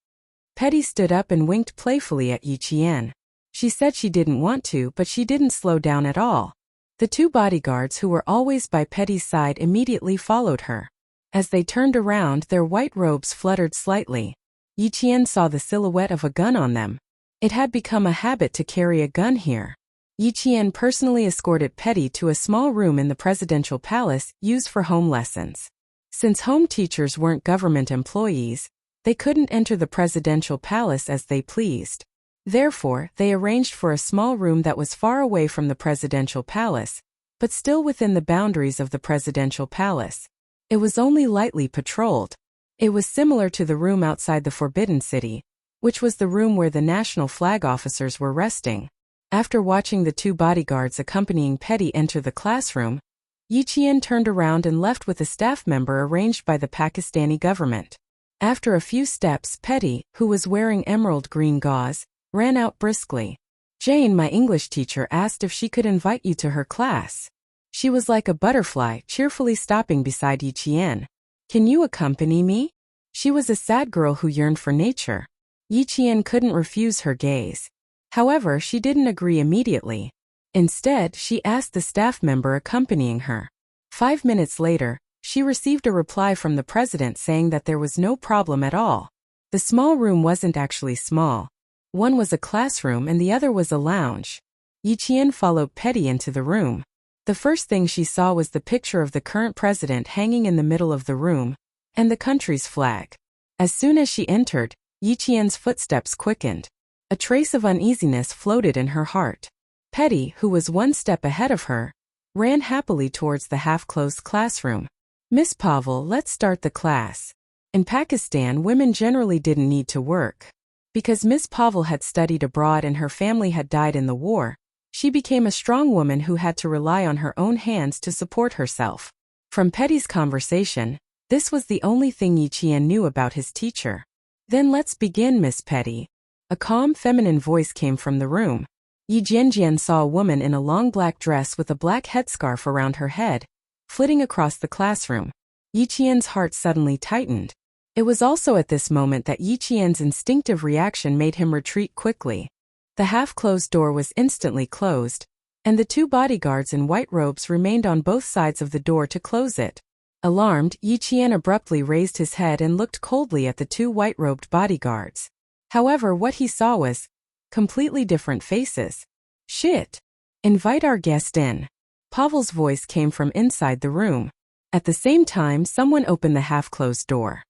Petty stood up and winked playfully at Yi Qian. She said she didn't want to, but she didn't slow down at all. The two bodyguards who were always by Petty's side immediately followed her. As they turned around, their white robes fluttered slightly. Yi Qian saw the silhouette of a gun on them. It had become a habit to carry a gun here. Yi Qian personally escorted Petty to a small room in the presidential palace used for home lessons. Since home teachers weren't government employees, they couldn't enter the presidential palace as they pleased. Therefore, they arranged for a small room that was far away from the presidential palace, but still within the boundaries of the presidential palace. It was only lightly patrolled. It was similar to the room outside the Forbidden City, which was the room where the national flag officers were resting. After watching the two bodyguards accompanying Petty enter the classroom, Yi Qian turned around and left with a staff member arranged by the Pakistani government. After a few steps, Petty, who was wearing emerald green gauze, ran out briskly. Jane, my English teacher, asked if she could invite you to her class. She was like a butterfly, cheerfully stopping beside Yi Qian. Can you accompany me? She was a sad girl who yearned for nature. Yi Qian couldn't refuse her gaze. However, she didn't agree immediately. Instead, she asked the staff member accompanying her. 5 minutes later, she received a reply from the president saying that there was no problem at all. The small room wasn't actually small. One was a classroom and the other was a lounge. Yi Qian followed Petty into the room. The first thing she saw was the picture of the current president hanging in the middle of the room, and the country's flag. As soon as she entered, Yi Qian's footsteps quickened. A trace of uneasiness floated in her heart. Petty, who was one step ahead of her, ran happily towards the half-closed classroom. Miss Pavel, let's start the class. In Pakistan, women generally didn't need to work. Because Miss Pavel had studied abroad and her family had died in the war, she became a strong woman who had to rely on her own hands to support herself. From Petty's conversation, this was the only thing Yi Qian knew about his teacher. Then let's begin, Miss Petty. A calm feminine voice came from the room. Yi Jianjian saw a woman in a long black dress with a black headscarf around her head, flitting across the classroom. Yi Qian's heart suddenly tightened. It was also at this moment that Yi Qian's instinctive reaction made him retreat quickly. The half-closed door was instantly closed, and the two bodyguards in white robes remained on both sides of the door to close it. Alarmed, Yi Qian abruptly raised his head and looked coldly at the two white-robed bodyguards. However, what he saw was completely different faces. Shit! Invite our guest in. Pavel's voice came from inside the room. At the same time, someone opened the half-closed door.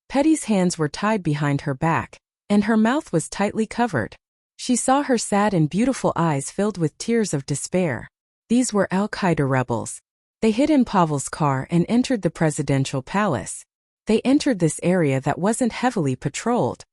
Petty's hands were tied behind her back, and her mouth was tightly covered. She saw her sad and beautiful eyes filled with tears of despair. These were Al-Qaeda rebels. They hid in Pavel's car and entered the presidential palace. They entered this area that wasn't heavily patrolled.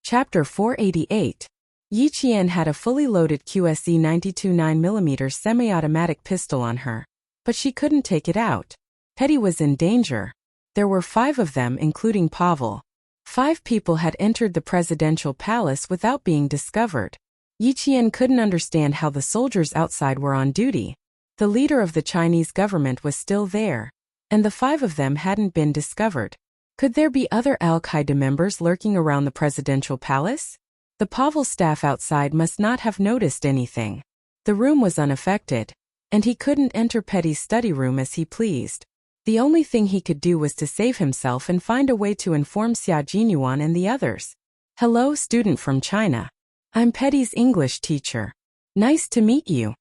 Chapter 488. Yi Qian had a fully loaded QSE 92 9mm semi-automatic pistol on her, but she couldn't take it out. Petty was in danger. There were 5 of them, including Pavel. 5 people had entered the presidential palace without being discovered. Yi Qian couldn't understand how the soldiers outside were on duty. The leader of the Chinese government was still there, and the 5 of them hadn't been discovered. Could there be other Al-Qaeda members lurking around the presidential palace? The Pavel staff outside must not have noticed anything. The room was unaffected, and he couldn't enter Petty's study room as he pleased. The only thing he could do was to save himself and find a way to inform Xia Jinyuan and the others. Hello, student from China. I'm Petty's English teacher. Nice to meet you.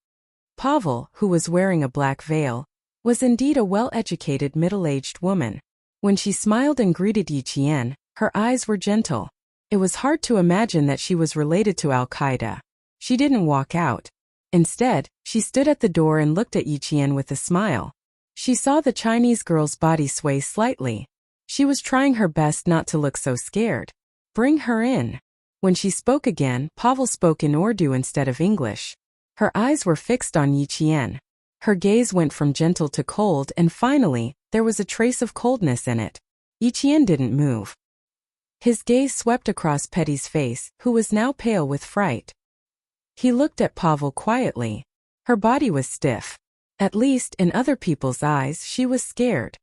Pavel, who was wearing a black veil, was indeed a well-educated middle-aged woman. When she smiled and greeted Yi Qian, her eyes were gentle. It was hard to imagine that she was related to Al-Qaeda. She didn't walk out. Instead, she stood at the door and looked at Yi Qian with a smile. She saw the Chinese girl's body sway slightly. She was trying her best not to look so scared. Bring her in. When she spoke again, Pavel spoke in Urdu instead of English. Her eyes were fixed on Yi Qian. Her gaze went from gentle to cold, and finally, there was a trace of coldness in it. Yi Qian didn't move. His gaze swept across Petty's face, who was now pale with fright. He looked at Pavel quietly. Her body was stiff. At least, in other people's eyes, she was scared.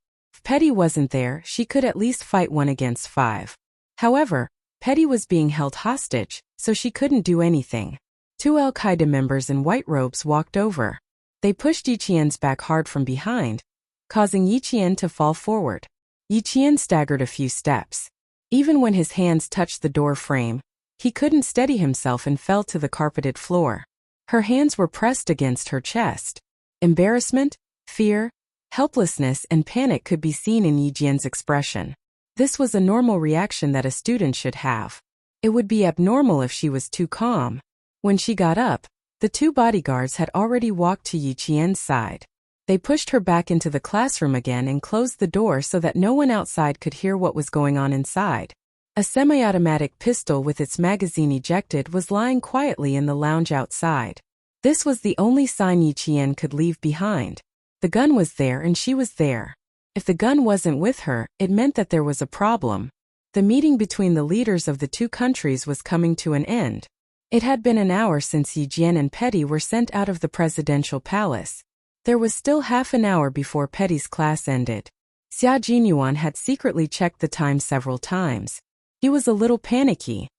If Petty wasn't there, she could at least fight 1 against 5. However, Petty was being held hostage, so she couldn't do anything. 2 Al-Qaeda members in white robes walked over. They pushed Yiqian's back hard from behind, causing Yiqian to fall forward. Yiqian staggered a few steps. Even when his hands touched the door frame, he couldn't steady himself and fell to the carpeted floor. Her hands were pressed against her chest. Embarrassment, fear, helplessness, and panic could be seen in Yiqian's expression. This was a normal reaction that a student should have. It would be abnormal if she was too calm. When she got up, the 2 bodyguards had already walked to Yiqian's side. They pushed her back into the classroom again and closed the door so that no one outside could hear what was going on inside. A semi-automatic pistol with its magazine ejected was lying quietly in the lounge outside. This was the only sign Yiqian could leave behind. The gun was there and she was there. If the gun wasn't with her, it meant that there was a problem. The meeting between the leaders of the 2 countries was coming to an end. It had been an hour since Yiqian and Petty were sent out of the presidential palace. There was still half an hour before Petty's class ended. Xia Jinyuan had secretly checked the time several times. He was a little panicky.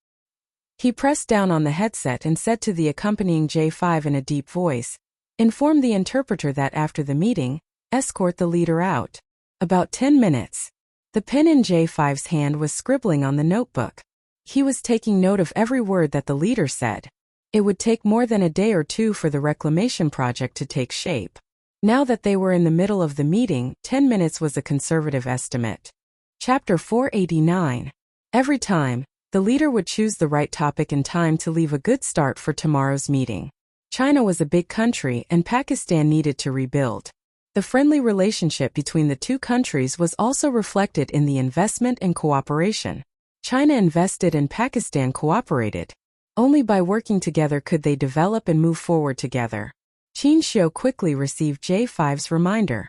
He pressed down on the headset and said to the accompanying J5 in a deep voice, "Inform the interpreter that after the meeting, escort the leader out." About 10 minutes. The pen in J5's hand was scribbling on the notebook. He was taking note of every word that the leader said. It would take more than a day or 2 for the reclamation project to take shape. Now that they were in the middle of the meeting, 10 minutes was a conservative estimate. Chapter 489. Every time, the leader would choose the right topic and time to leave a good start for tomorrow's meeting. China was a big country and Pakistan needed to rebuild. The friendly relationship between the 2 countries was also reflected in the investment and cooperation. China invested and Pakistan cooperated. Only by working together could they develop and move forward together. Qin Xiu quickly received J5's reminder.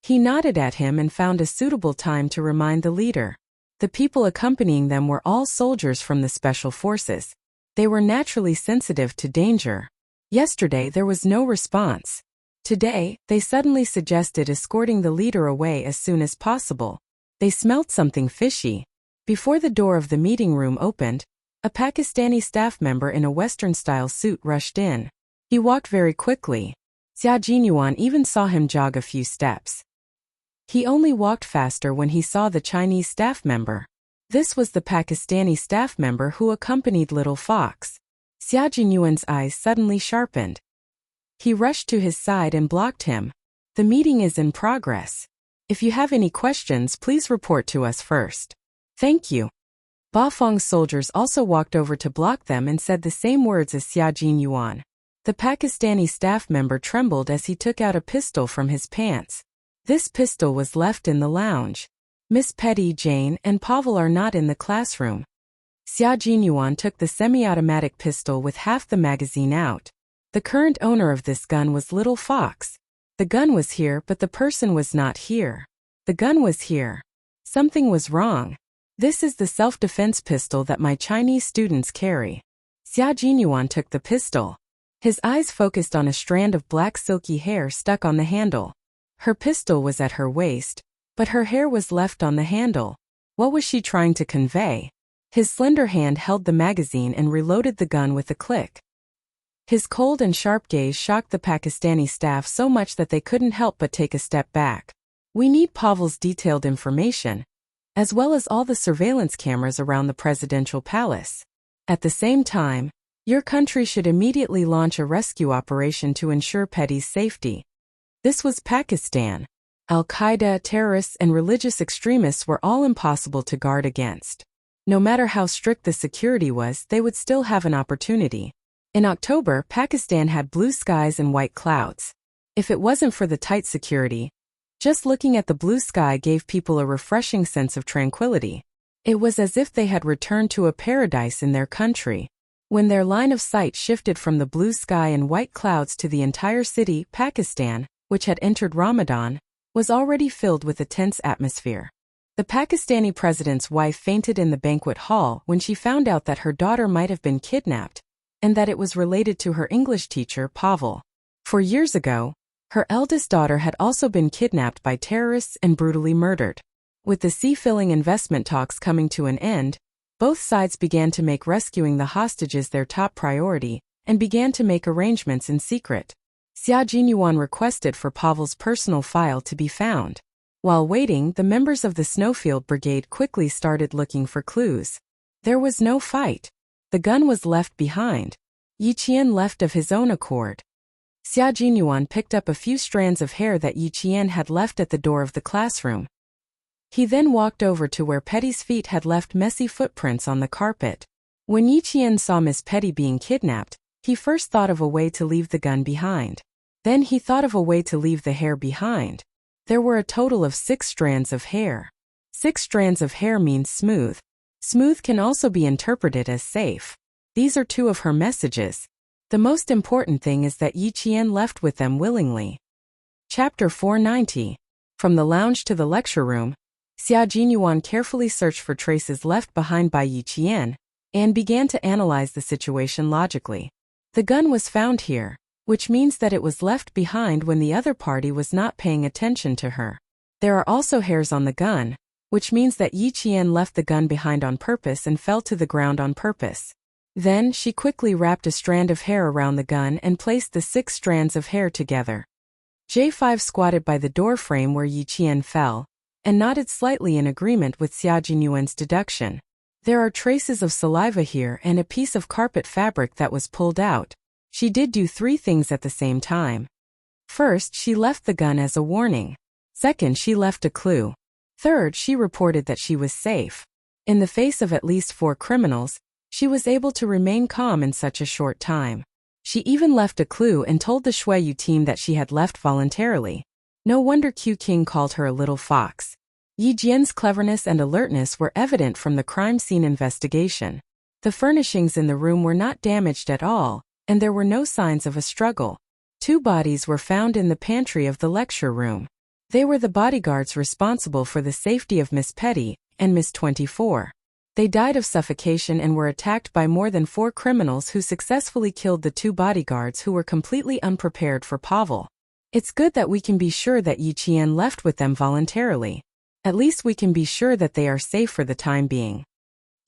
He nodded at him and found a suitable time to remind the leader. The people accompanying them were all soldiers from the special forces. They were naturally sensitive to danger. Yesterday there was no response. Today, they suddenly suggested escorting the leader away as soon as possible. They smelt something fishy. Before the door of the meeting room opened, a Pakistani staff member in a Western-style suit rushed in. He walked very quickly. Xia Jinyuan even saw him jog a few steps. He only walked faster when he saw the Chinese staff member. This was the Pakistani staff member who accompanied Little Fox. Xia Jinyuan's eyes suddenly sharpened. He rushed to his side and blocked him. "The meeting is in progress. If you have any questions, please report to us first." "Thank you." Ba Feng's soldiers also walked over to block them and said the same words as Xia Jinyuan. The Pakistani staff member trembled as he took out a pistol from his pants. This pistol was left in the lounge. Miss Petty, Jane, and Pavel are not in the classroom. Xia Jinyuan took the semi-automatic pistol with half the magazine out. The current owner of this gun was Little Fox. The gun was here, but the person was not here. The gun was here. Something was wrong. "This is the self-defense pistol that my Chinese students carry." Xia Jinyuan took the pistol. His eyes focused on a strand of black silky hair stuck on the handle. Her pistol was at her waist, but her hair was left on the handle. What was she trying to convey? His slender hand held the magazine and reloaded the gun with a click. His cold and sharp gaze shocked the Pakistani staff so much that they couldn't help but take a step back. "We need Pavel's detailed information, as well as all the surveillance cameras around the presidential palace. At the same time, your country should immediately launch a rescue operation to ensure Petty's safety." This was Pakistan. Al-Qaeda, terrorists, and religious extremists were all impossible to guard against. No matter how strict the security was, they would still have an opportunity. In October, Pakistan had blue skies and white clouds. If it wasn't for the tight security, just looking at the blue sky gave people a refreshing sense of tranquility. It was as if they had returned to a paradise in their country. When their line of sight shifted from the blue sky and white clouds to the entire city, Pakistan, which had entered Ramadan, was already filled with a tense atmosphere. The Pakistani president's wife fainted in the banquet hall when she found out that her daughter might have been kidnapped, and that it was related to her English teacher, Pavel. 4 years ago, Her eldest daughter had also been kidnapped by terrorists and brutally murdered. With the sea-filling investment talks coming to an end, both sides began to make rescuing the hostages their top priority and began to make arrangements in secret. Xia Jinyuan requested for Pavel's personal file to be found. While waiting, the members of the Snowfield Brigade quickly started looking for clues. There was no fight. The gun was left behind. Yi Qian left of his own accord. Xia Jinyuan picked up a few strands of hair that Yi Qian had left at the door of the classroom. He then walked over to where Petty's feet had left messy footprints on the carpet. When Yi Qian saw Miss Petty being kidnapped, he first thought of a way to leave the gun behind. Then he thought of a way to leave the hair behind. There were a total of 6 strands of hair. 6 strands of hair means smooth. Smooth can also be interpreted as safe. These are 2 of her messages. The most important thing is that Yi Qian left with them willingly. Chapter 490. From the lounge to the lecture room, Xia Jinyuan carefully searched for traces left behind by Yi Qian and began to analyze the situation logically. The gun was found here, which means that it was left behind when the other party was not paying attention to her. There are also hairs on the gun, which means that Yi Qian left the gun behind on purpose and fell to the ground on purpose. Then she quickly wrapped a strand of hair around the gun and placed the 6 strands of hair together. J5 squatted by the door frame where Yi Qian fell and nodded slightly in agreement with Xia Jinyuan's deduction. There are traces of saliva here and a piece of carpet fabric that was pulled out. She did do 3 things at the same time. First, she left the gun as a warning. Second, she left a clue. Third, she reported that she was safe. In the face of at least 4 criminals, she was able to remain calm in such a short time. She even left a clue and told the Shuiyu team that she had left voluntarily. No wonder Q King called her a little fox. Yi Jian's cleverness and alertness were evident from the crime scene investigation. The furnishings in the room were not damaged at all, and there were no signs of a struggle. 2 bodies were found in the pantry of the lecture room. They were the bodyguards responsible for the safety of Miss Petty and Miss 24. They died of suffocation and were attacked by more than 4 criminals who successfully killed the 2 bodyguards who were completely unprepared for Pavel. It's good that we can be sure that Yi Qian left with them voluntarily. At least we can be sure that they are safe for the time being.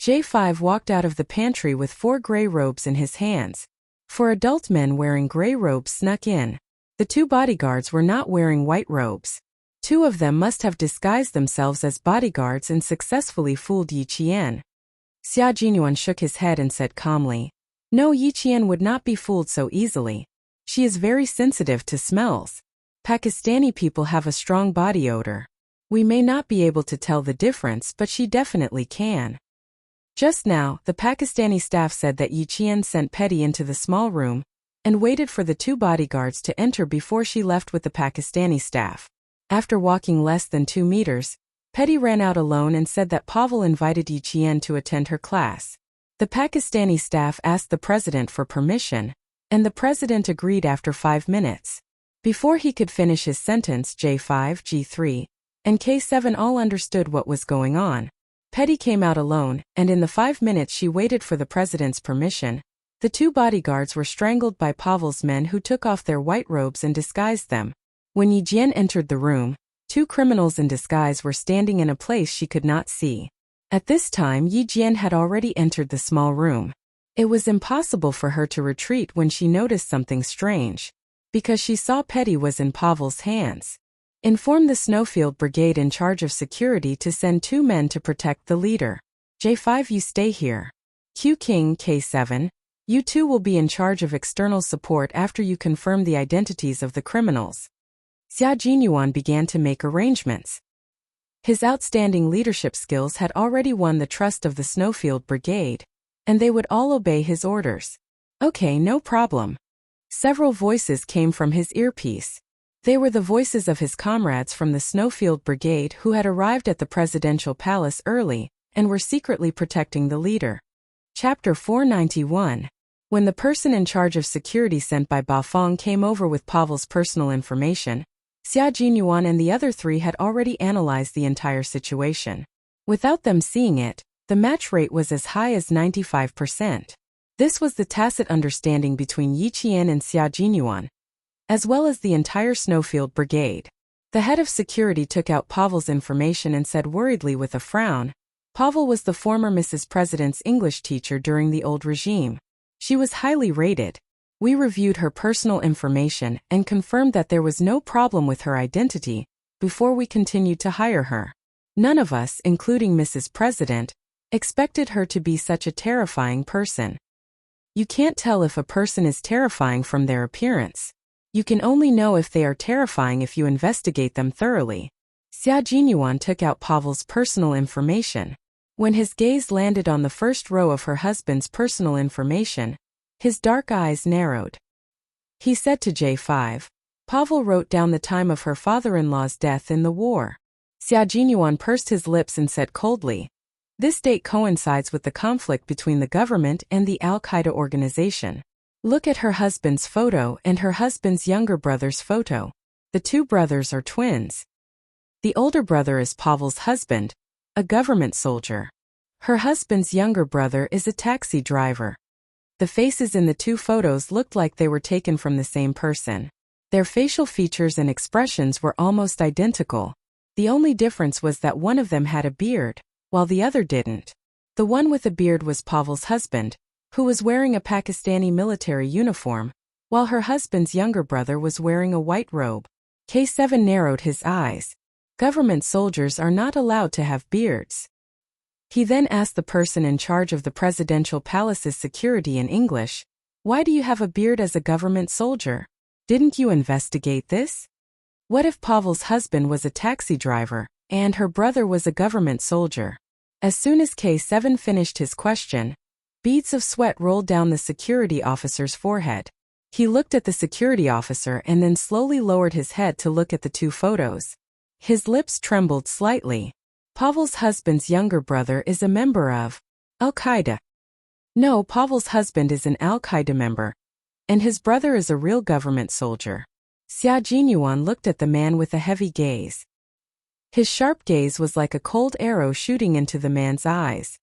J5 walked out of the pantry with 4 gray robes in his hands. 4 adult men wearing gray robes snuck in. The 2 bodyguards were not wearing white robes. 2 of them must have disguised themselves as bodyguards and successfully fooled Yi Qian. Xia Jinyuan shook his head and said calmly, "No, Yi Qian would not be fooled so easily. She is very sensitive to smells. Pakistani people have a strong body odor. We may not be able to tell the difference, but she definitely can." Just now, the Pakistani staff said that Yi Qian sent Petty into the small room and waited for the 2 bodyguards to enter before she left with the Pakistani staff. After walking less than 2 meters, Petty ran out alone and said that Pavel invited Yi Qian to attend her class. The Pakistani staff asked the president for permission, and the president agreed after 5 minutes. Before he could finish his sentence, J5, G3, and K7 all understood what was going on. Petty came out alone, and in the 5 minutes she waited for the president's permission, the 2 bodyguards were strangled by Pavel's men who took off their white robes and disguised them. When Yi Jian entered the room, 2 criminals in disguise were standing in a place she could not see. At this time, Yi Jian had already entered the small room. It was impossible for her to retreat when she noticed something strange, because she saw Petty was in Pavel's hands. Inform the Snowfield Brigade in charge of security to send 2 men to protect the leader. J5, you stay here. Q King, K7, you 2 will be in charge of external support after you confirm the identities of the criminals. Xia Jinyuan began to make arrangements. His outstanding leadership skills had already won the trust of the Snowfield Brigade, and they would all obey his orders. Okay, no problem. Several voices came from his earpiece. They were the voices of his comrades from the Snowfield Brigade who had arrived at the presidential palace early and were secretly protecting the leader. Chapter 491. When the person in charge of security sent by Ba Feng came over with Pavel's personal information, Xia Jinyuan and the other 3 had already analyzed the entire situation. Without them seeing it, the match rate was as high as 95%. This was the tacit understanding between Yi Qian and Xia Jinyuan. as well as the entire Snowfield Brigade. The head of security took out Pavel's information and said worriedly with a frown, Pavel was the former Mrs. President's English teacher during the old regime. She was highly rated. We reviewed her personal information and confirmed that there was no problem with her identity before we continued to hire her. None of us, including Mrs. President, expected her to be such a terrifying person. You can't tell if a person is terrifying from their appearance. You can only know if they are terrifying if you investigate them thoroughly. Xia Jinyuan took out Pavel's personal information. When his gaze landed on the first row of her husband's personal information, his dark eyes narrowed. He said to J5, Pavel wrote down the time of her father-in-law's death in the war. Xia Jinyuan pursed his lips and said coldly, this date coincides with the conflict between the government and the Al-Qaeda organization. Look at her husband's photo and her husband's younger brother's photo. The two brothers are twins. The older brother is Pavel's husband, a government soldier. Her husband's younger brother is a taxi driver. The faces in the two photos looked like they were taken from the same person. Their facial features and expressions were almost identical. The only difference was that one of them had a beard, while the other didn't. The one with a beard was Pavel's husband, who was wearing a Pakistani military uniform, while her husband's younger brother was wearing a white robe. K7 narrowed his eyes. Government soldiers are not allowed to have beards. He then asked the person in charge of the presidential palace's security in English, why do you have a beard as a government soldier? Didn't you investigate this? What if Pavel's husband was a taxi driver, and her brother was a government soldier? As soon as K7 finished his question, beads of sweat rolled down the security officer's forehead. He looked at the security officer and then slowly lowered his head to look at the two photos. His lips trembled slightly. Pavel's husband's younger brother is a member of Al-Qaeda. No, Pavel's husband is an Al-Qaeda member, and his brother is a real government soldier. Xia Jinyuan looked at the man with a heavy gaze. His sharp gaze was like a cold arrow shooting into the man's eyes.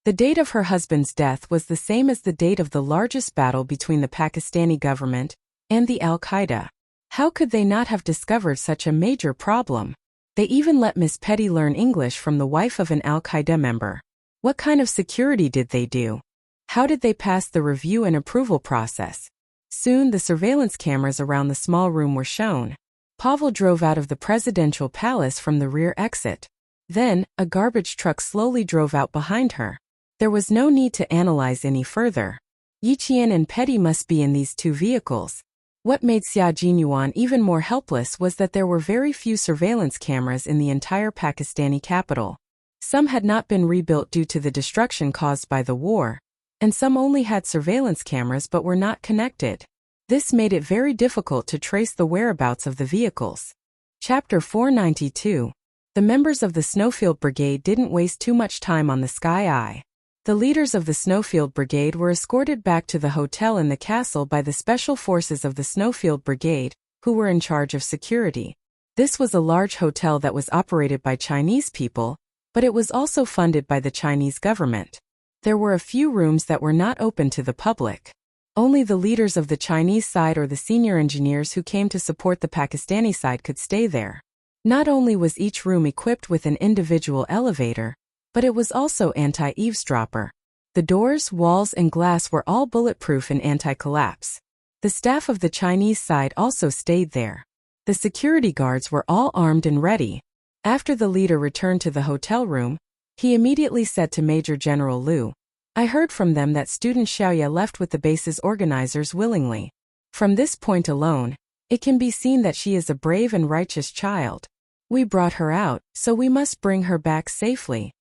The date of her husband's death was the same as the date of the largest battle between the Pakistani government and the Al-Qaeda. How could they not have discovered such a major problem? They even let Miss Petty learn English from the wife of an Al-Qaeda member. What kind of security did they do? How did they pass the review and approval process? Soon the surveillance cameras around the small room were shown. Pavel drove out of the presidential palace from the rear exit. Then, a garbage truck slowly drove out behind her. There was no need to analyze any further. Yiqian and Petty must be in these two vehicles. What made Xia Jinyuan even more helpless was that there were very few surveillance cameras in the entire Pakistani capital. Some had not been rebuilt due to the destruction caused by the war, and some only had surveillance cameras but were not connected. This made it very difficult to trace the whereabouts of the vehicles. Chapter 492. The members of the Snowfield Brigade didn't waste too much time on the Sky Eye. The leaders of the Snowfield Brigade were escorted back to the hotel in the castle by the special forces of the Snowfield Brigade, who were in charge of security. This was a large hotel that was operated by Chinese people, but it was also funded by the Chinese government. There were a few rooms that were not open to the public. Only the leaders of the Chinese side or the senior engineers who came to support the Pakistani side could stay there. Not only was each room equipped with an individual elevator, but it was also anti-eavesdropper. The doors, walls, and glass were all bulletproof and anti-collapse. The staff of the Chinese side also stayed there. The security guards were all armed and ready. After the leader returned to the hotel room, he immediately said to Major General Liu, I heard from them that student Xiaoya left with the base's organizers willingly. From this point alone, it can be seen that she is a brave and righteous child. We brought her out, so we must bring her back safely.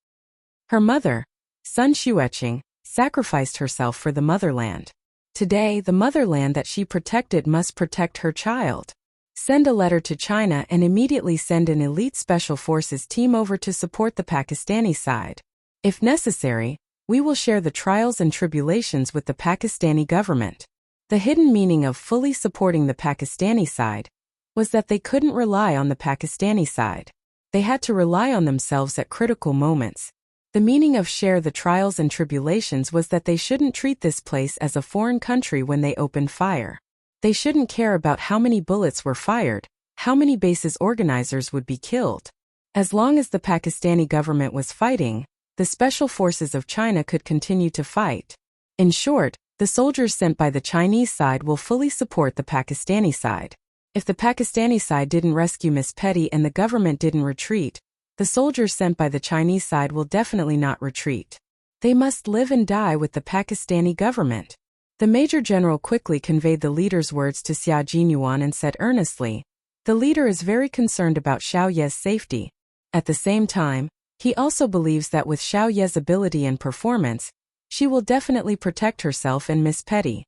Her mother, Sun Xueqing, sacrificed herself for the motherland. Today, the motherland that she protected must protect her child. Send a letter to China and immediately send an elite special forces team over to support the Pakistani side. If necessary, we will share the trials and tribulations with the Pakistani government. The hidden meaning of fully supporting the Pakistani side was that they couldn't rely on the Pakistani side. They had to rely on themselves at critical moments. The meaning of share the trials and tribulations was that they shouldn't treat this place as a foreign country when they opened fire. They shouldn't care about how many bullets were fired, how many bases organizers would be killed. As long as the Pakistani government was fighting, the special forces of China could continue to fight. In short, the soldiers sent by the Chinese side will fully support the Pakistani side. If the Pakistani side didn't rescue Miss Petty and the government didn't retreat, the soldiers sent by the Chinese side will definitely not retreat. They must live and die with the Pakistani government. The Major General quickly conveyed the leader's words to Xia Jinyuan and said earnestly, "The leader is very concerned about Xiao Ye's safety. At the same time, he also believes that with Xiao Ye's ability and performance, she will definitely protect herself and Miss Petty."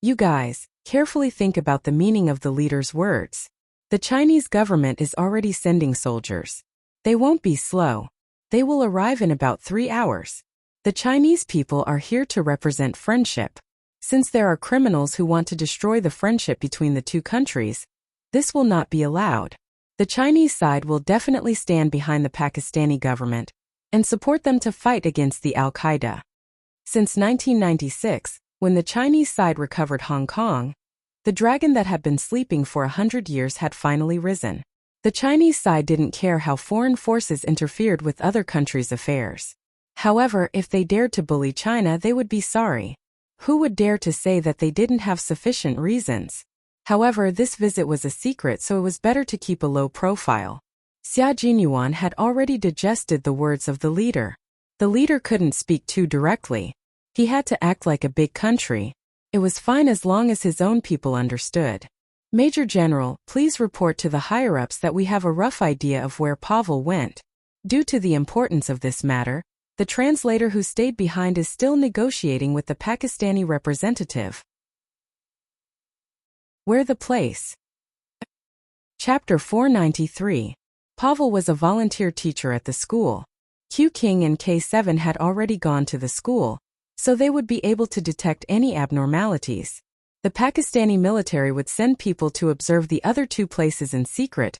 You guys, carefully think about the meaning of the leader's words. The Chinese government is already sending soldiers. They won't be slow. They will arrive in about 3 hours. The Chinese people are here to represent friendship. Since there are criminals who want to destroy the friendship between the two countries, this will not be allowed. The Chinese side will definitely stand behind the Pakistani government and support them to fight against the Al-Qaeda. Since 1996, when the Chinese side recovered Hong Kong, the dragon that had been sleeping for 100 years had finally risen. The Chinese side didn't care how foreign forces interfered with other countries' affairs. However, if they dared to bully China, they would be sorry. Who would dare to say that they didn't have sufficient reasons? However, this visit was a secret, so it was better to keep a low profile. Xia Jinyuan had already digested the words of the leader. The leader couldn't speak too directly. He had to act like a big country. It was fine as long as his own people understood. "Major General, please report to the higher-ups that we have a rough idea of where Pavel went. Due to the importance of this matter, the translator who stayed behind is still negotiating with the Pakistani representative." Where the place? Chapter 493. Pavel was a volunteer teacher at the school. Q King and K7 had already gone to the school, so they would be able to detect any abnormalities. The Pakistani military would send people to observe the other two places in secret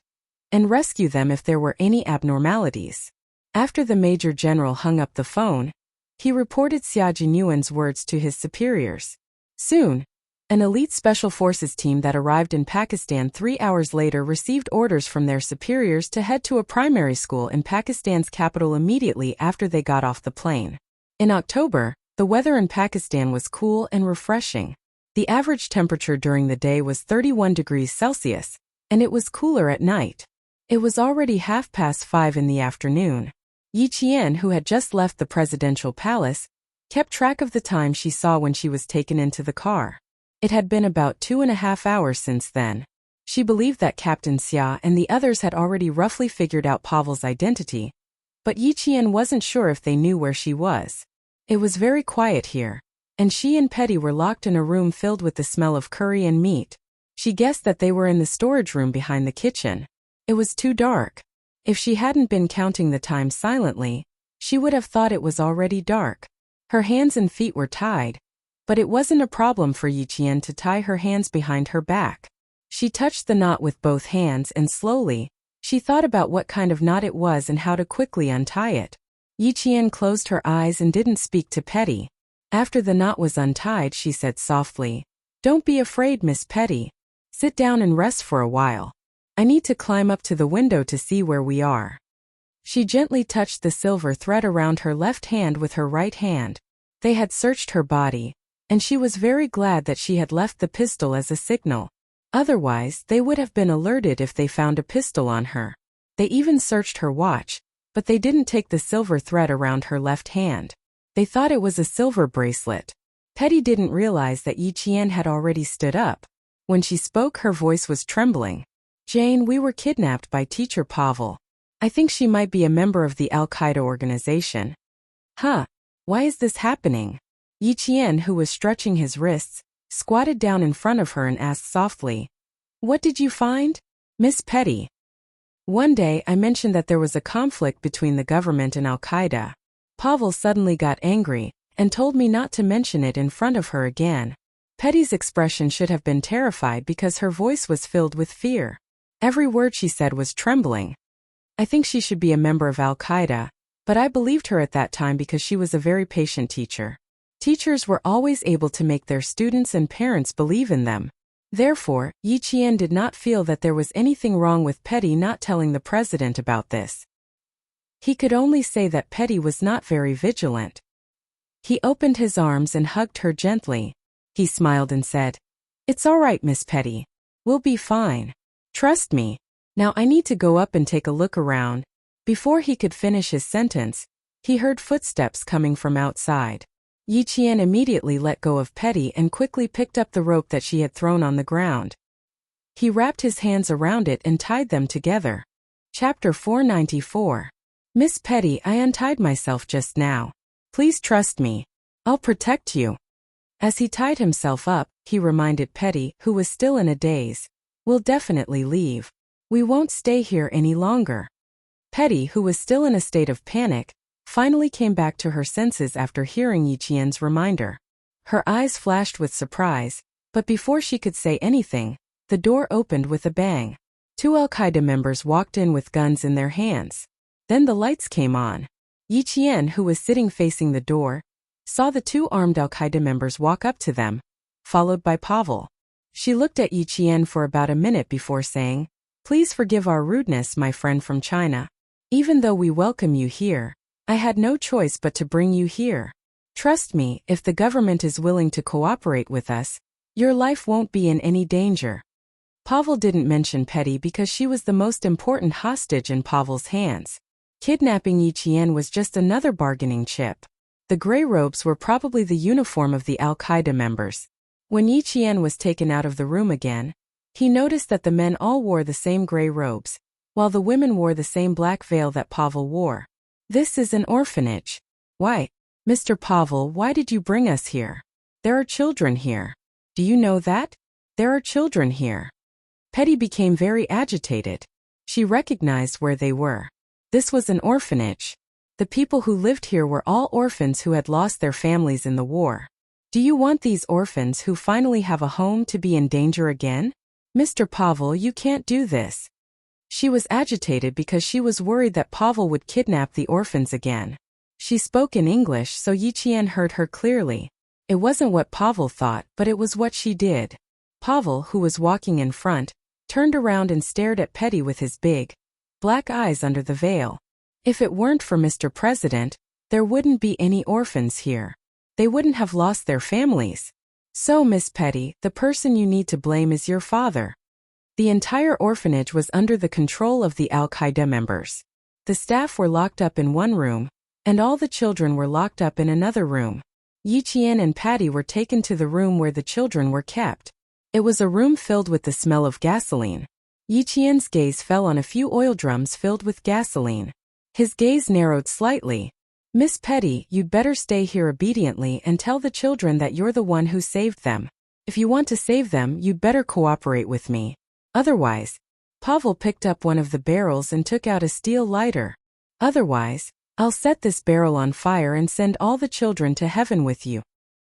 and rescue them if there were any abnormalities. After the Major General hung up the phone, he reported Xia Jinyuan's words to his superiors. Soon, an elite special forces team that arrived in Pakistan 3 hours later received orders from their superiors to head to a primary school in Pakistan's capital immediately after they got off the plane. In October, the weather in Pakistan was cool and refreshing. The average temperature during the day was 31 degrees Celsius, and it was cooler at night. It was already 5:30 in the afternoon. Yi Qian, who had just left the presidential palace, kept track of the time she saw when she was taken into the car. It had been about 2.5 hours since then. She believed that Captain Xia and the others had already roughly figured out Pavel's identity, but Yi Qian wasn't sure if they knew where she was. It was very quiet here, and she and Petty were locked in a room filled with the smell of curry and meat. She guessed that they were in the storage room behind the kitchen. It was too dark. If she hadn't been counting the time silently, she would have thought it was already dark. Her hands and feet were tied, but it wasn't a problem for Yi Qian to tie her hands behind her back. She touched the knot with both hands and slowly, she thought about what kind of knot it was and how to quickly untie it. Yi Qian closed her eyes and didn't speak to Petty. After the knot was untied, she said softly, "Don't be afraid, Miss Petty. Sit down and rest for a while. I need to climb up to the window to see where we are." She gently touched the silver thread around her left hand with her right hand. They had searched her body, and she was very glad that she had left the pistol as a signal. Otherwise, they would have been alerted if they found a pistol on her. They even searched her watch, but they didn't take the silver thread around her left hand. They thought it was a silver bracelet. Petty didn't realize that Yi Qian had already stood up. When she spoke, her voice was trembling. "Jane, we were kidnapped by Teacher Pavel. I think she might be a member of the Al-Qaeda organization." "Huh? Why is this happening?" Yi Qian, who was stretching his wrists, squatted down in front of her and asked softly, "What did you find, Miss Petty?" "One day I mentioned that there was a conflict between the government and Al-Qaeda. Pavel suddenly got angry and told me not to mention it in front of her again." Petty's expression should have been terrified because her voice was filled with fear. Every word she said was trembling. "I think she should be a member of Al-Qaeda, but I believed her at that time because she was a very patient teacher. Teachers were always able to make their students and parents believe in them. Therefore, Yi Qian did not feel that there was anything wrong with Petty not telling the president about this. He could only say that Petty was not very vigilant. He opened his arms and hugged her gently. He smiled and said, "It's all right, Miss Petty. We'll be fine. Trust me. Now I need to go up and take a look around." Before he could finish his sentence, he heard footsteps coming from outside. Yi Qian immediately let go of Petty and quickly picked up the rope that she had thrown on the ground. He wrapped his hands around it and tied them together. Chapter 494. Miss Petty, I untied myself just now. Please trust me. I'll protect you. As he tied himself up, he reminded Petty, who was still in a daze. We'll definitely leave. We won't stay here any longer. Petty, who was still in a state of panic, finally came back to her senses after hearing Yi Qian's reminder. Her eyes flashed with surprise, but before she could say anything, the door opened with a bang. 2 Al-Qaeda members walked in with guns in their hands. Then the lights came on. Yi Qian, who was sitting facing the door, saw the 2 armed Al-Qaeda members walk up to them, followed by Pavel. She looked at Yi Qian for about a minute before saying, "Please forgive our rudeness, my friend from China. Even though we welcome you here, I had no choice but to bring you here. Trust me, if the government is willing to cooperate with us, your life won't be in any danger." Pavel didn't mention Petty because she was the most important hostage in Pavel's hands. Kidnapping Yi Qian was just another bargaining chip. The gray robes were probably the uniform of the Al-Qaeda members. When Yi Qian was taken out of the room again, he noticed that the men all wore the same gray robes, while the women wore the same black veil that Pavel wore. "This is an orphanage. Why, Mr. Pavel, why did you bring us here? There are children here. Do you know that? There are children here." Petty became very agitated. She recognized where they were. This was an orphanage. The people who lived here were all orphans who had lost their families in the war. Do you want these orphans who finally have a home to be in danger again? Mr. Pavel, you can't do this. She was agitated because she was worried that Pavel would kidnap the orphans again. She spoke in English so Yi Qian heard her clearly. It wasn't what Pavel thought, but it was what she did. Pavel, who was walking in front, turned around and stared at Petty with his big, black eyes under the veil. If it weren't for Mr. President, there wouldn't be any orphans here. They wouldn't have lost their families. So, Miss Petty, the person you need to blame is your father. The entire orphanage was under the control of the Al-Qaeda members. The staff were locked up in one room, and all the children were locked up in another room. Yi Qian and Patty were taken to the room where the children were kept. It was a room filled with the smell of gasoline. Yi Qian's gaze fell on a few oil drums filled with gasoline. His gaze narrowed slightly. "Miss Petty, you'd better stay here obediently and tell the children that you're the one who saved them. If you want to save them, you'd better cooperate with me. Otherwise," Pavel picked up one of the barrels and took out a steel lighter. "Otherwise, I'll set this barrel on fire and send all the children to heaven with you."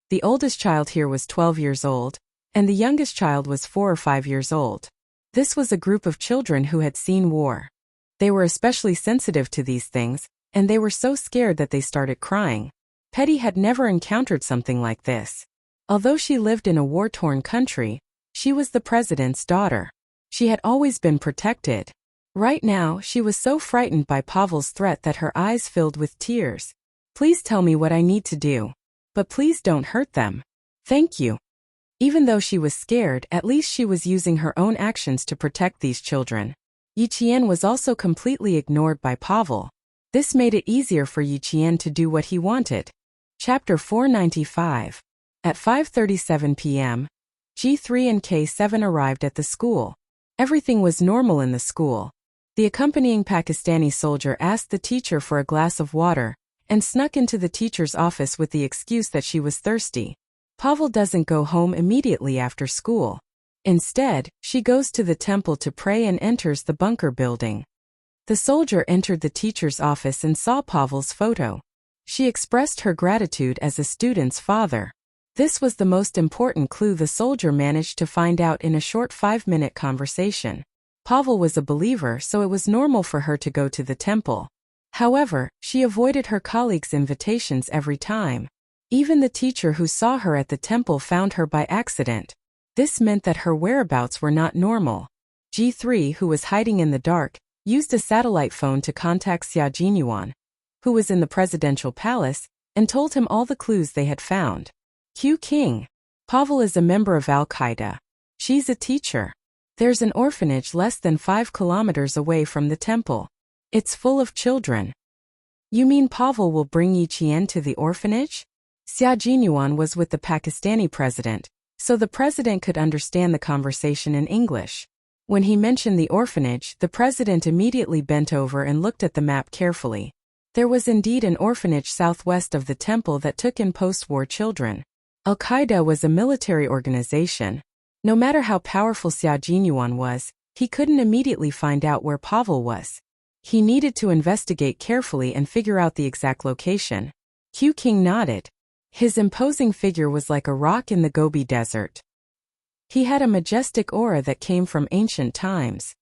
The oldest child here was 12 years old, and the youngest child was 4 or 5 years old. This was a group of children who had seen war. They were especially sensitive to these things, and they were so scared that they started crying. Petty had never encountered something like this. Although she lived in a war-torn country, she was the president's daughter. She had always been protected. Right now, she was so frightened by Pavel's threat that her eyes filled with tears. "Please tell me what I need to do. But please don't hurt them. Thank you." Even though she was scared, at least she was using her own actions to protect these children. Yi Qian was also completely ignored by Pavel. This made it easier for Yi Qian to do what he wanted. Chapter 495. At 5:37 p.m., G3 and K7 arrived at the school. Everything was normal in the school. The accompanying Pakistani soldier asked the teacher for a glass of water and snuck into the teacher's office with the excuse that she was thirsty. Pavel doesn't go home immediately after school. Instead, she goes to the temple to pray and enters the bunker building. The soldier entered the teacher's office and saw Pavel's photo. She expressed her gratitude as a student's father. This was the most important clue the soldier managed to find out in a short 5-minute conversation. Pavel was a believer, so it was normal for her to go to the temple. However, she avoided her colleagues' invitations every time. Even the teacher who saw her at the temple found her by accident. This meant that her whereabouts were not normal. G3, who was hiding in the dark, used a satellite phone to contact Xia Jinyuan, who was in the presidential palace, and told him all the clues they had found. Q King. Pavel is a member of Al-Qaeda. She's a teacher. There's an orphanage less than 5 kilometers away from the temple. It's full of children. You mean Pavel will bring Yi Qian to the orphanage? Xia Jinyuan was with the Pakistani president, so the president could understand the conversation in English. When he mentioned the orphanage, the president immediately bent over and looked at the map carefully. There was indeed an orphanage southwest of the temple that took in post-war children. Al-Qaeda was a military organization. No matter how powerful Xia Jinyuan was, he couldn't immediately find out where Pavel was. He needed to investigate carefully and figure out the exact location. Q King nodded. His imposing figure was like a rock in the Gobi Desert. He had a majestic aura that came from ancient times.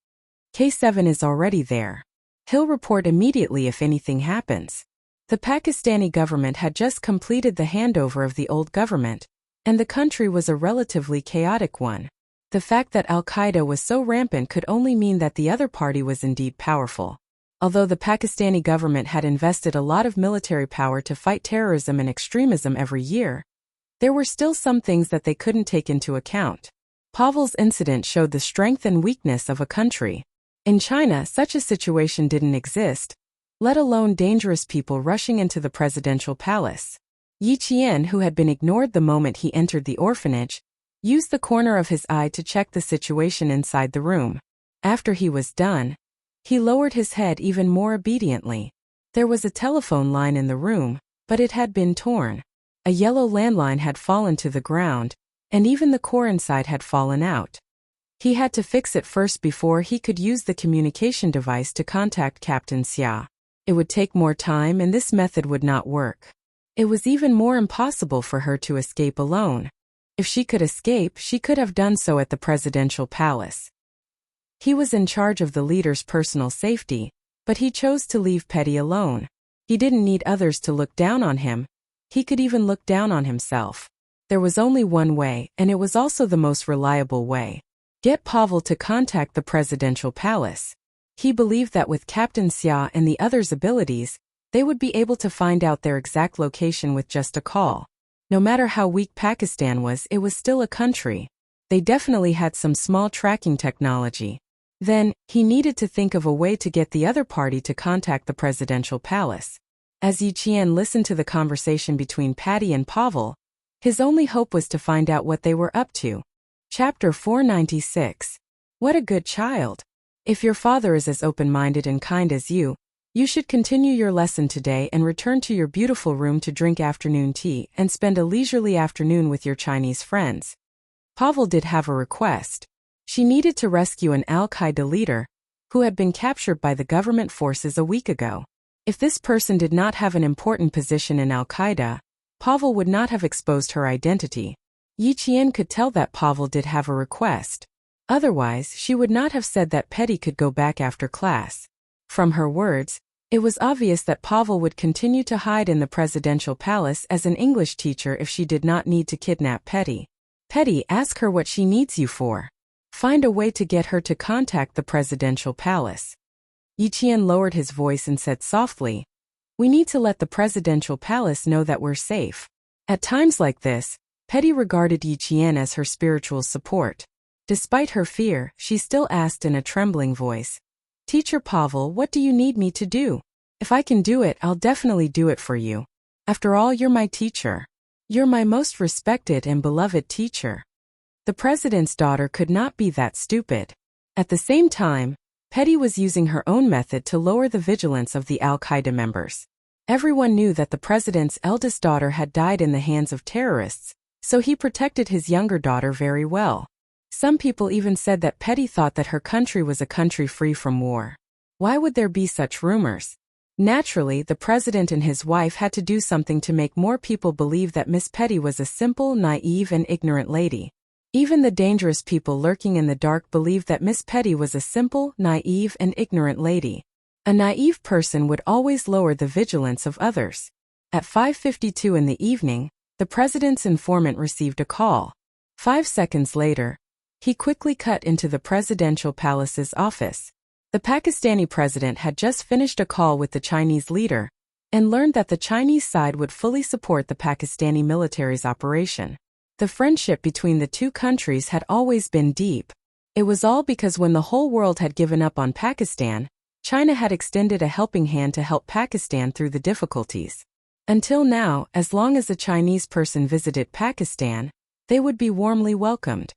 K7 is already there. He'll report immediately if anything happens. The Pakistani government had just completed the handover of the old government, and the country was a relatively chaotic one. The fact that Al-Qaeda was so rampant could only mean that the other party was indeed powerful. Although the Pakistani government had invested a lot of military power to fight terrorism and extremism every year, there were still some things that they couldn't take into account. Pavel's incident showed the strength and weakness of a country. In China, such a situation didn't exist, let alone dangerous people rushing into the presidential palace. Yi Qian, who had been ignored the moment he entered the orphanage, used the corner of his eye to check the situation inside the room. After he was done, he lowered his head even more obediently. There was a telephone line in the room, but it had been torn. A yellow landline had fallen to the ground, and even the core inside had fallen out. He had to fix it first before he could use the communication device to contact Captain Xia. It would take more time and this method would not work. It was even more impossible for her to escape alone. If she could escape, she could have done so at the presidential palace. He was in charge of the leader's personal safety, but he chose to leave Petty alone. He didn't need others to look down on him. He could even look down on himself. There was only one way, and it was also the most reliable way. Get Pavel to contact the presidential palace. He believed that with Captain Xia and the others' abilities, they would be able to find out their exact location with just a call. No matter how weak Pakistan was, it was still a country. They definitely had some small tracking technology. Then, he needed to think of a way to get the other party to contact the presidential palace. As Yi Qian listened to the conversation between Patty and Pavel, his only hope was to find out what they were up to. Chapter 496. What a good child. If your father is as open-minded and kind as you should continue your lesson today and return to your beautiful room to drink afternoon tea and spend a leisurely afternoon with your Chinese friends. Pavel did have a request. She needed to rescue an Al-Qaeda leader who had been captured by the government forces a week ago. If this person did not have an important position in Al-Qaeda, Pavel would not have exposed her identity. Yi Qian could tell that Pavel did have a request. Otherwise, she would not have said that Petty could go back after class. From her words, it was obvious that Pavel would continue to hide in the presidential palace as an English teacher if she did not need to kidnap Petty. Petty, ask her what she needs you for. Find a way to get her to contact the presidential palace. Yi Qian lowered his voice and said softly, "We need to let the presidential palace know that we're safe." At times like this, Petty regarded Yi Qian as her spiritual support. Despite her fear, she still asked in a trembling voice, "Teacher Pavel, what do you need me to do? If I can do it, I'll definitely do it for you. After all, you're my teacher. You're my most respected and beloved teacher." The president's daughter could not be that stupid. At the same time, Petty was using her own method to lower the vigilance of the Al-Qaeda members. Everyone knew that the president's eldest daughter had died in the hands of terrorists, so he protected his younger daughter very well. Some people even said that Petty thought that her country was a country free from war. Why would there be such rumors? Naturally, the president and his wife had to do something to make more people believe that Miss Petty was a simple, naive, and ignorant lady. Even the dangerous people lurking in the dark believed that Miss Petty was a simple, naive, and ignorant lady. A naive person would always lower the vigilance of others. At 5:52 in the evening, the president's informant received a call. 5 seconds later, he quickly cut into the presidential palace's office. The Pakistani president had just finished a call with the Chinese leader and learned that the Chinese side would fully support the Pakistani military's operation. The friendship between the two countries had always been deep. It was all because when the whole world had given up on Pakistan, China had extended a helping hand to help Pakistan through the difficulties. Until now, as long as a Chinese person visited Pakistan, they would be warmly welcomed.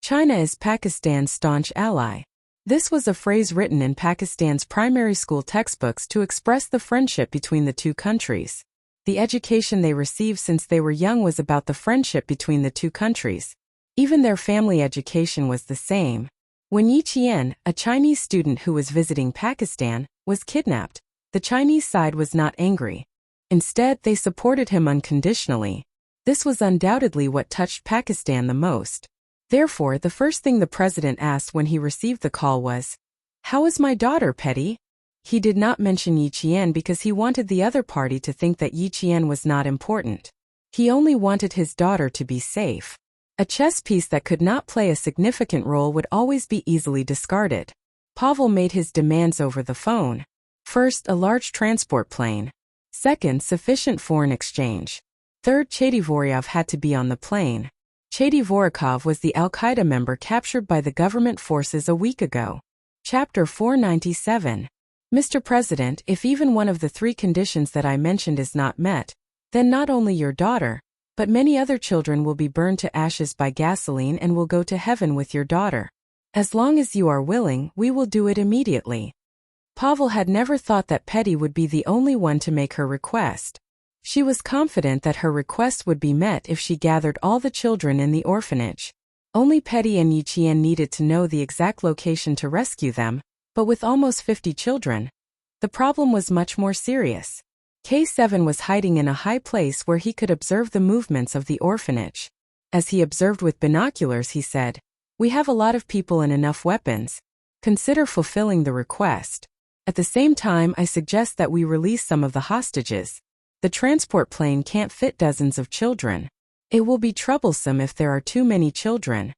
China is Pakistan's staunch ally. This was a phrase written in Pakistan's primary school textbooks to express the friendship between the two countries. The education they received since they were young was about the friendship between the two countries. Even their family education was the same. When Yi Qian, a Chinese student who was visiting Pakistan, was kidnapped, the Chinese side was not angry. Instead, they supported him unconditionally. This was undoubtedly what touched Pakistan the most. Therefore, the first thing the president asked when he received the call was, "How is my daughter, Petty?" He did not mention Yi Qian because he wanted the other party to think that Yi Qian was not important. He only wanted his daughter to be safe. A chess piece that could not play a significant role would always be easily discarded. Pavel made his demands over the phone. First, a large transport plane. Second, sufficient foreign exchange. Third, Chedivorkov had to be on the plane. Chedivorkov was the Al-Qaeda member captured by the government forces a week ago. Chapter 497. Mr. President, if even one of the three conditions that I mentioned is not met, then not only your daughter, but many other children will be burned to ashes by gasoline and will go to heaven with your daughter. As long as you are willing, we will do it immediately. Pavel had never thought that Petty would be the only one to make her request. She was confident that her request would be met if she gathered all the children in the orphanage. Only Petty and Yi Qian needed to know the exact location to rescue them, but with almost 50 children, the problem was much more serious. K7 was hiding in a high place where he could observe the movements of the orphanage. As he observed with binoculars, he said, "We have a lot of people and enough weapons. Consider fulfilling the request. At the same time, I suggest that we release some of the hostages. The transport plane can't fit dozens of children. It will be troublesome if there are too many children."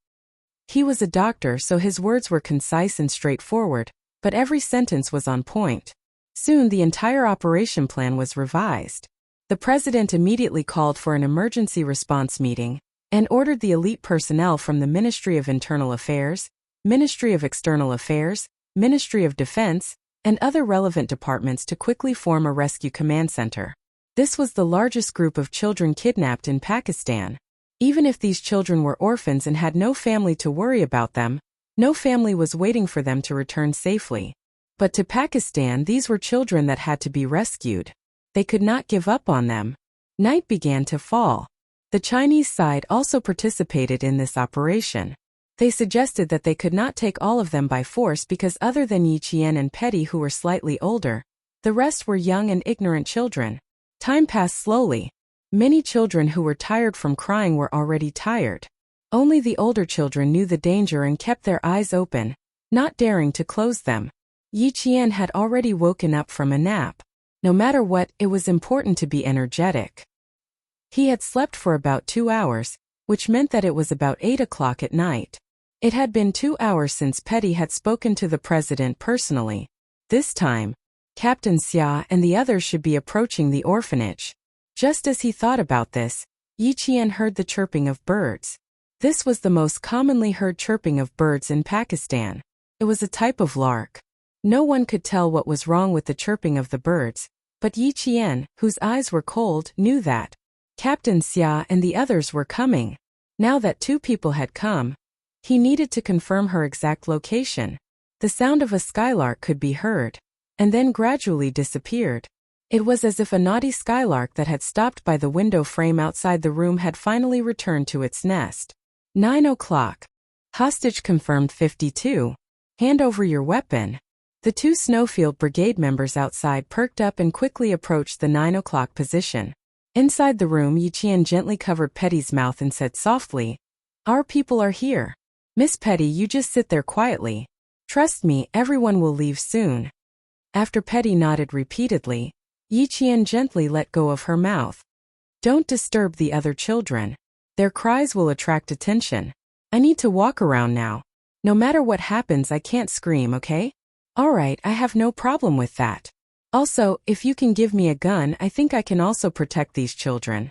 He was a doctor, so his words were concise and straightforward, but every sentence was on point. Soon the entire operation plan was revised. The president immediately called for an emergency response meeting and ordered the elite personnel from the Ministry of Internal Affairs, Ministry of External Affairs, Ministry of Defense, and other relevant departments to quickly form a rescue command center. This was the largest group of children kidnapped in Pakistan. Even if these children were orphans and had no family to worry about them, no family was waiting for them to return safely. But to Pakistan, these were children that had to be rescued. They could not give up on them. Night began to fall. The Chinese side also participated in this operation. They suggested that they could not take all of them by force because other than Yi Qian and Petty, who were slightly older, the rest were young and ignorant children. Time passed slowly. Many children who were tired from crying were already tired. Only the older children knew the danger and kept their eyes open, not daring to close them. Yi Qian had already woken up from a nap. No matter what, it was important to be energetic. He had slept for about 2 hours, which meant that it was about 8 o'clock at night. It had been 2 hours since Petty had spoken to the president personally. This time, Captain Xia and the others should be approaching the orphanage. Just as he thought about this, Yi Qian heard the chirping of birds. This was the most commonly heard chirping of birds in Pakistan. It was a type of lark. No one could tell what was wrong with the chirping of the birds, but Yi Qian, whose eyes were cold, knew that Captain Xia and the others were coming. Now that 2 people had come, he needed to confirm her exact location. The sound of a skylark could be heard, and then gradually disappeared. It was as if a naughty skylark that had stopped by the window frame outside the room had finally returned to its nest. 9 o'clock. Hostage confirmed 52. Hand over your weapon. The 2 Snowfield Brigade members outside perked up and quickly approached the 9 o'clock position. Inside the room, Yi Qian gently covered Petty's mouth and said softly, "Our people are here. Miss Petty, you just sit there quietly. Trust me, everyone will leave soon." After Petty nodded repeatedly, Yi Qian gently let go of her mouth. "Don't disturb the other children. Their cries will attract attention. I need to walk around now. No matter what happens, I can't scream, okay? Alright, I have no problem with that. Also, if you can give me a gun, I think I can also protect these children.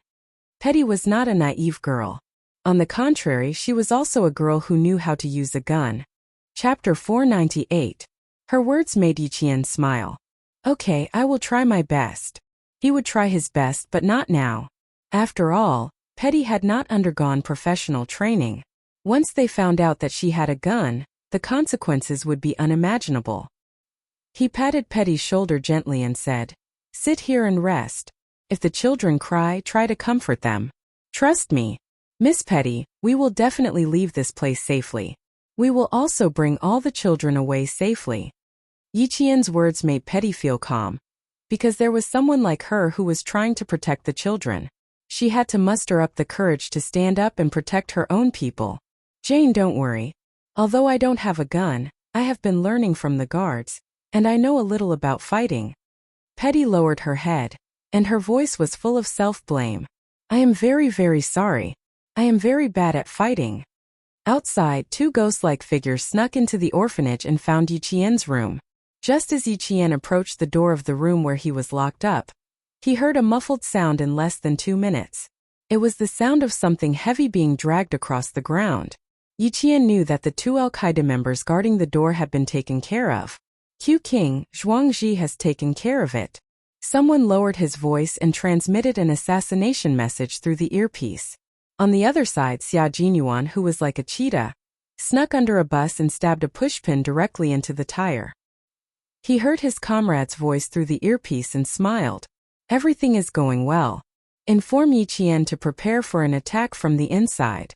Petty was not a naive girl. On the contrary, she was also a girl who knew how to use a gun. Chapter 498. Her words made Yiqian smile. Okay, I will try my best. He would try his best, but not now. After all, Petty had not undergone professional training. Once they found out that she had a gun, the consequences would be unimaginable. He patted Petty's shoulder gently and said, "Sit here and rest. If the children cry, try to comfort them. Trust me, Miss Petty, we will definitely leave this place safely. We will also bring all the children away safely." Yiqian's words made Petty feel calm. Because there was someone like her who was trying to protect the children. She had to muster up the courage to stand up and protect her own people. "Jane, don't worry. Although I don't have a gun, I have been learning from the guards, and I know a little about fighting." Petty lowered her head, and her voice was full of self-blame. "I am very, very sorry. I am very bad at fighting." Outside, two ghost-like figures snuck into the orphanage and found Yiqian's room. Just as Yiqian approached the door of the room where he was locked up, he heard a muffled sound in less than 2 minutes. It was the sound of something heavy being dragged across the ground. Yiqian knew that the 2 Al-Qaeda members guarding the door had been taken care of. "Q King, Zhuangzi has taken care of it." Someone lowered his voice and transmitted an assassination message through the earpiece. On the other side, Xia Jinyuan, who was like a cheetah, snuck under a bus and stabbed a pushpin directly into the tire. He heard his comrade's voice through the earpiece and smiled. "Everything is going well. Inform Yiqian to prepare for an attack from the inside."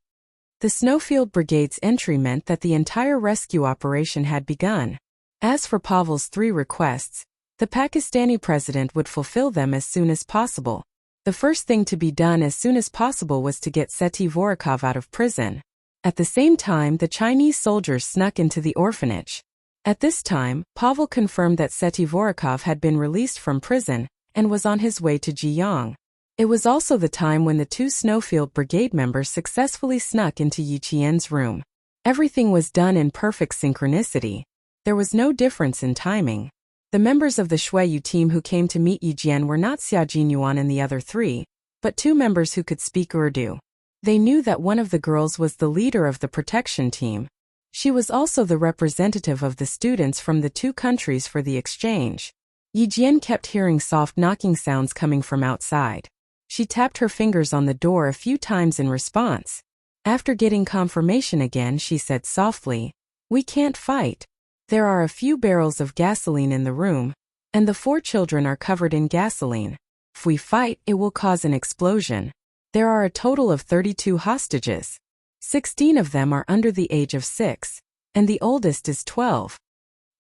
The Snowfield Brigade's entry meant that the entire rescue operation had begun. As for Pavel's 3 requests, the Pakistani president would fulfill them as soon as possible. The first thing to be done as soon as possible was to get Seti Vorakov out of prison. At the same time, the Chinese soldiers snuck into the orphanage. At this time, Pavel confirmed that Seti Vorakov had been released from prison and was on his way to Jiyang. It was also the time when the 2 Snowfield Brigade members successfully snuck into Yiqian's room. Everything was done in perfect synchronicity. There was no difference in timing. The members of the Shuiyu team who came to meet Yiqian were not Xia Jinyuan and the other 3, but 2 members who could speak Urdu. They knew that one of the girls was the leader of the protection team. She was also the representative of the students from the 2 countries for the exchange. Yiqian kept hearing soft knocking sounds coming from outside. She tapped her fingers on the door a few times in response. After getting confirmation again, she said softly, "We can't fight. There are a few barrels of gasoline in the room, and the 4 children are covered in gasoline. If we fight, it will cause an explosion. There are a total of 32 hostages. 16 of them are under the age of 6, and the oldest is 12.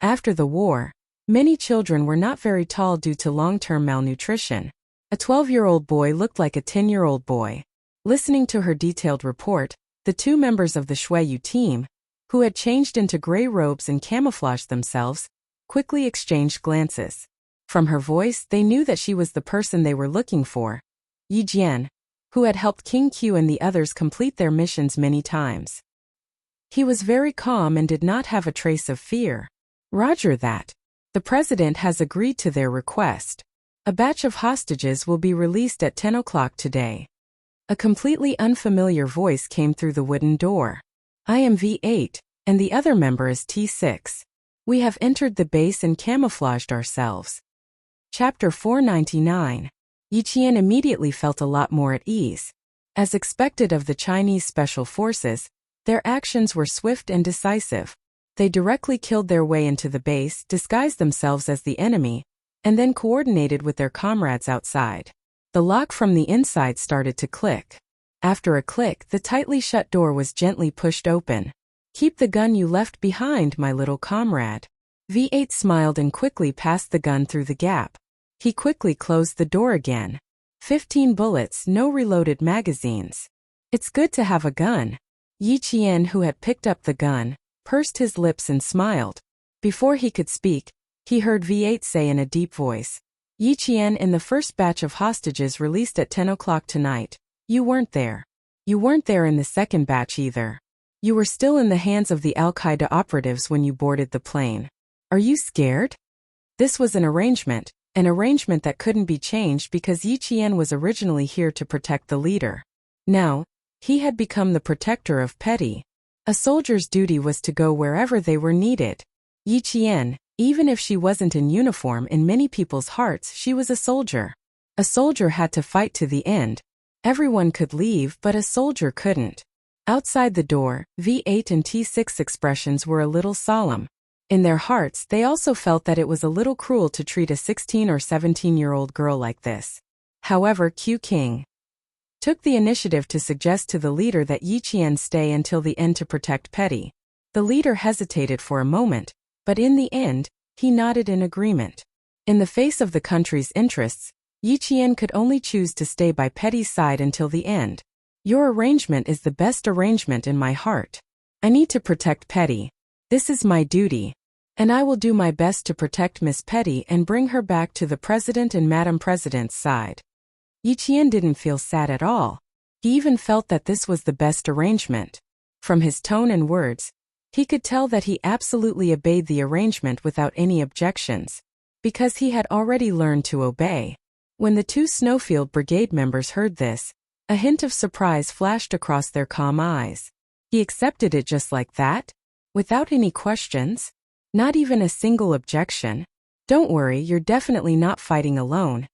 After the war, many children were not very tall due to long-term malnutrition. A 12-year-old boy looked like a 10-year-old boy." Listening to her detailed report, the 2 members of the Shuiyu team, who had changed into gray robes and camouflaged themselves, quickly exchanged glances. From her voice, they knew that she was the person they were looking for, Yiqian, who had helped King Q and the others complete their missions many times. He was very calm and did not have a trace of fear. "Roger that. The president has agreed to their request. A batch of hostages will be released at 10 o'clock today." A completely unfamiliar voice came through the wooden door. "I am V8, and the other member is T6. We have entered the base and camouflaged ourselves." Chapter 499. Yiqian immediately felt a lot more at ease. As expected of the Chinese Special Forces, their actions were swift and decisive. They directly killed their way into the base, disguised themselves as the enemy, and then coordinated with their comrades outside. The lock from the inside started to click. After a click, the tightly shut door was gently pushed open. "Keep the gun you left behind, my little comrade." V8 smiled and quickly passed the gun through the gap. He quickly closed the door again. 15 bullets, no reloaded magazines. "It's good to have a gun." Yiqian, who had picked up the gun, pursed his lips and smiled. Before he could speak, he heard V8 say in a deep voice, "Yiqian, in the first batch of hostages released at 10 o'clock tonight, you weren't there. You weren't there in the second batch either. You were still in the hands of the Al-Qaeda operatives when you boarded the plane. Are you scared? This was an arrangement that couldn't be changed because Yi Qian was originally here to protect the leader. Now, he had become the protector of Petty. A soldier's duty was to go wherever they were needed. Yi Qian, even if she wasn't in uniform, in many people's hearts she was a soldier. A soldier had to fight to the end. Everyone could leave, but a soldier couldn't. Outside the door, V8 and T6 expressions were a little solemn. In their hearts, they also felt that it was a little cruel to treat a 16 or 17-year-old girl like this. However, Q King took the initiative to suggest to the leader that Yi Qian stay until the end to protect Petty. The leader hesitated for a moment, but in the end, he nodded in agreement. In the face of the country's interests, Yi Qian could only choose to stay by Petty's side until the end. Your arrangement is the best arrangement in my heart. I need to protect Petty. This is my duty. And I will do my best to protect Miss Petty and bring her back to the President and Madam President's side. Yi Qian didn't feel sad at all. He even felt that this was the best arrangement. From his tone and words, he could tell that he absolutely obeyed the arrangement without any objections, because he had already learned to obey. When the two Snowfield Brigade members heard this, a hint of surprise flashed across their calm eyes. He accepted it just like that? Without any questions? Not even a single objection? Don't worry, you're definitely not fighting alone.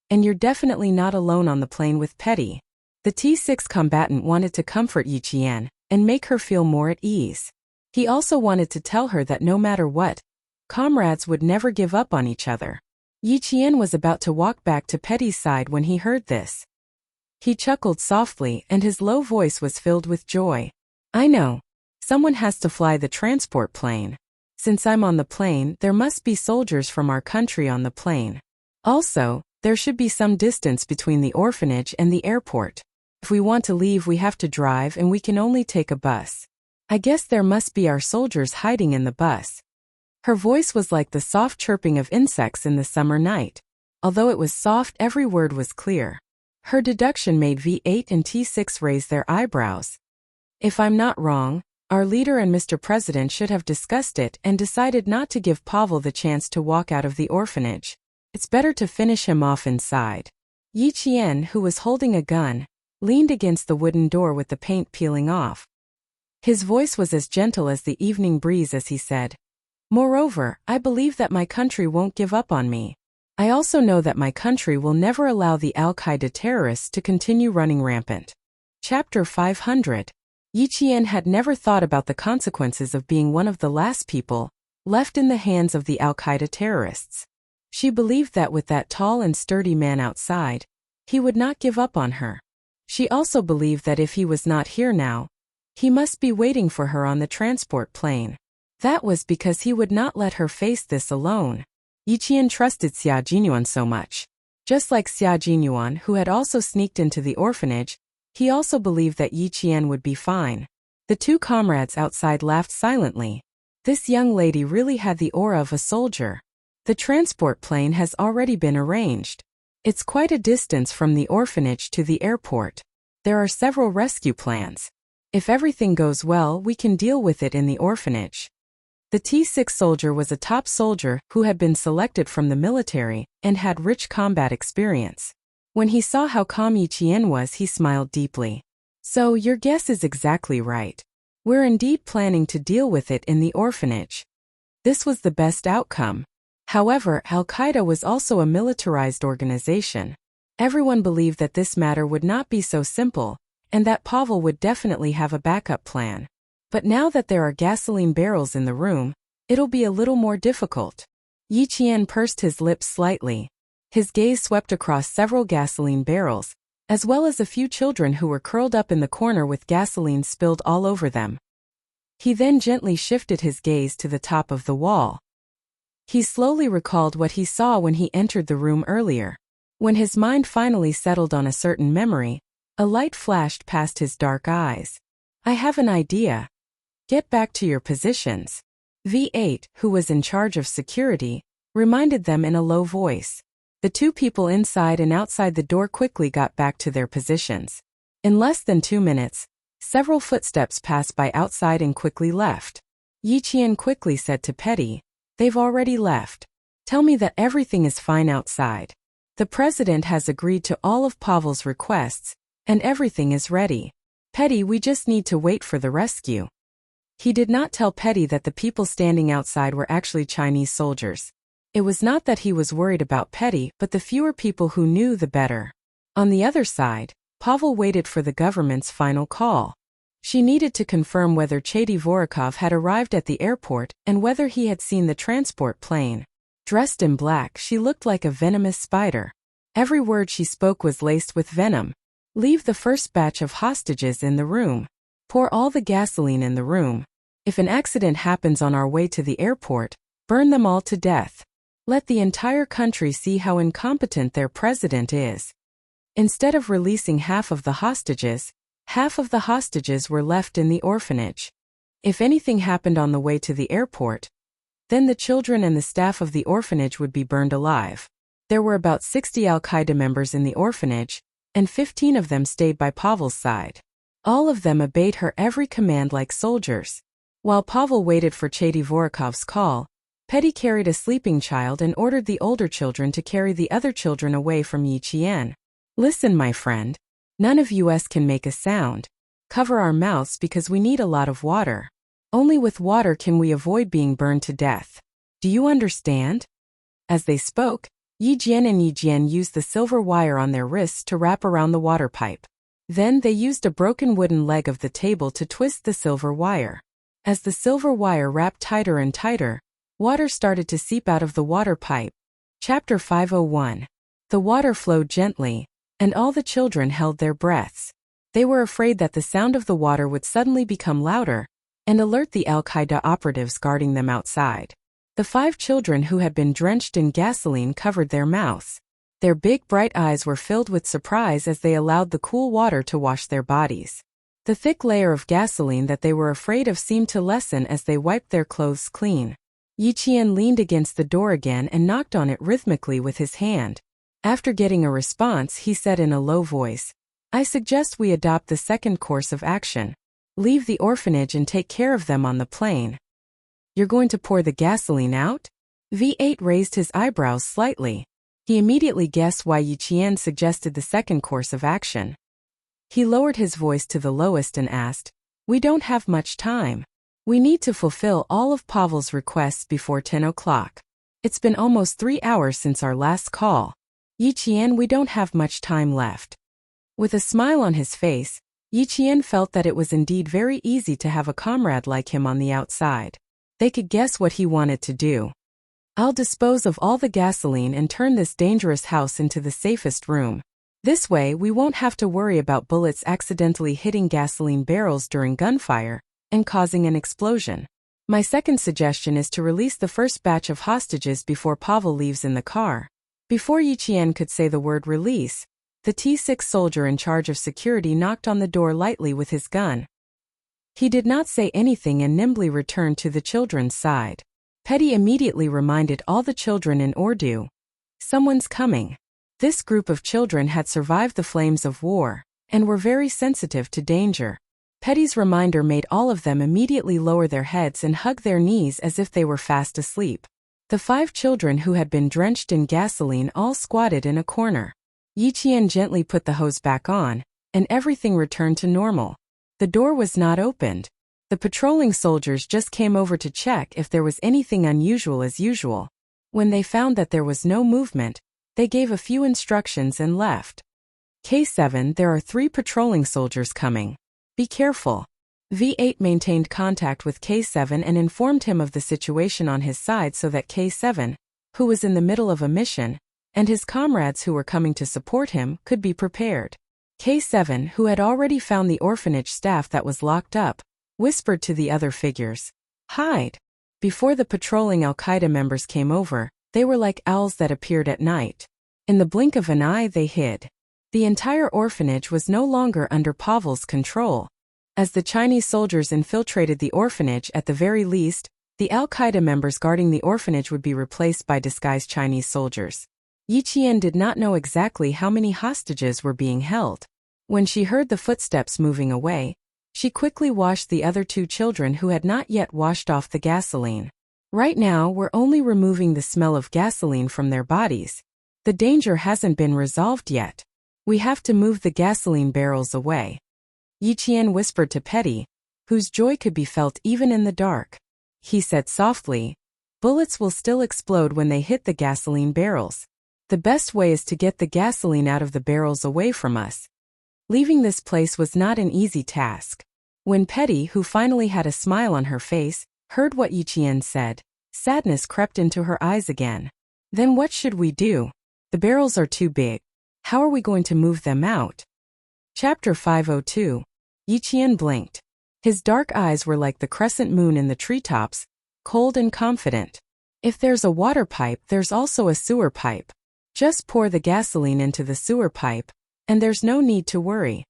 And you're definitely not alone on the plane with Petty. The T6 combatant wanted to comfort Yi Qian and make her feel more at ease. He also wanted to tell her that no matter what, comrades would never give up on each other. Yi Qian was about to walk back to Petty's side when he heard this. He chuckled softly and his low voice was filled with joy. I know. Someone has to fly the transport plane. Since I'm on the plane, there must be soldiers from our country on the plane. Also, there should be some distance between the orphanage and the airport. If we want to leave, we have to drive and we can only take a bus. I guess there must be our soldiers hiding in the bus. Her voice was like the soft chirping of insects in the summer night. Although it was soft, every word was clear. Her deduction made V8 and T6 raise their eyebrows. If I'm not wrong, our leader and Mr. President should have discussed it and decided not to give Pavel the chance to walk out of the orphanage. It's better to finish him off inside. Yi Qian, who was holding a gun, leaned against the wooden door with the paint peeling off. His voice was as gentle as the evening breeze as he said, "Moreover, I believe that my country won't give up on me. I also know that my country will never allow the Al-Qaeda terrorists to continue running rampant." Chapter 500. Yi Qian had never thought about the consequences of being one of the last people left in the hands of the Al-Qaeda terrorists. She believed that with that tall and sturdy man outside, he would not give up on her. She also believed that if he was not here now, he must be waiting for her on the transport plane. That was because he would not let her face this alone. Yi Qian trusted Xia Jinyuan so much. Just like Xia Jinyuan, who had also sneaked into the orphanage, he also believed that Yi Qian would be fine. The two comrades outside laughed silently. This young lady really had the aura of a soldier. The transport plane has already been arranged. It's quite a distance from the orphanage to the airport. There are several rescue plans. If everything goes well, we can deal with it in the orphanage. The T6 soldier was a top soldier who had been selected from the military and had rich combat experience. When he saw how calm Yi Qian was, he smiled deeply. So, your guess is exactly right. We're indeed planning to deal with it in the orphanage. This was the best outcome. However, Al-Qaeda was also a militarized organization. Everyone believed that this matter would not be so simple, and that Pavel would definitely have a backup plan. But now that there are gasoline barrels in the room, it'll be a little more difficult. Yi Qian pursed his lips slightly. His gaze swept across several gasoline barrels, as well as a few children who were curled up in the corner with gasoline spilled all over them. He then gently shifted his gaze to the top of the wall. He slowly recalled what he saw when he entered the room earlier. When his mind finally settled on a certain memory, a light flashed past his dark eyes. I have an idea. Get back to your positions. V8, who was in charge of security, reminded them in a low voice. The two people inside and outside the door quickly got back to their positions. In less than 2 minutes, several footsteps passed by outside and quickly left. Yi Qian quickly said to Petty, "They've already left. Tell me that everything is fine outside. The president has agreed to all of Pavel's requests, and everything is ready. Petty, we just need to wait for the rescue." He did not tell Petty that the people standing outside were actually Chinese soldiers. It was not that he was worried about Petty, but the fewer people who knew, the better. On the other side, Pavel waited for the government's final call. She needed to confirm whether Chady Vorokov had arrived at the airport and whether he had seen the transport plane. Dressed in black, she looked like a venomous spider. Every word she spoke was laced with venom. "Leave the first batch of hostages in the room. Pour all the gasoline in the room. If an accident happens on our way to the airport, burn them all to death. Let the entire country see how incompetent their president is." Instead of releasing half of the hostages were left in the orphanage. If anything happened on the way to the airport, then the children and the staff of the orphanage would be burned alive. There were about 60 Al-Qaeda members in the orphanage, and 15 of them stayed by Pavel's side. All of them obeyed her every command like soldiers. While Pavel waited for Chady Vorokov's call, Petty carried a sleeping child and ordered the older children to carry the other children away from Yi Qian. "Listen, my friend. None of us can make a sound. Cover our mouths because we need a lot of water. Only with water can we avoid being burned to death. Do you understand?" As they spoke, Yi Jian used the silver wire on their wrists to wrap around the water pipe. Then they used a broken wooden leg of the table to twist the silver wire. As the silver wire wrapped tighter and tighter, water started to seep out of the water pipe. Chapter 501. The water flowed gently, and all the children held their breaths. They were afraid that the sound of the water would suddenly become louder and alert the Al-Qaeda operatives guarding them outside. The 5 children who had been drenched in gasoline covered their mouths. Their big bright eyes were filled with surprise as they allowed the cool water to wash their bodies. The thick layer of gasoline that they were afraid of seemed to lessen as they wiped their clothes clean. Yi Qian leaned against the door again and knocked on it rhythmically with his hand. After getting a response, he said in a low voice, "I suggest we adopt the second course of action. Leave the orphanage and take care of them on the plane." "You're going to pour the gasoline out?" V8 raised his eyebrows slightly. He immediately guessed why Yi Qian suggested the second course of action. He lowered his voice to the lowest and asked, "We don't have much time. We need to fulfill all of Pavel's requests before 10 o'clock. It's been almost 3 hours since our last call. Yi Qian, we don't have much time left." With a smile on his face, Yi Qian felt that it was indeed very easy to have a comrade like him on the outside. They could guess what he wanted to do. "I'll dispose of all the gasoline and turn this dangerous house into the safest room. This way we won't have to worry about bullets accidentally hitting gasoline barrels during gunfire and causing an explosion. My second suggestion is to release the first batch of hostages before Pavel leaves in the car." Before Yi Qian could say the word release, the T6 soldier in charge of security knocked on the door lightly with his gun. He did not say anything and nimbly returned to the children's side. Petty immediately reminded all the children in Urdu, "Someone's coming." This group of children had survived the flames of war and were very sensitive to danger. Petty's reminder made all of them immediately lower their heads and hug their knees as if they were fast asleep. The 5 children who had been drenched in gasoline all squatted in a corner. Yi Qian gently put the hose back on, and everything returned to normal. The door was not opened. The patrolling soldiers just came over to check if there was anything unusual as usual. When they found that there was no movement, they gave a few instructions and left. "K7, there are 3 patrolling soldiers coming. Be careful." V8 maintained contact with K7 and informed him of the situation on his side so that K7, who was in the middle of a mission, and his comrades who were coming to support him could be prepared. K7, who had already found the orphanage staff that was locked up, whispered to the other figures, "Hide." Before the patrolling Al-Qaeda members came over, they were like owls that appeared at night. In the blink of an eye they hid. The entire orphanage was no longer under Pavel's control. As the Chinese soldiers infiltrated the orphanage, at the very least, the Al-Qaeda members guarding the orphanage would be replaced by disguised Chinese soldiers. Yi Qian did not know exactly how many hostages were being held. When she heard the footsteps moving away, she quickly washed the other two children who had not yet washed off the gasoline. Right now, we're only removing the smell of gasoline from their bodies. The danger hasn't been resolved yet. We have to move the gasoline barrels away. Yi Qian whispered to Petty, whose joy could be felt even in the dark. He said softly, "Bullets will still explode when they hit the gasoline barrels. The best way is to get the gasoline out of the barrels away from us." Leaving this place was not an easy task. When Petty, who finally had a smile on her face, heard what Yi Qian said, sadness crept into her eyes again. "Then what should we do? The barrels are too big. How are we going to move them out?" Chapter 502. Yi Qian blinked. His dark eyes were like the crescent moon in the treetops, cold and confident. "If there's a water pipe, there's also a sewer pipe. Just pour the gasoline into the sewer pipe, and there's no need to worry."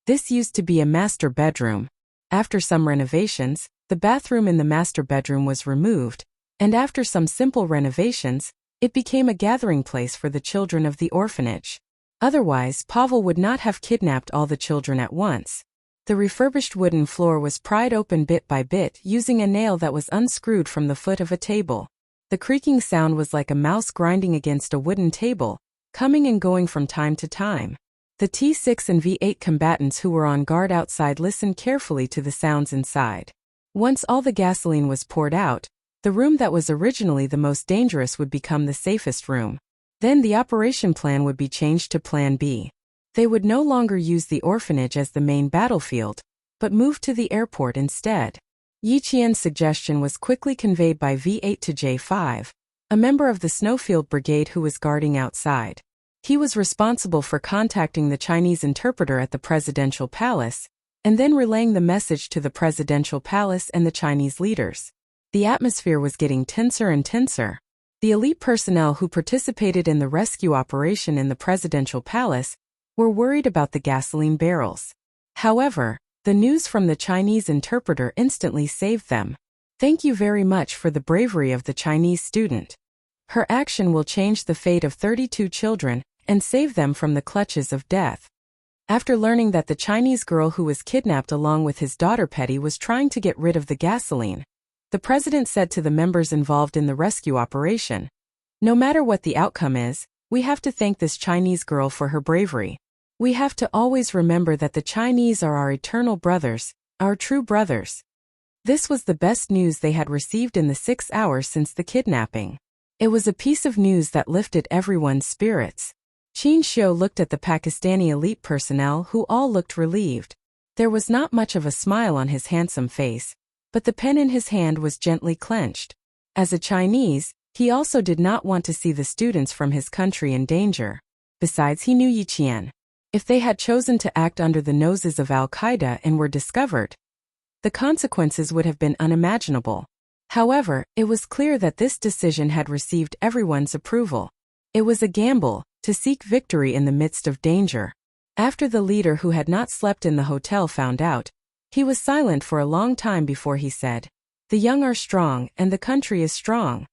This used to be a master bedroom. After some renovations, the bathroom in the master bedroom was removed, and after some simple renovations, it became a gathering place for the children of the orphanage. Otherwise, Pavel would not have kidnapped all the children at once. The refurbished wooden floor was pried open bit by bit using a nail that was unscrewed from the foot of a table. The creaking sound was like a mouse grinding against a wooden table, coming and going from time to time. The T6 and V8 combatants who were on guard outside listened carefully to the sounds inside. Once all the gasoline was poured out, the room that was originally the most dangerous would become the safest room. Then the operation plan would be changed to Plan B. They would no longer use the orphanage as the main battlefield, but move to the airport instead. Yi Qian's suggestion was quickly conveyed by V8 to J5, a member of the Snowfield Brigade who was guarding outside. He was responsible for contacting the Chinese interpreter at the presidential palace, and then relaying the message to the presidential palace and the Chinese leaders. The atmosphere was getting tenser and tenser. The elite personnel who participated in the rescue operation in the presidential palace were worried about the gasoline barrels. However, the news from the Chinese interpreter instantly saved them. "Thank you very much for the bravery of the Chinese student. Her action will change the fate of 32 children and save them from the clutches of death." After learning that the Chinese girl who was kidnapped along with his daughter Petty was trying to get rid of the gasoline, the president said to the members involved in the rescue operation, "No matter what the outcome is, we have to thank this Chinese girl for her bravery. We have to always remember that the Chinese are our eternal brothers, our true brothers." This was the best news they had received in the 6 hours since the kidnapping. It was a piece of news that lifted everyone's spirits. Qin Xiu looked at the Pakistani elite personnel who all looked relieved. There was not much of a smile on his handsome face, but the pen in his hand was gently clenched. As a Chinese, he also did not want to see the students from his country in danger. Besides, he knew Yi Qian. If they had chosen to act under the noses of Al-Qaeda and were discovered, the consequences would have been unimaginable. However, it was clear that this decision had received everyone's approval. It was a gamble, to seek victory in the midst of danger. After the leader who had not slept in the hotel found out, he was silent for a long time before he said, "The young are strong and the country is strong."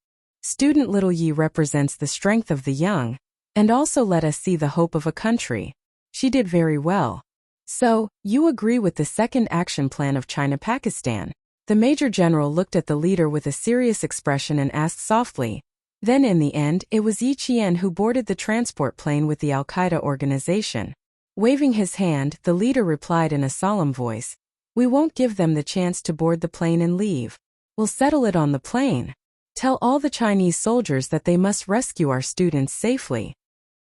Student Little Yi represents the strength of the young, and also let us see the hope of a country. She did very well. "So, you agree with the second action plan of China-Pakistan?" The Major General looked at the leader with a serious expression and asked softly. Then in the end, it was Yi Qian who boarded the transport plane with the Al-Qaeda organization. Waving his hand, the leader replied in a solemn voice, "We won't give them the chance to board the plane and leave. We'll settle it on the plane. Tell all the Chinese soldiers that they must rescue our students safely."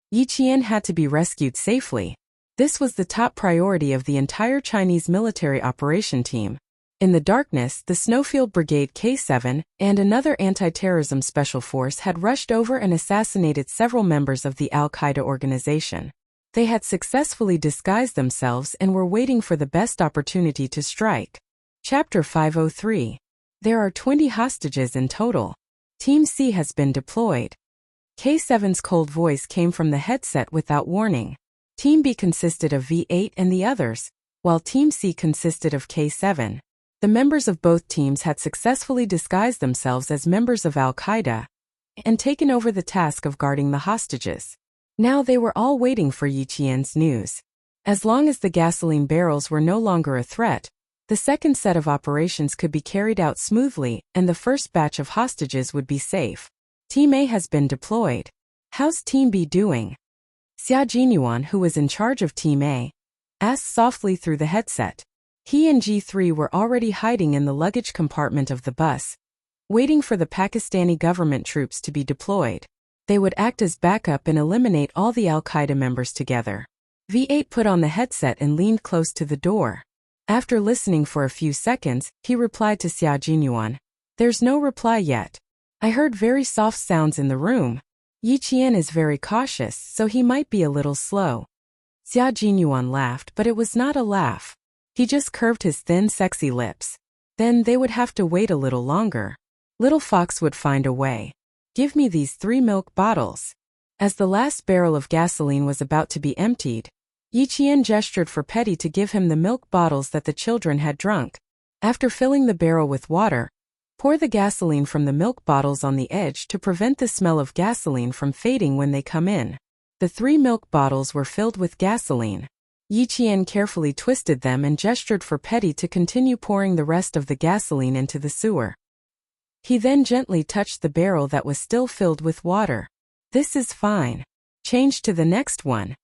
Yi Qian had to be rescued safely. This was the top priority of the entire Chinese military operation team. In the darkness, the Snowfield Brigade K7 and another anti-terrorism special force had rushed over and assassinated several members of the Al-Qaeda organization. They had successfully disguised themselves and were waiting for the best opportunity to strike. Chapter 503. There are 20 hostages in total. Team C has been deployed. K7's cold voice came from the headset without warning. Team B consisted of V8 and the others, while Team C consisted of K7. The members of both teams had successfully disguised themselves as members of Al-Qaeda and taken over the task of guarding the hostages. Now they were all waiting for Yi Qian's news. As long as the gasoline barrels were no longer a threat, the second set of operations could be carried out smoothly and the first batch of hostages would be safe. Team A has been deployed. How's Team B doing? Xia Jinyuan, who was in charge of Team A, asked softly through the headset. He and G3 were already hiding in the luggage compartment of the bus, waiting for the Pakistani government troops to be deployed. They would act as backup and eliminate all the Al-Qaeda members together. V8 put on the headset and leaned close to the door. After listening for a few seconds, he replied to Xia Jinyuan. There's no reply yet. I heard very soft sounds in the room. Yi Qian is very cautious, so he might be a little slow. Xia Jinyuan laughed, but it was not a laugh. He just curved his thin, sexy lips. Then they would have to wait a little longer. Little Fox would find a way. Give me these 3 milk bottles. As the last barrel of gasoline was about to be emptied, Yi Qian gestured for Petty to give him the milk bottles that the children had drunk. After filling the barrel with water, pour the gasoline from the milk bottles on the edge to prevent the smell of gasoline from fading when they come in. The 3 milk bottles were filled with gasoline. Yi Qian carefully twisted them and gestured for Petty to continue pouring the rest of the gasoline into the sewer. He then gently touched the barrel that was still filled with water. This is fine. Change to the next one.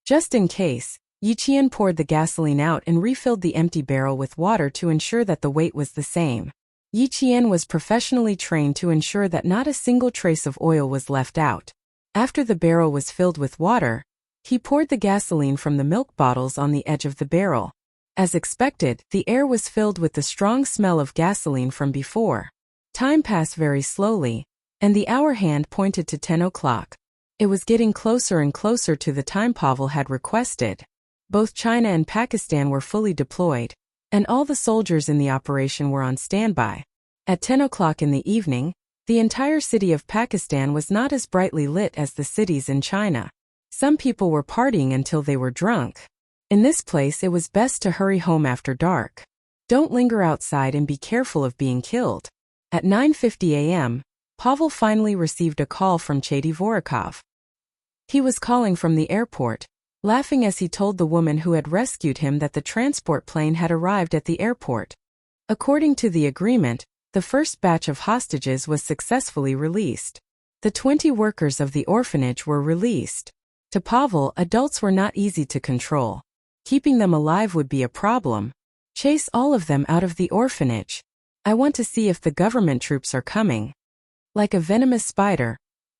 Just in case, Yi Qian poured the gasoline out and refilled the empty barrel with water to ensure that the weight was the same. Yi Qian was professionally trained to ensure that not a single trace of oil was left out. After the barrel was filled with water, he poured the gasoline from the milk bottles on the edge of the barrel. As expected, the air was filled with the strong smell of gasoline from before. Time passed very slowly, and the hour hand pointed to 10 o'clock. It was getting closer and closer to the time Pavel had requested. Both China and Pakistan were fully deployed, and all the soldiers in the operation were on standby. At 10 o'clock in the evening, the entire city of Pakistan was not as brightly lit as the cities in China. Some people were partying until they were drunk. In this place, it was best to hurry home after dark. Don't linger outside and be careful of being killed. At 9:50 a.m., Pavel finally received a call from Chady Vorokov. He was calling from the airport, laughing as he told the woman who had rescued him that the transport plane had arrived at the airport. According to the agreement, the first batch of hostages was successfully released. The 20 workers of the orphanage were released. To Pavel, adults were not easy to control. Keeping them alive would be a problem. Chase all of them out of the orphanage. I want to see if the government troops are coming. Like a venomous spider,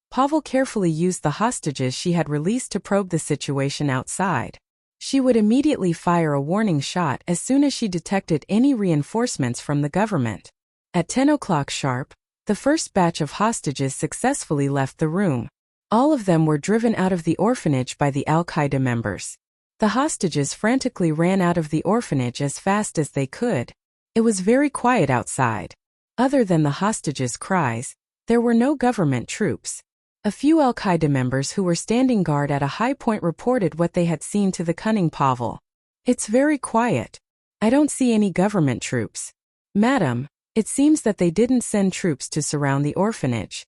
Pavel carefully used the hostages she had released to probe the situation outside. She would immediately fire a warning shot as soon as she detected any reinforcements from the government. At 10 o'clock sharp, the first batch of hostages successfully left the room. All of them were driven out of the orphanage by the Al-Qaeda members. The hostages frantically ran out of the orphanage as fast as they could. It was very quiet outside. Other than the hostages' cries, there were no government troops. A few Al-Qaeda members who were standing guard at a high point reported what they had seen to the cunning Pavel. It's very quiet. I don't see any government troops. Madam, it seems that they didn't send troops to surround the orphanage.